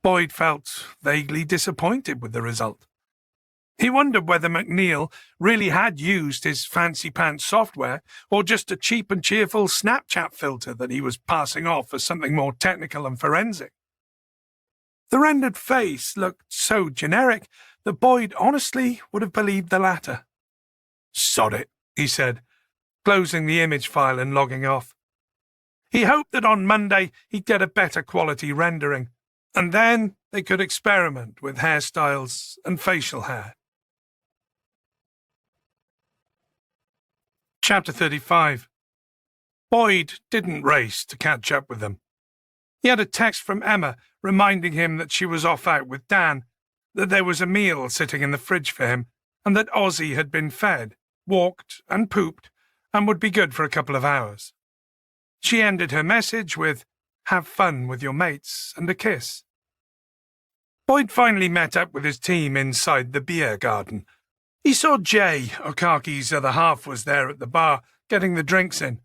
Boyd felt vaguely disappointed with the result. He wondered whether McNeil really had used his fancy-pants software or just a cheap and cheerful Snapchat filter that he was passing off as something more technical and forensic. The rendered face looked so generic that Boyd honestly would have believed the latter. "Sod it," he said, closing the image file and logging off. He hoped that on Monday he'd get a better quality rendering, and then they could experiment with hairstyles and facial hair. Chapter 35. Boyd didn't race to catch up with them. He had a text from Emma reminding him that she was off out with Dan, that there was a meal sitting in the fridge for him, and that Ozzy had been fed, walked and pooped, and would be good for a couple of hours. She ended her message with, "Have fun with your mates," and a kiss. Boyd finally met up with his team inside the beer garden. He saw Jay, Okaki's other half, was there at the bar, getting the drinks in.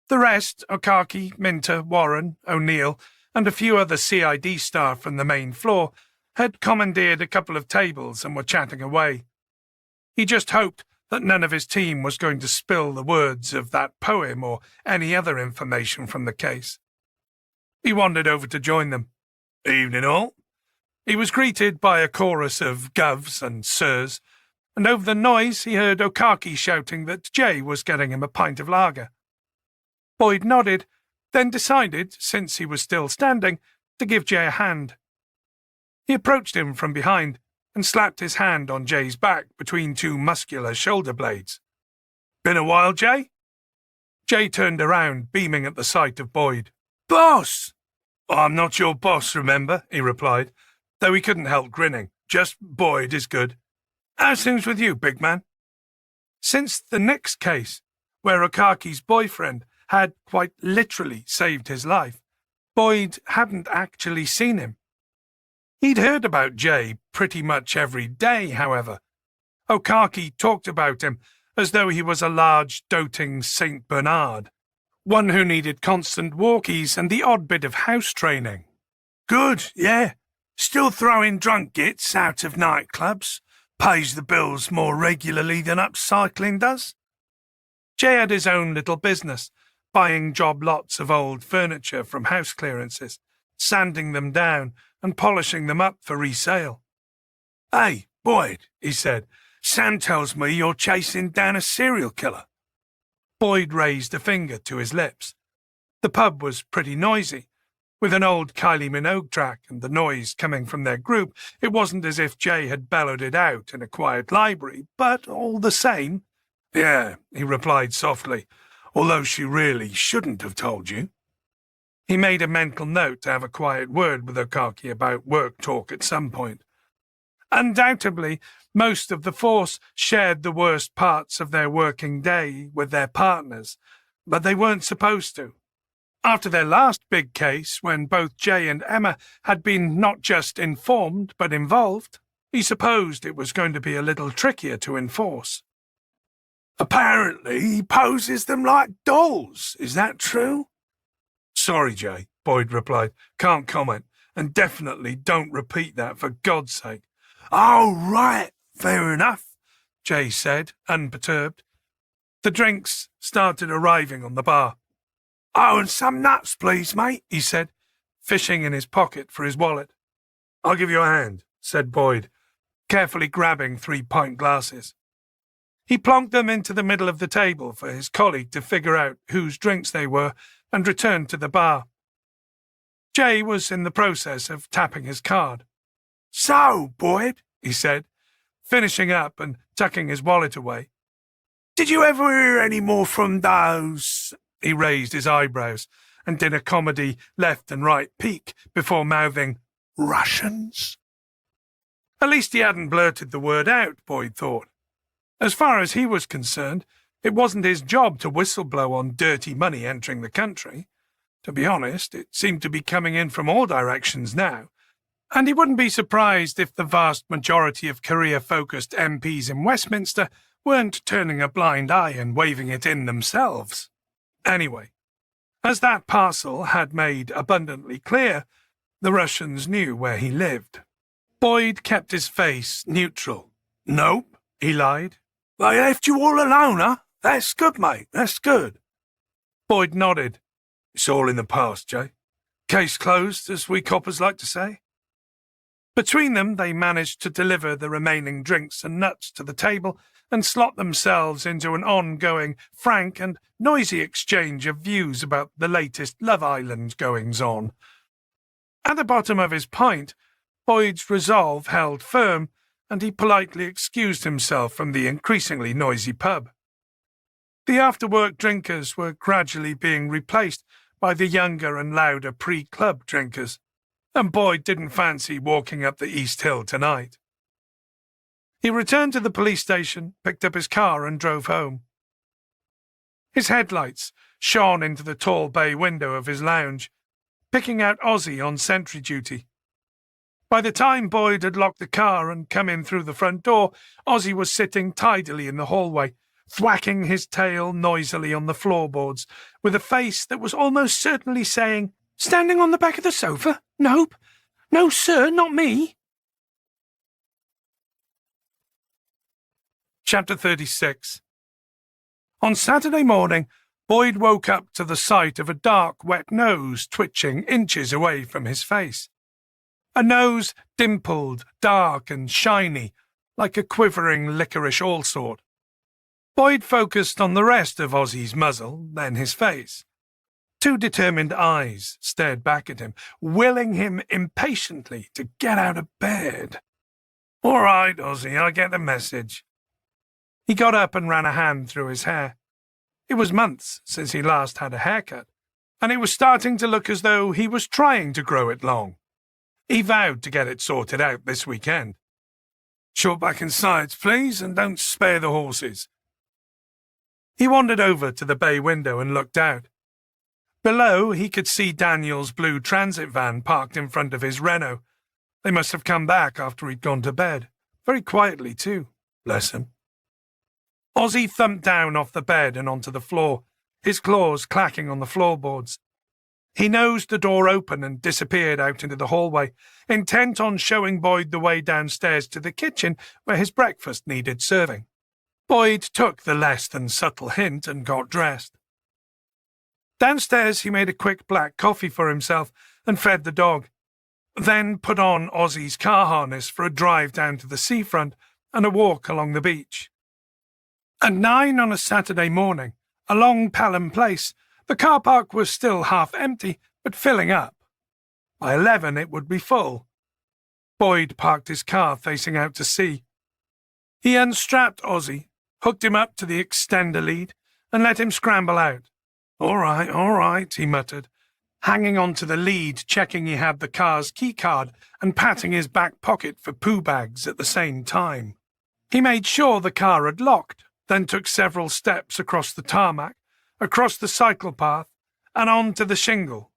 The rest, Okaki, Minter, Warren, O'Neill, and a few other CID staff from the main floor, had commandeered a couple of tables and were chatting away. He just hoped that none of his team was going to spill the words of that poem or any other information from the case. He wandered over to join them. "Evening all." He was greeted by a chorus of govs and sirs, and over the noise he heard Okaki shouting that Jay was getting him a pint of lager. Boyd nodded, then decided, since he was still standing, to give Jay a hand. He approached him from behind and slapped his hand on Jay's back between two muscular shoulder blades. "Been a while, Jay?" Jay turned around, beaming at the sight of Boyd. "Boss!" "I'm not your boss, remember," he replied, though he couldn't help grinning. "Just Boyd is good. How's things with you, big man?" Since the Nix case, where Okaki's boyfriend had quite literally saved his life, Boyd hadn't actually seen him. He'd heard about Jay pretty much every day, however. Okaki talked about him as though he was a large, doting Saint Bernard, one who needed constant walkies and the odd bit of house training. "Good, yeah. Still throwing drunk gits out of nightclubs. Pays the bills more regularly than upcycling does." Jay had his own little business, buying job lots of old furniture from house clearances, sanding them down and polishing them up for resale. "Hey, Boyd," he said, "Sam tells me you're chasing down a serial killer." Boyd raised a finger to his lips. The pub was pretty noisy. With an old Kylie Minogue track and the noise coming from their group, it wasn't as if Jay had bellowed it out in a quiet library, but all the same. "Yeah," he replied softly, "although she really shouldn't have told you." He made a mental note to have a quiet word with Okaki about work talk at some point. Undoubtedly, most of the force shared the worst parts of their working day with their partners, but they weren't supposed to. After their last big case, when both Jay and Emma had been not just informed but involved, he supposed it was going to be a little trickier to enforce. "Apparently he poses them like dolls. Is that true?" "Sorry, Jay," Boyd replied. "Can't comment, and definitely don't repeat that for God's sake." "Oh, right. Fair enough," Jay said, unperturbed. The drinks started arriving on the bar. "Oh, and some nuts, please, mate," he said, fishing in his pocket for his wallet. "I'll give you a hand," said Boyd, carefully grabbing 3 pint glasses. He plonked them into the middle of the table for his colleague to figure out whose drinks they were and returned to the bar. Jay was in the process of tapping his card. "So, Boyd," he said, finishing up and tucking his wallet away. "Did you ever hear any more from those—" He raised his eyebrows and did a comedy left and right peek before mouthing, "Russians?" At least he hadn't blurted the word out, Boyd thought. As far as he was concerned, it wasn't his job to whistleblow on dirty money entering the country. To be honest, it seemed to be coming in from all directions now, and he wouldn't be surprised if the vast majority of career-focused MPs in Westminster weren't turning a blind eye and waving it in themselves. Anyway, as that parcel had made abundantly clear, the Russians knew where he lived. Boyd kept his face neutral. "Nope," he lied. "They left you all alone, huh? That's good, mate, that's good." Boyd nodded. "It's all in the past, Jay. Case closed, as we coppers like to say." Between them, they managed to deliver the remaining drinks and nuts to the table and slot themselves into an ongoing, frank and noisy exchange of views about the latest Love Island goings-on. At the bottom of his pint, Boyd's resolve held firm, and he politely excused himself from the increasingly noisy pub. The after-work drinkers were gradually being replaced by the younger and louder pre-club drinkers, and Boyd didn't fancy walking up the East Hill tonight. He returned to the police station, picked up his car and drove home. His headlights shone into the tall bay window of his lounge, picking out Ozzy on sentry duty. By the time Boyd had locked the car and come in through the front door, Ozzy was sitting tidily in the hallway, thwacking his tail noisily on the floorboards, with a face that was almost certainly saying, "Standing on the back of the sofa? Nope. No, sir, not me." Chapter 36. On Saturday morning, Boyd woke up to the sight of a dark, wet nose twitching inches away from his face. A nose dimpled, dark and shiny, like a quivering licorice allsort. Boyd focused on the rest of Ozzy's muzzle, then his face. 2 determined eyes stared back at him, willing him impatiently to get out of bed. "All right, Ozzy, I get the message." He got up and ran a hand through his hair. It was months since he last had a haircut, and it was starting to look as though he was trying to grow it long. He vowed to get it sorted out this weekend. "Short back and sides, please, and don't spare the horses." He wandered over to the bay window and looked out. Below, he could see Daniel's blue transit van parked in front of his Renault. They must have come back after he'd gone to bed. Very quietly, too. Bless him. Ozzy thumped down off the bed and onto the floor, his claws clacking on the floorboards. He nosed the door open and disappeared out into the hallway, intent on showing Boyd the way downstairs to the kitchen where his breakfast needed serving. Boyd took the less than subtle hint and got dressed. Downstairs, he made a quick black coffee for himself and fed the dog, then put on Ozzy's car harness for a drive down to the seafront and a walk along the beach. At 9 on a Saturday morning, along Pelham Place, the car park was still half empty, but filling up. By 11 it would be full. Boyd parked his car facing out to sea. He unstrapped Ozzy, hooked him up to the extender lead, and let him scramble out. All right, he muttered, hanging on to the lead, checking he had the car's keycard and patting his back pocket for poo bags at the same time. He made sure the car had locked, then took several steps across the tarmac, across the cycle path, and onto the shingle.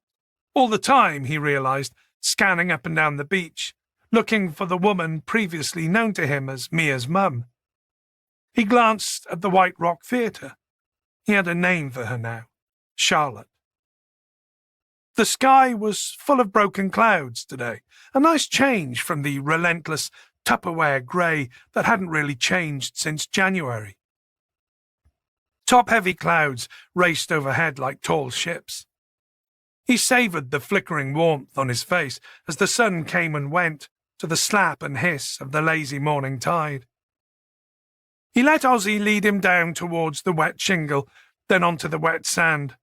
All the time, he realized, scanning up and down the beach, looking for the woman previously known to him as Mia's mum. He glanced at the White Rock Theatre. He had a name for her now, Charlotte. The sky was full of broken clouds today, a nice change from the relentless Tupperware grey that hadn't really changed since January. Top-heavy clouds raced overhead like tall ships. He savoured the flickering warmth on his face as the sun came and went to the slap and hiss of the lazy morning tide. He let Ozzy lead him down towards the wet shingle, then onto the wet sand.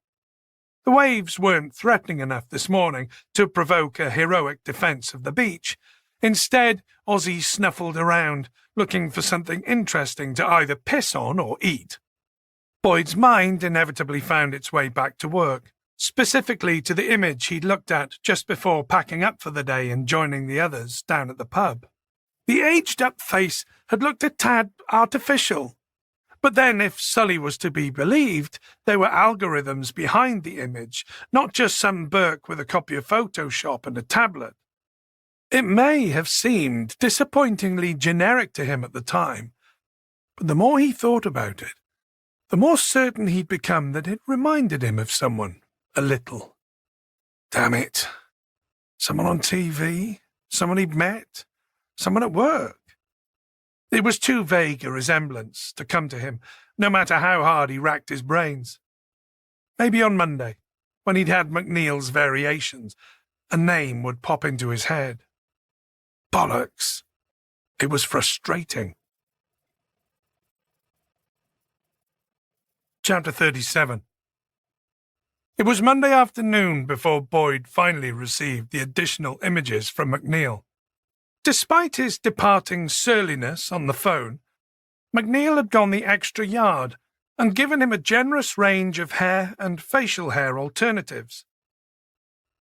The waves weren't threatening enough this morning to provoke a heroic defence of the beach. Instead, Ozzy snuffled around, looking for something interesting to either piss on or eat. Boyd's mind inevitably found its way back to work, specifically to the image he'd looked at just before packing up for the day and joining the others down at the pub. The aged-up face had looked a tad artificial. But then, if Sully was to be believed, there were algorithms behind the image, not just some Burke with a copy of Photoshop and a tablet. It may have seemed disappointingly generic to him at the time, but the more he thought about it, the more certain he'd become that it reminded him of someone, a little. Damn it. Someone on TV? Someone he'd met? Someone at work? It was too vague a resemblance to come to him, no matter how hard he racked his brains. Maybe on Monday, when he'd had McNeil's variations, a name would pop into his head. Bollocks. It was frustrating. Chapter 37. It was Monday afternoon before Boyd finally received the additional images from McNeil. Despite his departing surliness on the phone, McNeil had gone the extra yard and given him a generous range of hair and facial hair alternatives.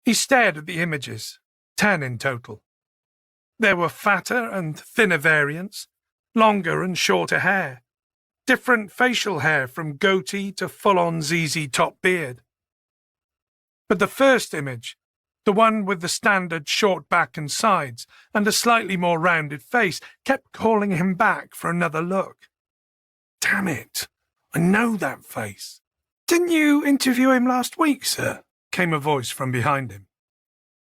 He stared at the images, 10 in total. There were fatter and thinner variants, longer and shorter hair, different facial hair from goatee to full-on ZZ Top beard. But the first image, the one with the standard short back and sides and a slightly more rounded face, kept calling him back for another look. Damn it, I know that face. Didn't you interview him last week, sir? Came a voice from behind him.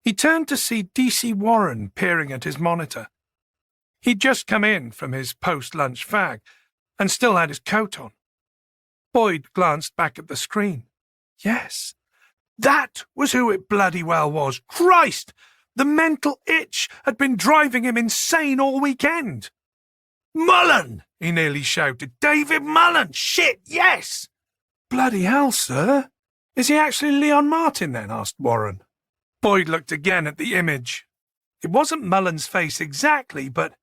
He turned to see DC Warren peering at his monitor. He'd just come in from his post-lunch fag and still had his coat on. Boyd glanced back at the screen. Yes. That was who it bloody well was. Christ! The mental itch had been driving him insane all weekend. Mullen! He nearly shouted. David Mullen! Shit, yes! Bloody hell, sir. Is he actually Leon Martin, then? Asked Warren. Boyd looked again at the image. It wasn't Mullen's face exactly, but...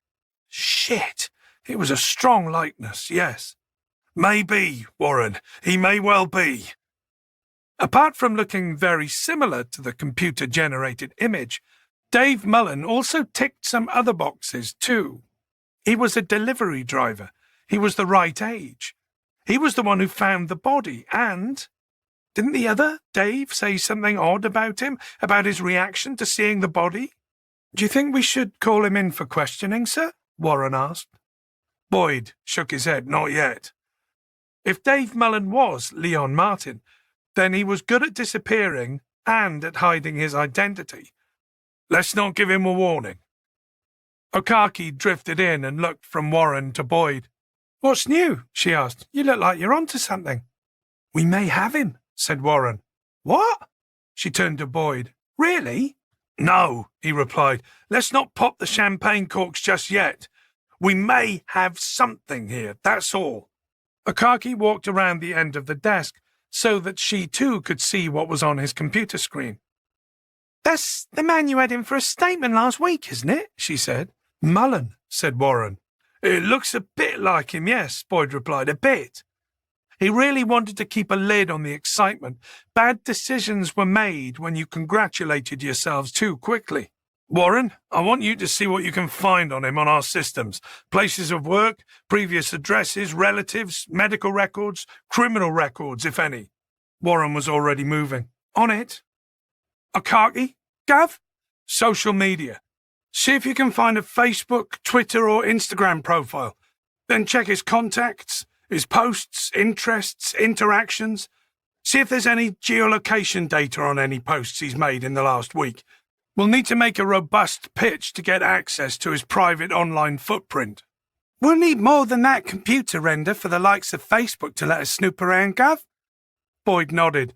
Shit! It was a strong likeness, yes. Maybe, Warren. He may well be. Apart from looking very similar to the computer-generated image, Dave Mullen also ticked some other boxes too. He was a delivery driver. He was the right age. He was the one who found the body, and... Didn't the other, Dave, say something odd about him, about his reaction to seeing the body? Do you think we should call him in for questioning, sir? Warren asked. Boyd shook his head. Not yet. If Dave Mullen was Leon Martin, then he was good at disappearing and at hiding his identity. Let's not give him a warning. Okaki drifted in and looked from Warren to Boyd. What's new? She asked. You look like you're onto something. We may have him, said Warren. What? She turned to Boyd. Really? No, he replied. Let's not pop the champagne corks just yet. We may have something here, that's all. Okaki walked around the end of the desk so that she too could see what was on his computer screen. That's the man you had in for a statement last week, isn't it? She said. Mullen, said Warren. It looks a bit like him, yes, Boyd replied, a bit. He really wanted to keep a lid on the excitement. Bad decisions were made when you congratulated yourselves too quickly. Warren, I want you to see what you can find on him on our systems. Places of work, previous addresses, relatives, medical records, criminal records, if any. Warren was already moving. On it. Okaki? Gav? Social media. See if you can find a Facebook, Twitter or Instagram profile. Then check his contacts, his posts, interests, interactions. See if there's any geolocation data on any posts he's made in the last week. We'll need to make a robust pitch to get access to his private online footprint. We'll need more than that computer render for the likes of Facebook to let us snoop around, Gov. Boyd nodded.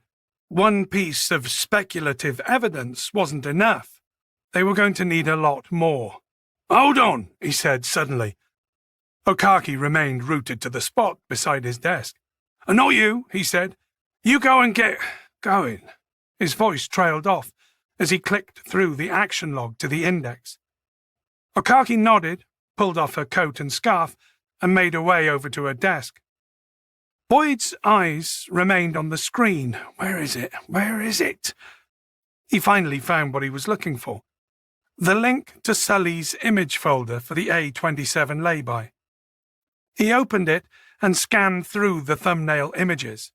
One piece of speculative evidence wasn't enough. They were going to need a lot more. Hold on, he said suddenly. Okaki remained rooted to the spot beside his desk. Not you, he said. You go and get going. His voice trailed off as he clicked through the action log to the index. Okaki nodded, pulled off her coat and scarf, and made her way over to her desk. Boyd's eyes remained on the screen. Where is it? Where is it? He finally found what he was looking for. The link to Sully's image folder for the A27 lay-by. He opened it and scanned through the thumbnail images.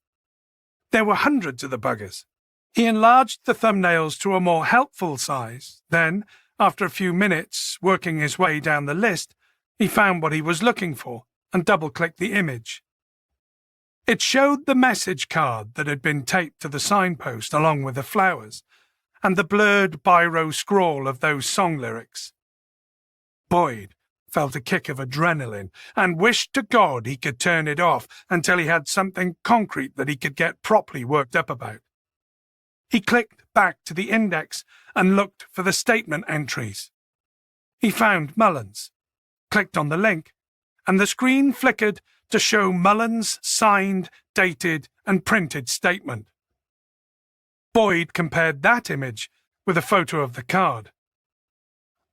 There were hundreds of the buggers. He enlarged the thumbnails to a more helpful size. Then, after a few minutes working his way down the list, he found what he was looking for and double-clicked the image. It showed the message card that had been taped to the signpost along with the flowers, and the blurred biro scrawl of those song lyrics. Boyd felt a kick of adrenaline and wished to God he could turn it off until he had something concrete that he could get properly worked up about. He clicked back to the index and looked for the statement entries. He found Mullen's, clicked on the link, and the screen flickered to show Mullen's signed, dated, and printed statement. Boyd compared that image with a photo of the card.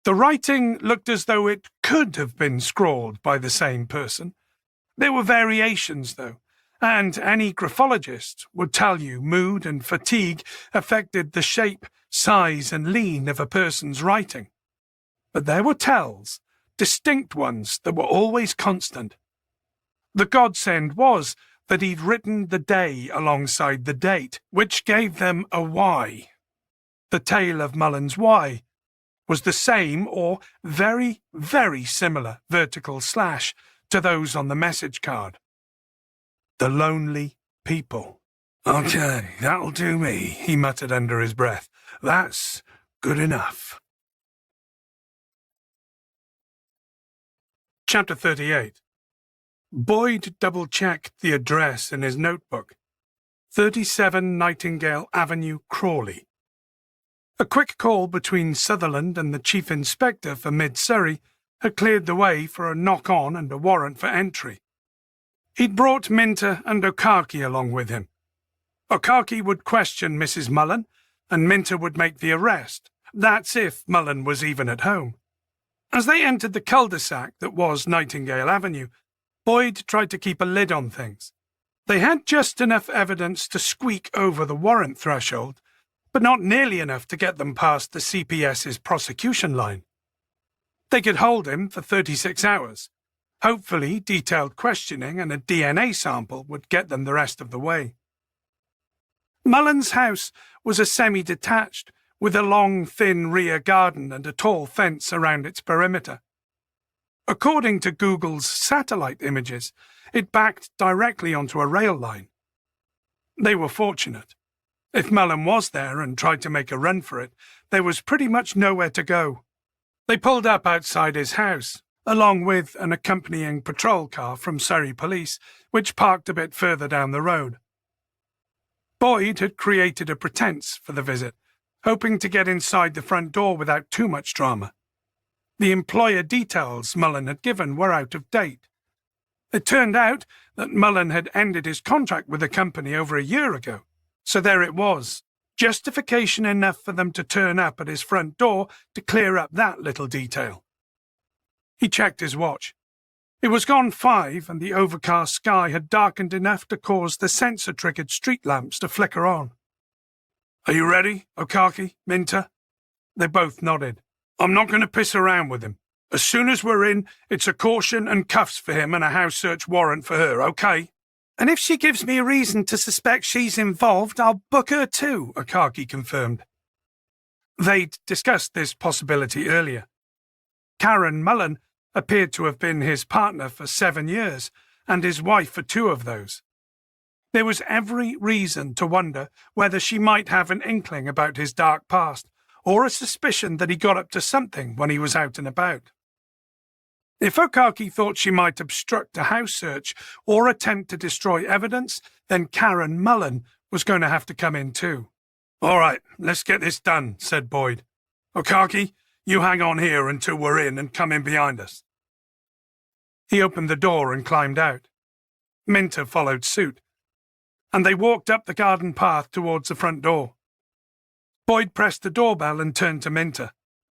The writing looked as though it could have been scrawled by the same person. There were variations, though, and any graphologist would tell you mood and fatigue affected the shape, size, and lean of a person's writing. But there were tells, distinct ones that were always constant. The godsend was that he'd written the day alongside the date, which gave them a Y. The tail of Mullen's Y was the same or very, very similar vertical slash to those on the message card. The lonely people. Okay, that'll do me, he muttered under his breath. That's good enough. Chapter 38. Boyd double-checked the address in his notebook. 37 Nightingale Avenue, Crawley. A quick call between Sutherland and the Chief Inspector for Mid-Surrey had cleared the way for a knock-on and a warrant for entry. He'd brought Minter and Okaki along with him. Okaki would question Mrs. Mullen, and Minter would make the arrest. That's if Mullen was even at home. As they entered the cul-de-sac that was Nightingale Avenue, Boyd tried to keep a lid on things. They had just enough evidence to squeak over the warrant threshold, but not nearly enough to get them past the CPS's prosecution line. They could hold him for 36 hours. Hopefully, detailed questioning and a DNA sample would get them the rest of the way. Mullen's house was a semi-detached, with a long, thin rear garden and a tall fence around its perimeter. According to Google's satellite images, it backed directly onto a rail line. They were fortunate. If Mullen was there and tried to make a run for it, there was pretty much nowhere to go. They pulled up outside his house, along with an accompanying patrol car from Surrey Police, which parked a bit further down the road. Boyd had created a pretense for the visit, hoping to get inside the front door without too much drama. The employer details Mullen had given were out of date. It turned out that Mullen had ended his contract with the company over a year ago, so there it was, justification enough for them to turn up at his front door to clear up that little detail. He checked his watch. It was gone 5, and the overcast sky had darkened enough to cause the sensor-triggered street lamps to flicker on. Are you ready, Okaki, Minter? They both nodded. I'm not going to piss around with him. As soon as we're in, it's a caution and cuffs for him and a house search warrant for her, okay? And if she gives me a reason to suspect she's involved, I'll book her too, Okaki confirmed. They'd discussed this possibility earlier. Karen Mullen appeared to have been his partner for 7 years, and his wife for 2 of those. There was every reason to wonder whether she might have an inkling about his dark past, or a suspicion that he got up to something when he was out and about. If Okaki thought she might obstruct a house search or attempt to destroy evidence, then Karen Mullen was going to have to come in too. "All right, let's get this done," said Boyd. "Okaki, you hang on here until we're in and come in behind us." He opened the door and climbed out. Minter followed suit, and they walked up the garden path towards the front door. Boyd pressed the doorbell and turned to Minter.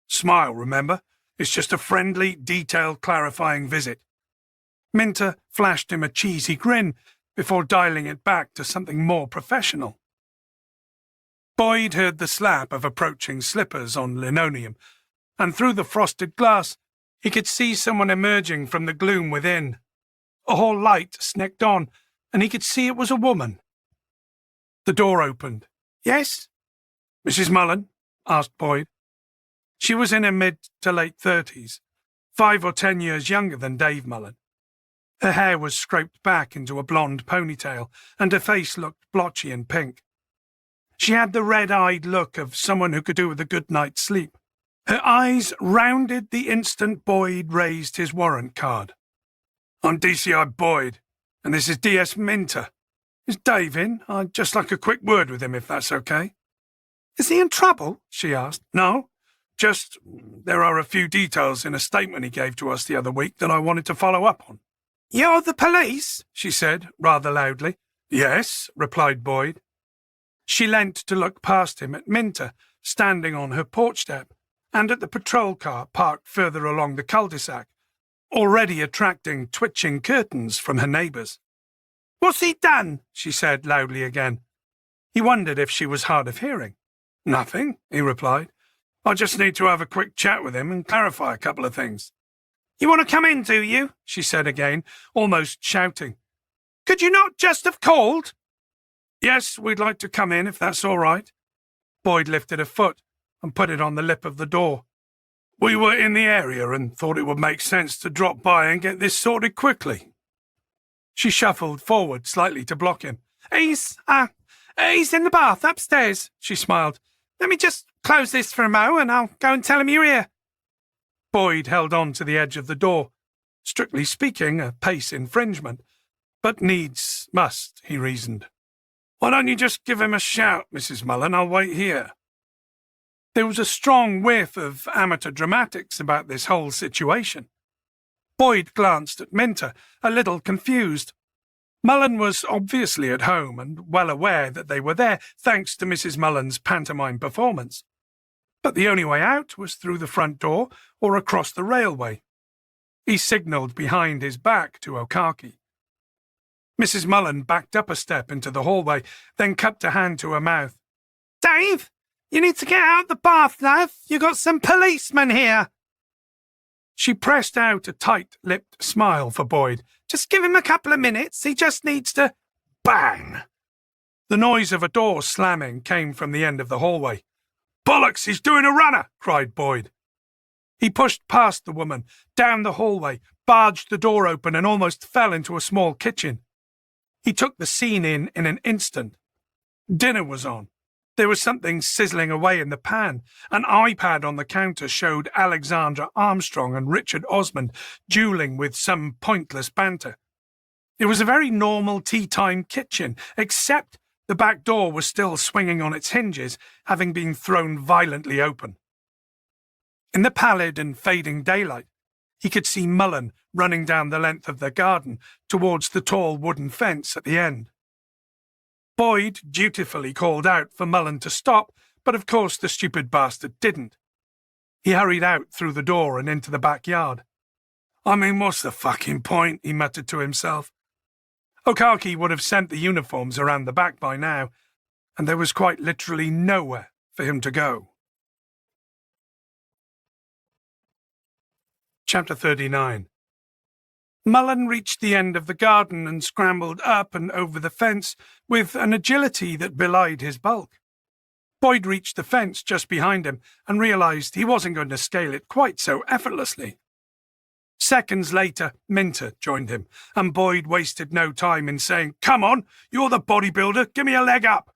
"Smile, remember? It's just a friendly, detailed, clarifying visit." Minter flashed him a cheesy grin before dialing it back to something more professional. Boyd heard the slap of approaching slippers on linoleum, and through the frosted glass he could see someone emerging from the gloom within. A hall light snecked on, and he could see it was a woman. The door opened. "Yes?" "Mrs. Mullen?" asked Boyd. She was in her mid to late 30s, 5 or 10 years younger than Dave Mullen. Her hair was scraped back into a blonde ponytail, and her face looked blotchy and pink. She had the red-eyed look of someone who could do with a good night's sleep. Her eyes rounded the instant Boyd raised his warrant card. "I'm DCI Boyd, and this is DS Minter. Is Dave in? I'd just like a quick word with him, if that's okay." "Is he in trouble?" she asked. "No, just there are a few details in a statement he gave to us the other week that I wanted to follow up on." "You're the police?" she said, rather loudly. "Yes," replied Boyd. She leant to look past him at Minter, standing on her porch step, and at the patrol car parked further along the cul-de-sac, already attracting twitching curtains from her neighbours. "What's he done?" she said loudly again. He wondered if she was hard of hearing. "Nothing," he replied. "I just need to have a quick chat with him and clarify a couple of things." "You want to come in, do you?" she said again, almost shouting. "Could you not just have called?" "Yes, we'd like to come in, if that's all right." Boyd lifted a foot and put it on the lip of the door. "We were in the area and thought it would make sense to drop by and get this sorted quickly." She shuffled forward slightly to block him. He's in the bath upstairs," she smiled. "Let me just close this for a mo and I'll go and tell him you're here." Boyd held on to the edge of the door. Strictly speaking, a pace infringement. But needs must, he reasoned. "Why don't you just give him a shout, Mrs. Mullen? I'll wait here." There was a strong whiff of amateur dramatics about this whole situation. Boyd glanced at Minter, a little confused. Mullen was obviously at home and well aware that they were there, thanks to Mrs. Mullen's pantomime performance. But the only way out was through the front door or across the railway. He signalled behind his back to Okaki. Mrs. Mullen backed up a step into the hallway, then cupped a hand to her mouth. "Dave, you need to get out of the bath, love. You got some policemen here." She pressed out a tight-lipped smile for Boyd. "Just give him a couple of minutes. He just needs to—" Bang! The noise of a door slamming came from the end of the hallway. "Bollocks, he's doing a runner!" cried Boyd. He pushed past the woman, down the hallway, barged the door open and almost fell into a small kitchen. He took the scene in an instant. Dinner was on. There was something sizzling away in the pan. An iPad on the counter showed Alexandra Armstrong and Richard Osmond duelling with some pointless banter. It was a very normal tea-time kitchen, except the back door was still swinging on its hinges, having been thrown violently open. In the pallid and fading daylight, he could see Mullen running down the length of the garden towards the tall wooden fence at the end. Boyd dutifully called out for Mullen to stop, but of course the stupid bastard didn't. He hurried out through the door and into the backyard. "I mean, what's the fucking point?" he muttered to himself. Okaki would have sent the uniforms around the back by now, and there was quite literally nowhere for him to go. Chapter 39. Mullen reached the end of the garden and scrambled up and over the fence with an agility that belied his bulk. Boyd reached the fence just behind him and realised he wasn't going to scale it quite so effortlessly. Seconds later, Minter joined him, and Boyd wasted no time in saying, "Come on, you're the bodybuilder, give me a leg up."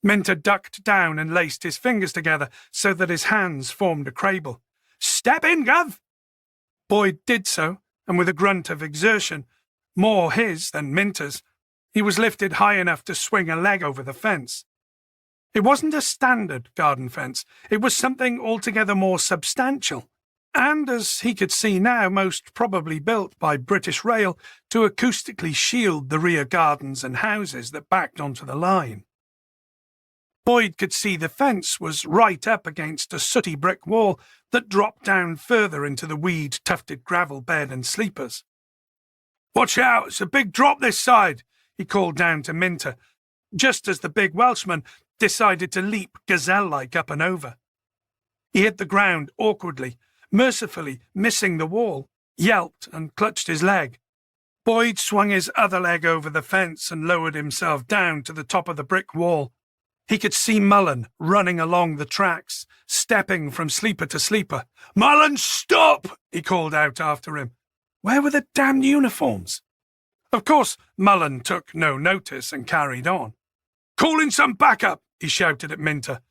Minter ducked down and laced his fingers together so that his hands formed a cradle. "Step in, Gov!" Boyd did so, and with a grunt of exertion, more his than Minter's, he was lifted high enough to swing a leg over the fence. It wasn't a standard garden fence, it was something altogether more substantial, and, as he could see now, most probably built by British Rail to acoustically shield the rear gardens and houses that backed onto the line. Boyd could see the fence was right up against a sooty brick wall that dropped down further into the weed-tufted gravel bed and sleepers. "Watch out, it's a big drop this side," he called down to Minter, just as the big Welshman decided to leap gazelle-like up and over. He hit the ground awkwardly, mercifully missing the wall, yelped and clutched his leg. Boyd swung his other leg over the fence and lowered himself down to the top of the brick wall. He could see Mullen running along the tracks, stepping from sleeper to sleeper. "Mullen, stop!" he called out after him. Where were the damned uniforms? Of course, Mullen took no notice and carried on. "Call in some backup," he shouted at Minter.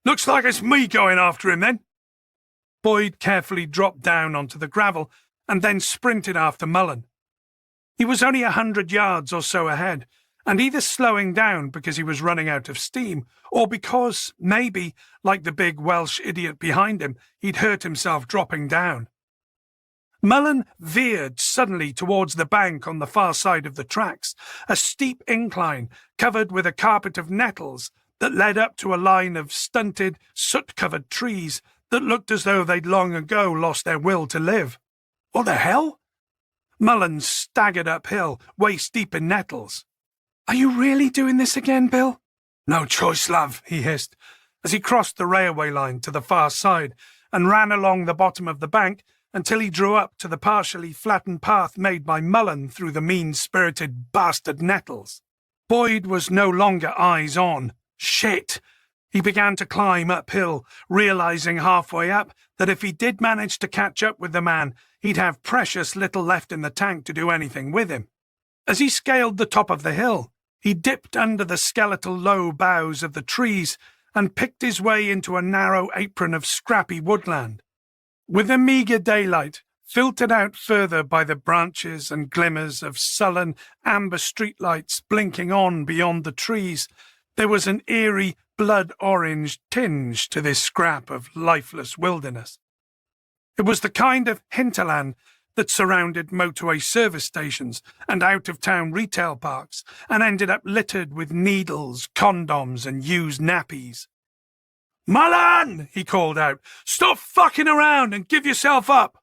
"Looks like it's me going after him then." Boyd carefully dropped down onto the gravel and then sprinted after Mullen. He was only 100 yards or so ahead, and either slowing down because he was running out of steam, or because, maybe, like the big Welsh idiot behind him, he'd hurt himself dropping down. Mullen veered suddenly towards the bank on the far side of the tracks, a steep incline covered with a carpet of nettles that led up to a line of stunted, soot-covered trees that looked as though they'd long ago lost their will to live. What the hell? Mullen staggered uphill, waist-deep in nettles. "Are you really doing this again, Bill?" "No choice, love," he hissed, as he crossed the railway line to the far side and ran along the bottom of the bank until he drew up to the partially flattened path made by Mullen through the mean-spirited bastard nettles. Boyd was no longer eyes on. Shit! He began to climb uphill, realizing halfway up that if he did manage to catch up with the man, he'd have precious little left in the tank to do anything with him. As he scaled the top of the hill, he dipped under the skeletal low boughs of the trees and picked his way into a narrow apron of scrappy woodland. With the meagre daylight, filtered out further by the branches and glimmers of sullen amber streetlights blinking on beyond the trees, there was an eerie blood-orange tinge to this scrap of lifeless wilderness. It was the kind of hinterland that surrounded motorway service stations and out-of-town retail parks and ended up littered with needles, condoms and used nappies. "Mullen!" he called out. "Stop fucking around and give yourself up!"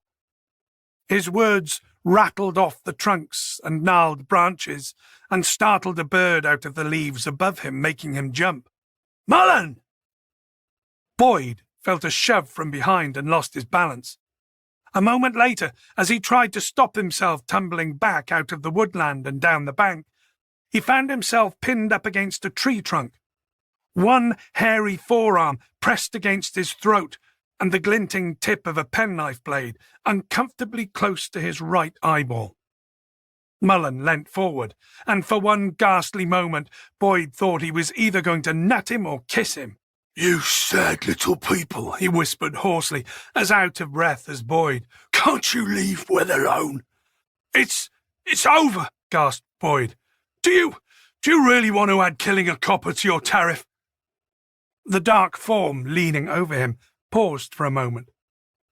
His words rattled off the trunks and gnarled branches and startled a bird out of the leaves above him, making him jump. "Mullen!" Boyd felt a shove from behind and lost his balance. A moment later, as he tried to stop himself tumbling back out of the woodland and down the bank, he found himself pinned up against a tree trunk. One hairy forearm pressed against his throat and the glinting tip of a penknife blade uncomfortably close to his right eyeball. Mullen leant forward, and for one ghastly moment Boyd thought he was either going to nut him or kiss him. "You sad little people," he whispered hoarsely, as out of breath as Boyd. "Can't you leave Weth alone?" It's over," gasped Boyd. Do you really want to add killing a copper to your tariff?" The dark form leaning over him paused for a moment,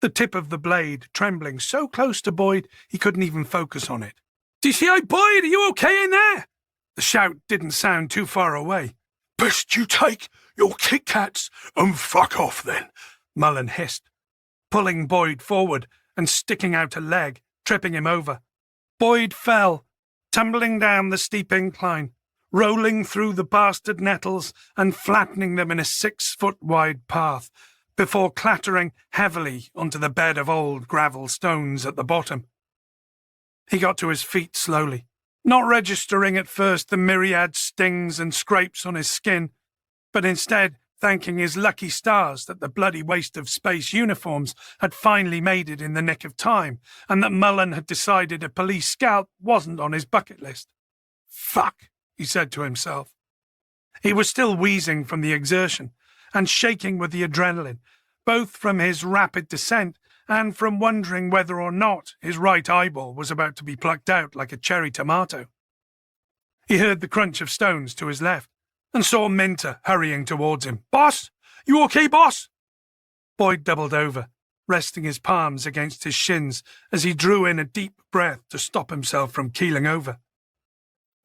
the tip of the blade trembling so close to Boyd he couldn't even focus on it. "DCI Boyd, are you okay in there?" The shout didn't sound too far away. "Best you take your Kit Kats and fuck off then," Mullen hissed, pulling Boyd forward and sticking out a leg, tripping him over. Boyd fell, tumbling down the steep incline, rolling through the bastard nettles and flattening them in a 6-foot-wide path, before clattering heavily onto the bed of old gravel stones at the bottom. He got to his feet slowly, not registering at first the myriad stings and scrapes on his skin, but instead thanking his lucky stars that the bloody waste of space uniforms had finally made it in the nick of time, and that Mullen had decided a police scout wasn't on his bucket list. "Fuck," he said to himself. He was still wheezing from the exertion, and shaking with the adrenaline, both from his rapid descent and from wondering whether or not his right eyeball was about to be plucked out like a cherry tomato. He heard the crunch of stones to his left and saw Minter hurrying towards him. "Boss! You okay, boss?" Boyd doubled over, resting his palms against his shins as he drew in a deep breath to stop himself from keeling over.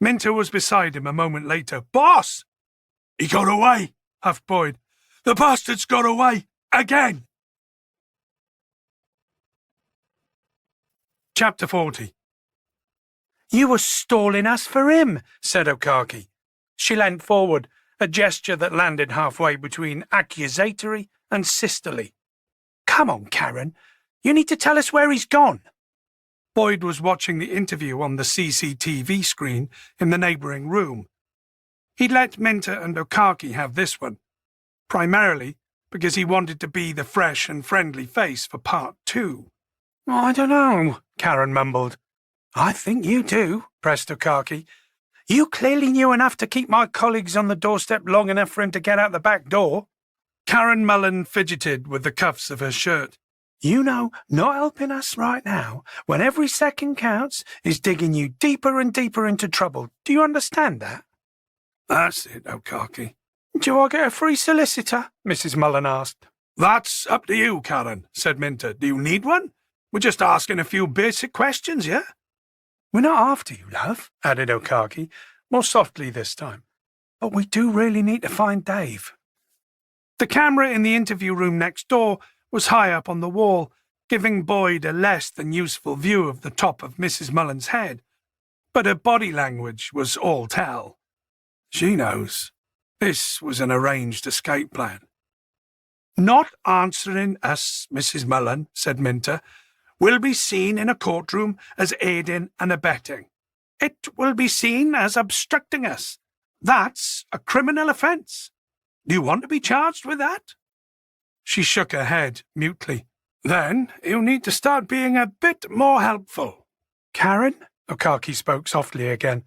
Minter was beside him a moment later. "Boss!" "He got away," huffed Boyd. "The bastard's got away again." Chapter 40. "You were stalling us for him," said Okaki. She leant forward, a gesture that landed halfway between accusatory and sisterly. "Come on, Karen. You need to tell us where he's gone." Boyd was watching the interview on the CCTV screen in the neighbouring room. He'd let Minter and Okaki have this one, primarily because he wanted to be the fresh and friendly face for part 2. "I don't know," Karen mumbled. "I think you do," pressed Okaki. "You clearly knew enough to keep my colleagues on the doorstep long enough for him to get out the back door." Karen Mullen fidgeted with the cuffs of her shirt. "You know, not helping us right now, when every second counts, is digging you deeper and deeper into trouble. Do you understand that?" "That's it, Okaki." "Do I get a free solicitor?" Mrs. Mullen asked. "That's up to you, Karen," said Minter. "Do you need one? We're just asking a few basic questions, yeah?" "We're not after you, love," added Okaki, more softly this time. "But we do really need to find Dave." The camera in the interview room next door was high up on the wall, giving Boyd a less than useful view of the top of Mrs. Mullen's head. But her body language was all tell. She knows. This was an arranged escape plan. "Not answering us, Mrs. Mullen," said Minter, "will be seen in a courtroom as aiding and abetting. It will be seen as obstructing us. That's a criminal offence. Do you want to be charged with that?" She shook her head mutely. "Then you need to start being a bit more helpful." "Karen," Okaki spoke softly again,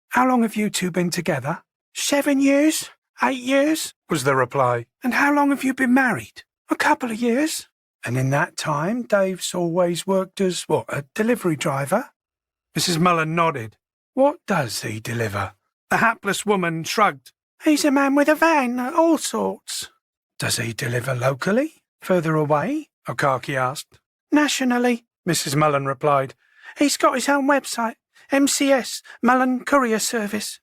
"how long have you two been together?" 7 years, 8 years, was the reply. "And how long have you been married?" "A couple of years." "And in that time, Dave's always worked as, a delivery driver?" Mrs. Mullen nodded. "What does he deliver?" The hapless woman shrugged. "He's a man with a van, all sorts." "Does he deliver locally? Further away?" Okaki asked. "Nationally," Mrs. Mullen replied. "He's got his own website, MCS, Mullen Courier Service."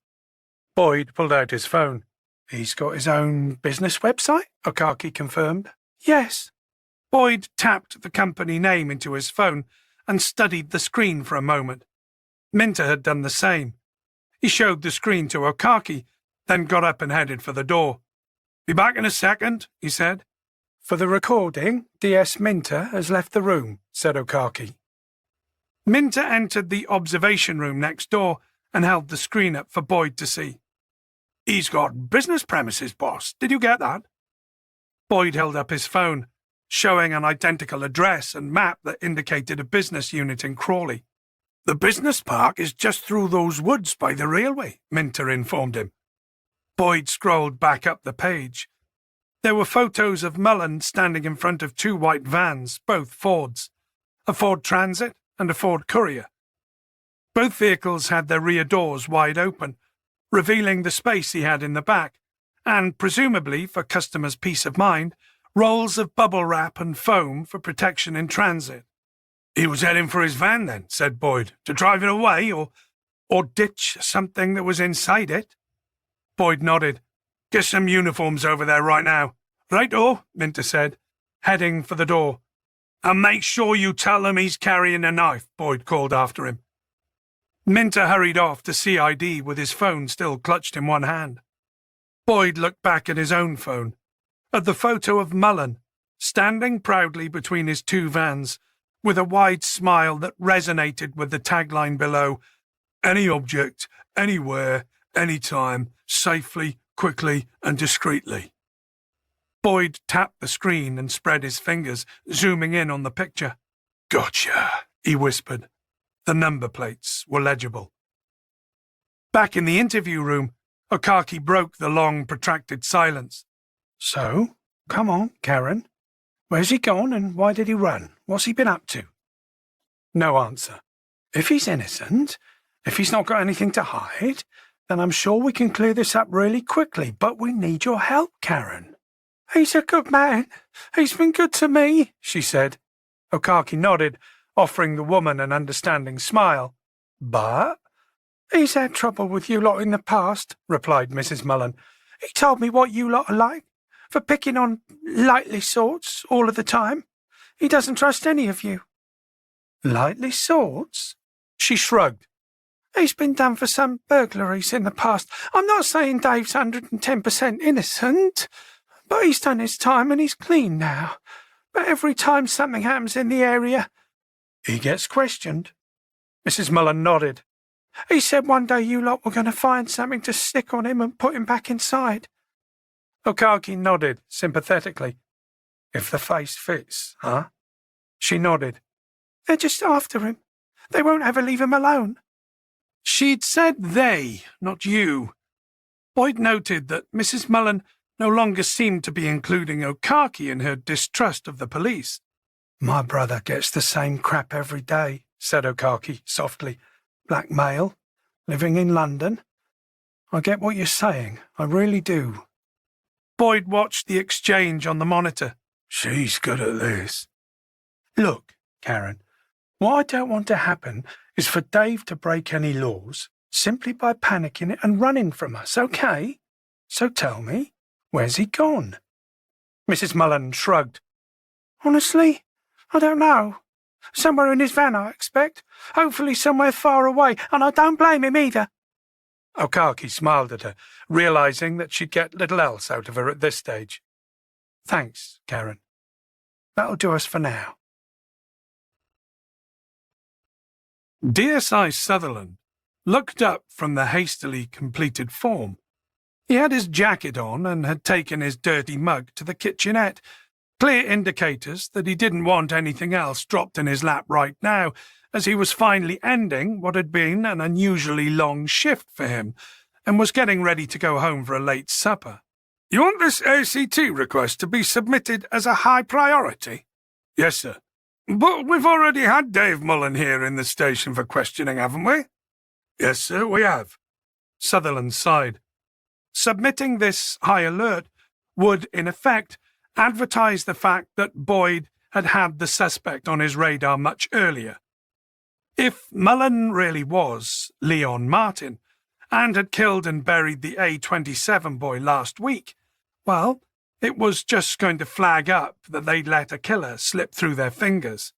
Boyd pulled out his phone. "He's got his own business website?" Okaki confirmed. "Yes." Boyd tapped the company name into his phone and studied the screen for a moment. Minter had done the same. He showed the screen to Okaki, then got up and headed for the door. "Be back in a second," he said. "For the recording, DS Minter has left the room," said Okaki. Minter entered the observation room next door and held the screen up for Boyd to see. "He's got business premises, boss. Did you get that?" Boyd held up his phone, showing an identical address and map that indicated a business unit in Crawley. "The business park is just through those woods by the railway," Minter informed him. Boyd scrolled back up the page. There were photos of Mullen standing in front of 2 white vans, both Fords, a Ford Transit and a Ford Courier. Both vehicles had their rear doors wide open, revealing the space he had in the back, and, presumably for customers' peace of mind, rolls of bubble wrap and foam for protection in transit. "He was heading for his van then," said Boyd, "to drive it away or ditch something that was inside it?" Boyd nodded. "Get some uniforms over there right now." "Right-o," Minter said, heading for the door. "And make sure you tell him he's carrying a knife," Boyd called after him. Minter hurried off to CID with his phone still clutched in one hand. Boyd looked back at his own phone, at the photo of Mullen, standing proudly between his 2 vans, with a wide smile that resonated with the tagline below, "Any object, anywhere, anytime, safely, quickly and discreetly." Boyd tapped the screen and spread his fingers, zooming in on the picture. "Gotcha," he whispered. The number plates were legible. Back in the interview room, Okaki broke the long, protracted silence. "So, come on, Karen. Where's he gone and why did he run? What's he been up to? No answer. If he's innocent, if he's not got anything to hide, then I'm sure we can clear this up really quickly, but we need your help, Karen. He's a good man. He's been good to me, she said. Okaki nodded, offering the woman an understanding smile. But? He's had trouble with you lot in the past, replied Mrs. Mullen. He told me what you lot are like, for picking on lightly sorts all of the time. He doesn't trust any of you. Lightly sorts? She shrugged. He's been done for some burglaries in the past. I'm not saying Dave's 110% innocent, but he's done his time and he's clean now. But every time something happens in the area, he gets questioned. Mrs. Mullen nodded. He said one day you lot were going to find something to stick on him and put him back inside. Okaki nodded sympathetically. If the face fits, huh? She nodded. They're just after him. They won't ever leave him alone. She'd said they, not you. Boyd noted that Mrs. Mullen no longer seemed to be including Okaki in her distrust of the police. My brother gets the same crap every day, said Okaki softly. Blackmail, living in London. I get what you're saying, I really do. Boyd watched the exchange on the monitor. She's good at this. Look, Karen, what I don't want to happen is for Dave to break any laws simply by panicking and running from us, okay? So tell me, where's he gone? Mrs. Mullen shrugged. Honestly, I don't know. Somewhere in his van, I expect. Hopefully somewhere far away, and I don't blame him either. Okaki smiled at her, realizing that she'd get little else out of her at this stage. Thanks, Karen. That'll do us for now. DSI Sutherland looked up from the hastily completed form. He had his jacket on and had taken his dirty mug to the kitchenette, clear indicators that he didn't want anything else dropped in his lap right now, as he was finally ending what had been an unusually long shift for him, and was getting ready to go home for a late supper. You want this ACT request to be submitted as a high priority? Yes, sir. But we've already had Dave Mullen here in the station for questioning, haven't we? Yes, sir, we have. Sutherland sighed. Submitting this high alert would, in effect, advertise the fact that Boyd had had the suspect on his radar much earlier. If Mullen really was Leon Martin, and had killed and buried the A27 boy last week, well, it was just going to flag up that they'd let a killer slip through their fingers.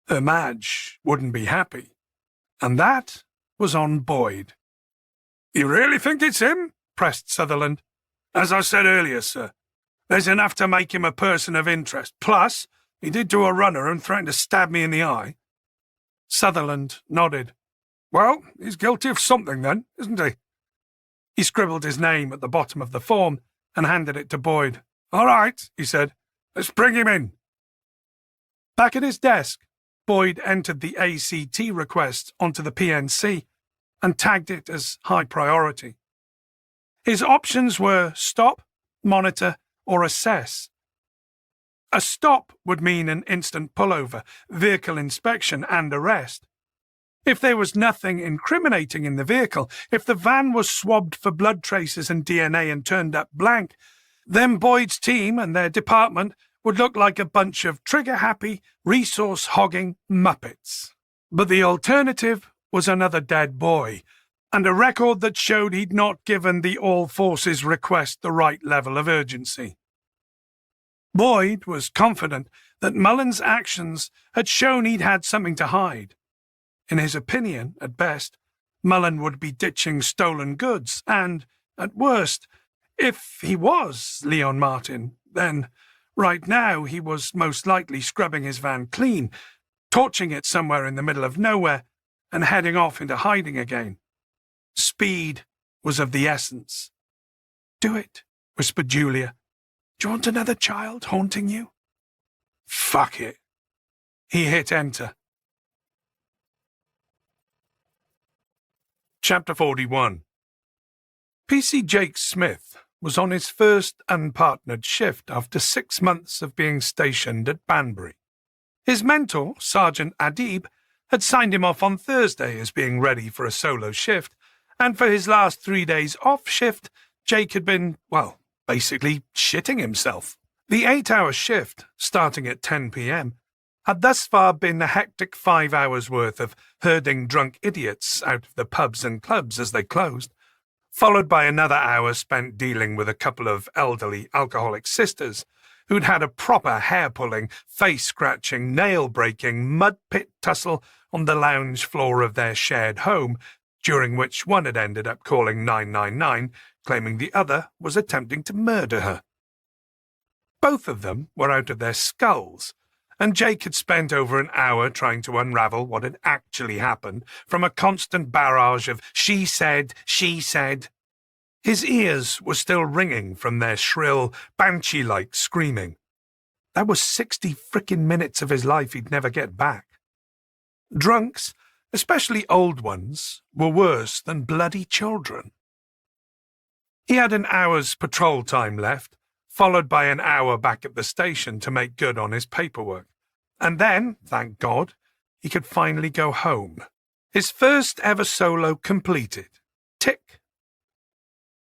Her Madge wouldn't be happy. And that was on Boyd. You really think it's him? Pressed Sutherland. As I said earlier, sir, there's enough to make him a person of interest. Plus, he did do a runner and threatened to stab me in the eye. Sutherland nodded. Well, he's guilty of something then, isn't he? He scribbled his name at the bottom of the form and handed it to Boyd. All right, he said. Let's bring him in. Back at his desk, Boyd entered the ACT request onto the PNC and tagged it as high priority. His options were stop, monitor, or assess. A stop would mean an instant pullover, vehicle inspection, and arrest. If there was nothing incriminating in the vehicle, if the van was swabbed for blood traces and DNA and turned up blank, then Boyd's team and their department would look like a bunch of trigger-happy, resource-hogging muppets. But the alternative was another dead boy, and a record that showed he'd not given the all-forces request the right level of urgency. Boyd was confident that Mullen's actions had shown he'd had something to hide. In his opinion, at best, Mullen would be ditching stolen goods, and, at worst, if he was Leon Martin, then, right now, he was most likely scrubbing his van clean, torching it somewhere in the middle of nowhere, and heading off into hiding again. Speed was of the essence. Do it, whispered Julia. Do you want another child haunting you? Fuck it. He hit enter. Chapter 41. PC Jake Smith was on his first unpartnered shift after 6 months of being stationed at Banbury. His mentor, Sergeant Adib, had signed him off on Thursday as being ready for a solo shift, and for his last 3 days off shift, Jake had been, well, basically shitting himself. The 8-hour shift, starting at 10 p.m., had thus far been a hectic 5 hours' worth of herding drunk idiots out of the pubs and clubs as they closed, followed by another hour spent dealing with a couple of elderly alcoholic sisters who'd had a proper hair-pulling, face-scratching, nail-breaking, mud-pit tussle on the lounge floor of their shared home, during which one had ended up calling 999, claiming the other was attempting to murder her. Both of them were out of their skulls, and Jake had spent over an hour trying to unravel what had actually happened from a constant barrage of she said. His ears were still ringing from their shrill, banshee-like screaming. That was 60 frickin' minutes of his life he'd never get back. Drunks, especially old ones, were worse than bloody children. He had an hour's patrol time left, followed by an hour back at the station to make good on his paperwork. And then, thank God, he could finally go home. His first ever solo completed. Tick.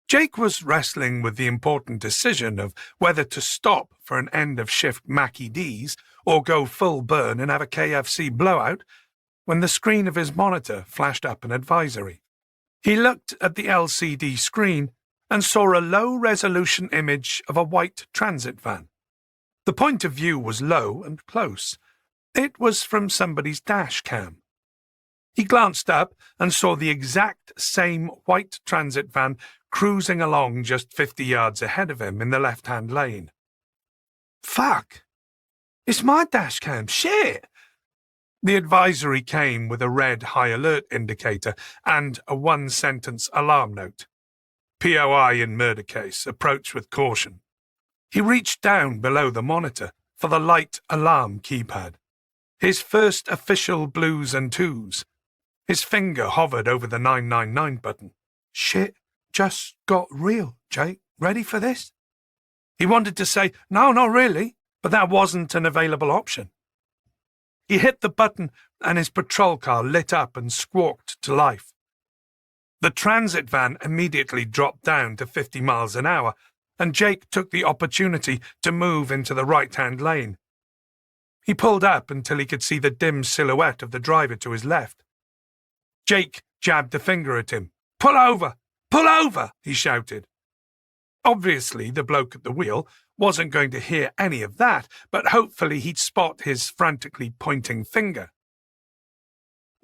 Jake was wrestling with the important decision of whether to stop for an end-of-shift Mackie D's or go full burn and have a KFC blowout when the screen of his monitor flashed up an advisory. He looked at the LCD screen and saw a low-resolution image of a white transit van. The point of view was low and close. It was from somebody's dash cam. He glanced up and saw the exact same white transit van cruising along just 50 yards ahead of him in the left-hand lane. Fuck! It's my dash cam, shit! The advisory came with a red high alert indicator and a one-sentence alarm note. POI in murder case, approach with caution. He reached down below the monitor for the light alarm keypad. His first official blues and twos. His finger hovered over the 999 button. Shit just got real, Jake. Ready for this? He wanted to say, no, not really, but that wasn't an available option. He hit the button and his patrol car lit up and squawked to life. The transit van immediately dropped down to 50 miles an hour, and Jake took the opportunity to move into the right-hand lane. He pulled up until he could see the dim silhouette of the driver to his left. Jake jabbed a finger at him. Pull over! Pull over! He shouted. Obviously, the bloke at the wheel wasn't going to hear any of that, but hopefully he'd spot his frantically pointing finger.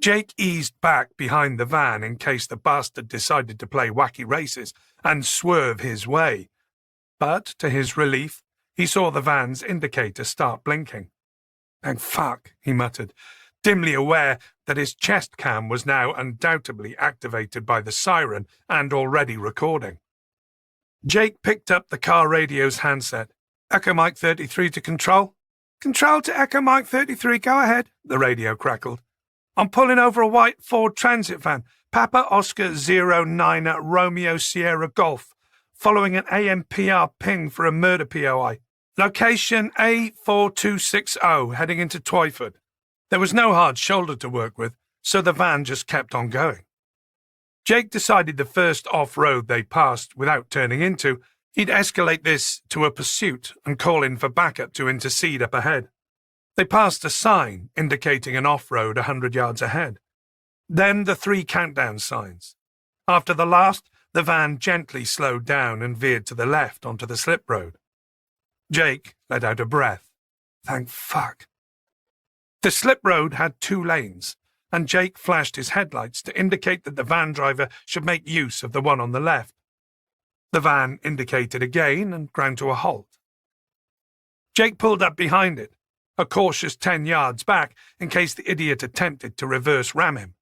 Jake eased back behind the van in case the bastard decided to play wacky races and swerve his way. But, to his relief, he saw the van's indicator start blinking. Thank fuck, he muttered, dimly aware that his chest cam was now undoubtedly activated by the siren and already recording. Jake picked up the car radio's handset. Echo Mike 33 to control. Control to Echo Mike 33, go ahead, the radio crackled. I'm pulling over a white Ford Transit van, Papa Oscar 09 at Romeo Sierra Golf, following an AMPR ping for a murder POI. Location A4260, heading into Twyford. There was no hard shoulder to work with, so the van just kept on going. Jake decided the first off-road they passed without turning into, he'd escalate this to a pursuit and call in for backup to intercede up ahead. They passed a sign indicating an off-road 100 yards ahead. Then the 3 countdown signs. After the last, the van gently slowed down and veered to the left onto the slip road. Jake let out a breath. Thank fuck. The slip road had 2 lanes, and Jake flashed his headlights to indicate that the van driver should make use of the one on the left. The van indicated again and ground to a halt. Jake pulled up behind it, a cautious 10 yards back in case the idiot attempted to reverse ram him.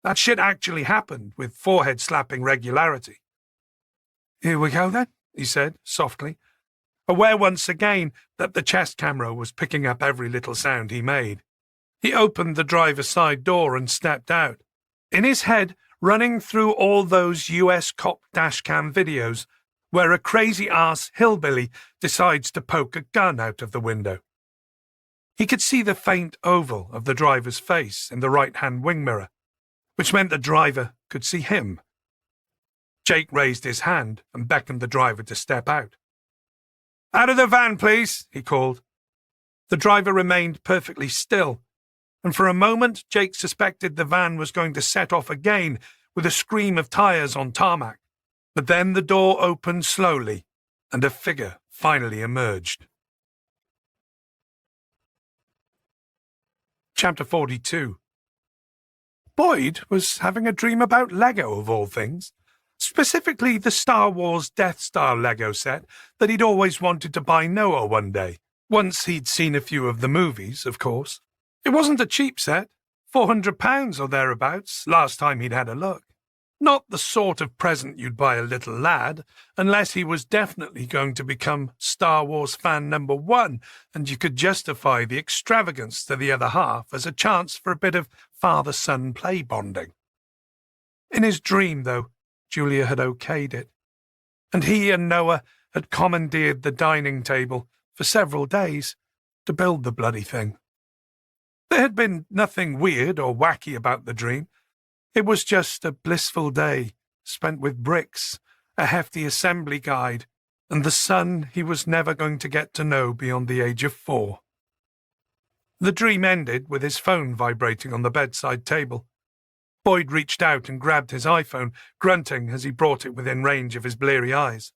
That shit actually happened with forehead-slapping regularity. Here we go then, he said, softly, aware once again that the chest camera was picking up every little sound he made. He opened the driver's side door and stepped out. In his head, running through all those US cop dashcam videos where a crazy-ass hillbilly decides to poke a gun out of the window. He could see the faint oval of the driver's face in the right-hand wing mirror, which meant the driver could see him. Jake raised his hand and beckoned the driver to step out. "Out of the van, please," he called. The driver remained perfectly still, and for a moment Jake suspected the van was going to set off again with a scream of tyres on tarmac. But then the door opened slowly, and a figure finally emerged. Chapter 42. Boyd was having a dream about Lego, of all things. Specifically the Star Wars Death Star Lego set that he'd always wanted to buy Noah one day. Once he'd seen a few of the movies, of course. It wasn't a cheap set, £400 or thereabouts, last time he'd had a look. Not the sort of present you'd buy a little lad, unless he was definitely going to become Star Wars fan number one, and you could justify the extravagance to the other half as a chance for a bit of father-son play bonding. In his dream, though, Julia had okayed it, and he and Noah had commandeered the dining table for several days to build the bloody thing. There had been nothing weird or wacky about the dream. It was just a blissful day spent with bricks, a hefty assembly guide, and the son he was never going to get to know beyond the age of 4. The dream ended with his phone vibrating on the bedside table. Boyd reached out and grabbed his iPhone, grunting as he brought it within range of his bleary eyes.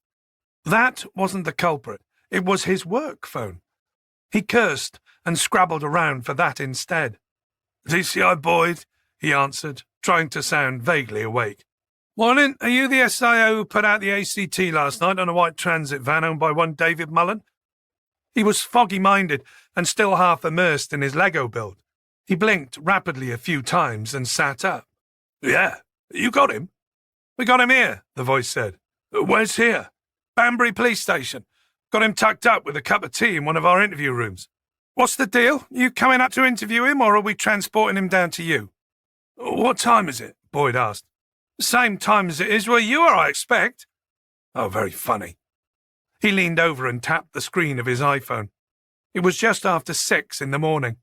That wasn't the culprit. It was his work phone. He cursed and scrabbled around for that instead. "DCI Boyd," he answered, trying to sound vaguely awake. "Morning, are you the SIO who put out the ACT last night on a white transit van owned by one David Mullen?" He was foggy-minded and still half immersed in his Lego build. He blinked rapidly a few times and sat up. "Yeah, you got him?" "We got him here," the voice said. "Where's here?" "Banbury Police Station. Got him tucked up with a cup of tea in one of our interview rooms." "What's the deal? You coming up to interview him, or are we transporting him down to you?" "What time is it?" Boyd asked. "The same time as it is where you are, I expect." "Oh, very funny." He leaned over and tapped the screen of his iPhone. It was just after 6 in the morning.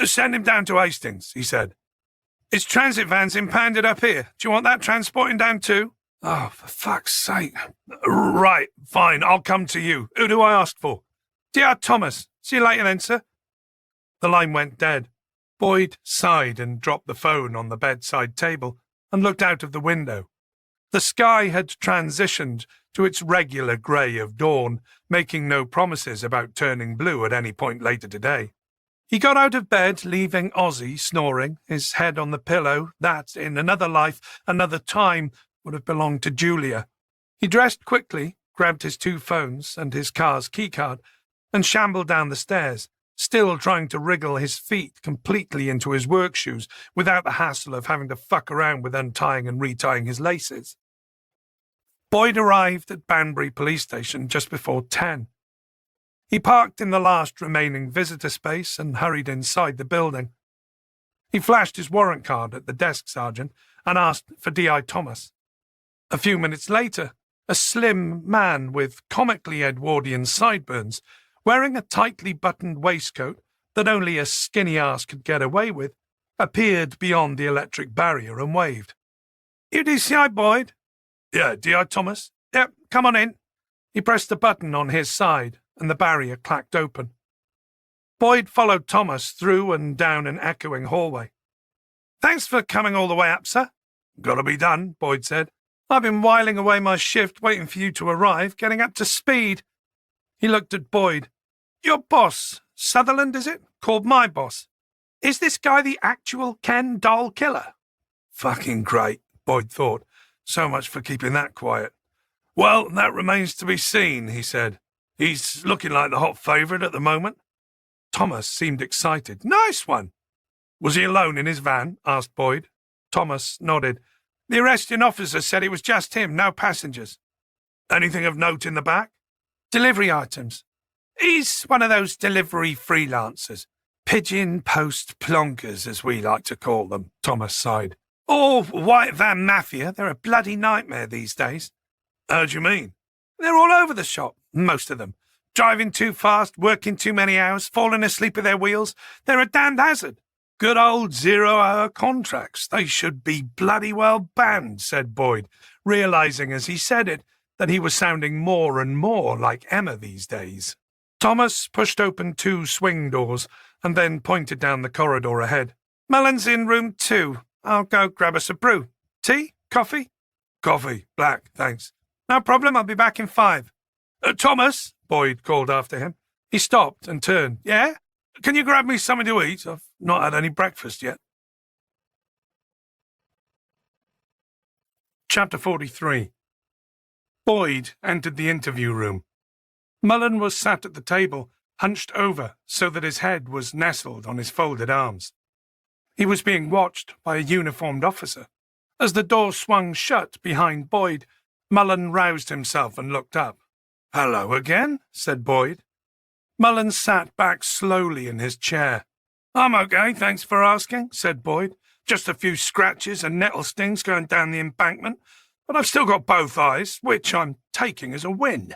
"Send him down to Hastings," he said. "His transit van's impounded up here. Do you want that transporting down too?" "Oh, for fuck's sake." "Right, fine, I'll come to you. Who do I ask for?" "Dear Thomas. See you later then, sir." The line went dead. Boyd sighed and dropped the phone on the bedside table and looked out of the window. The sky had transitioned to its regular grey of dawn, making no promises about turning blue at any point later today. He got out of bed, leaving Ozzy snoring, his head on the pillow that, in another life, another time, would have belonged to Julia. He dressed quickly, grabbed his 2 phones and his car's keycard, and shambled down the stairs, still trying to wriggle his feet completely into his work shoes without the hassle of having to fuck around with untying and retying his laces. Boyd arrived at Banbury Police Station just before 10. He parked in the last remaining visitor space and hurried inside the building. He flashed his warrant card at the desk sergeant and asked for D.I. Thomas. A few minutes later, a slim man with comically Edwardian sideburns, wearing a tightly buttoned waistcoat that only a skinny ass could get away with, appeared beyond the electric barrier and waved. "You DCI Boyd?" "Yeah, D.I. Thomas?" "Yep, come on in." He pressed a button on his side, and the barrier clacked open. Boyd followed Thomas through and down an echoing hallway. "Thanks for coming all the way up, sir." "Gotta be done," Boyd said. "I've been whiling away my shift waiting for you to arrive, getting up to speed." He looked at Boyd. "Your boss, Sutherland, is it? Called my boss. Is this guy the actual Ken doll killer?" "Fucking great," Boyd thought. "So much for keeping that quiet." "Well, that remains to be seen," he said. "He's looking like the hot favourite at the moment." Thomas seemed excited. "Nice one." "Was he alone in his van?" asked Boyd. Thomas nodded. "The arresting officer said it was just him, no passengers." "Anything of note in the back?" "Delivery items. He's one of those delivery freelancers. Pigeon post plonkers, as we like to call them," Thomas sighed. "Or white van mafia. They're a bloody nightmare these days." "How do you mean?" "They're all over the shop, most of them. Driving too fast, working too many hours, falling asleep at their wheels. They're a damned hazard. Good old 0-hour contracts. They should be bloody well banned, said Boyd, realizing as he said it that he was sounding more and more like Emma these days. Thomas pushed open 2 swing doors and then pointed down the corridor ahead. Mullen's in room 2. I'll go grab us a brew. Tea? Coffee? Coffee. Black, thanks. No problem, I'll be back in 5. Thomas, Boyd called after him. He stopped and turned. Yeah? Can you grab me something to eat? I've not had any breakfast yet. Chapter 43. Boyd entered the interview room. Mullen was sat at the table, hunched over so that his head was nestled on his folded arms. He was being watched by a uniformed officer. As the door swung shut behind Boyd, Mullen roused himself and looked up. Hello again, said Boyd. Mullen sat back slowly in his chair. I'm okay, thanks for asking, said Boyd. Just a few scratches and nettle stings going down the embankment, but I've still got both eyes, which I'm taking as a win.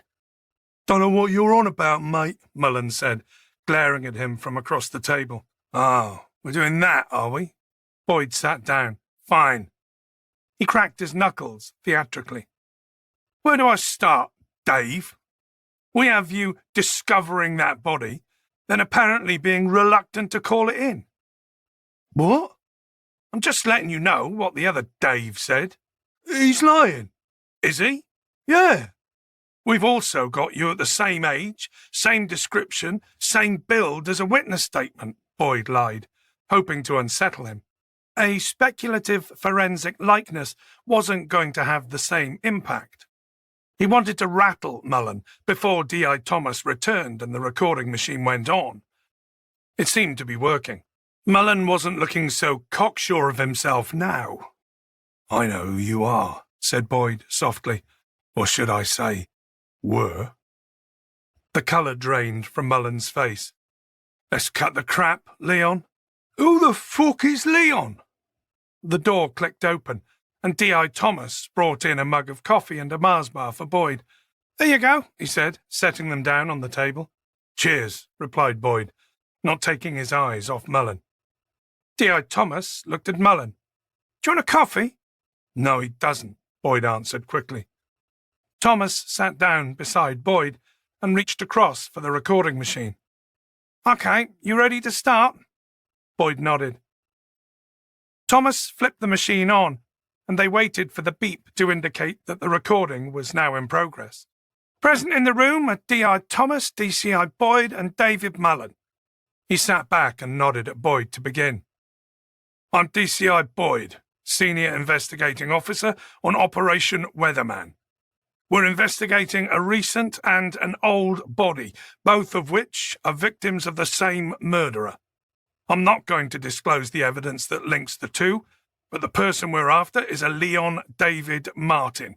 Don't know what you're on about, mate, Mullen said, glaring at him from across the table. Oh, we're doing that, are we? Boyd sat down. Fine. He cracked his knuckles theatrically. Where do I start, Dave? We have you discovering that body, then apparently being reluctant to call it in. What? I'm just letting you know what the other Dave said. He's lying. Is he? Yeah. We've also got you at the same age, same description, same build as a witness statement, Boyd lied, hoping to unsettle him. A speculative forensic likeness wasn't going to have the same impact. He wanted to rattle Mullen before D.I. Thomas returned and the recording machine went on. It seemed to be working. Mullen wasn't looking so cocksure of himself now. I know who you are, said Boyd softly. Or should I say, were? The colour drained from Mullen's face. Let's cut the crap, Leon. Who the fuck is Leon? The door clicked open, and D.I. Thomas brought in a mug of coffee and a Mars bar for Boyd. There you go, he said, setting them down on the table. Cheers, replied Boyd, not taking his eyes off Mullen. D.I. Thomas looked at Mullen. Do you want a coffee? No, he doesn't, Boyd answered quickly. Thomas sat down beside Boyd and reached across for the recording machine. Okay, you ready to start? Boyd nodded. Thomas flipped the machine on, and they waited for the beep to indicate that the recording was now in progress. Present in the room are D.I. Thomas, D.C.I. Boyd, and David Mullen. He sat back and nodded at Boyd to begin. I'm D.C.I. Boyd, Senior Investigating Officer on Operation Weatherman. We're investigating a recent and an old body, both of which are victims of the same murderer. I'm not going to disclose the evidence that links the two, but the person we're after is a Leon David Martin,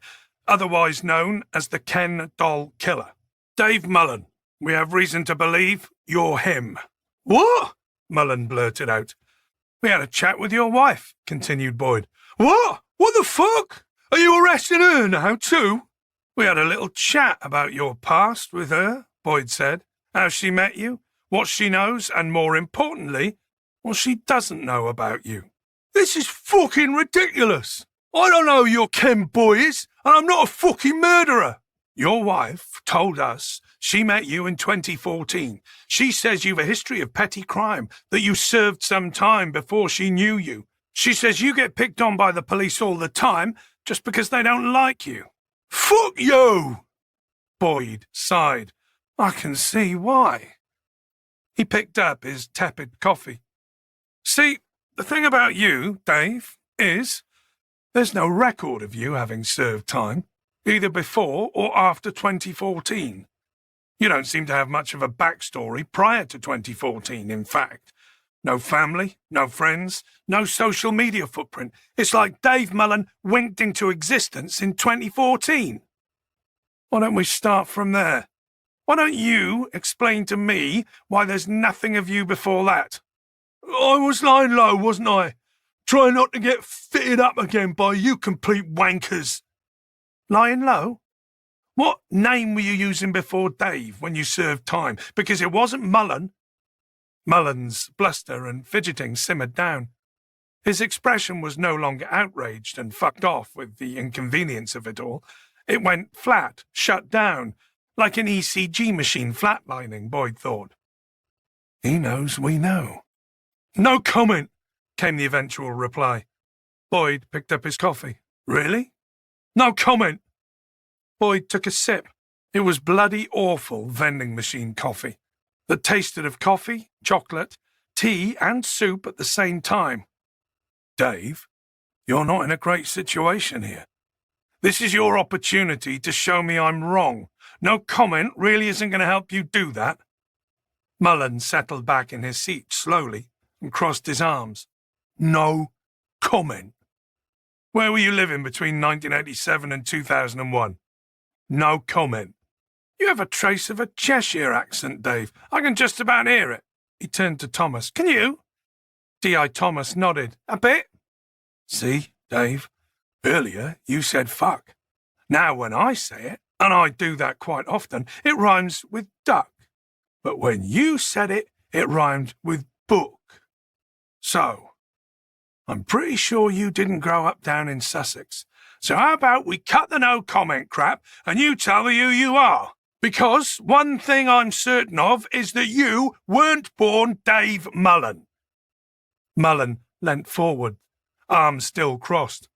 otherwise known as the Ken Doll Killer. Dave Mullen, we have reason to believe you're him. What? Mullen blurted out. We had a chat with your wife, continued Boyd. What? What the fuck? Are you arresting her now too? We had a little chat about your past with her, Boyd said. How she met you, what she knows, and more importantly, what she doesn't know about you. This is fucking ridiculous. I don't know who your Ken boy is, and I'm not a fucking murderer. Your wife told us she met you in 2014. She says you've a history of petty crime, that you served some time before she knew you. She says you get picked on by the police all the time just because they don't like you. Fuck you! Boyd sighed. I can see why. He picked up his tepid coffee. See, the thing about you, Dave, is there's no record of you having served time, either before or after 2014. You don't seem to have much of a backstory prior to 2014, in fact. No family, no friends, no social media footprint. It's like Dave Mullen winked into existence in 2014. Why don't we start from there? Why don't you explain to me why there's nothing of you before that? I was lying low, wasn't I? Trying not to get fitted up again by you complete wankers. Lying low? What name were you using before Dave when you served time? Because it wasn't Mullen. Mullen's bluster and fidgeting simmered down. His expression was no longer outraged and fucked off with the inconvenience of it all. It went flat, shut down, like an ECG machine flatlining, Boyd thought. He knows we know. No comment, came the eventual reply. Boyd picked up his coffee. Really? No comment. Boyd took a sip. It was bloody awful vending machine coffee that tasted of coffee, chocolate, tea and soup at the same time. Dave, you're not in a great situation here. This is your opportunity to show me I'm wrong. No comment really isn't going to help you do that. Mullen settled back in his seat slowly and crossed his arms. No comment. Where were you living between 1987 and 2001? No comment. You have a trace of a Cheshire accent, Dave. I can just about hear it. He turned to Thomas. Can you? D.I. Thomas nodded. A bit. See, Dave, earlier you said fuck. Now when I say it, and I do that quite often, it rhymes with duck. But when you said it, it rhymed with book. So, I'm pretty sure you didn't grow up down in Sussex. So how about we cut the no comment crap and you tell me who you are? Because one thing I'm certain of is that you weren't born Dave Mullen. Mullen leant forward, arms still crossed.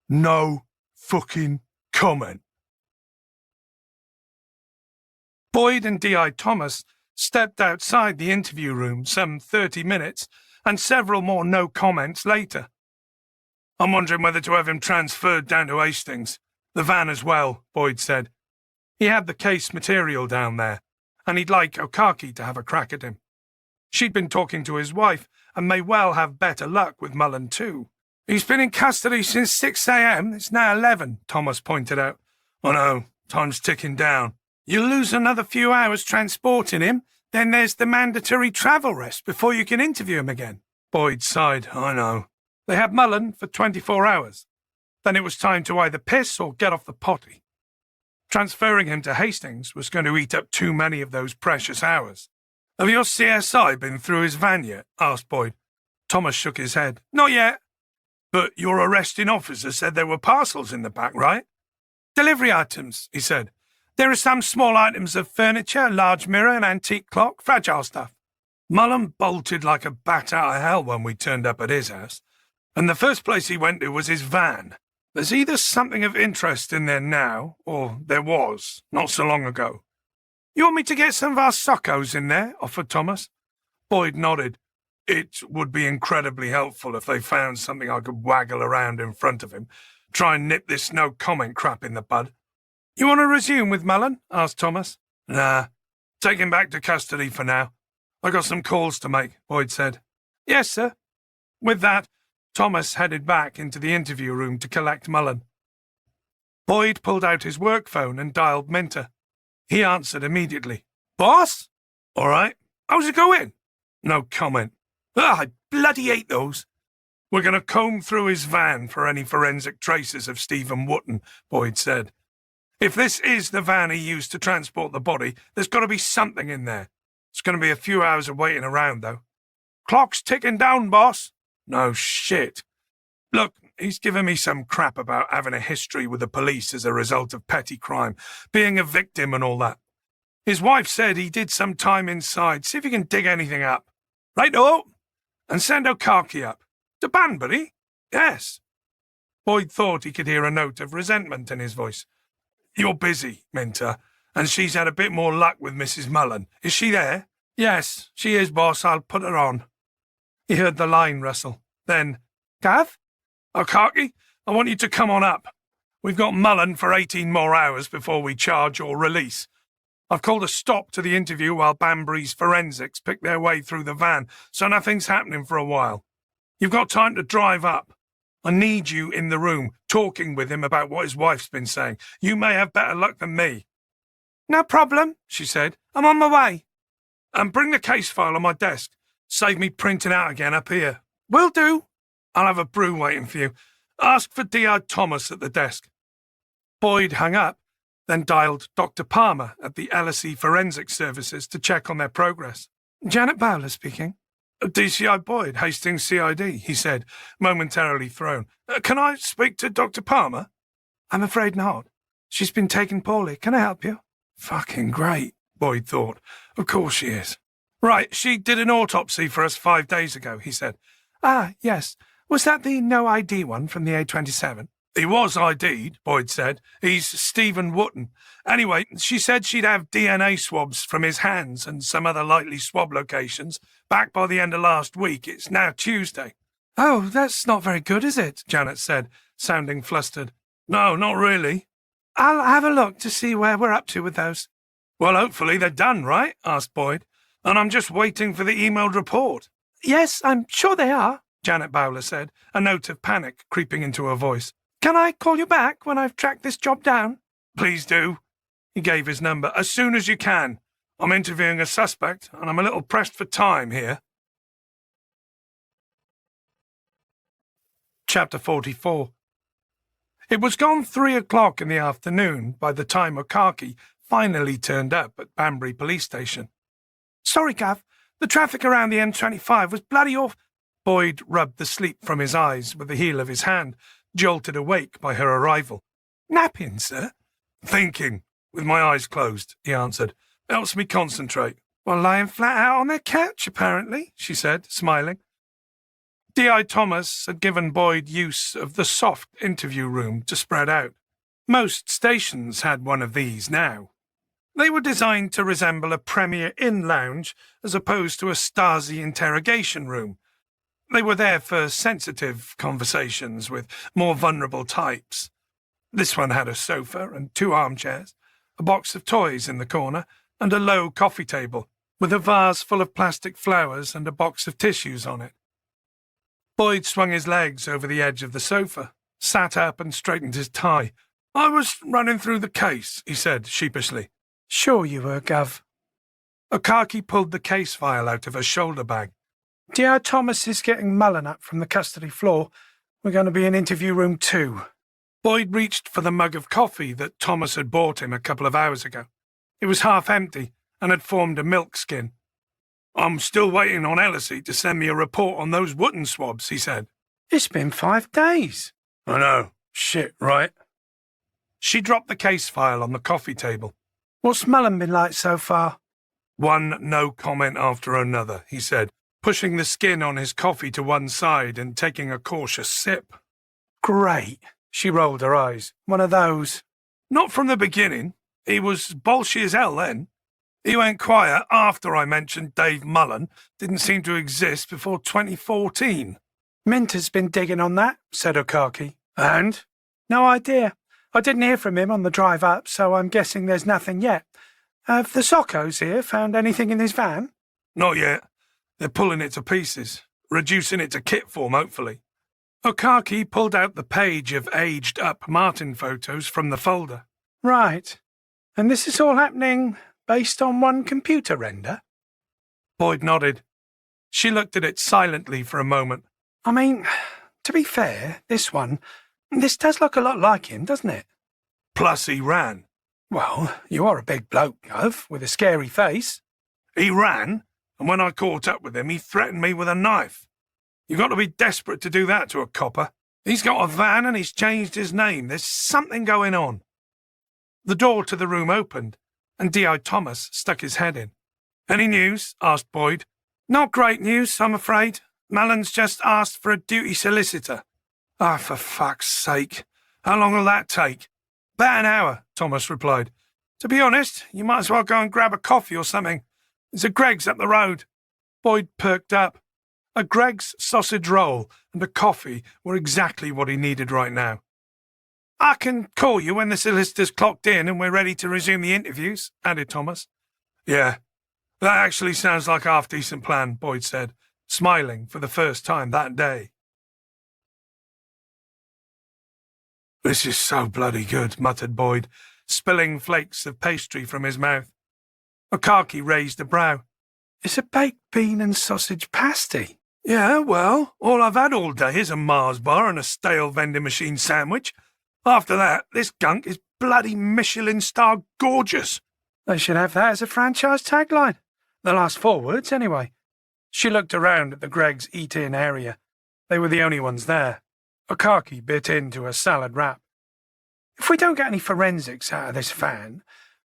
No fucking comment. Boyd and D.I. Thomas stepped outside the interview room some 30 minutes and several more no comments later. I'm wondering whether to have him transferred down to Hastings. The van as well, Boyd said. He had the case material down there, and he'd like Okaki to have a crack at him. She'd been talking to his wife, and may well have better luck with Mullen too. He's been in custody since 6 a.m. It's now 11, Thomas pointed out. I know, time's ticking down. You'll lose another few hours transporting him, then there's the mandatory travel rest before you can interview him again. Boyd sighed. I know. They had Mullen for 24 hours. Then it was time to either piss or get off the potty. Transferring him to Hastings was going to eat up too many of those precious hours. Have your CSI been through his van yet? Asked Boyd. Thomas shook his head. Not yet. But your arresting officer said there were parcels in the back, right? Delivery items, he said. There are some small items of furniture, a large mirror, an antique clock, fragile stuff. Mullen bolted like a bat out of hell when we turned up at his house, and the first place he went to was his van. There's either something of interest in there now, or there was, not so long ago. You want me to get some of our soccos in there? Offered Thomas. Boyd nodded. It would be incredibly helpful if they found something I could waggle around in front of him. Try and nip this no-comment crap in the bud. You want to resume with Mullen? Asked Thomas. Nah. Take him back to custody for now. I got some calls to make, Boyd said. Yes, sir. With that, Thomas headed back into the interview room to collect Mullen. Boyd pulled out his work phone and dialed Minter. He answered immediately. Boss? All right. How's it going? No comment. I bloody hate those. We're going to comb through his van for any forensic traces of Stephen Wotton, Boyd said. If this is the van he used to transport the body, there's got to be something in there. It's going to be a few hours of waiting around, though. Clock's ticking down, boss. No shit. Look, he's given me some crap about having a history with the police as a result of petty crime, being a victim and all that. His wife said he did some time inside. See if you can dig anything up. Right-o. And send Okaki up. To Banbury? Yes. Boyd thought he could hear a note of resentment in his voice. You're busy, Minter, and she's had a bit more luck with Mrs. Mullen. Is she there? Yes, she is, boss. I'll put her on. He heard the line rustle. Then, Gav? Okaki, I want you to come on up. We've got Mullen for 18 more hours before we charge or release. I've called a stop to the interview while Banbury's forensics pick their way through the van, so nothing's happening for a while. You've got time to drive up. I need you in the room, talking with him about what his wife's been saying. You may have better luck than me. No problem, she said. I'm on my way. And bring the case file on my desk. Save me printing out again up here. Will do. I'll have a brew waiting for you. Ask for D.I. Thomas at the desk. Boyd hung up then dialed Dr. Palmer at the LSE Forensic Services to check on their progress. Janet Bowler speaking. DCI Boyd, Hastings CID, he said, momentarily thrown. Can I speak to Dr. Palmer? I'm afraid not. She's been taken poorly. Can I help you? Fucking great, Boyd thought. Of course she is. Right, she did an autopsy for us 5 days ago, he said. Ah, yes. Was that the no ID one from the A27? He was ID'd, Boyd said. He's Stephen Wotton. Anyway, she said she'd have DNA swabs from his hands and some other likely swab locations back by the end of last week. It's now Tuesday. Oh, that's not very good, is it? Janet said, sounding flustered. No, not really. I'll have a look to see where we're up to with those. Well, hopefully they're done, right? Asked Boyd. And I'm just waiting for the emailed report. Yes, I'm sure they are, Janet Bowler said, a note of panic creeping into her voice. Can I call you back when I've tracked this job down? Please do. He gave his number. As soon as you can. I'm interviewing a suspect, and I'm a little pressed for time here. Chapter 44. It was gone 3 o'clock in the afternoon by the time Okaki finally turned up at Banbury Police Station. Sorry, Gav. The traffic around the M25 was bloody off. Boyd rubbed the sleep from his eyes with the heel of his hand, jolted awake by her arrival. Napping, sir? Thinking, with my eyes closed, he answered. Helps me concentrate. Well, lying flat out on their couch, apparently, she said, smiling. D.I. Thomas had given Boyd use of the soft interview room to spread out. Most stations had one of these now. They were designed to resemble a Premier Inn lounge as opposed to a Stasi interrogation room. They were there for sensitive conversations with more vulnerable types. This one had a sofa and 2 armchairs, a box of toys in the corner, and a low coffee table, with a vase full of plastic flowers and a box of tissues on it. Boyd swung his legs over the edge of the sofa, sat up and straightened his tie. I was running through the case, he said sheepishly. Sure you were, Gav. Okaki pulled the case file out of her shoulder bag. D.R. Thomas is getting Mullen up from the custody floor. We're going to be in interview room 2. Boyd reached for the mug of coffee that Thomas had bought him a couple of hours ago. It was half empty and had formed a milk skin. I'm still waiting on Ellison to send me a report on those Wotton swabs, he said. It's been 5 days. I know. Shit, right? She dropped the case file on the coffee table. What's Mullen been like so far? One no comment after another, he said, pushing the skin on his coffee to one side and taking a cautious sip. Great. She rolled her eyes. One of those. Not from the beginning. He was bolshy as hell then. He went quiet after I mentioned Dave Mullen didn't seem to exist before 2014. Minter's been digging on that, said Okaki. And? No idea. I didn't hear from him on the drive up, so I'm guessing there's nothing yet. Have the Sockos here found anything in his van? Not yet. They're pulling it to pieces, reducing it to kit form, hopefully. Okaki pulled out the page of aged-up Martin photos from the folder. Right. And this is all happening based on one computer render? Boyd nodded. She looked at it silently for a moment. I mean, to be fair, this does look a lot like him, doesn't it? Plus he ran. Well, you are a big bloke, Gov, with a scary face. He ran, and when I caught up with him, he threatened me with a knife. You've got to be desperate to do that to a copper. He's got a van and he's changed his name. There's something going on. The door to the room opened, and D.I. Thomas stuck his head in. Any news? Asked Boyd. Not great news, I'm afraid. Mullen's just asked for a duty solicitor. Ah, for fuck's sake. How long will that take? About an hour, Thomas replied. To be honest, you might as well go and grab a coffee or something. There's a Greg's up the road. Boyd perked up. A Greg's sausage roll and a coffee were exactly what he needed right now. I can call you when the solicitor's clocked in and we're ready to resume the interviews, added Thomas. Yeah, that actually sounds like a half-decent plan, Boyd said, smiling for the first time that day. This is so bloody good, muttered Boyd, spilling flakes of pastry from his mouth. Okaki raised a brow. It's a baked bean and sausage pasty. Yeah, well, all I've had all day is a Mars bar and a stale vending machine sandwich. After that, this gunk is bloody Michelin star gorgeous. They should have that as a franchise tagline. The last 4 words, anyway. She looked around at the Greg's eat-in area. They were the only ones there. Okaki bit into a salad wrap. If we don't get any forensics out of this van,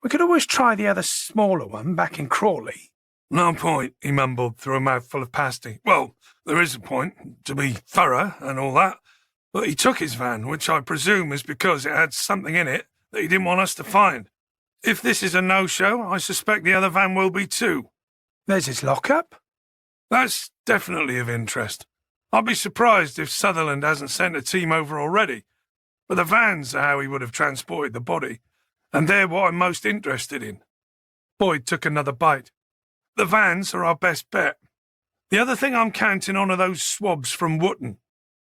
we could always try the other smaller one back in Crawley. No point, he mumbled through a mouthful of pasty. Well, there is a point, to be thorough and all that. But he took his van, which I presume is because it had something in it that he didn't want us to find. If this is a no-show, I suspect the other van will be too. There's his lockup. That's definitely of interest. I'd be surprised if Sutherland hasn't sent a team over already. But the vans are how he would have transported the body, and they're what I'm most interested in. Boyd took another bite. The vans are our best bet. The other thing I'm counting on are those swabs from Wootton.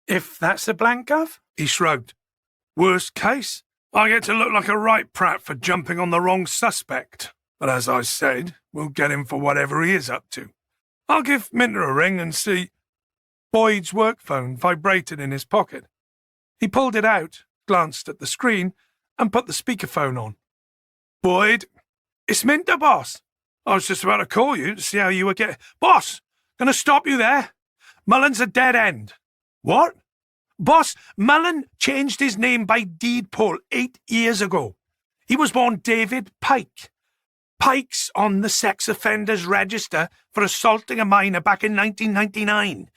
If that's a blank, Gov? He shrugged. Worst case, I get to look like a right prat for jumping on the wrong suspect. But as I said, we'll get him for whatever he is up to. I'll give Minter a ring and see. Boyd's work phone vibrated in his pocket. He pulled it out, glanced at the screen, and put the speakerphone on. Boyd, it's Minter, boss. I was just about to call you to see how you were getting. Boss, gonna stop you there. Mullen's a dead end. What? Boss, Mullen changed his name by deed poll 8 years ago. He was born David Pike. Pike's on the sex offenders register for assaulting a minor back in 1999.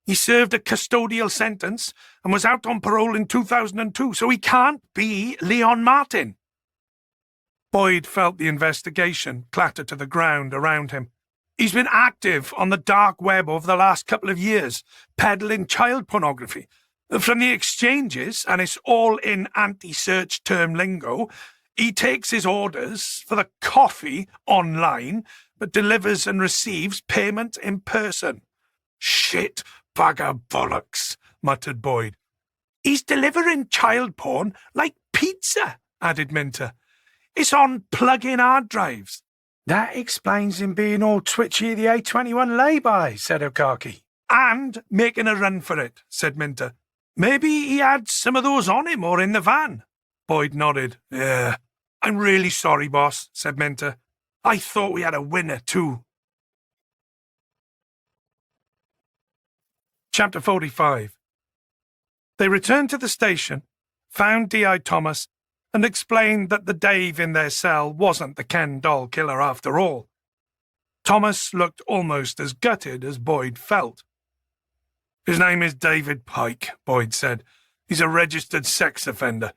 He served a custodial sentence and was out on parole in 2002, so he can't be Leon Martin. Boyd felt the investigation clatter to the ground around him. He's been active on the dark web over the last couple of years, peddling child pornography. From the exchanges, and it's all in anti-search term lingo, he takes his orders for the coffee online, but delivers and receives payment in person. Shit, bugger bollocks, muttered Boyd. He's delivering child porn like pizza, added Minter. It's on plug-in hard drives. That explains him being all twitchy at the A21 lay-by, said Okaki. And making a run for it, said Minter. Maybe he had some of those on him or in the van. Boyd nodded. Yeah. I'm really sorry, boss, said Minter. I thought we had a winner, too. Chapter 45. They returned to the station, found D.I. Thomas, and explained that the Dave in their cell wasn't the Ken doll killer after all. Thomas looked almost as gutted as Boyd felt. His name is David Pike, Boyd said. He's a registered sex offender.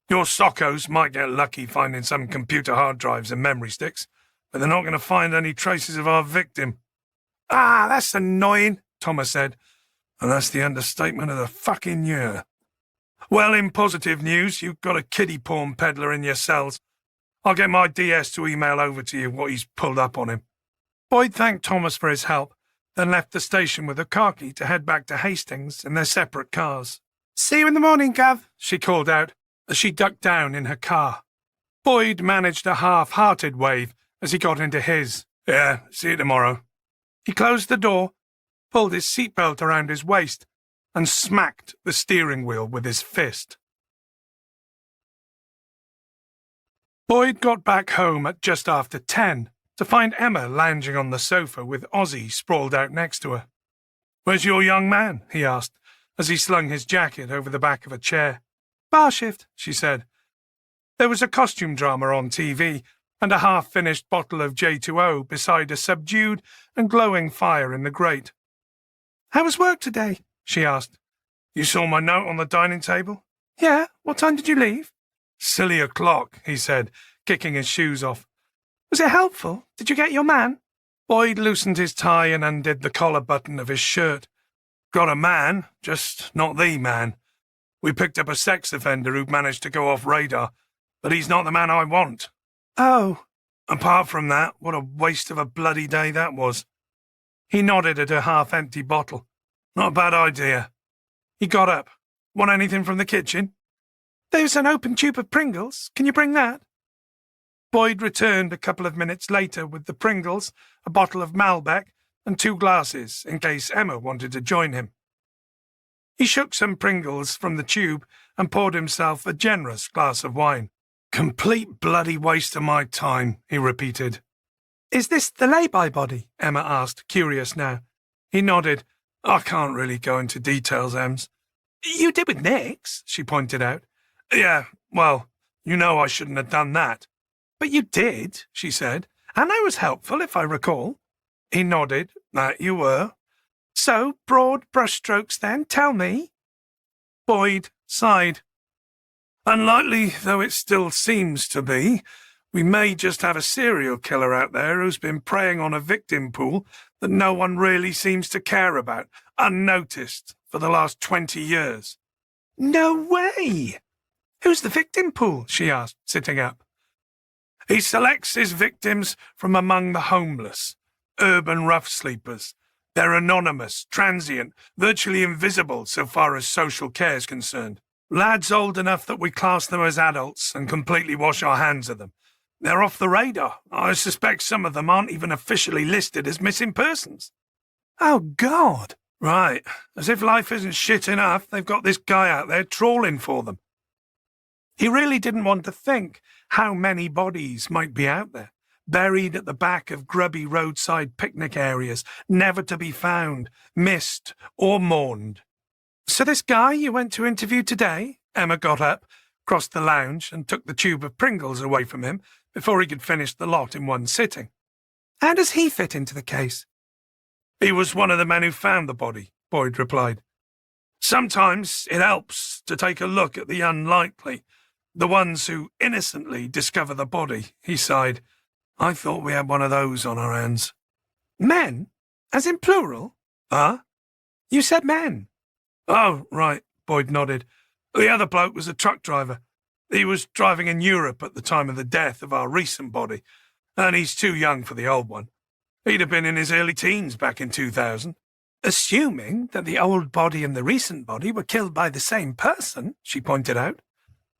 Your soccos might get lucky finding some computer hard drives and memory sticks, but they're not going to find any traces of our victim. Ah, that's annoying, Thomas said. And that's the understatement of the fucking year. Well, in positive news, you've got a kiddie porn peddler in your cells. I'll get my DS to email over to you what he's pulled up on him. Boyd thanked Thomas for his help, then left the station with Okaki to head back to Hastings in their separate cars. See you in the morning, Gav, she called out as she ducked down in her car. Boyd managed a half-hearted wave as he got into his. Yeah, see you tomorrow. He closed the door, pulled his seatbelt around his waist, and smacked the steering wheel with his fist. Boyd got back home at just after 10 to find Emma lounging on the sofa with Ozzy sprawled out next to her. Where's your young man? He asked, as he slung his jacket over the back of a chair. Bar shift, she said. There was a costume drama on TV and a half-finished bottle of J2O beside a subdued and glowing fire in the grate. How was work today? She asked. You saw my note on the dining table? Yeah, what time did you leave? Silly o'clock, he said, kicking his shoes off. Was it helpful? Did you get your man? Boyd loosened his tie and undid the collar button of his shirt. Got a man, just not the man. We picked up a sex offender who'd managed to go off radar, but he's not the man I want. Oh. Apart from that, what a waste of a bloody day that was. He nodded at a half-empty bottle. Not a bad idea. He got up. Want anything from the kitchen? There's an open tube of Pringles. Can you bring that? Boyd returned a couple of minutes later with the Pringles, a bottle of Malbec, and 2 glasses, in case Emma wanted to join him. He shook some Pringles from the tube and poured himself a generous glass of wine. Complete bloody waste of my time, he repeated. Is this the lay-by body? Emma asked, curious now. He nodded. I can't really go into details, Ems. You did with Nick's, she pointed out. Yeah, well, you know I shouldn't have done that. But you did, she said, and I was helpful, if I recall. He nodded. That you were. So, broad brushstrokes then, tell me. Boyd sighed. Unlikely though it still seems to be, we may just have a serial killer out there who's been preying on a victim pool that no one really seems to care about, unnoticed, for the last 20 years. No way! Who's the victim pool? She asked, sitting up. He selects his victims from among the homeless, urban rough sleepers. They're anonymous, transient, virtually invisible so far as social care is concerned. Lads old enough that we class them as adults and completely wash our hands of them. They're off the radar. I suspect some of them aren't even officially listed as missing persons. Oh, God! Right. As if life isn't shit enough, they've got this guy out there trawling for them. He really didn't want to think how many bodies might be out there, buried at the back of grubby roadside picnic areas, never to be found, missed, or mourned. So this guy you went to interview today? Emma got up, crossed the lounge, and took the tube of Pringles away from him before he could finish the lot in one sitting. How does he fit into the case? He was one of the men who found the body, Boyd replied. Sometimes it helps to take a look at the unlikely, the ones who innocently discover the body, he sighed. I thought we had one of those on our hands. Men? As in plural? Huh? You said men. Oh, right, Boyd nodded. The other bloke was a truck driver. He was driving in Europe at the time of the death of our recent body, and he's too young for the old one. He'd have been in his early teens back in 2000. Assuming that the old body and the recent body were killed by the same person, she pointed out.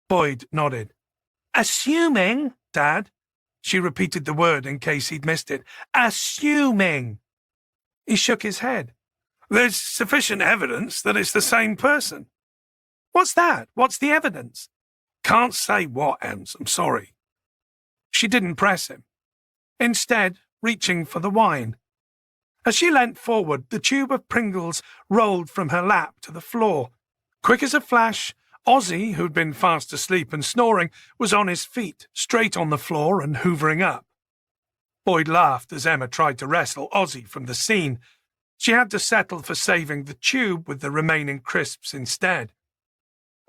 Boyd nodded. Assuming, Dad. She repeated the word in case he'd missed it. Assuming. He shook his head. There's sufficient evidence that it's the same person. What's that? What's the evidence? Can't say what, Ems, I'm sorry. She didn't press him, instead reaching for the wine. As she leant forward, the tube of Pringles rolled from her lap to the floor. Quick as a flash, Ozzy, who'd been fast asleep and snoring, was on his feet, straight on the floor and hoovering up. Boyd laughed as Emma tried to wrestle Ozzy from the scene. She had to settle for saving the tube with the remaining crisps instead.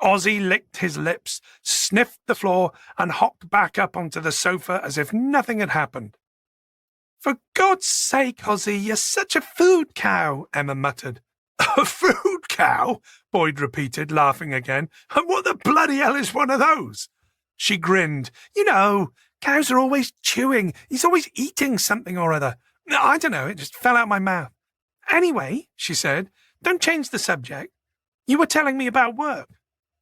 Ozzy licked his lips, sniffed the floor, and hopped back up onto the sofa as if nothing had happened. For God's sake, Ozzy, you're such a food cow, Emma muttered. A food cow? Boyd repeated, laughing again. And what the bloody hell is one of those? She grinned. You know, cows are always chewing. He's always eating something or other. I don't know, it just fell out my mouth. Anyway, she said, don't change the subject. You were telling me about work.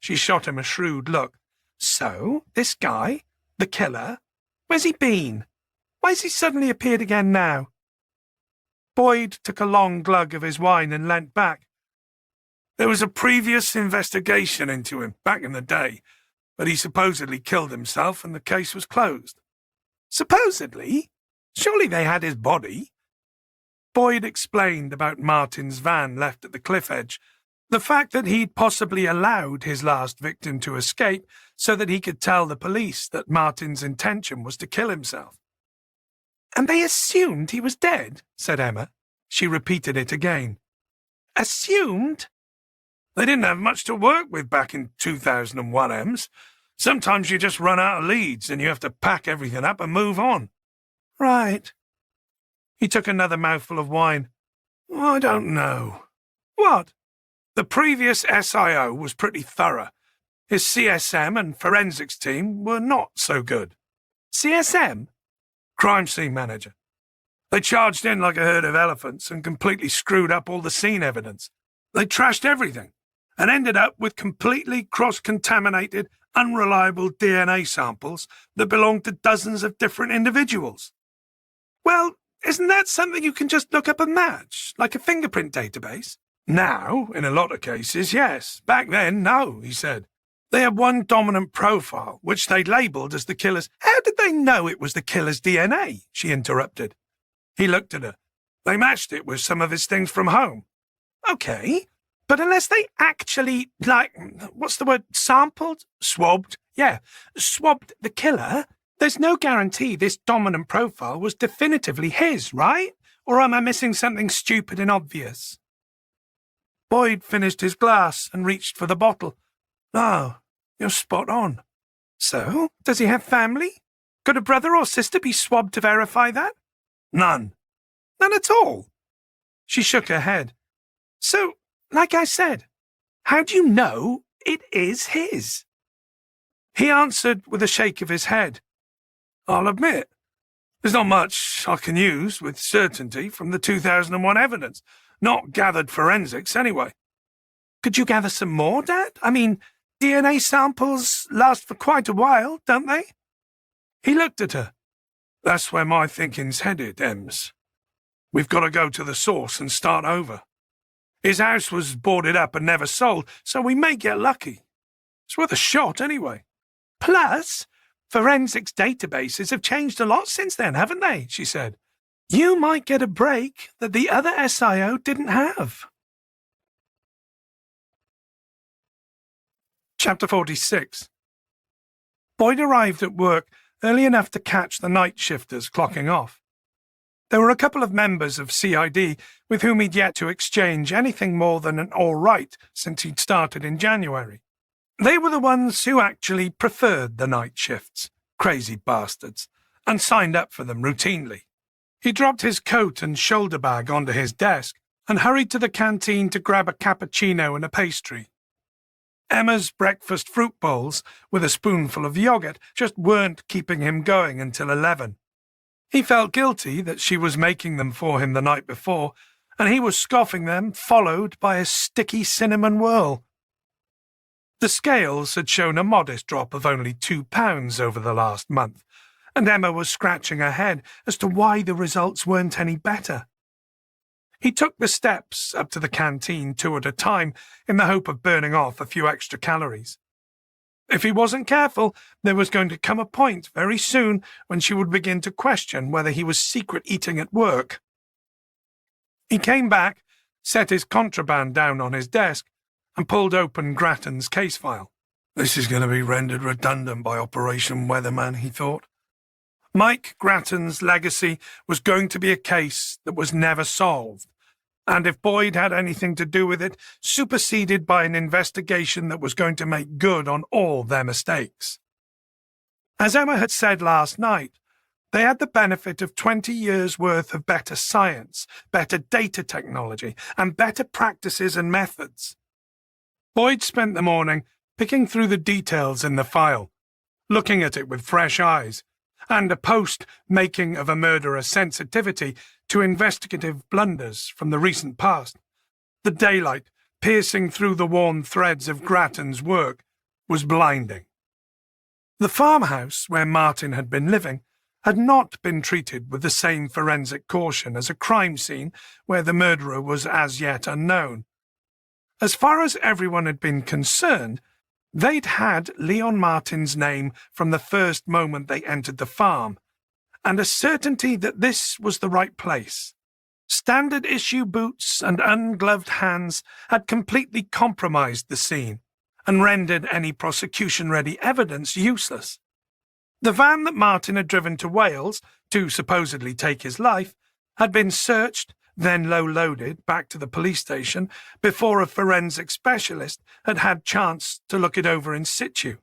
She shot him a shrewd look. So, this guy, the killer, where's he been? Why's he suddenly appeared again now? Boyd took a long glug of his wine and leant back. There was a previous investigation into him back in the day, but he supposedly killed himself and the case was closed. Supposedly? Surely they had his body. Boyd explained about Martin's van left at the cliff edge, the fact that he'd possibly allowed his last victim to escape so that he could tell the police that Martin's intention was to kill himself. And they assumed he was dead, said Emma. She repeated it again. Assumed? They didn't have much to work with back in 2001, Ems. Sometimes you just run out of leads and you have to pack everything up and move on. Right. He took another mouthful of wine. I don't know. What? The previous SIO was pretty thorough. His CSM and forensics team were not so good. CSM? Crime scene manager. They charged in like a herd of elephants and completely screwed up all the scene evidence. They trashed everything and ended up with completely cross-contaminated, unreliable DNA samples that belonged to dozens of different individuals. Well, isn't that something you can just look up and match, like a fingerprint database? Now, in a lot of cases, yes. Back then, no, he said. They had one dominant profile, which they labelled as the killer's. How did they know it was the killer's DNA? She interrupted. He looked at her. They matched it with some of his things from home. Okay, but unless they actually, what's the word, sampled? Swabbed? Yeah, swabbed the killer, there's no guarantee this dominant profile was definitively his, right? Or am I missing something stupid and obvious? Boyd finished his glass and reached for the bottle. No, you're spot on. So, does he have family? Could a brother or sister be swabbed to verify that? None. None at all? She shook her head. So, like I said, how do you know it is his? He answered with a shake of his head. I'll admit, there's not much I can use with certainty from the 2001 evidence. Not gathered forensics, anyway. Could you gather some more, Dad? I mean, DNA samples last for quite a while, don't they? He looked at her. That's where my thinking's headed, Ems. We've got to go to the source and start over. His house was boarded up and never sold, so we may get lucky. It's worth a shot, anyway. Plus, forensics databases have changed a lot since then, haven't they? She said. You might get a break that the other SIO didn't have. Chapter 46. Boyd arrived at work early enough to catch the night shifters clocking off. There were a couple of members of CID with whom he'd yet to exchange anything more than an all right since he'd started in January. They were the ones who actually preferred the night shifts, crazy bastards, and signed up for them routinely. He dropped his coat and shoulder bag onto his desk and hurried to the canteen to grab a cappuccino and a pastry. Emma's breakfast fruit bowls with a spoonful of yogurt just weren't keeping him going until 11. He felt guilty that she was making them for him the night before, and he was scoffing them, followed by a sticky cinnamon whirl. The scales had shown a modest drop of only 2 pounds over the last month, and Emma was scratching her head as to why the results weren't any better. He took the steps up to the canteen 2 at a time in the hope of burning off a few extra calories. If he wasn't careful, there was going to come a point very soon when she would begin to question whether he was secret eating at work. He came back, set his contraband down on his desk, and pulled open Grattan's case file. This is going to be rendered redundant by Operation Weatherman, he thought. Mike Grattan's legacy was going to be a case that was never solved, and if Boyd had anything to do with it, superseded by an investigation that was going to make good on all their mistakes. As Emma had said last night, they had the benefit of 20 years' worth of better science, better data technology, and better practices and methods. Boyd spent the morning picking through the details in the file, looking at it with fresh eyes, and a post-making of a murderer sensitivity to investigative blunders from the recent past. The daylight, piercing through the worn threads of Grattan's work, was blinding. The farmhouse where Martin had been living had not been treated with the same forensic caution as a crime scene where the murderer was as yet unknown. As far as everyone had been concerned, they'd had Leon Martin's name from the first moment they entered the farm, and a certainty that this was the right place. Standard-issue boots and ungloved hands had completely compromised the scene and rendered any prosecution-ready evidence useless. The van that Martin had driven to Wales to supposedly take his life had been searched, then low-loaded back to the police station before a forensic specialist had had chance to look it over in situ.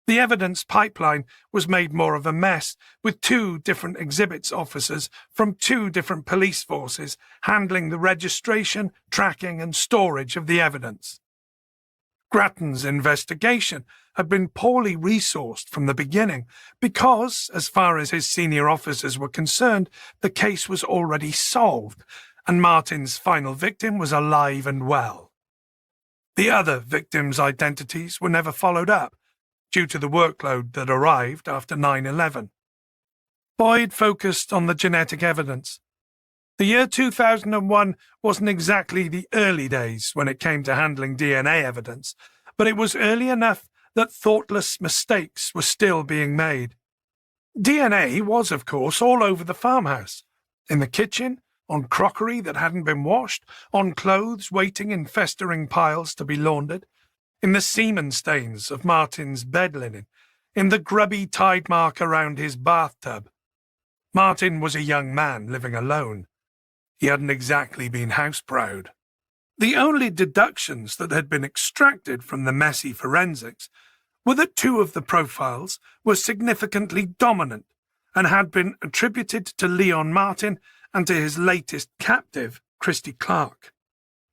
The evidence pipeline was made more of a mess, with 2 different exhibits officers from 2 different police forces handling the registration, tracking and storage of the evidence. Grattan's investigation had been poorly resourced from the beginning because, as far as his senior officers were concerned, the case was already solved, and Martin's final victim was alive and well. The other victims' identities were never followed up, due to the workload that arrived after 9/11. Boyd focused on the genetic evidence. The year 2001 wasn't exactly the early days when it came to handling DNA evidence, but it was early enough that thoughtless mistakes were still being made. DNA was, of course, all over the farmhouse, in the kitchen, on crockery that hadn't been washed, on clothes waiting in festering piles to be laundered, in the semen stains of Martin's bed linen, in the grubby tide mark around his bathtub. Martin was a young man living alone. He hadn't exactly been house-proud. The only deductions that had been extracted from the messy forensics were that 2 of the profiles were significantly dominant and had been attributed to Leon Martin and to his latest captive, Christy Clark.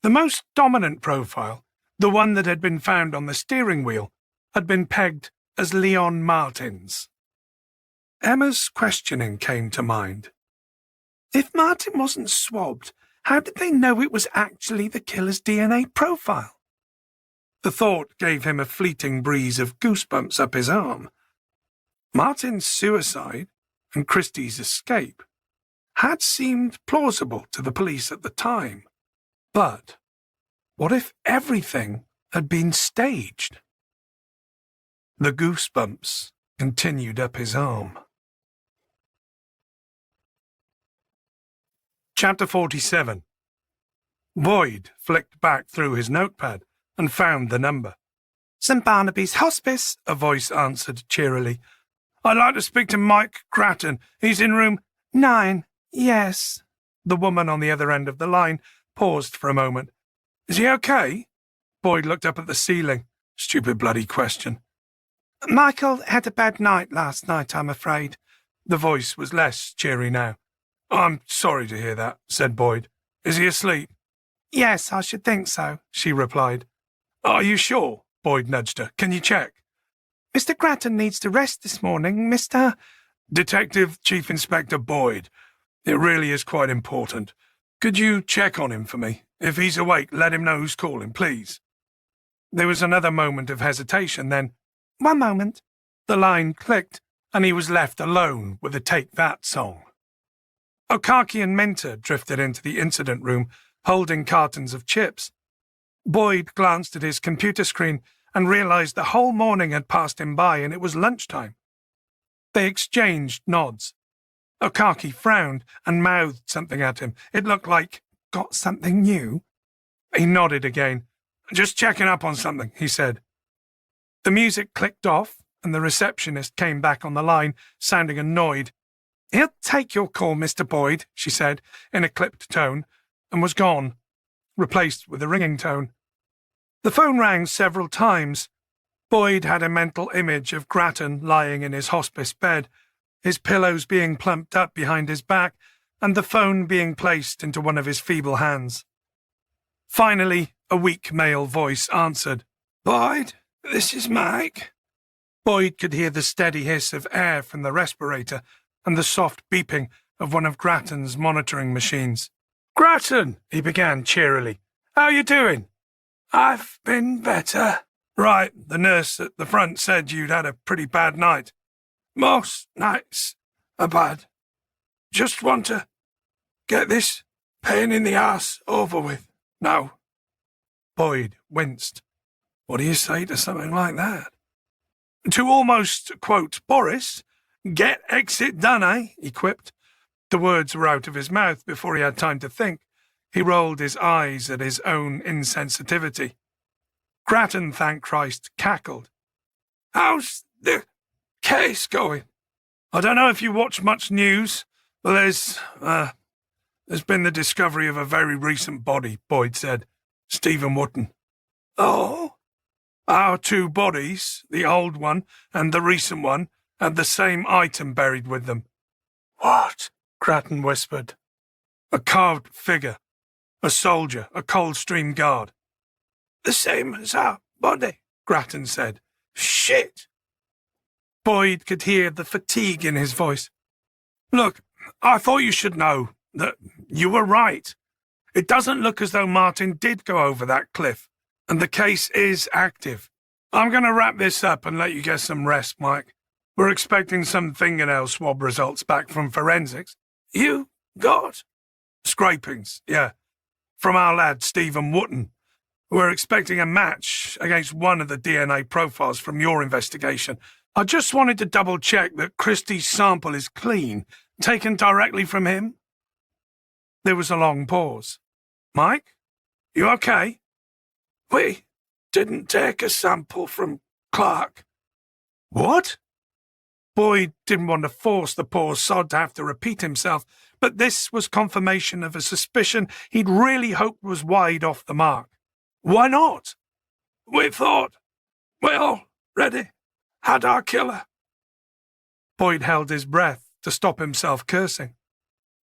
The most dominant profile, the one that had been found on the steering wheel, had been pegged as Leon Martin's. Emma's questioning came to mind. If Martin wasn't swabbed, how did they know it was actually the killer's DNA profile? The thought gave him a fleeting breeze of goosebumps up his arm. Martin's suicide and Christie's escape had seemed plausible to the police at the time. But what if everything had been staged? The goosebumps continued up his arm. Chapter 47. Boyd flicked back through his notepad and found the number. "St. Barnaby's Hospice," a voice answered cheerily. "I'd like to speak to Mike Grattan. He's in room 9. Yes." The woman on the other end of the line paused for a moment. "Is he okay?" Boyd looked up at the ceiling. Stupid bloody question. "Michael had a bad night last night, I'm afraid." The voice was less cheery now. "I'm sorry to hear that," said Boyd. "Is he asleep?" "Yes, I should think so," she replied. "Are you sure?" Boyd nudged her. "Can you check?" "Mr. Grattan needs to rest this morning, Mr. Detective Chief Inspector Boyd. It really is quite important. Could you check on him for me? If he's awake, let him know who's calling, please." There was another moment of hesitation, then, "One moment." The line clicked, and he was left alone with the Take That song. Okaki and Minter drifted into the incident room, holding cartons of chips. Boyd glanced at his computer screen and realized the whole morning had passed him by and it was lunchtime. They exchanged nods. Okaki frowned and mouthed something at him. It looked like, "Got something new?" He nodded again. "Just checking up on something," he said. The music clicked off and the receptionist came back on the line, sounding annoyed. "He'll take your call, Mr. Boyd," she said, in a clipped tone, and was gone, replaced with a ringing tone. The phone rang several times. Boyd had a mental image of Grattan lying in his hospice bed, his pillows being plumped up behind his back, and the phone being placed into one of his feeble hands. Finally, a weak male voice answered. "Boyd, this is Mike." Boyd could hear the steady hiss of air from the respirator and the soft beeping of one of Grattan's monitoring machines. "Grattan," he began cheerily. "How you doing?" "I've been better." "Right, the nurse at the front said you'd had a pretty bad night." "Most nights are bad. Just want to get this pain in the arse over with now." Boyd winced. What do you say to something like that? To almost quote Boris, "Get exit done, eh?" he quipped. The words were out of his mouth before he had time to think. He rolled his eyes at his own insensitivity. Grattan, thank Christ, cackled. "How's the case going?" "I don't know if you watch much news, but there's been the discovery of a very recent body," Boyd said. "Stephen Wotton." "Oh?" "Our 2 bodies, the old one and the recent one, had the same item buried with them." "What?" Grattan whispered. "A carved figure. A soldier, a Coldstream Guard." "The same as our body," Grattan said. "Shit!" Boyd could hear the fatigue in his voice. "Look, I thought you should know that you were right. It doesn't look as though Martin did go over that cliff, and the case is active. I'm going to wrap this up and let you get some rest, Mike. We're expecting some fingernail swab results back from forensics." "You got?" "Scrapings, yeah. From our lad, Stephen Wotton. We're expecting a match against one of the DNA profiles from your investigation. I just wanted to double-check that Christie's sample is clean, taken directly from him." There was a long pause. "Mike, you okay?" "We didn't take a sample from Clark." "What?" Boyd didn't want to force the poor sod to have to repeat himself, but this was confirmation of a suspicion he'd really hoped was wide off the mark. "Why not?" "We thought we already had our killer." Boyd held his breath to stop himself cursing.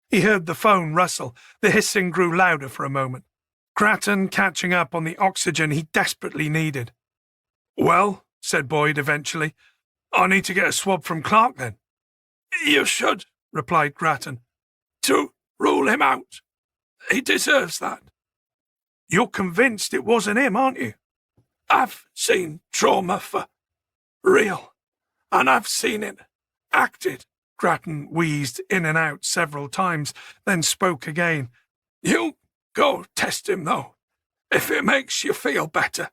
He heard the phone rustle. The hissing grew louder for a moment. Grattan catching up on the oxygen he desperately needed. "Well," said Boyd eventually, "I need to get a swab from Clark then." "You should," replied Grattan, "to rule him out. He deserves that." "You're convinced it wasn't him, aren't you?" "I've seen trauma for real, and I've seen it acted." Grattan wheezed in and out several times, then spoke again. "You go test him, though, if it makes you feel better."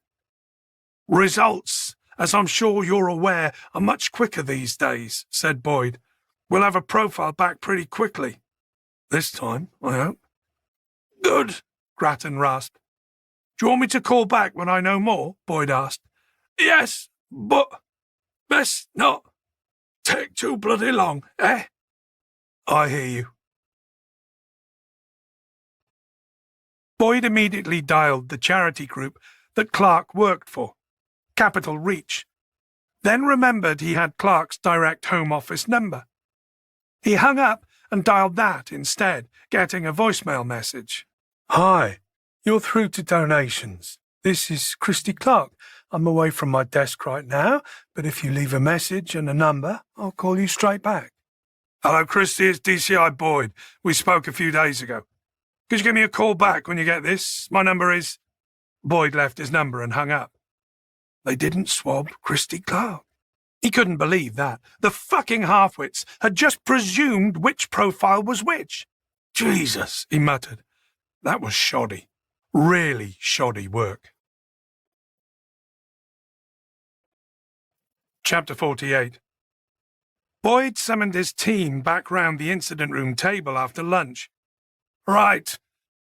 "Results, as I'm sure you're aware, are much quicker these days," said Boyd. "We'll have a profile back pretty quickly. This time, I hope." "Good," Grattan rasped. "Do you want me to call back when I know more?" Boyd asked. "Yes, but best not take too bloody long, eh?" "I hear you." Boyd immediately dialed the charity group that Clark worked for, Capital Reach, then remembered he had Clark's direct home office number. He hung up and dialed that instead, getting a voicemail message. "Hi, you're through to donations. This is Christy Clark. I'm away from my desk right now, but if you leave a message and a number, I'll call you straight back." "Hello, Christy, it's DCI Boyd. We spoke a few days ago. Could you give me a call back when you get this? My number is—" Boyd left his number and hung up. They didn't swab Christy Clark. He couldn't believe that. The fucking halfwits had just presumed which profile was which. "Jesus," he muttered. That was shoddy. Really shoddy work. Chapter 48. Boyd summoned his team back round the incident room table after lunch. "Right,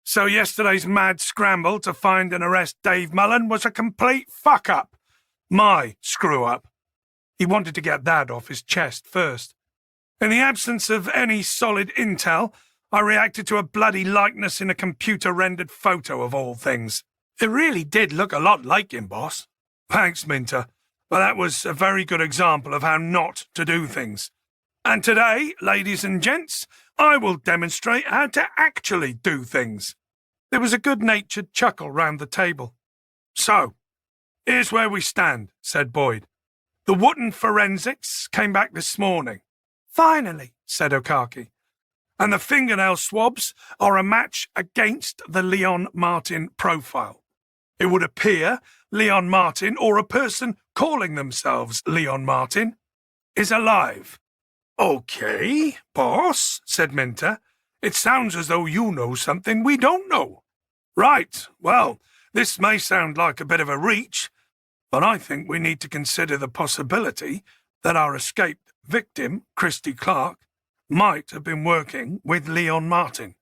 so yesterday's mad scramble to find and arrest Dave Mullen was a complete fuck-up. My screw-up." He wanted to get that off his chest first. "In the absence of any solid intel, I reacted to a bloody likeness in a computer-rendered photo of all things. It really did look a lot like him, boss." "Thanks, Minter. But that was a very good example of how not to do things. And today, ladies and gents, I will demonstrate how to actually do things." There was a good-natured chuckle round the table. "So, here's where we stand," said Boyd. "The Wootton forensics came back this morning." "Finally," said Okaki. "And the fingernail swabs are a match against the Leon Martin profile. It would appear Leon Martin, or a person calling themselves Leon Martin, is alive." "Okay, boss," said Minter. "It sounds as though you know something we don't know." "Right, well, this may sound like a bit of a reach, but I think we need to consider the possibility that our escaped victim, Christy Clark, might have been working with Leon Martin."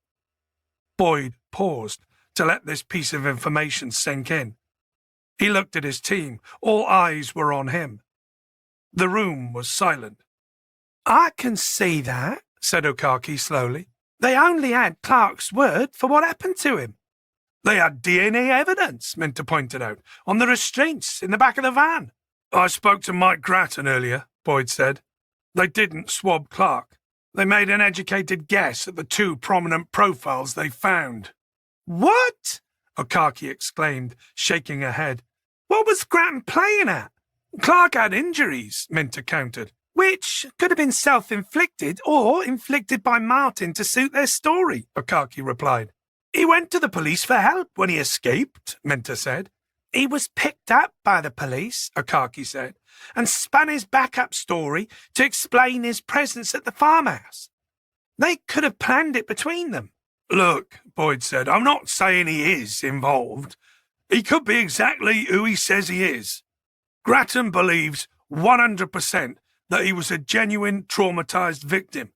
Boyd paused to let this piece of information sink in. He looked at his team. All eyes were on him. The room was silent. "I can see that," said Okaki slowly. "They only had Clark's word for what happened to him." "They had DNA evidence," Minter pointed out, "on the restraints in the back of the van." "I spoke to Mike Grattan earlier," Boyd said. "They didn't swab Clark. They made an educated guess at the two prominent profiles they found." "What?" Okaki exclaimed, shaking her head. "What was Grattan playing at?" "Clark had injuries," Minter countered. "Which could have been self-inflicted or inflicted by Martin to suit their story," Okaki replied. "He went to the police for help when he escaped," Minter said. "He was picked up by the police," Okaki said, "and spun his backup story to explain his presence at the farmhouse. They could have planned it between them." "Look," Boyd said, "I'm not saying he is involved, He could be exactly who he says he is. Grattan believes 100% that he was a genuine traumatized victim.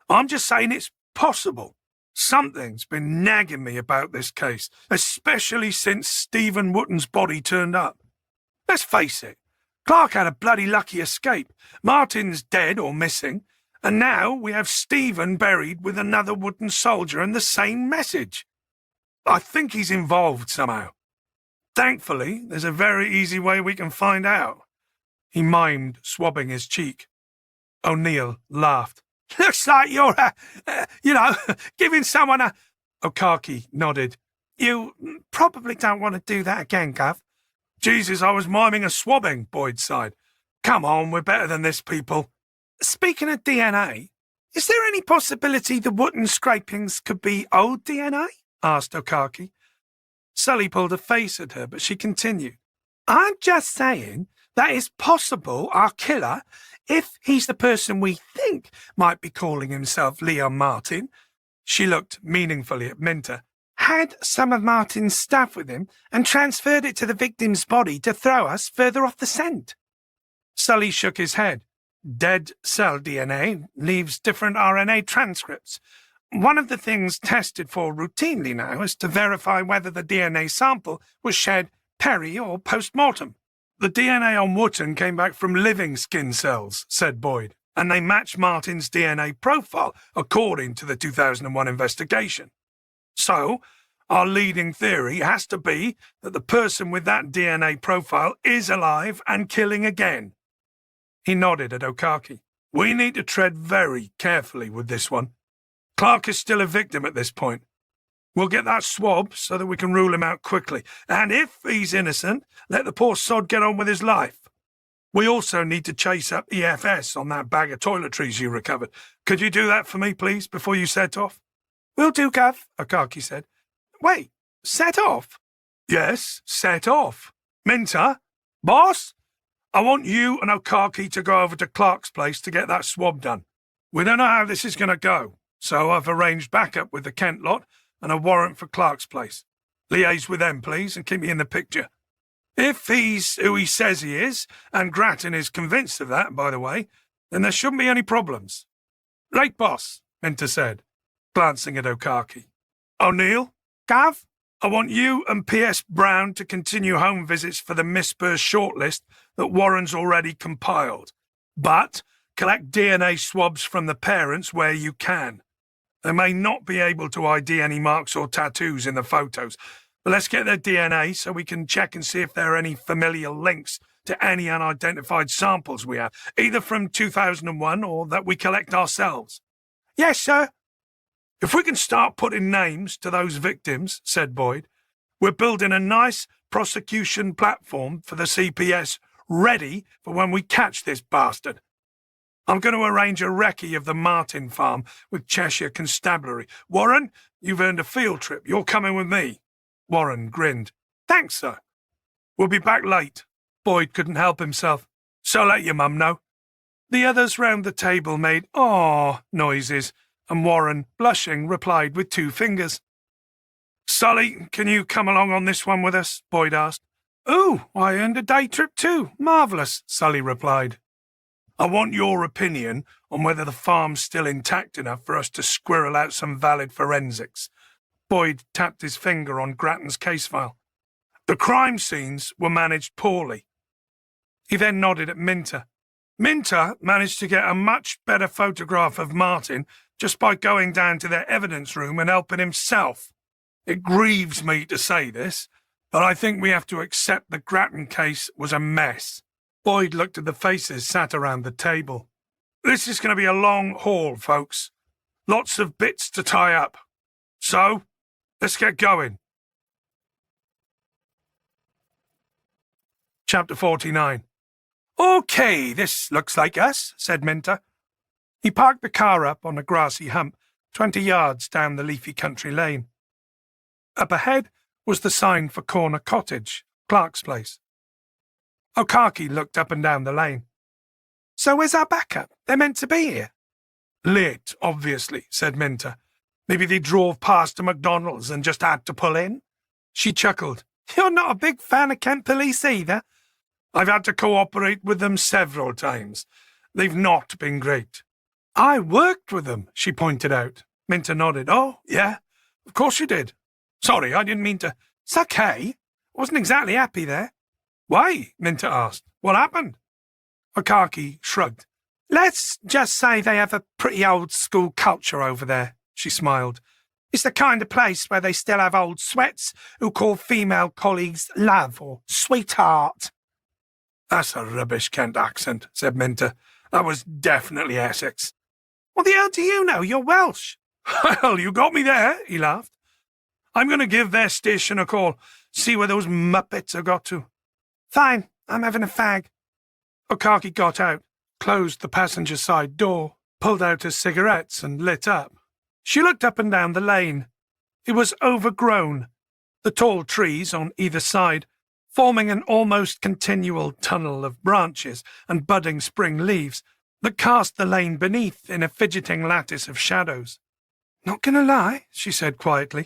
I'm just saying it's possible. Something's been nagging me about this case, especially since Stephen Wotton's body turned up. Let's face it, Clark had a bloody lucky escape. Martin's dead or missing, and now we have Stephen buried with another Wotton soldier and the same message. I think he's involved somehow. Thankfully, there's a very easy way we can find out. He mimed, swabbing his cheek. O'Neill laughed. Looks like you're, giving someone a... Okaki nodded. You probably don't want to do that again, Gav. Jesus, I was miming a swabbing, Boyd sighed. Come on, we're better than this, people. Speaking of DNA, is there any possibility the Wotton scrapings could be old DNA? Asked Okaki. Sully pulled a face at her, but she continued. I'm just saying that it's possible our killer, if he's the person we think might be calling himself Leon Martin, she looked meaningfully at Minter, had some of Martin's stuff with him and transferred it to the victim's body to throw us further off the scent. Sully shook his head. Dead cell DNA leaves different RNA transcripts. One of the things tested for routinely now is to verify whether the DNA sample was shed peri or post-mortem. The DNA on Wotton came back from living skin cells, said Boyd, and they match Martin's DNA profile according to the 2001 investigation. So, our leading theory has to be that the person with that DNA profile is alive and killing again. He nodded at Okaki. We need to tread very carefully with this one. Clark is still a victim at this point. We'll get that swab so that we can rule him out quickly, and if he's innocent, let the poor sod get on with his life. We also need to chase up EFS on that bag of toiletries you recovered. Could you do that for me, please, before you set off? Will do, Gav, Okaki said. Wait, set off? Yes, set off. Minter? Boss? I want you and Okaki to go over to Clark's place to get that swab done. We don't know how this is going to go, so I've arranged backup with the Kent lot and a warrant for Clark's place. Liaise with them, please, and keep me in the picture. If he's who he says he is, and Grattan is convinced of that, by the way, then there shouldn't be any problems. Right, boss, Minter said, glancing at Okaki. O'Neill? Gav? I want you and P.S. Brown to continue home visits for the Miss Burr shortlist that Warren's already compiled. But collect DNA swabs from the parents where you can. They may not be able to ID any marks or tattoos in the photos, but let's get their DNA so we can check and see if there are any familial links to any unidentified samples we have, either from 2001 or that we collect ourselves. Yes, sir. If we can start putting names to those victims, said Boyd, we're building a nice prosecution platform for the CPS ready for when we catch this bastard. I'm going to arrange a recce of the Martin farm with Cheshire Constabulary. Warren, you've earned a field trip. You're coming with me. Warren grinned. Thanks, sir. We'll be back late. Boyd couldn't help himself. So let your mum know. The others round the table made "aww" noises, and Warren, blushing, replied with 2 fingers. Sully, can you come along on this one with us? Boyd asked. Ooh, I earned a day trip too. Marvellous, Sully replied. I want your opinion on whether the farm's still intact enough for us to squirrel out some valid forensics. Boyd tapped his finger on Grattan's case file. The crime scenes were managed poorly. He then nodded at Minter. Minter managed to get a much better photograph of Martin just by going down to their evidence room and helping himself. It grieves me to say this, but I think we have to accept the Grattan case was a mess. Boyd looked at the faces sat around the table. This is going to be a long haul, folks. Lots of bits to tie up. So, let's get going. Chapter 49. Okay, this looks like us, said Minter. He parked the car up on a grassy hump 20 yards down the leafy country lane. Up ahead was the sign for Corner Cottage, Clark's place. Okaki looked up and down the lane. So where's our backup? They're meant to be here. Late, obviously, said Minter. Maybe they drove past a McDonald's and just had to pull in. She chuckled. You're not a big fan of Kent Police either? I've had to cooperate with them several times. They've not been great. I worked with them, she pointed out. Minter nodded. Oh, yeah, of course you did. Sorry, I didn't mean to. It's okay. Wasn't exactly happy there. Why? Minter asked. What happened? Okaki shrugged. Let's just say they have a pretty old-school culture over there, she smiled. It's the kind of place where they still have old sweats who call female colleagues love or sweetheart. That's a rubbish Kent accent, said Minter. That was definitely Essex. What the hell do you know? You're Welsh. Well, you got me there, he laughed. I'm going to give their station a call, see where those muppets have got to. Fine, I'm having a fag. Okaki got out, closed the passenger side door, pulled out her cigarettes and lit up. She looked up and down the lane. It was overgrown, the tall trees on either side forming an almost continual tunnel of branches and budding spring leaves that cast the lane beneath in a fidgeting lattice of shadows. Not gonna lie, she said quietly,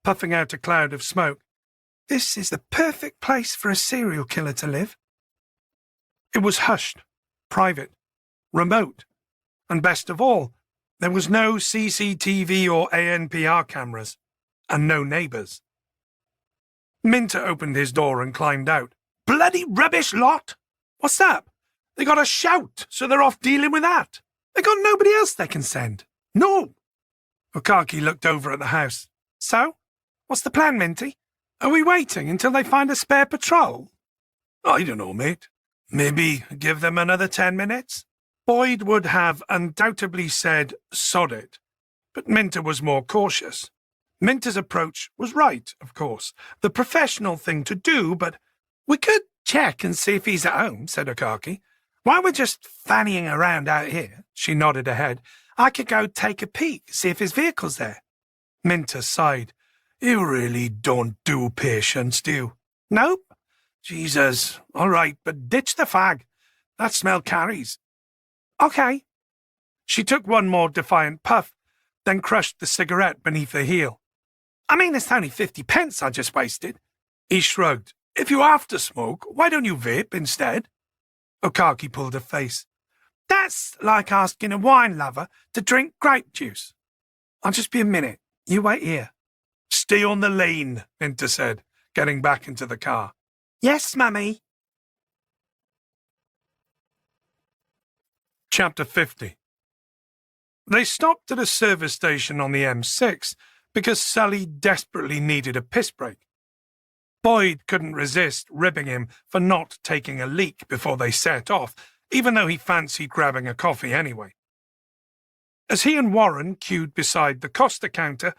puffing out a cloud of smoke. This is the perfect place for a serial killer to live. It was hushed, private, remote, and best of all, there was no CCTV or ANPR cameras, and no neighbours. Minter opened his door and climbed out. Bloody rubbish lot! What's up? They got a shout, so they're off dealing with that. They got nobody else they can send. No. Okaki looked over at the house. So, what's the plan, Minty? Are we waiting until they find a spare patrol? I don't know, mate. Maybe give them another 10 minutes? Boyd would have undoubtedly said, sod it. But Minter was more cautious. Minter's approach was right, of course. The professional thing to do, but we could check and see if he's at home, said Okaki. While we're just fannying around out here, she nodded ahead, I could go take a peek, see if his vehicle's there. Minter sighed. You really don't do patience, do you? Nope. Jesus. All right, but ditch the fag. That smell carries. Okay. She took one more defiant puff, then crushed the cigarette beneath her heel. I mean, it's only 50 pence I just wasted. He shrugged. If you have to smoke, why don't you vape instead? Okaki pulled a face. That's like asking a wine lover to drink grape juice. I'll just be a minute. You wait here. Stay on the lane, Minter said, getting back into the car. Yes, Mummy. Chapter 50. They stopped at a service station on the M6 because Sully desperately needed a piss break. Boyd couldn't resist ribbing him for not taking a leak before they set off, even though he fancied grabbing a coffee anyway. As he and Warren queued beside the Costa counter,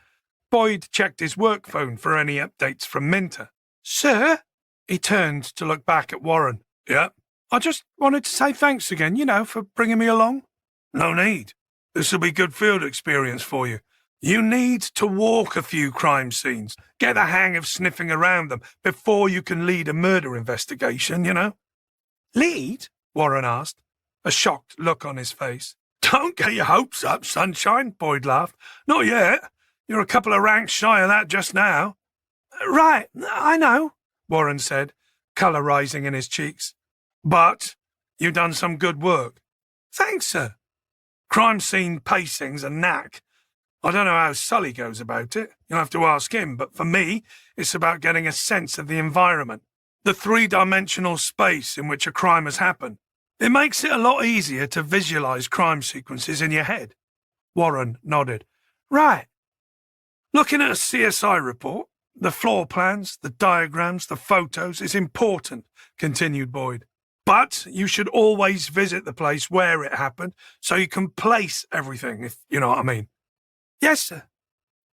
Boyd checked his work phone for any updates from Minter. Sir? He turned to look back at Warren. Yeah? I just wanted to say thanks again, for bringing me along. No need. This will be good field experience for you. You need to walk a few crime scenes, get the hang of sniffing around them before you can lead a murder investigation, Lead? Warren asked, a shocked look on his face. Don't get your hopes up, sunshine, Boyd laughed. Not yet. You're a couple of ranks shy of that just now. Right, I know, Warren said, colour rising in his cheeks. But you've done some good work. Thanks, sir. Crime scene pacing's a knack. I don't know how Sully goes about it. You'll have to ask him, but for me, it's about getting a sense of the environment, the three-dimensional space in which a crime has happened. It makes it a lot easier to visualise crime sequences in your head. Warren nodded. Right. Looking at a CSI report, the floor plans, the diagrams, the photos is important, continued Boyd. But you should always visit the place where it happened so you can place everything, if you know what I mean. Yes, sir.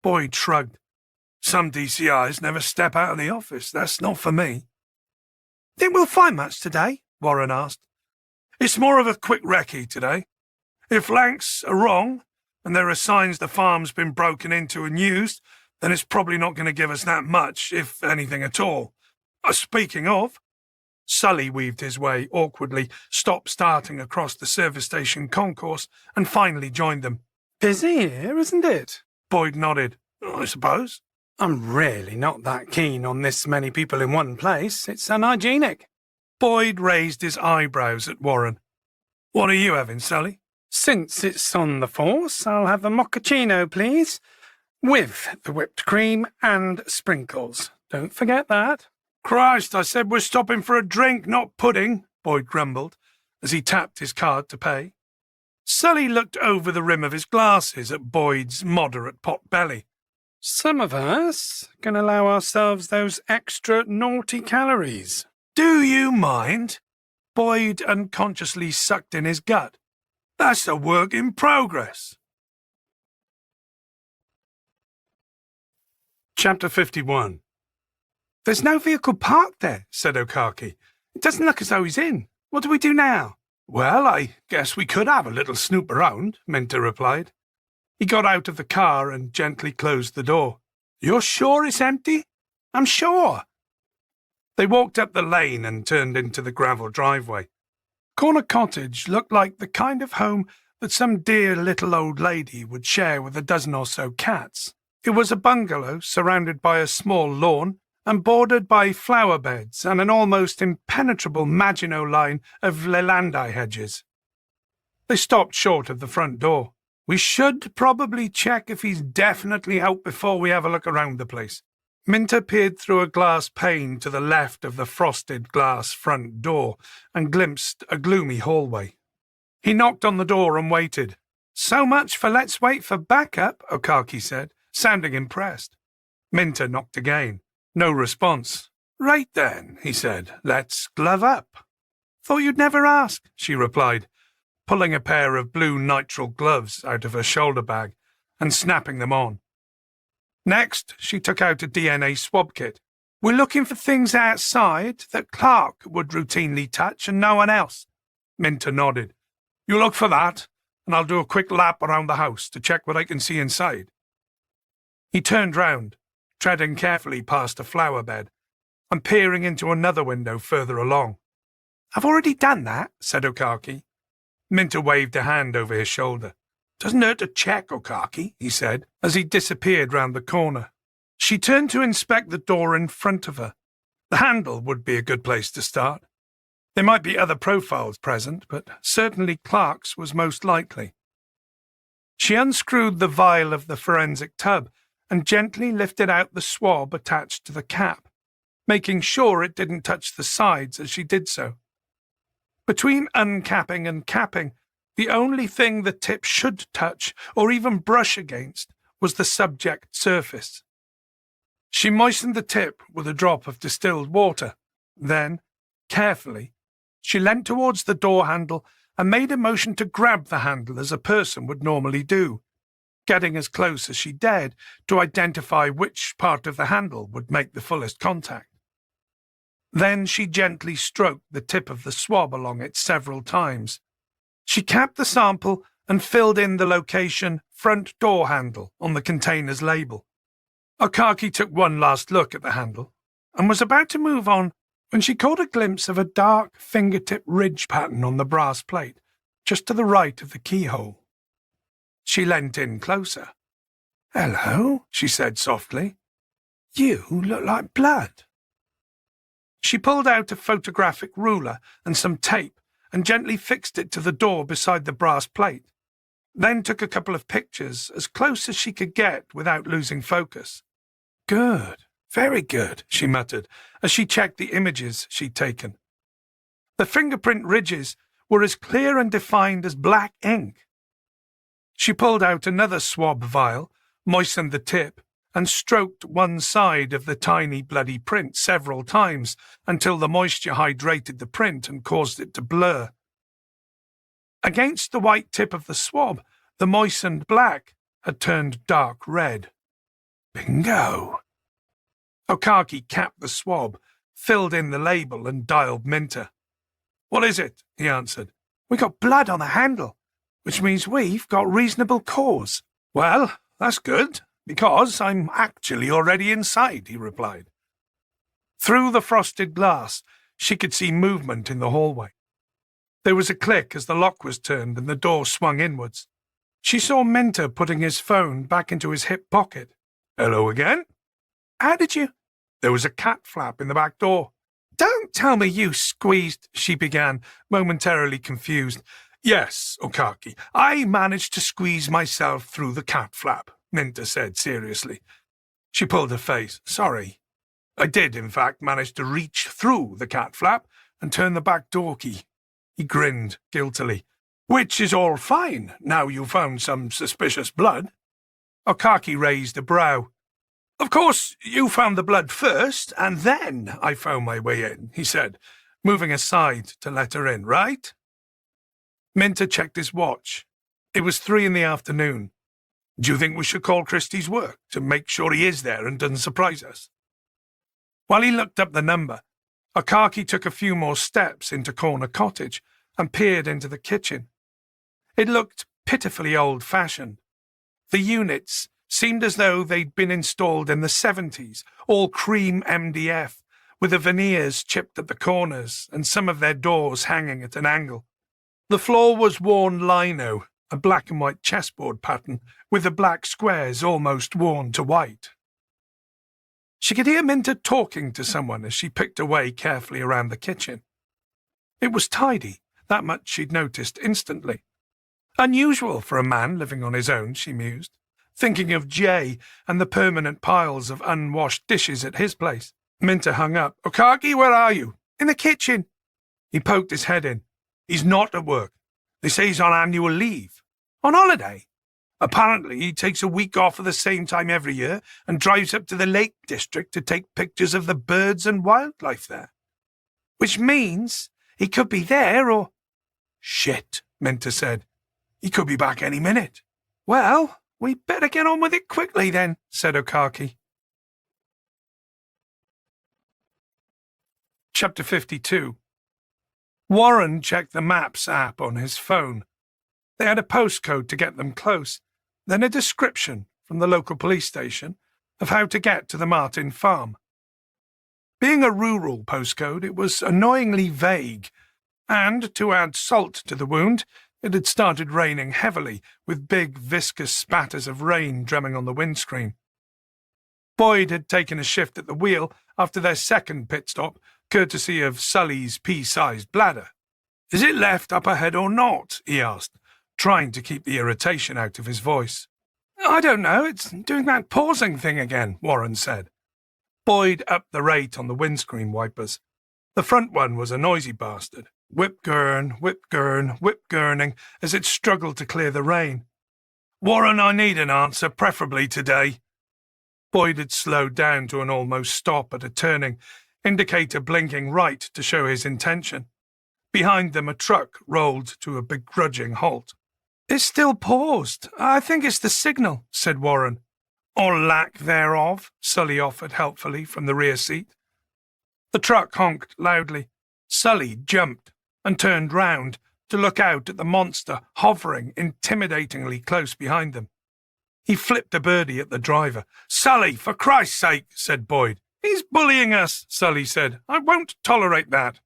Boyd shrugged. Some DCIs never step out of the office. That's not for me. Think we'll find much today? Warren asked. It's more of a quick recce today. If Lanks are wrong, and there are signs the farm's been broken into and used, then it's probably not going to give us that much, if anything at all. Speaking of, Sully weaved his way awkwardly, stop-starting across the service station concourse, and finally joined them. Busy here, isn't it? Boyd nodded. I suppose. I'm really not that keen on this many people in one place. It's unhygienic. Boyd raised his eyebrows at Warren. What are you having, Sally? Since it's on the force, I'll have a mochaccino, please, with the whipped cream and sprinkles. Don't forget that. Christ, I said we're stopping for a drink, not pudding, Boyd grumbled, as he tapped his card to pay. Sully looked over the rim of his glasses at Boyd's moderate pot belly. Some of us can allow ourselves those extra naughty calories. Do you mind? Boyd unconsciously sucked in his gut. That's a work in progress. Chapter 51. There's no vehicle parked there, said Okaki. It doesn't look as though he's in. What do we do now? Well, I guess we could have a little snoop around, Minter replied. He got out of the car and gently closed the door. You're sure it's empty? I'm sure. They walked up the lane and turned into the gravel driveway. Corner Cottage looked like the kind of home that some dear little old lady would share with a dozen or so cats. It was a bungalow surrounded by a small lawn and bordered by flower beds and an almost impenetrable Maginot line of Lelandai hedges. They stopped short of the front door. We should probably check if he's definitely out before we have a look around the place. Minter peered through a glass pane to the left of the frosted glass front door and glimpsed a gloomy hallway. He knocked on the door and waited. So much for let's wait for backup, Okaki said, sounding impressed. Minter knocked again. No response. Right then, he said, let's glove up. Thought you'd never ask, she replied, pulling a pair of blue nitrile gloves out of her shoulder bag and snapping them on. Next, she took out a DNA swab kit. We're looking for things outside that Clark would routinely touch and no one else. Minter nodded. You look for that, and I'll do a quick lap around the house to check what I can see inside. He turned round, treading carefully past a flower bed, and peering into another window further along. I've already done that, said Okaki. Minter waved a hand over his shoulder. Doesn't hurt to check, Okaki, he said, as he disappeared round the corner. She turned to inspect the door in front of her. The handle would be a good place to start. There might be other profiles present, but certainly Clark's was most likely. She unscrewed the vial of the forensic tub and gently lifted out the swab attached to the cap, making sure it didn't touch the sides as she did so. Between uncapping and capping, the only thing the tip should touch or even brush against was the subject surface. She moistened the tip with a drop of distilled water. Then, carefully, she leant towards the door handle and made a motion to grab the handle as a person would normally do, getting as close as she dared to identify which part of the handle would make the fullest contact. Then she gently stroked the tip of the swab along it several times. She capped the sample and filled in the location front door handle on the container's label. Okaki took one last look at the handle and was about to move on when she caught a glimpse of a dark fingertip ridge pattern on the brass plate, just to the right of the keyhole. She leant in closer. "Hello," she said softly. "You look like blood." She pulled out a photographic ruler and some tape and gently fixed it to the door beside the brass plate, then took a couple of pictures as close as she could get without losing focus. "Good, very good," she muttered as she checked the images she'd taken. The fingerprint ridges were as clear and defined as black ink. She pulled out another swab vial, moistened the tip, and stroked one side of the tiny bloody print several times until the moisture hydrated the print and caused it to blur. Against the white tip of the swab, the moistened black had turned dark red. Bingo! Okaki capped the swab, filled in the label, and dialed Minter. "What is it?" he answered. "We got blood on the handle, which means we've got reasonable cause." "Well, that's good, because I'm actually already inside," he replied. Through the frosted glass, she could see movement in the hallway. There was a click as the lock was turned and the door swung inwards. She saw Minter putting his phone back into his hip pocket. "Hello again?" How did you—" There was a cat flap in the back door. "Don't tell me you squeezed," she began, momentarily confused. "Yes, Okaki, I managed to squeeze myself through the cat flap," Minta said seriously. She pulled her face. "Sorry. I did, in fact, manage to reach through the cat flap and turn the back door key." He grinned guiltily. "Which is all fine, now you found some suspicious blood." Okaki raised a brow. "Of course, you found the blood first, and then I found my way in," he said, moving aside to let her in, right? Minta checked his watch. It was 3 p.m. "Do you think we should call Christie's work to make sure he is there and doesn't surprise us?" While he looked up the number, Okaki took a few more steps into Corner Cottage and peered into the kitchen. It looked pitifully old-fashioned. The units seemed as though they'd been installed in the 70s, all cream MDF, with the veneers chipped at the corners and some of their doors hanging at an angle. The floor was worn lino, a black and white chessboard pattern, with the black squares almost worn to white. She could hear Minta talking to someone as she picked her way carefully around the kitchen. It was tidy, that much she'd noticed instantly. Unusual for a man living on his own, she mused, thinking of Jay and the permanent piles of unwashed dishes at his place. Minta hung up. "Okaki, where are you?" "In the kitchen." He poked his head in. "He's not at work. They say he's on annual leave." "On holiday?" "Apparently he takes a week off at the same time every year and drives up to the Lake District to take pictures of the birds and wildlife there." "Which means he could be there or—" "Shit," Minta said. "He could be back any minute." "Well, we better get on with it quickly then," said Okaki. Chapter 52. Warren checked the Maps app on his phone. They had a postcode to get them close, then a description from the local police station of how to get to the Martin farm. Being a rural postcode, it was annoyingly vague, and, to add salt to the wound, it had started raining heavily, with big, viscous spatters of rain drumming on the windscreen. Boyd had taken a shift at the wheel after their second pit stop, courtesy of Sully's pea-sized bladder. "Is it left up ahead or not?" he asked, trying to keep the irritation out of his voice. "I don't know, it's doing that pausing thing again," Warren said. Boyd upped the rate on the windscreen wipers. The front one was a noisy bastard. Whip-gurn, whip-gurn, whip-gurning as it struggled to clear the rain. "Warren, I need an answer, preferably today." Boyd had slowed down to an almost stop at a turning, indicator blinking right to show his intention. Behind them a truck rolled to a begrudging halt. "It's still paused. I think it's the signal," said Warren. "Or lack thereof," Sully offered helpfully from the rear seat. The truck honked loudly. Sully jumped and turned round to look out at the monster hovering intimidatingly close behind them. He flipped a birdie at the driver. "Sully, for Christ's sake," said Boyd. "He's bullying us," Sully said. "I won't tolerate that."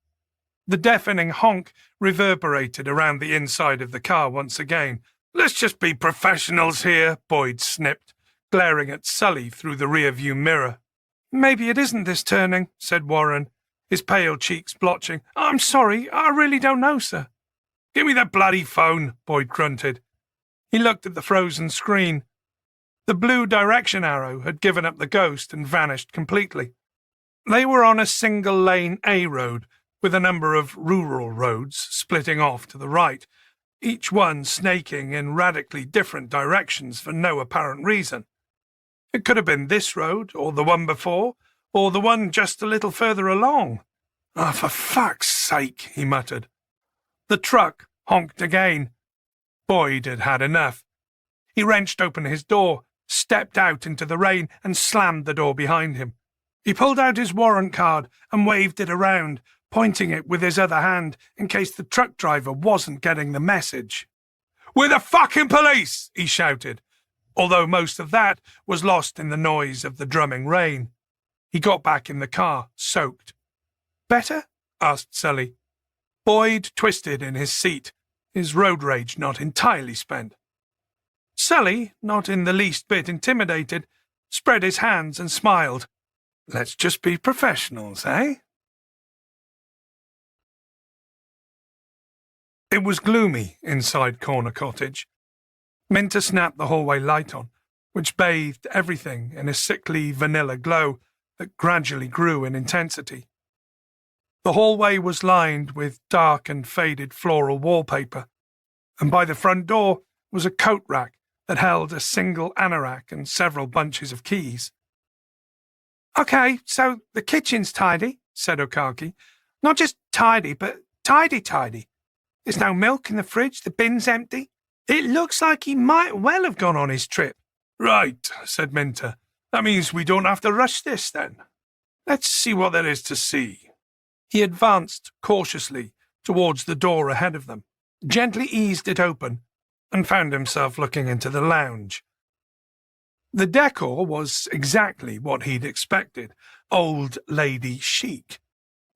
The deafening honk reverberated around the inside of the car once again. "Let's just be professionals here," Boyd snipped, glaring at Sully through the rear-view mirror. "Maybe it isn't this turning," said Warren, his pale cheeks blotching. "I'm sorry, I really don't know, sir." "Give me that bloody phone," Boyd grunted. He looked at the frozen screen. The blue direction arrow had given up the ghost and vanished completely. They were on a single-lane A road, with a number of rural roads splitting off to the right, each one snaking in radically different directions for no apparent reason. It could have been this road, or the one before, or the one just a little further along. "Ah, for fuck's sake," he muttered. The truck honked again. Boyd had had enough. He wrenched open his door, stepped out into the rain, and slammed the door behind him. He pulled out his warrant card and waved it around, pointing it with his other hand in case the truck driver wasn't getting the message. "We're the fucking police!" he shouted, although most of that was lost in the noise of the drumming rain. He got back in the car, soaked. "Better?" asked Sully. Boyd twisted in his seat, his road rage not entirely spent. Sully, not in the least bit intimidated, spread his hands and smiled. Let's just be professionals, eh? It was gloomy inside Corner Cottage. Minter snapped the hallway light on, which bathed everything in a sickly vanilla glow that gradually grew in intensity. The hallway was lined with dark and faded floral wallpaper, and by the front door was a coat rack that held a single anorak and several bunches of keys. "Okay, so the kitchen's tidy," said Okaki. "Not just tidy, but tidy. There's no milk in the fridge, the bin's empty. It looks like he might well have gone on his trip." "Right," said Minter. "That means we don't have to rush this, then. Let's see what there is to see." He advanced cautiously towards the door ahead of them, gently eased it open, and found himself looking into the lounge. The decor was exactly what he'd expected, old lady chic.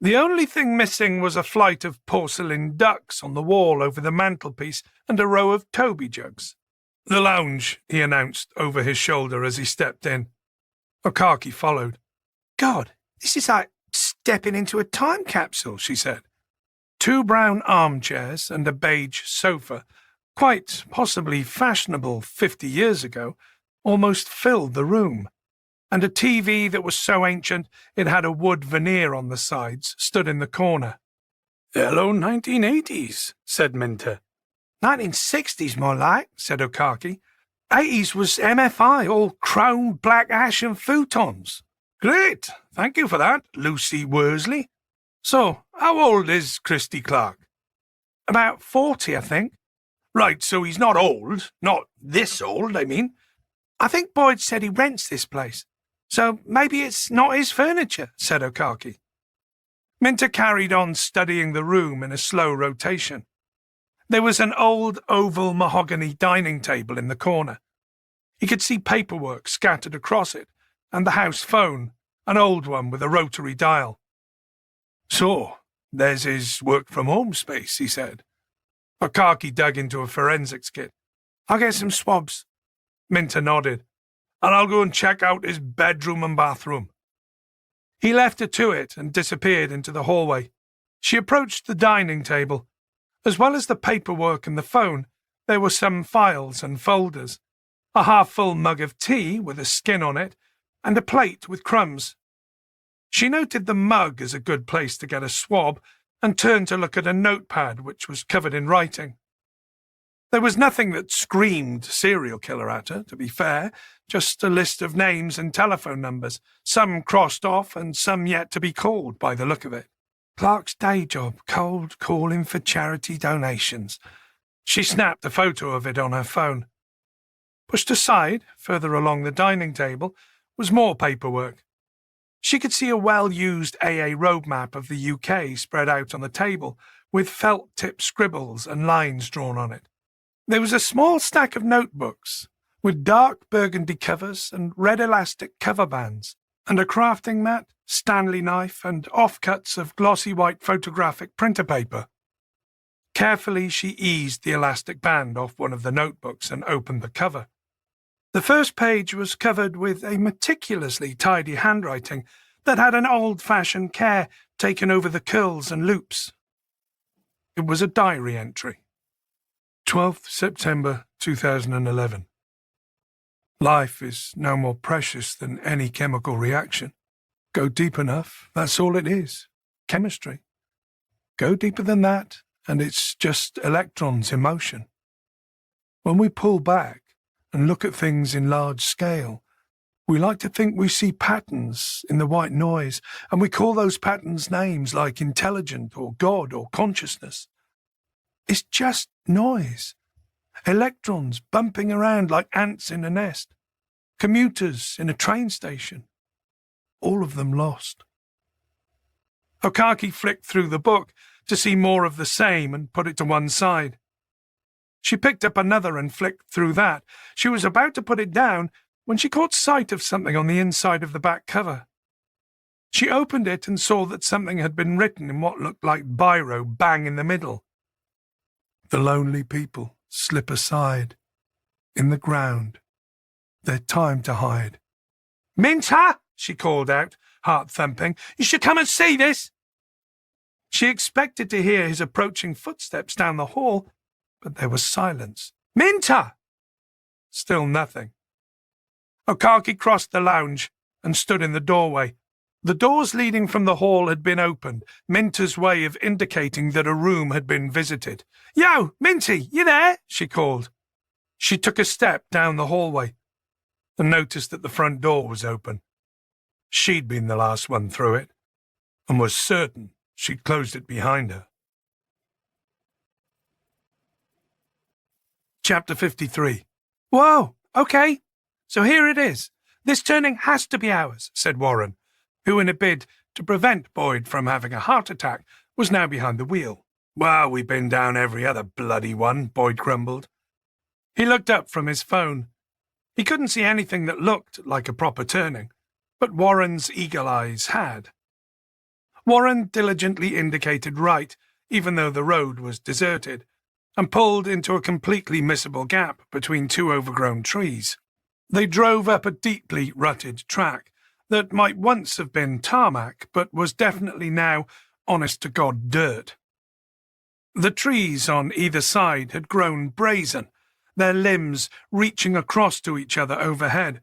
The only thing missing was a flight of porcelain ducks on the wall over the mantelpiece and a row of Toby jugs. "The lounge," he announced over his shoulder as he stepped in. Okaki followed. "God, this is like stepping into a time capsule," she said. 2 brown armchairs and a beige sofa, quite possibly fashionable 50 years ago, almost filled the room, and a TV that was so ancient it had a wood veneer on the sides stood in the corner. "Hello, 1980s, said Minter. 1960s, more like, said Okaki. 80s was MFI, all chrome, black ash and futons. "Great, thank you for that, Lucy Worsley. So, how old is Christy Clark?" About 40, I think. "Right, so he's not old. Not this old, I mean." "I think Boyd said he rents this place, so maybe it's not his furniture," said Okaki. Minter carried on studying the room in a slow rotation. There was an old oval mahogany dining table in the corner. He could see paperwork scattered across it, and the house phone, an old one with a rotary dial. "So, there's his work-from-home space," he said. Okaki dug into a forensics kit. "I'll get some swabs." Minter nodded. "And I'll go and check out his bedroom and bathroom." He left her to it and disappeared into the hallway. She approached the dining table. As well as the paperwork and the phone, there were some files and folders, a half-full mug of tea with a skin on it, and a plate with crumbs. She noted the mug as a good place to get a swab and turned to look at a notepad which was covered in writing. There was nothing that screamed serial killer at her, to be fair, just a list of names and telephone numbers, some crossed off and some yet to be called by the look of it. Clark's day job, cold calling for charity donations. She snapped a photo of it on her phone. Pushed aside, further along the dining table, was more paperwork. She could see a well-used AA roadmap of the UK spread out on the table, with felt-tip scribbles and lines drawn on it. There was a small stack of notebooks, with dark burgundy covers and red elastic cover bands, and a crafting mat, Stanley knife, and offcuts of glossy white photographic printer paper. Carefully she eased the elastic band off one of the notebooks and opened the cover. The first page was covered with a meticulously tidy handwriting that had an old-fashioned care taken over the curls and loops. It was a diary entry. 12th September 2011. Life is no more precious than any chemical reaction. Go deep enough, that's all it is. Chemistry. Go deeper than that, and it's just electrons in motion. When we pull back and look at things in large scale, we like to think we see patterns in the white noise, and we call those patterns names like intelligent or God or consciousness. It's just noise. Electrons bumping around like ants in a nest. Commuters in a train station. All of them lost. Okaki flicked through the book to see more of the same and put it to one side. She picked up another and flicked through that. She was about to put it down when she caught sight of something on the inside of the back cover. She opened it and saw that something had been written in what looked like biro bang in the middle. The lonely people slip aside. In the ground. Their time to hide. "Minter!" she called out, heart-thumping. "You should come and see this!" She expected to hear his approaching footsteps down the hall, but there was silence. "Minter!" Still nothing. Okaki crossed the lounge and stood in the doorway. The doors leading from the hall had been opened, Minter's way of indicating that a room had been visited. "Yo, Minty, you there?" she called. She took a step down the hallway and noticed that the front door was open. She'd been the last one through it, and was certain she'd closed it behind her. Chapter 53. "Whoa, okay, so here it is. This turning has to be ours," said Warren, who, in a bid to prevent Boyd from having a heart attack, was now behind the wheel. "Well, we've been down every other bloody one," Boyd grumbled. He looked up from his phone. He couldn't see anything that looked like a proper turning, but Warren's eagle eyes had. Warren diligently indicated right, even though the road was deserted, and pulled into a completely missable gap between two overgrown trees. They drove up a deeply rutted track that might once have been tarmac, but was definitely now honest-to-God dirt. The trees on either side had grown brazen, their limbs reaching across to each other overhead,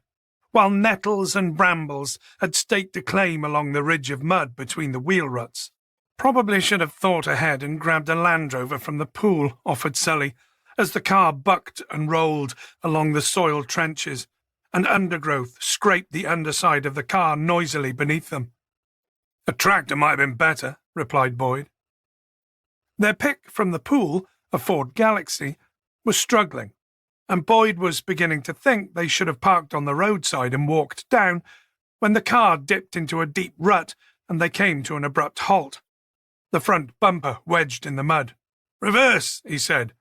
while nettles and brambles had staked a claim along the ridge of mud between the wheel ruts. "Probably should have thought ahead and grabbed a Land Rover from the pool," offered Sully, as the car bucked and rolled along the soiled trenches, and undergrowth scraped the underside of the car noisily beneath them. "A tractor might have been better," replied Boyd. Their pick from the pool, a Ford Galaxy, was struggling, and Boyd was beginning to think they should have parked on the roadside and walked down, when the car dipped into a deep rut and they came to an abrupt halt, the front bumper wedged in the mud. "Reverse," he said.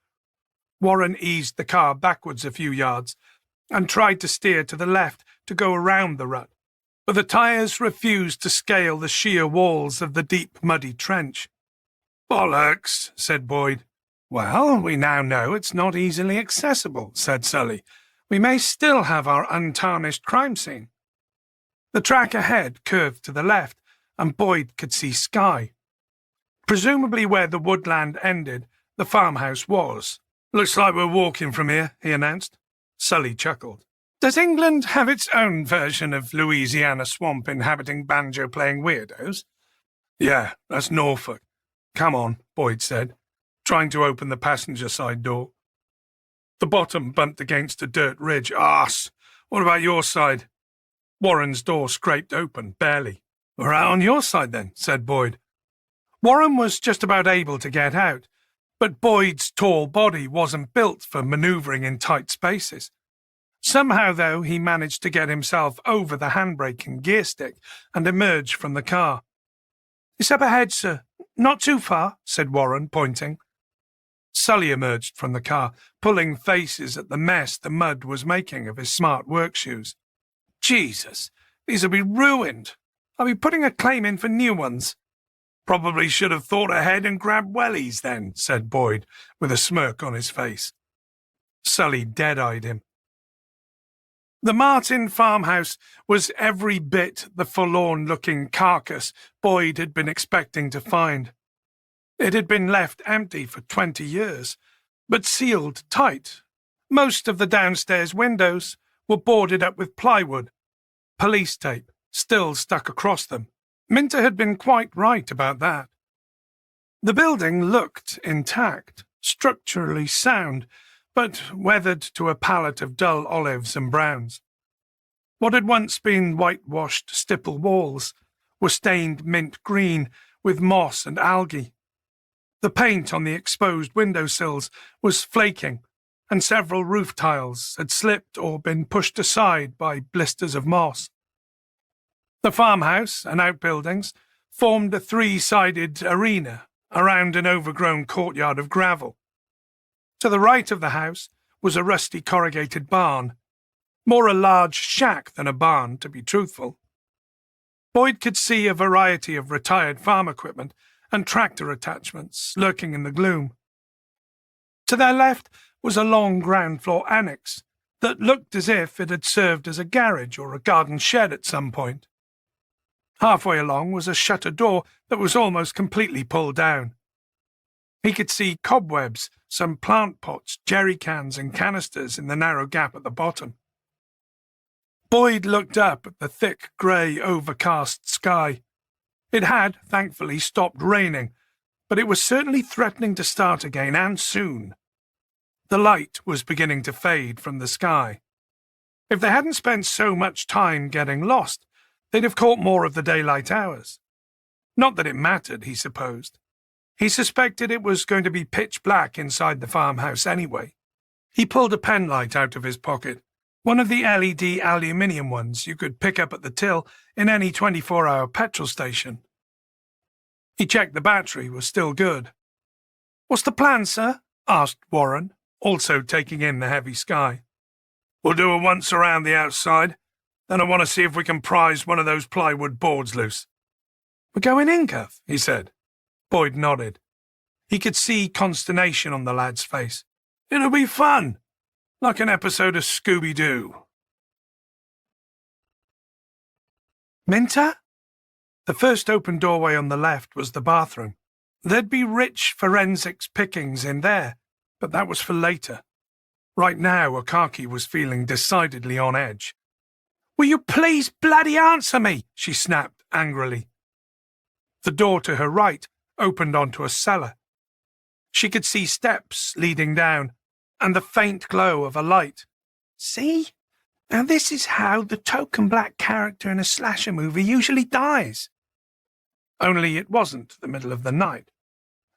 Warren eased the car backwards a few yards and tried to steer to the left to go around the rut, but the tyres refused to scale the sheer walls of the deep, muddy trench. "Bollocks," said Boyd. "Well, we now know it's not easily accessible," said Sully. "We may still have our untarnished crime scene." The track ahead curved to the left, and Boyd could see sky. Presumably where the woodland ended, the farmhouse was. "Looks like we're walking from here," he announced. Sully chuckled. "Does England have its own version of Louisiana swamp inhabiting banjo-playing weirdos?" "Yeah, that's Norfolk. Come on," Boyd said, trying to open the passenger side door. The bottom bumped against a dirt ridge. "Arse! What about your side?" Warren's door scraped open, barely. "We're out on your side then," said Boyd. Warren was just about able to get out, but Boyd's tall body wasn't built for manoeuvring in tight spaces. Somehow, though, he managed to get himself over the handbrake and gear stick and emerge from the car. "It's up ahead, sir. Not too far," said Warren, pointing. Sully emerged from the car, pulling faces at the mess the mud was making of his smart work shoes. "Jesus, these'll be ruined. I'll be putting a claim in for new ones." "Probably should have thought ahead and grabbed wellies then," said Boyd, with a smirk on his face. Sully dead-eyed him. The Martin farmhouse was every bit the forlorn-looking carcass Boyd had been expecting to find. It had been left empty for 20 years, but sealed tight. Most of the downstairs windows were boarded up with plywood. Police tape still stuck across them. Minter had been quite right about that. The building looked intact, structurally sound, but weathered to a palette of dull olives and browns. What had once been whitewashed stipple walls were stained mint green with moss and algae. The paint on the exposed windowsills was flaking, and several roof tiles had slipped or been pushed aside by blisters of moss. The farmhouse and outbuildings formed a three-sided arena around an overgrown courtyard of gravel. To the right of the house was a rusty corrugated barn, more a large shack than a barn, to be truthful. Boyd could see a variety of retired farm equipment and tractor attachments lurking in the gloom. To their left was a long ground-floor annex that looked as if it had served as a garage or a garden shed at some point. Halfway along was a shutter door that was almost completely pulled down. He could see cobwebs, some plant pots, jerry cans and canisters in the narrow gap at the bottom. Boyd looked up at the thick, grey, overcast sky. It had, thankfully, stopped raining, but it was certainly threatening to start again, and soon. The light was beginning to fade from the sky. If they hadn't spent so much time getting lost, they'd have caught more of the daylight hours. Not that it mattered, he supposed. He suspected it was going to be pitch black inside the farmhouse anyway. He pulled a penlight out of his pocket, one of the LED aluminium ones you could pick up at the till in any 24-hour petrol station. He checked the battery was still good. "What's the plan, sir?" asked Warren, also taking in the heavy sky. "We'll do a once around the outside, then I want to see if we can prise one of those plywood boards loose." "We're going in, Gov," he said. Boyd nodded. He could see consternation on the lad's face. "It'll be fun, like an episode of Scooby-Doo." "Minter?" The first open doorway on the left was the bathroom. There'd be rich forensics pickings in there, but that was for later. Right now, Akaki was feeling decidedly on edge. "Will you please bloody answer me?" she snapped angrily. The door to her right opened onto a cellar. She could see steps leading down, and the faint glow of a light. "See? Now this is how the token black character in a slasher movie usually dies." Only it wasn't the middle of the night.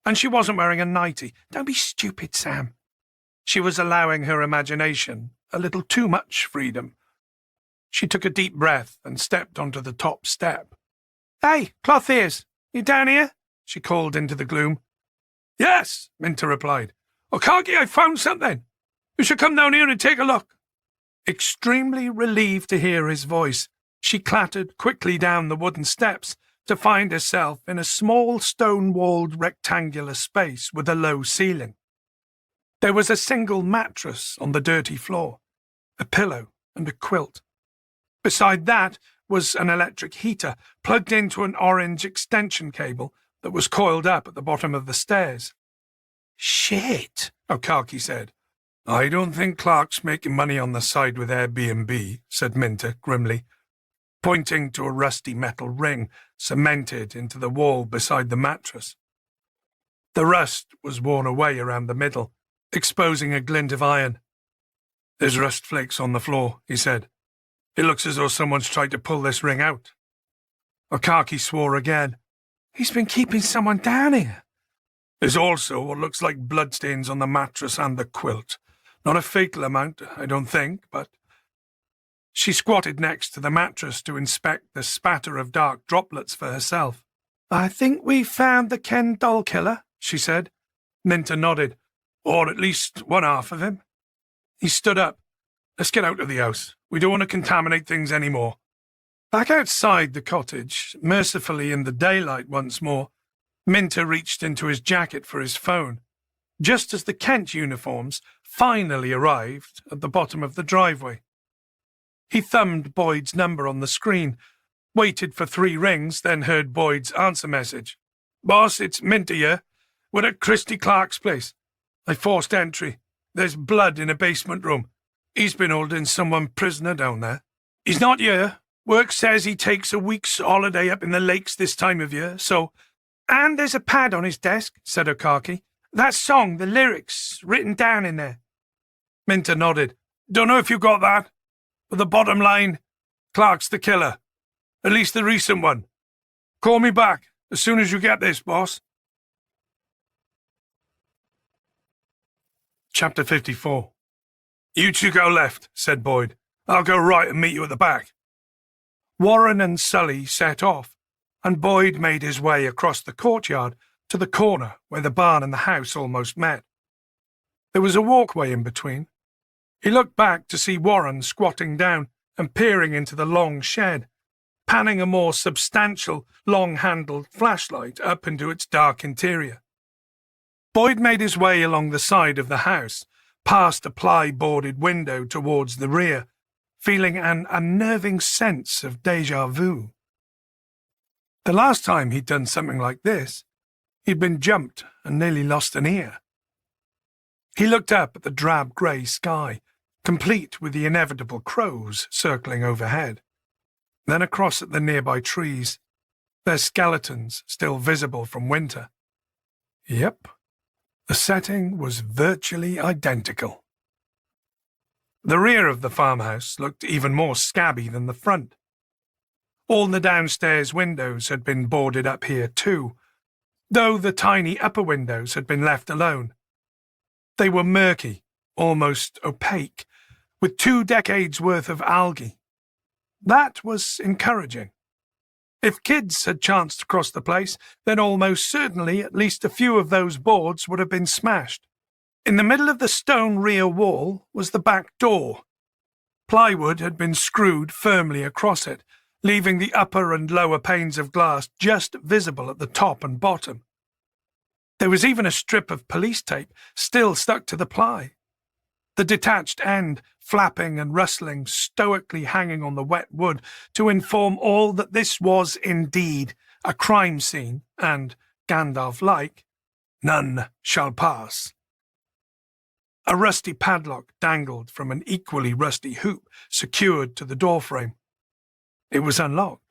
And she wasn't wearing a nightie. Don't be stupid, Sam. She was allowing her imagination a little too much freedom. She took a deep breath and stepped onto the top step. "Hey, cloth ears, you down here?" she called into the gloom. "Yes," Minter replied. "Akaki, I found something. You should come down here and take a look." Extremely relieved to hear his voice, she clattered quickly down the wooden steps to find herself in a small stone-walled rectangular space with a low ceiling. There was a single mattress on the dirty floor, a pillow and a quilt. Beside that was an electric heater plugged into an orange extension cable that was coiled up at the bottom of the stairs. "Shit," Okaki said. "I don't think Clark's making money on the side with Airbnb," said Minter grimly, pointing to a rusty metal ring cemented into the wall beside the mattress. The rust was worn away around the middle, exposing a glint of iron. "There's rust flakes on the floor," he said. "It looks as though someone's tried to pull this ring out." Okaki swore again. "He's been keeping someone down here." "There's also what looks like bloodstains on the mattress and the quilt. Not a fatal amount, I don't think, but—" She squatted next to the mattress to inspect the spatter of dark droplets for herself. "I think we've found the Ken doll killer," she said. Minter nodded. "Or at least one half of him." He stood up. "Let's get out of the house. We don't want to contaminate things any more." Back outside the cottage, mercifully in the daylight once more, Minter reached into his jacket for his phone, just as the Kent uniforms finally arrived at the bottom of the driveway. He thumbed Boyd's number on the screen, waited for 3 rings, then heard Boyd's answer message. "Boss, it's Minter here. We're at Christy Clark's place. I forced entry. There's blood in a basement room. He's been holding someone prisoner down there. He's not here. Work says he takes a week's holiday up in the lakes this time of year, so—" "And there's a pad on his desk," said Okaki. "That song, the lyrics, written down in there." Minter nodded. "Don't know if you got that, but the bottom line, Clark's the killer. At least the recent one. Call me back as soon as you get this, boss." Chapter 54. "You two go left," said Boyd. "I'll go right and meet you at the back." Warren and Sully set off, and Boyd made his way across the courtyard to the corner where the barn and the house almost met. There was a walkway in between. He looked back to see Warren squatting down and peering into the long shed, panning a more substantial, long-handled flashlight up into its dark interior. Boyd made his way along the side of the house, past a ply-boarded window towards the rear, feeling an unnerving sense of déjà vu. The last time he'd done something like this, he'd been jumped and nearly lost an ear. He looked up at the drab grey sky, complete with the inevitable crows circling overhead, then across at the nearby trees, their skeletons still visible from winter. Yep, the setting was virtually identical. The rear of the farmhouse looked even more scabby than the front. All the downstairs windows had been boarded up here too, though the tiny upper windows had been left alone. They were murky, almost opaque, with 2 decades' worth of algae. That was encouraging. If kids had chanced to cross the place, then almost certainly at least a few of those boards would have been smashed. In the middle of the stone rear wall was the back door. Plywood had been screwed firmly across it, leaving the upper and lower panes of glass just visible at the top and bottom. There was even a strip of police tape still stuck to the ply, the detached end flapping and rustling, stoically hanging on the wet wood to inform all that this was indeed a crime scene and, Gandalf-like, none shall pass. A rusty padlock dangled from an equally rusty hoop secured to the doorframe. It was unlocked.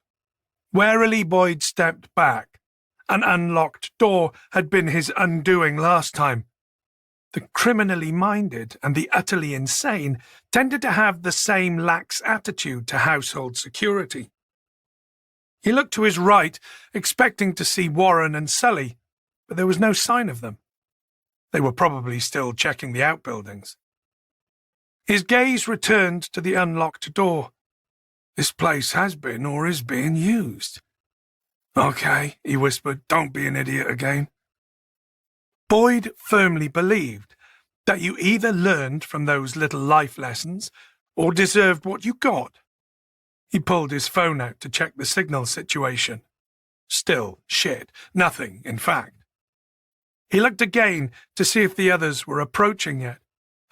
Warily Boyd stepped back. An unlocked door had been his undoing last time. The criminally minded and the utterly insane tended to have the same lax attitude to household security. He looked to his right, expecting to see Warren and Sully, but there was no sign of them. They were probably still checking the outbuildings. His gaze returned to the unlocked door. This place has been or is being used. Okay, he whispered, don't be an idiot again. Boyd firmly believed that you either learned from those little life lessons or deserved what you got. He pulled his phone out to check the signal situation. Still shit. Nothing, in fact. He looked again to see if the others were approaching yet.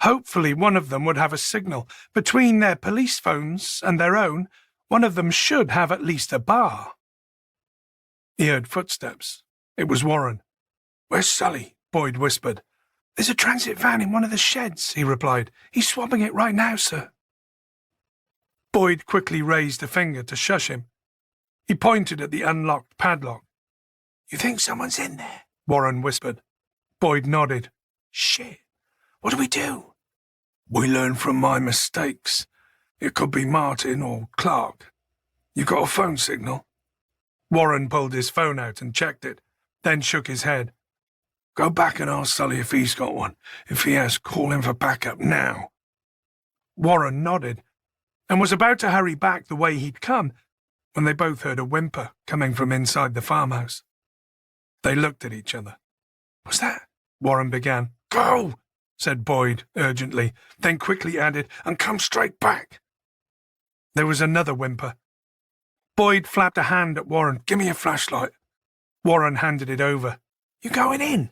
Hopefully one of them would have a signal. Between their police phones and their own, one of them should have at least a bar. He heard footsteps. It was Warren. "Where's Sully?" Boyd whispered. "There's a transit van in one of the sheds," he replied. "He's swabbing it right now, sir." Boyd quickly raised a finger to shush him. He pointed at the unlocked padlock. "You think someone's in there?" Warren whispered. Boyd nodded. "Shit. What do we do?" "We learn from my mistakes. It could be Martin or Clark. You got a phone signal?" Warren pulled his phone out and checked it, then shook his head. "Go back and ask Sully if he's got one. If he has, call him for backup now." Warren nodded, and was about to hurry back the way he'd come, when they both heard a whimper coming from inside the farmhouse. They looked at each other. "What's that?" Warren began. "Go!" said Boyd urgently, then quickly added, "and come straight back." There was another whimper. Boyd flapped a hand at Warren. "Give me a flashlight." Warren handed it over. "You going in?"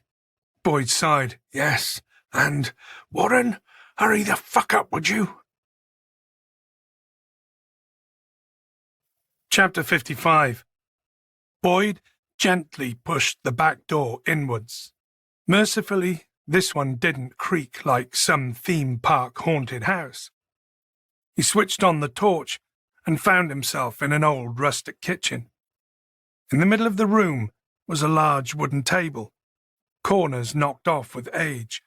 Boyd sighed. "Yes, and, Warren, hurry the fuck up, would you?" Chapter 55. Boyd gently pushed the back door inwards. Mercifully, this one didn't creak like some theme park haunted house. He switched on the torch and found himself in an old rustic kitchen. In the middle of the room was a large wooden table, corners knocked off with age.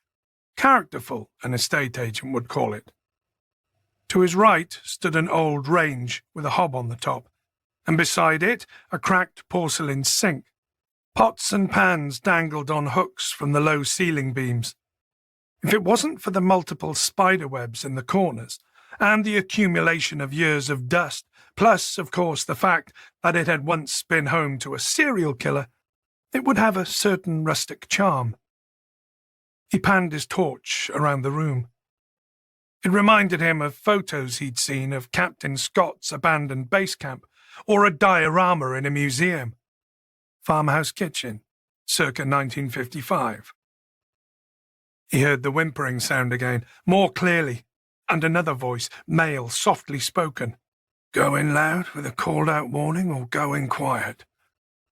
Characterful, an estate agent would call it. To his right stood an old range with a hob on the top, and beside it a cracked porcelain sink. Pots and pans dangled on hooks from the low ceiling beams. If it wasn't for the multiple spider webs in the corners, and the accumulation of years of dust, plus, of course, the fact that it had once been home to a serial killer, it would have a certain rustic charm. He panned his torch around the room. It reminded him of photos he'd seen of Captain Scott's abandoned base camp, or a diorama in a museum. Farmhouse kitchen, circa 1955. He heard the whimpering sound again, more clearly, and another voice, male, softly spoken. "Go in loud with a called-out warning or go in quiet?"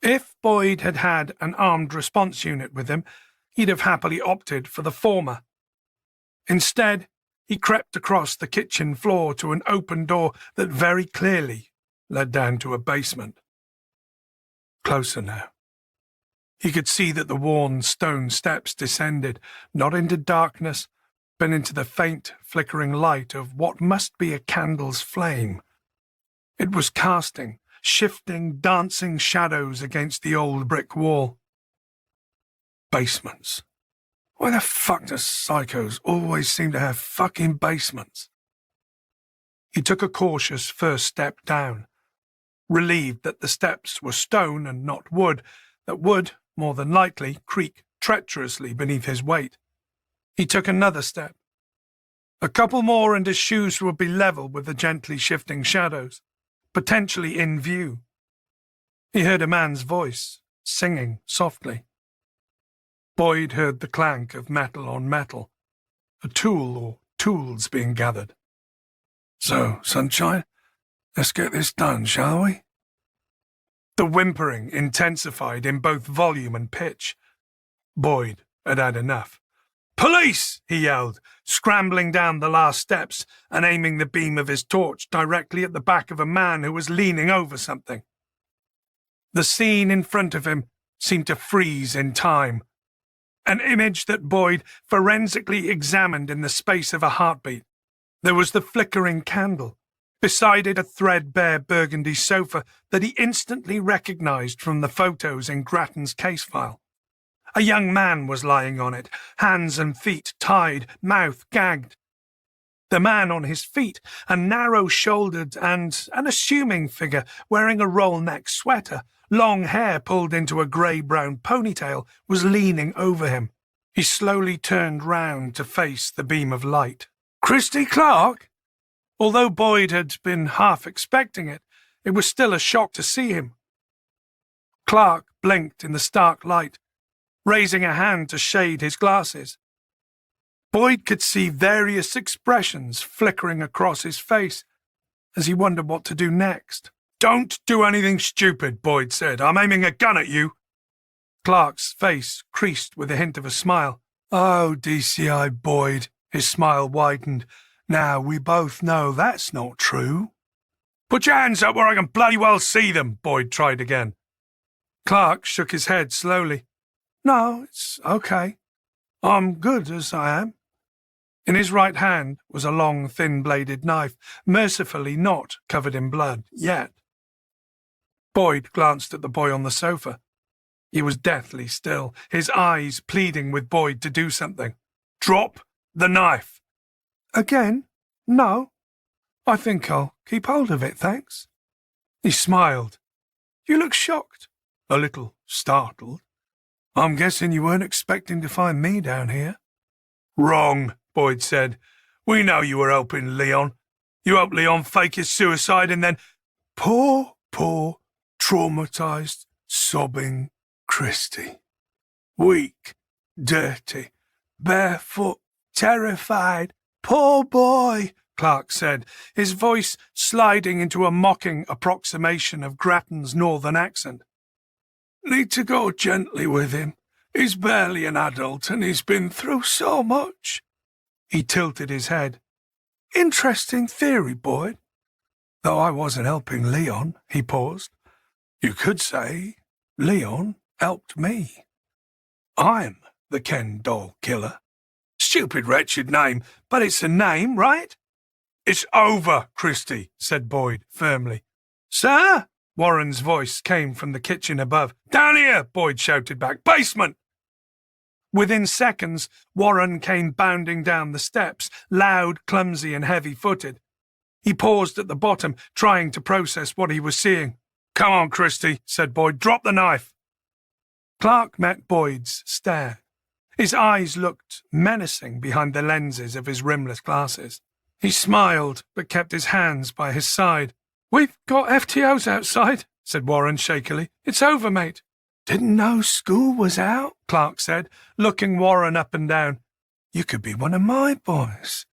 If Boyd had had an armed response unit with him, he'd have happily opted for the former. Instead, he crept across the kitchen floor to an open door that very clearly led down to a basement. Closer now. He could see that the worn stone steps descended, not into darkness, but into the faint, flickering light of what must be a candle's flame. It was casting shifting, dancing shadows against the old brick wall. Basements. Why the fuck does psychos always seem to have fucking basements? He took a cautious first step down, relieved that the steps were stone and not wood, that would, more than likely, creak treacherously beneath his weight. He took another step. A couple more and his shoes would be level with the gently shifting shadows, potentially in view. He heard a man's voice, singing softly. Boyd heard the clank of metal on metal, a tool or tools being gathered. So, sunshine, let's get this done, shall we? The whimpering intensified in both volume and pitch. Boyd had had enough. "Police!" he yelled, scrambling down the last steps and aiming the beam of his torch directly at the back of a man who was leaning over something. The scene in front of him seemed to freeze in time, an image that Boyd forensically examined in the space of a heartbeat. There was the flickering candle, beside it a threadbare burgundy sofa that he instantly recognized from the photos in Grattan's case file. A young man was lying on it, hands and feet tied, mouth gagged. The man on his feet, a narrow-shouldered and unassuming figure wearing a roll-neck sweater, long hair pulled into a grey-brown ponytail, was leaning over him. He slowly turned round to face the beam of light. "Christy Clark?" Although Boyd had been half expecting it, it was still a shock to see him. Clark blinked in the stark light, raising a hand to shade his glasses. Boyd could see various expressions flickering across his face as he wondered what to do next. "Don't do anything stupid," Boyd said. "I'm aiming a gun at you." Clark's face creased with a hint of a smile. "Oh, DCI Boyd." His smile widened. "Now, we both know that's not true." "Put your hands up where I can bloody well see them," Boyd tried again. Clark shook his head slowly. "No, it's okay. I'm good as I am." In his right hand was a long, thin-bladed knife, mercifully not covered in blood, yet. Boyd glanced at the boy on the sofa. He was deathly still, his eyes pleading with Boyd to do something. "Drop the knife." "Again? No. I think I'll keep hold of it, thanks." He smiled. "You look shocked." "A little startled." "I'm guessing you weren't expecting to find me down here." "Wrong," Boyd said. "We know you were helping Leon. You helped Leon fake his suicide and then—" Poor, traumatized, sobbing Christy. Weak, dirty, barefoot, terrified. "Poor boy," Clark said, his voice sliding into a mocking approximation of Grattan's northern accent. "Need to go gently with him. He's barely an adult and he's been through so much." He tilted his head. "Interesting theory, Boyd. Though I wasn't helping Leon," he paused. "You could say Leon helped me. I'm the Ken doll killer." "Stupid, wretched name, but it's a name, right?" "It's over, Christy," said Boyd firmly. "Sir?" Warren's voice came from the kitchen above. "Down here," Boyd shouted back. "Basement!" Within seconds, Warren came bounding down the steps, loud, clumsy, and heavy-footed. He paused at the bottom, trying to process what he was seeing. "Come on, Christy," said Boyd. "Drop the knife." Clark met Boyd's stare. His eyes looked menacing behind the lenses of his rimless glasses. He smiled, but kept his hands by his side. "We've got FTOs outside," said Warren shakily. "It's over, mate." "Didn't know school was out," Clark said, looking Warren up and down. "You could be one of my boys.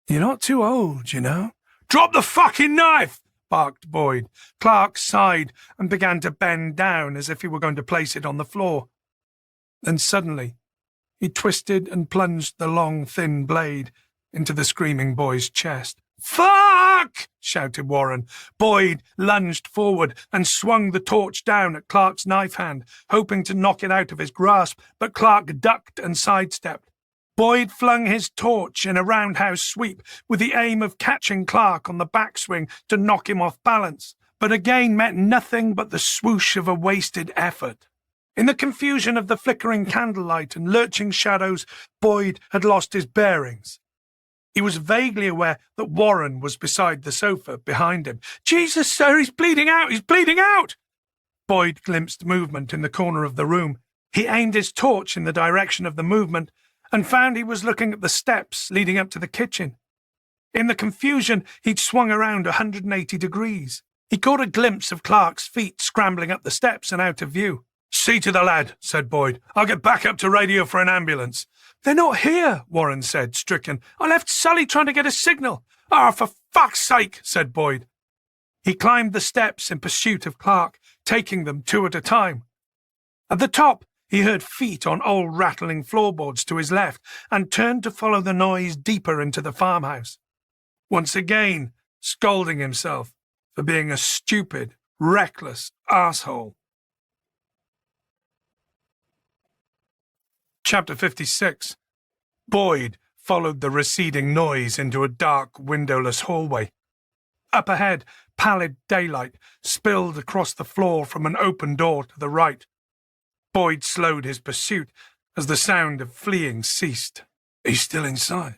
You're not too old, you know." "Drop the fucking knife!" barked Boyd. Clark sighed and began to bend down as if he were going to place it on the floor. Then suddenly, he twisted and plunged the long, thin blade into the screaming boy's chest. "Fuck!" shouted Warren. Boyd lunged forward and swung the torch down at Clark's knife hand, hoping to knock it out of his grasp, but Clark ducked and sidestepped. Boyd flung his torch in a roundhouse sweep with the aim of catching Clark on the backswing to knock him off balance, but again met nothing but the swoosh of a wasted effort. In the confusion of the flickering candlelight and lurching shadows, Boyd had lost his bearings. He was vaguely aware that Warren was beside the sofa behind him. "Jesus, sir, he's bleeding out! He's bleeding out!" Boyd glimpsed movement in the corner of the room. He aimed his torch in the direction of the movement and found he was looking at the steps leading up to the kitchen. In the confusion, he'd swung around 180 degrees. He caught a glimpse of Clark's feet scrambling up the steps and out of view. "See to the lad," said Boyd. "I'll get back up to radio for an ambulance." "They're not here," Warren said, stricken. "I left Sully trying to get a signal." "Ah, for fuck's sake," said Boyd. He climbed the steps in pursuit of Clark, taking them two at a time. At the top, he heard feet on old rattling floorboards to his left and turned to follow the noise deeper into the farmhouse. Once again, scolding himself for being a stupid, reckless asshole. Chapter 56. Boyd followed the receding noise into a dark, windowless hallway. Up ahead, pallid daylight spilled across the floor from an open door to the right. Boyd slowed his pursuit as the sound of fleeing ceased. "He's still inside."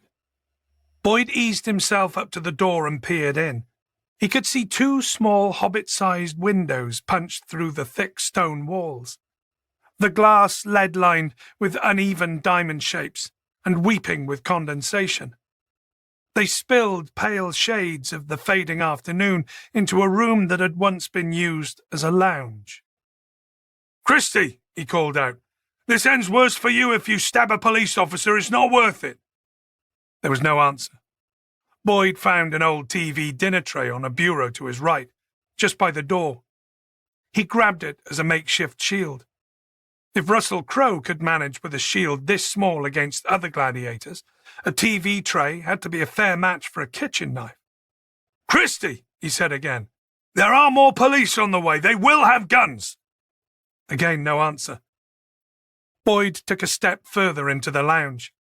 Boyd eased himself up to the door and peered in. He could see two small hobbit-sized windows punched through the thick stone walls. The glass lead-lined with uneven diamond shapes and weeping with condensation. They spilled pale shades of the fading afternoon into a room that had once been used as a lounge. "Christie," he called out, "this ends worse for you if you stab a police officer. It's not worth it." There was no answer. Boyd found an old TV dinner tray on a bureau to his right, just by the door. He grabbed it as a makeshift shield. If Russell Crowe could manage with a shield this small against other gladiators, a TV tray had to be a fair match for a kitchen knife. "Christie," he said again, "there are more police on the way. They will have guns." Again, no answer. Boyd took a step further into the lounge.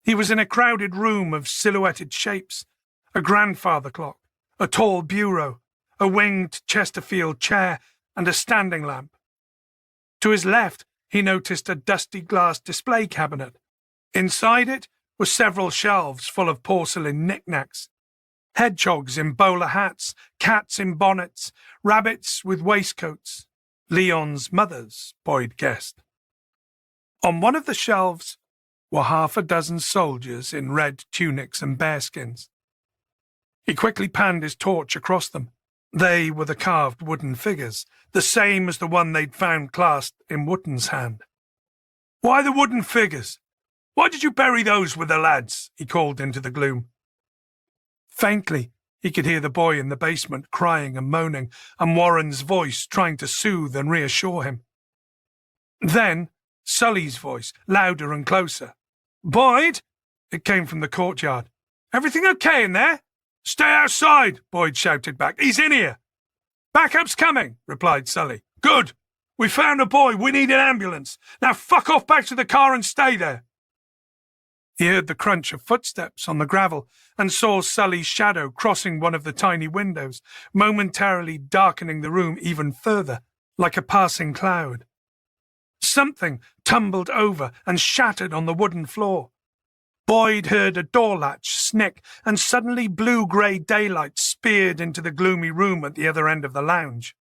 He was in a crowded room of silhouetted shapes, a grandfather clock, a tall bureau, a winged Chesterfield chair, and a standing lamp. To his left, he noticed a dusty glass display cabinet. Inside it were several shelves full of porcelain knickknacks. Hedgehogs in bowler hats, cats in bonnets, rabbits with waistcoats. Leon's mothers, Boyd guessed. On one of the shelves were half a dozen soldiers in red tunics and bearskins. He quickly panned his torch across them. They were the carved wooden figures, the same as the one they'd found clasped in Wootton's hand. "Why the wooden figures? Why did you bury those with the lads?" he called into the gloom. Faintly, he could hear the boy in the basement crying and moaning, and Warren's voice trying to soothe and reassure him. Then, Sully's voice, louder and closer. "Boyd?" It came from the courtyard. "Everything okay in there?" "Stay outside," Boyd shouted back. "He's in here." "Backup's coming," replied Sully. "Good. We found a boy. We need an ambulance. Now fuck off back to the car and stay there." He heard the crunch of footsteps on the gravel and saw Sully's shadow crossing one of the tiny windows, momentarily darkening the room even further, like a passing cloud. Something tumbled over and shattered on the wooden floor. Boyd heard a door latch snick, and suddenly blue-grey daylight speared into the gloomy room at the other end of the lounge.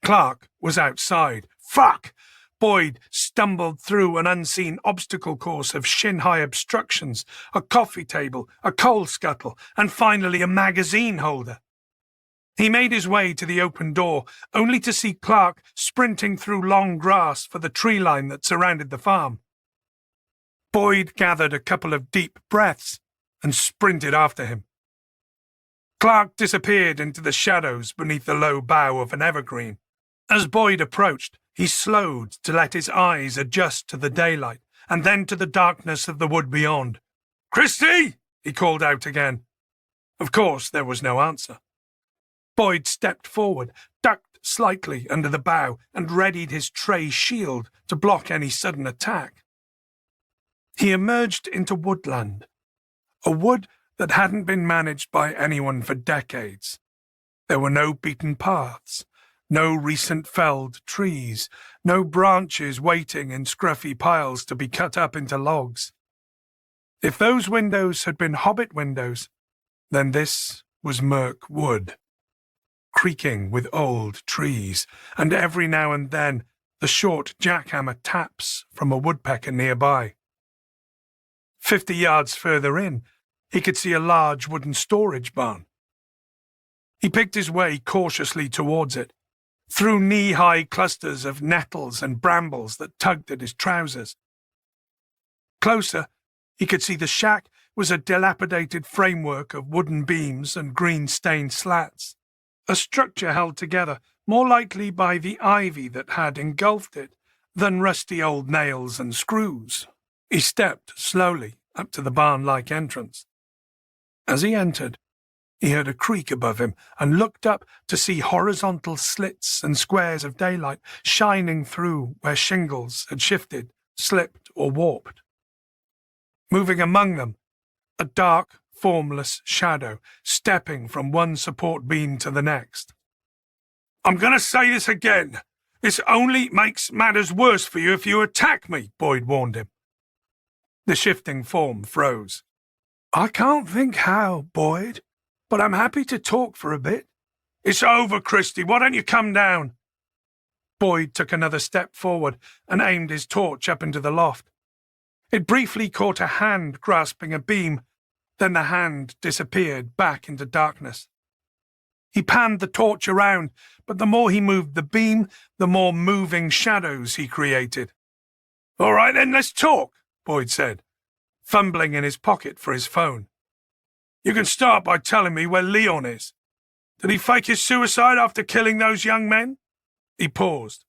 Clark was outside. Fuck! Boyd stumbled through an unseen obstacle course of shin-high obstructions, a coffee table, a coal scuttle, and finally a magazine holder. He made his way to the open door, only to see Clark sprinting through long grass for the tree line that surrounded the farm. Boyd gathered a couple of deep breaths and sprinted after him. Clark disappeared into the shadows beneath the low bough of an evergreen. As Boyd approached, he slowed to let his eyes adjust to the daylight and then to the darkness of the wood beyond. "Christie!" he called out again. Of course, there was no answer. Boyd stepped forward, ducked slightly under the bough, and readied his tray shield to block any sudden attack. He emerged into woodland, a wood that hadn't been managed by anyone for decades. There were no beaten paths, no recent felled trees, no branches waiting in scruffy piles to be cut up into logs. If those windows had been hobbit windows, then this was Mirk Wood, creaking with old trees, and every now and then the short jackhammer taps from a woodpecker nearby. 50 yards further in, he could see a large wooden storage barn. He picked his way cautiously towards it, through knee-high clusters of nettles and brambles that tugged at his trousers. Closer, he could see the shack was a dilapidated framework of wooden beams and green-stained slats, a structure held together more likely by the ivy that had engulfed it than rusty old nails and screws. He stepped slowly up to the barn-like entrance. As he entered, he heard a creak above him and looked up to see horizontal slits and squares of daylight shining through where shingles had shifted, slipped, or warped. Moving among them, a dark, formless shadow, stepping from one support beam to the next. "I'm going to say this again. This only makes matters worse for you if you attack me," Boyd warned him. The shifting form froze. "I can't think how, Boyd, but I'm happy to talk for a bit." "It's over, Christie. Why don't you come down?" Boyd took another step forward and aimed his torch up into the loft. It briefly caught a hand grasping a beam, then the hand disappeared back into darkness. He panned the torch around, but the more he moved the beam, the more moving shadows he created. "All right then, let's talk," Boyd said, fumbling in his pocket for his phone. "You can start by telling me where Leon is. Did he fake his suicide after killing those young men?" He paused.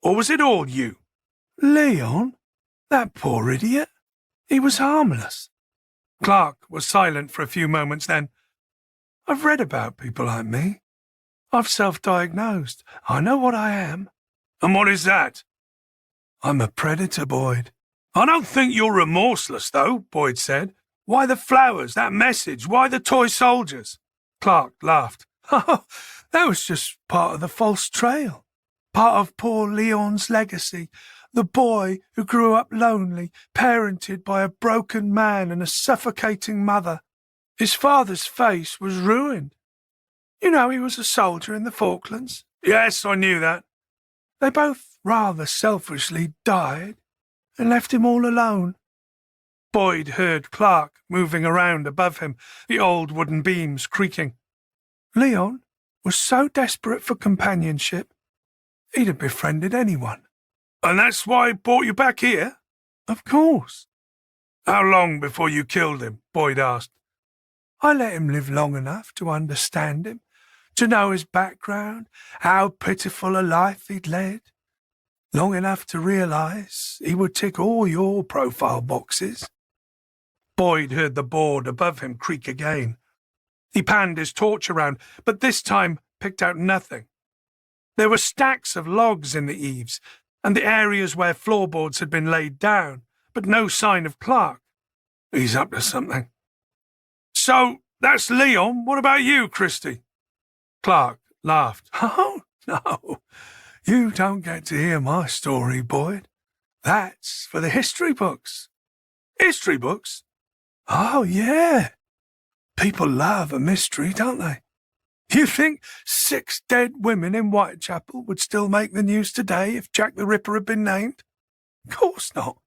"Or was it all you?" Leon? That poor idiot. He was harmless. Clark was silent for a few moments, then, "I've read about people like me. I've self-diagnosed. I know what I am." "And what is that?" "I'm a predator, Boyd." "I don't think you're remorseless, though," Boyd said. "Why the flowers, that message? Why the toy soldiers?" Clark laughed. "Oh, that was just part of the false trail. Part of poor Leon's legacy. The boy who grew up lonely, parented by a broken man and a suffocating mother. His father's face was ruined. You know, he was a soldier in the Falklands." "Yes, I knew that." "They both rather selfishly died and left him all alone." Boyd heard Clark moving around above him, the old wooden beams creaking. "Leon was so desperate for companionship, he'd have befriended anyone." "And that's why he brought you back here?" "Of course." "How long before you killed him?" Boyd asked. "I let him live long enough to understand him, to know his background, how pitiful a life he'd led. Long enough to realize he would tick all your profile boxes." Boyd heard the board above him creak again. He panned his torch around, but this time picked out nothing. There were stacks of logs in the eaves, and the areas where floorboards had been laid down, but no sign of Clark. "He's up to something." "So, that's Leon. What about you, Christie?" Clark laughed. "Oh, no. You don't get to hear my story, Boyd. That's for the history books." "History books?" "Oh, yeah. People love a mystery, don't they? You think 6 dead women in Whitechapel would still make the news today if Jack the Ripper had been named? Of course not.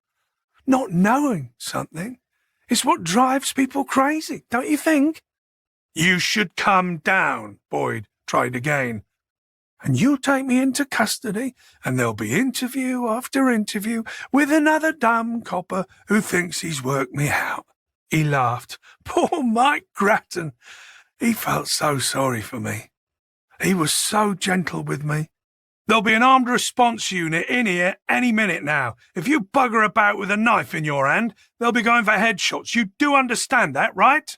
Not knowing something is what drives people crazy, don't you think?" "You should come down," Boyd tried again. "And you'll take me into custody, and there'll be interview after interview with another dumb copper who thinks he's worked me out." He laughed. "Poor Mike Grattan. He felt so sorry for me. He was so gentle with me. There'll be an armed response unit in here any minute now. If you bugger about with a knife in your hand, they'll be going for headshots. You do understand that, right?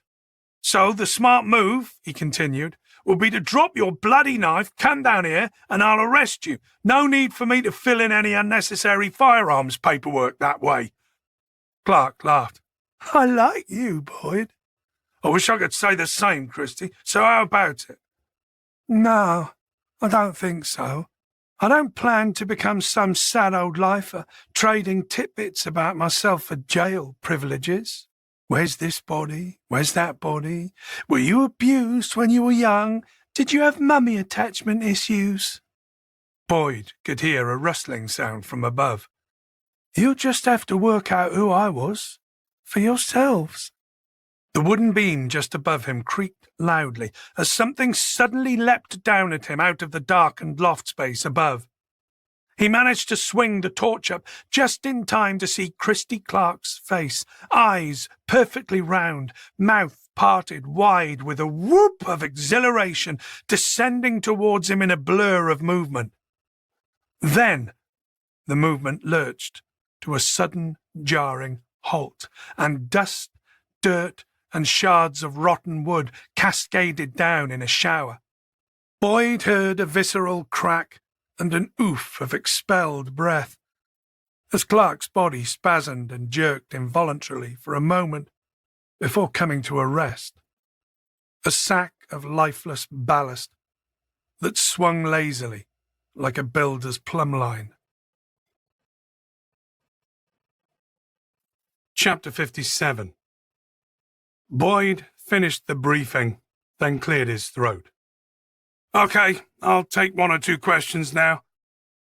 So the smart move, he continued, will be to drop your bloody knife, come down here, and I'll arrest you. No need for me to fill in any unnecessary firearms paperwork that way. Clark laughed. I like you, Boyd. I wish I could say the same, Christy. So how about it? No, I don't think so. I don't plan to become some sad old lifer, trading tidbits about myself for jail privileges. Where's this body? Where's that body? Were you abused when you were young? Did you have mummy attachment issues? Boyd could hear a rustling sound from above. You'll just have to work out who I was, for yourselves. The wooden beam just above him creaked loudly as something suddenly leapt down at him out of the darkened loft space above. He managed to swing the torch up just in time to see Christy Clark's face, eyes perfectly round, mouth parted wide with a whoop of exhilaration descending towards him in a blur of movement. Then the movement lurched to a sudden jarring halt, and dust, dirt, and shards of rotten wood cascaded down in a shower. Boyd heard a visceral crack and an oof of expelled breath, as Clark's body spasmed and jerked involuntarily for a moment before coming to a rest. A sack of lifeless ballast that swung lazily like a builder's plumb line. Chapter 57. Boyd finished the briefing, then cleared his throat. Okay, I'll take one or two questions now.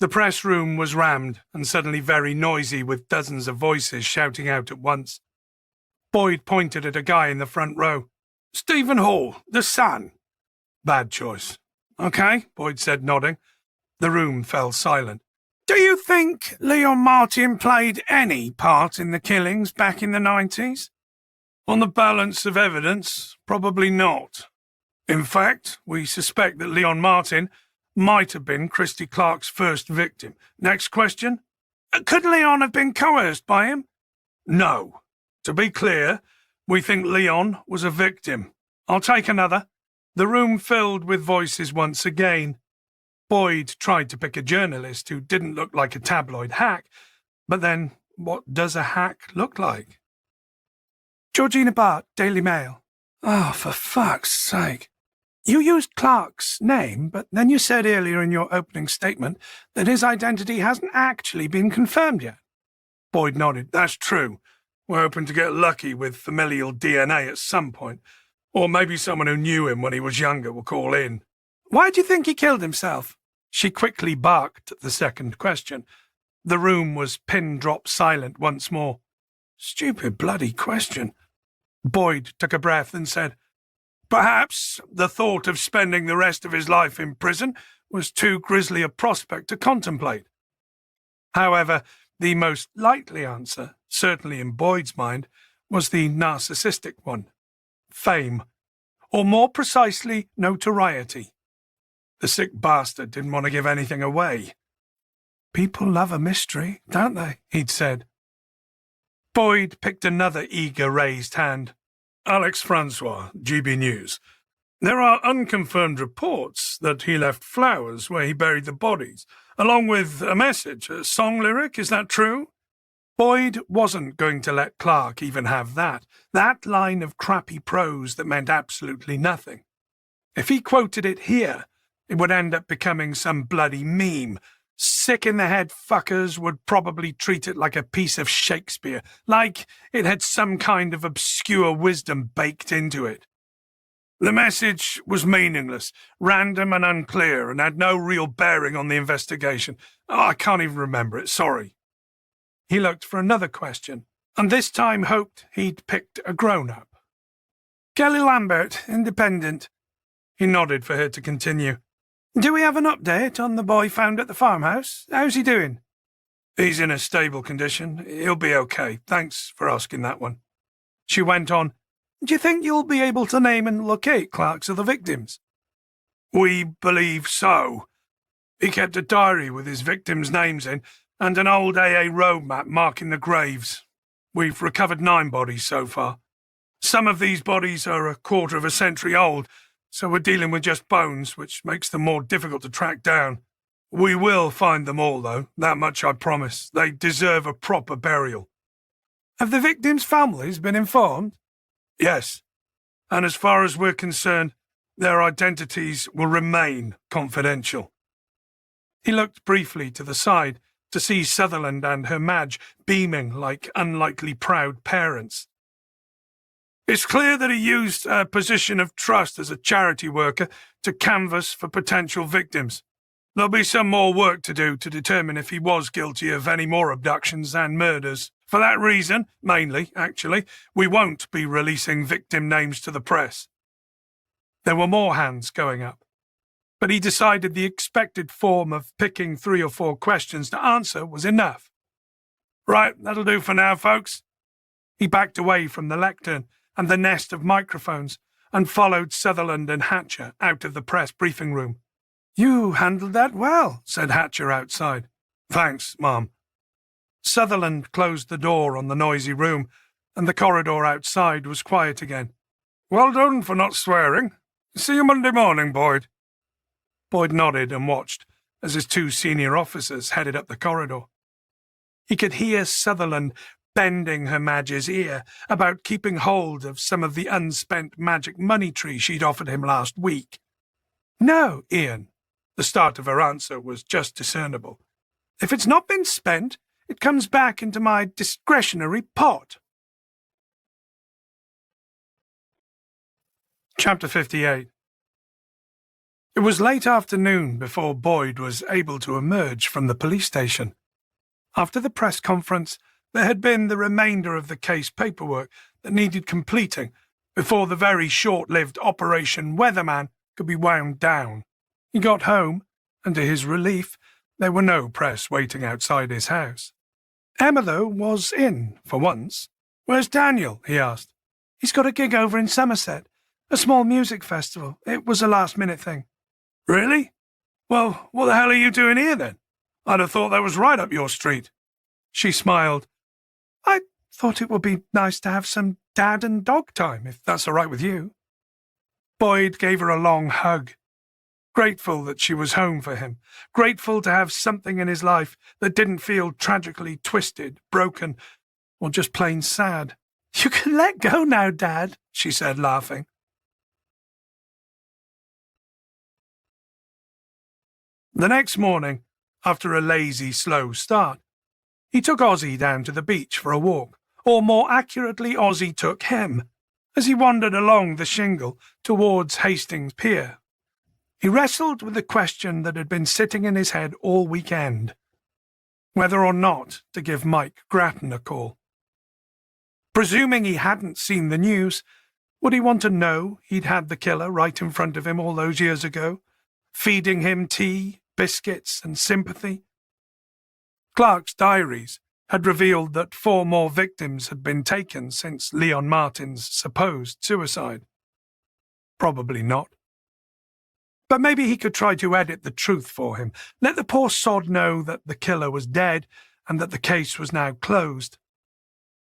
The press room was rammed and suddenly very noisy with dozens of voices shouting out at once. Boyd pointed at a guy in the front row. Stephen Hall, the Sun. Bad choice. Okay, Boyd said, nodding. The room fell silent. Do you think Leon Martin played any part in the killings back in the 90s? On the balance of evidence, probably not. In fact, we suspect that Leon Martin might have been Christy Clark's first victim. Next question. Could Leon have been coerced by him? No. To be clear, we think Leon was a victim. I'll take another. The room filled with voices once again. Boyd tried to pick a journalist who didn't look like a tabloid hack, but then what does a hack look like? Georgina Bart, Daily Mail. Oh, for fuck's sake. You used Clark's name, but then you said earlier in your opening statement that his identity hasn't actually been confirmed yet. Boyd nodded. That's true. We're hoping to get lucky with familial DNA at some point, or maybe someone who knew him when he was younger will call in. Why do you think he killed himself? She quickly barked at the second question. The room was pin-drop silent once more. Stupid bloody question. Boyd took a breath and said, Perhaps the thought of spending the rest of his life in prison was too grisly a prospect to contemplate. However, the most likely answer, certainly in Boyd's mind, was the narcissistic one. Fame, or more precisely, notoriety. The sick bastard didn't want to give anything away. People love a mystery, don't they? He'd said. Boyd picked another eager raised hand. Alex Francois, GB News. There are unconfirmed reports that he left flowers where he buried the bodies, along with a message, a song lyric. Is that true? Boyd wasn't going to let Clark even have that line of crappy prose that meant absolutely nothing. If he quoted it here, it would end up becoming some bloody meme. Sick-in-the-head fuckers would probably treat it like a piece of Shakespeare, like it had some kind of obscure wisdom baked into it. The message was meaningless, random and unclear, and had no real bearing on the investigation. Oh, I can't even remember it, sorry. He looked for another question, and this time hoped he'd picked a grown-up. Kelly Lambert, Independent. He nodded for her to continue. Do we have an update on the boy found at the farmhouse? How's he doing? He's in a stable condition. He'll be okay. Thanks for asking that one. She went on. Do you think you'll be able to name and locate Clark's other victims? We believe so. He kept a diary with his victims' names in, and an old AA road map marking the graves. We've recovered 9 bodies so far. Some of these bodies are a quarter of a century old, so we're dealing with just bones, which makes them more difficult to track down. We will find them all, though, that much I promise. They deserve a proper burial. Have the victims' families been informed? Yes, and as far as we're concerned, their identities will remain confidential. He looked briefly to the side to see Sutherland and her Madge beaming like unlikely proud parents. It's clear that he used a position of trust as a charity worker to canvass for potential victims. There'll be some more work to do to determine if he was guilty of any more abductions and murders. For that reason, mainly, actually, we won't be releasing victim names to the press. There were more hands going up, but he decided the expected form of picking 3 or 4 questions to answer was enough. Right, that'll do for now, folks. He backed away from the lectern and the nest of microphones and followed Sutherland and Hatcher out of the press briefing room. You handled that well, said Hatcher outside. Thanks, Mom. Sutherland closed the door on the noisy room, and the corridor outside was quiet again. Well done for not swearing. See you Monday morning, Boyd. Boyd nodded and watched as his 2 senior officers headed up the corridor. He could hear Sutherland bending her Madge's ear about keeping hold of some of the unspent magic money tree she'd offered him last week. No, Ian. The start of her answer was just discernible. If it's not been spent, it comes back into my discretionary pot. Chapter 58. It was late afternoon before Boyd was able to emerge from the police station. After the press conference, there had been the remainder of the case paperwork that needed completing before the very short-lived Operation Weatherman could be wound down. He got home, and to his relief, there were no press waiting outside his house. Emma, though, was in, for once. Where's Daniel? He asked. He's got a gig over in Somerset, a small music festival. It was a last-minute thing. Really? Well, what the hell are you doing here, then? I'd have thought that was right up your street. She smiled. I thought it would be nice to have some dad and dog time, if that's all right with you. Boyd gave her a long hug. Grateful that she was home for him, grateful to have something in his life that didn't feel tragically twisted, broken, or just plain sad. You can let go now, Dad, she said, laughing. The next morning, after a lazy, slow start, he took Ozzy down to the beach for a walk, or more accurately, Ozzy took him, as he wandered along the shingle towards Hastings Pier. He wrestled with the question that had been sitting in his head all weekend, whether or not to give Mike Grattan a call. Presuming he hadn't seen the news, would he want to know he'd had the killer right in front of him all those years ago, feeding him tea, biscuits, and sympathy? Clark's diaries had revealed that 4 more victims had been taken since Leon Martin's supposed suicide. Probably not. But maybe he could try to edit the truth for him, let the poor sod know that the killer was dead and that the case was now closed.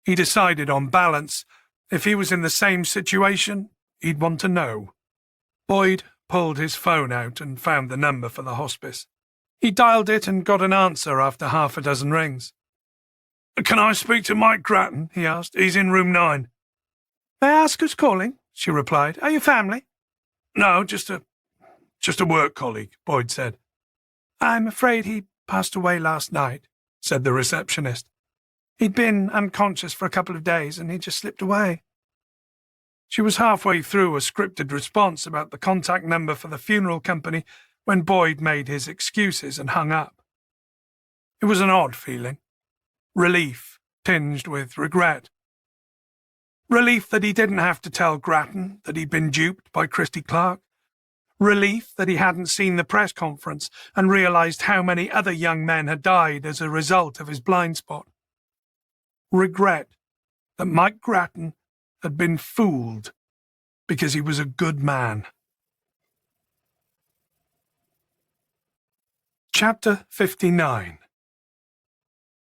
He decided on balance, if he was in the same situation, he'd want to know. Boyd pulled his phone out and found the number for the hospice. He dialed it and got an answer after half a dozen rings. Can I speak to Mike Grattan? He asked. He's in room 9. May I ask who's calling? She replied. Are you family? No, just a work colleague, Boyd said. I'm afraid he passed away last night, said the receptionist. He'd been unconscious for a couple of days and he just slipped away. She was halfway through a scripted response about the contact number for the funeral company when Boyd made his excuses and hung up. It was an odd feeling. Relief tinged with regret. Relief that he didn't have to tell Grattan that he'd been duped by Christy Clark. Relief that he hadn't seen the press conference and realised how many other young men had died as a result of his blind spot. Regret that Mike Grattan had been fooled because he was a good man. Chapter 59.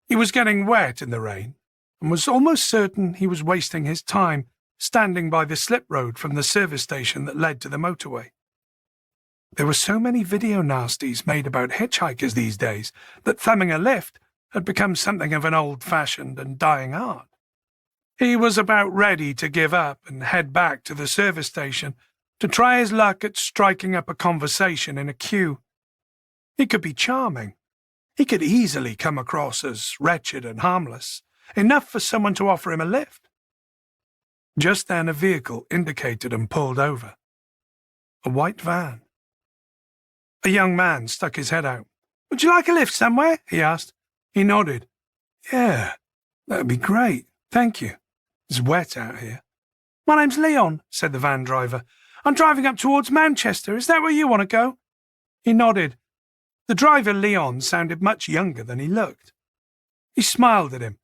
He was getting wet in the rain, and was almost certain he was wasting his time standing by the slip road from the service station that led to the motorway. There were so many video nasties made about hitchhikers these days that thumbing a lift had become something of an old-fashioned and dying art. He was about ready to give up and head back to the service station to try his luck at striking up a conversation in a queue. He could be charming. He could easily come across as wretched and harmless, enough for someone to offer him a lift. Just then a vehicle indicated and pulled over. A white van. A young man stuck his head out. "Would you like a lift somewhere?" he asked. He nodded. "Yeah, that'd be great, thank you. It's wet out here." "My name's Leon," said the van driver. "I'm driving up towards Manchester. Is that where you want to go?" He nodded. The driver, Leon, sounded much younger than he looked. He smiled at him.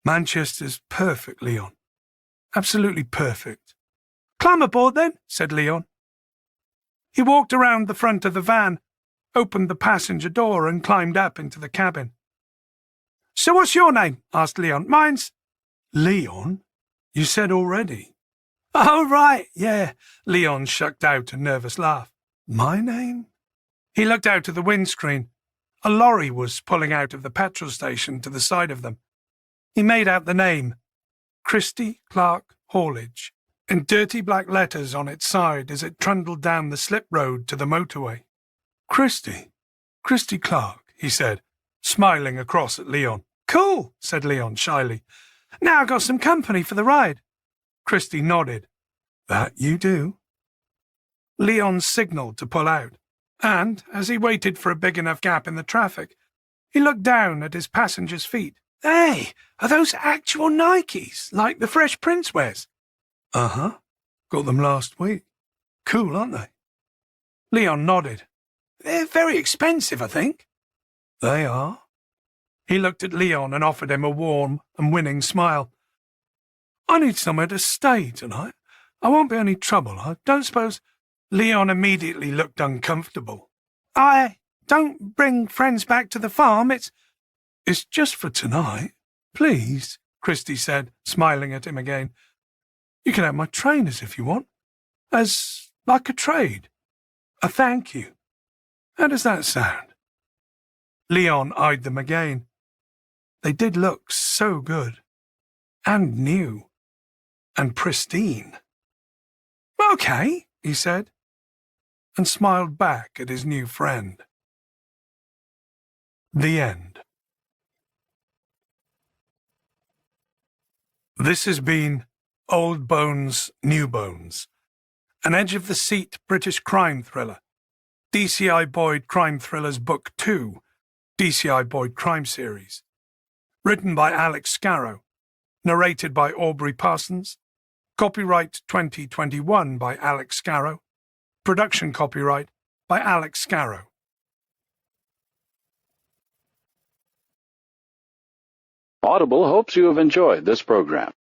"Manchester's perfect, Leon. Absolutely perfect." "Climb aboard then," said Leon. He walked around the front of the van, opened the passenger door and climbed up into the cabin. "So what's your name?" asked Leon. "Mine's—" "Leon? You said already." "Oh, right, yeah." Leon shucked out a nervous laugh. "My name?" He looked out of the windscreen. A lorry was pulling out of the petrol station to the side of them. He made out the name, Christy Clark Haulage, in dirty black letters on its side as it trundled down the slip road to the motorway. Christy Clark, he said, smiling across at Leon. "Cool," said Leon shyly. "Now I've got some company for the ride." Christy nodded. "That you do." Leon signalled to pull out, and, as he waited for a big enough gap in the traffic, he looked down at his passenger's feet. "Hey, are those actual Nikes, like the Fresh Prince wears?" "Uh-huh. Got them last week. Cool, aren't they?" Leon nodded. "They're very expensive, I think." "They are." He looked at Leon and offered him a warm and winning smile. "I need somewhere to stay tonight. I won't be any trouble, I don't suppose—" Leon immediately looked uncomfortable. "I don't bring friends back to the farm, It's just for tonight. Please," Christy said, smiling at him again. "You can have my trainers if you want. As like a trade. A thank you. How does that sound?" Leon eyed them again. They did look so good. And new. And pristine. "Okay," he said, and smiled back at his new friend. The end. This has been Old Bones, New Bones, an edge-of-the-seat British crime thriller. DCI Boyd Crime Thrillers Book 2, DCI Boyd Crime Series. Written by Alex Scarrow. Narrated by Aubrey Parsons. Copyright 2021 by Alex Scarrow. Production copyright by Alex Scarrow. Audible hopes you have enjoyed this program.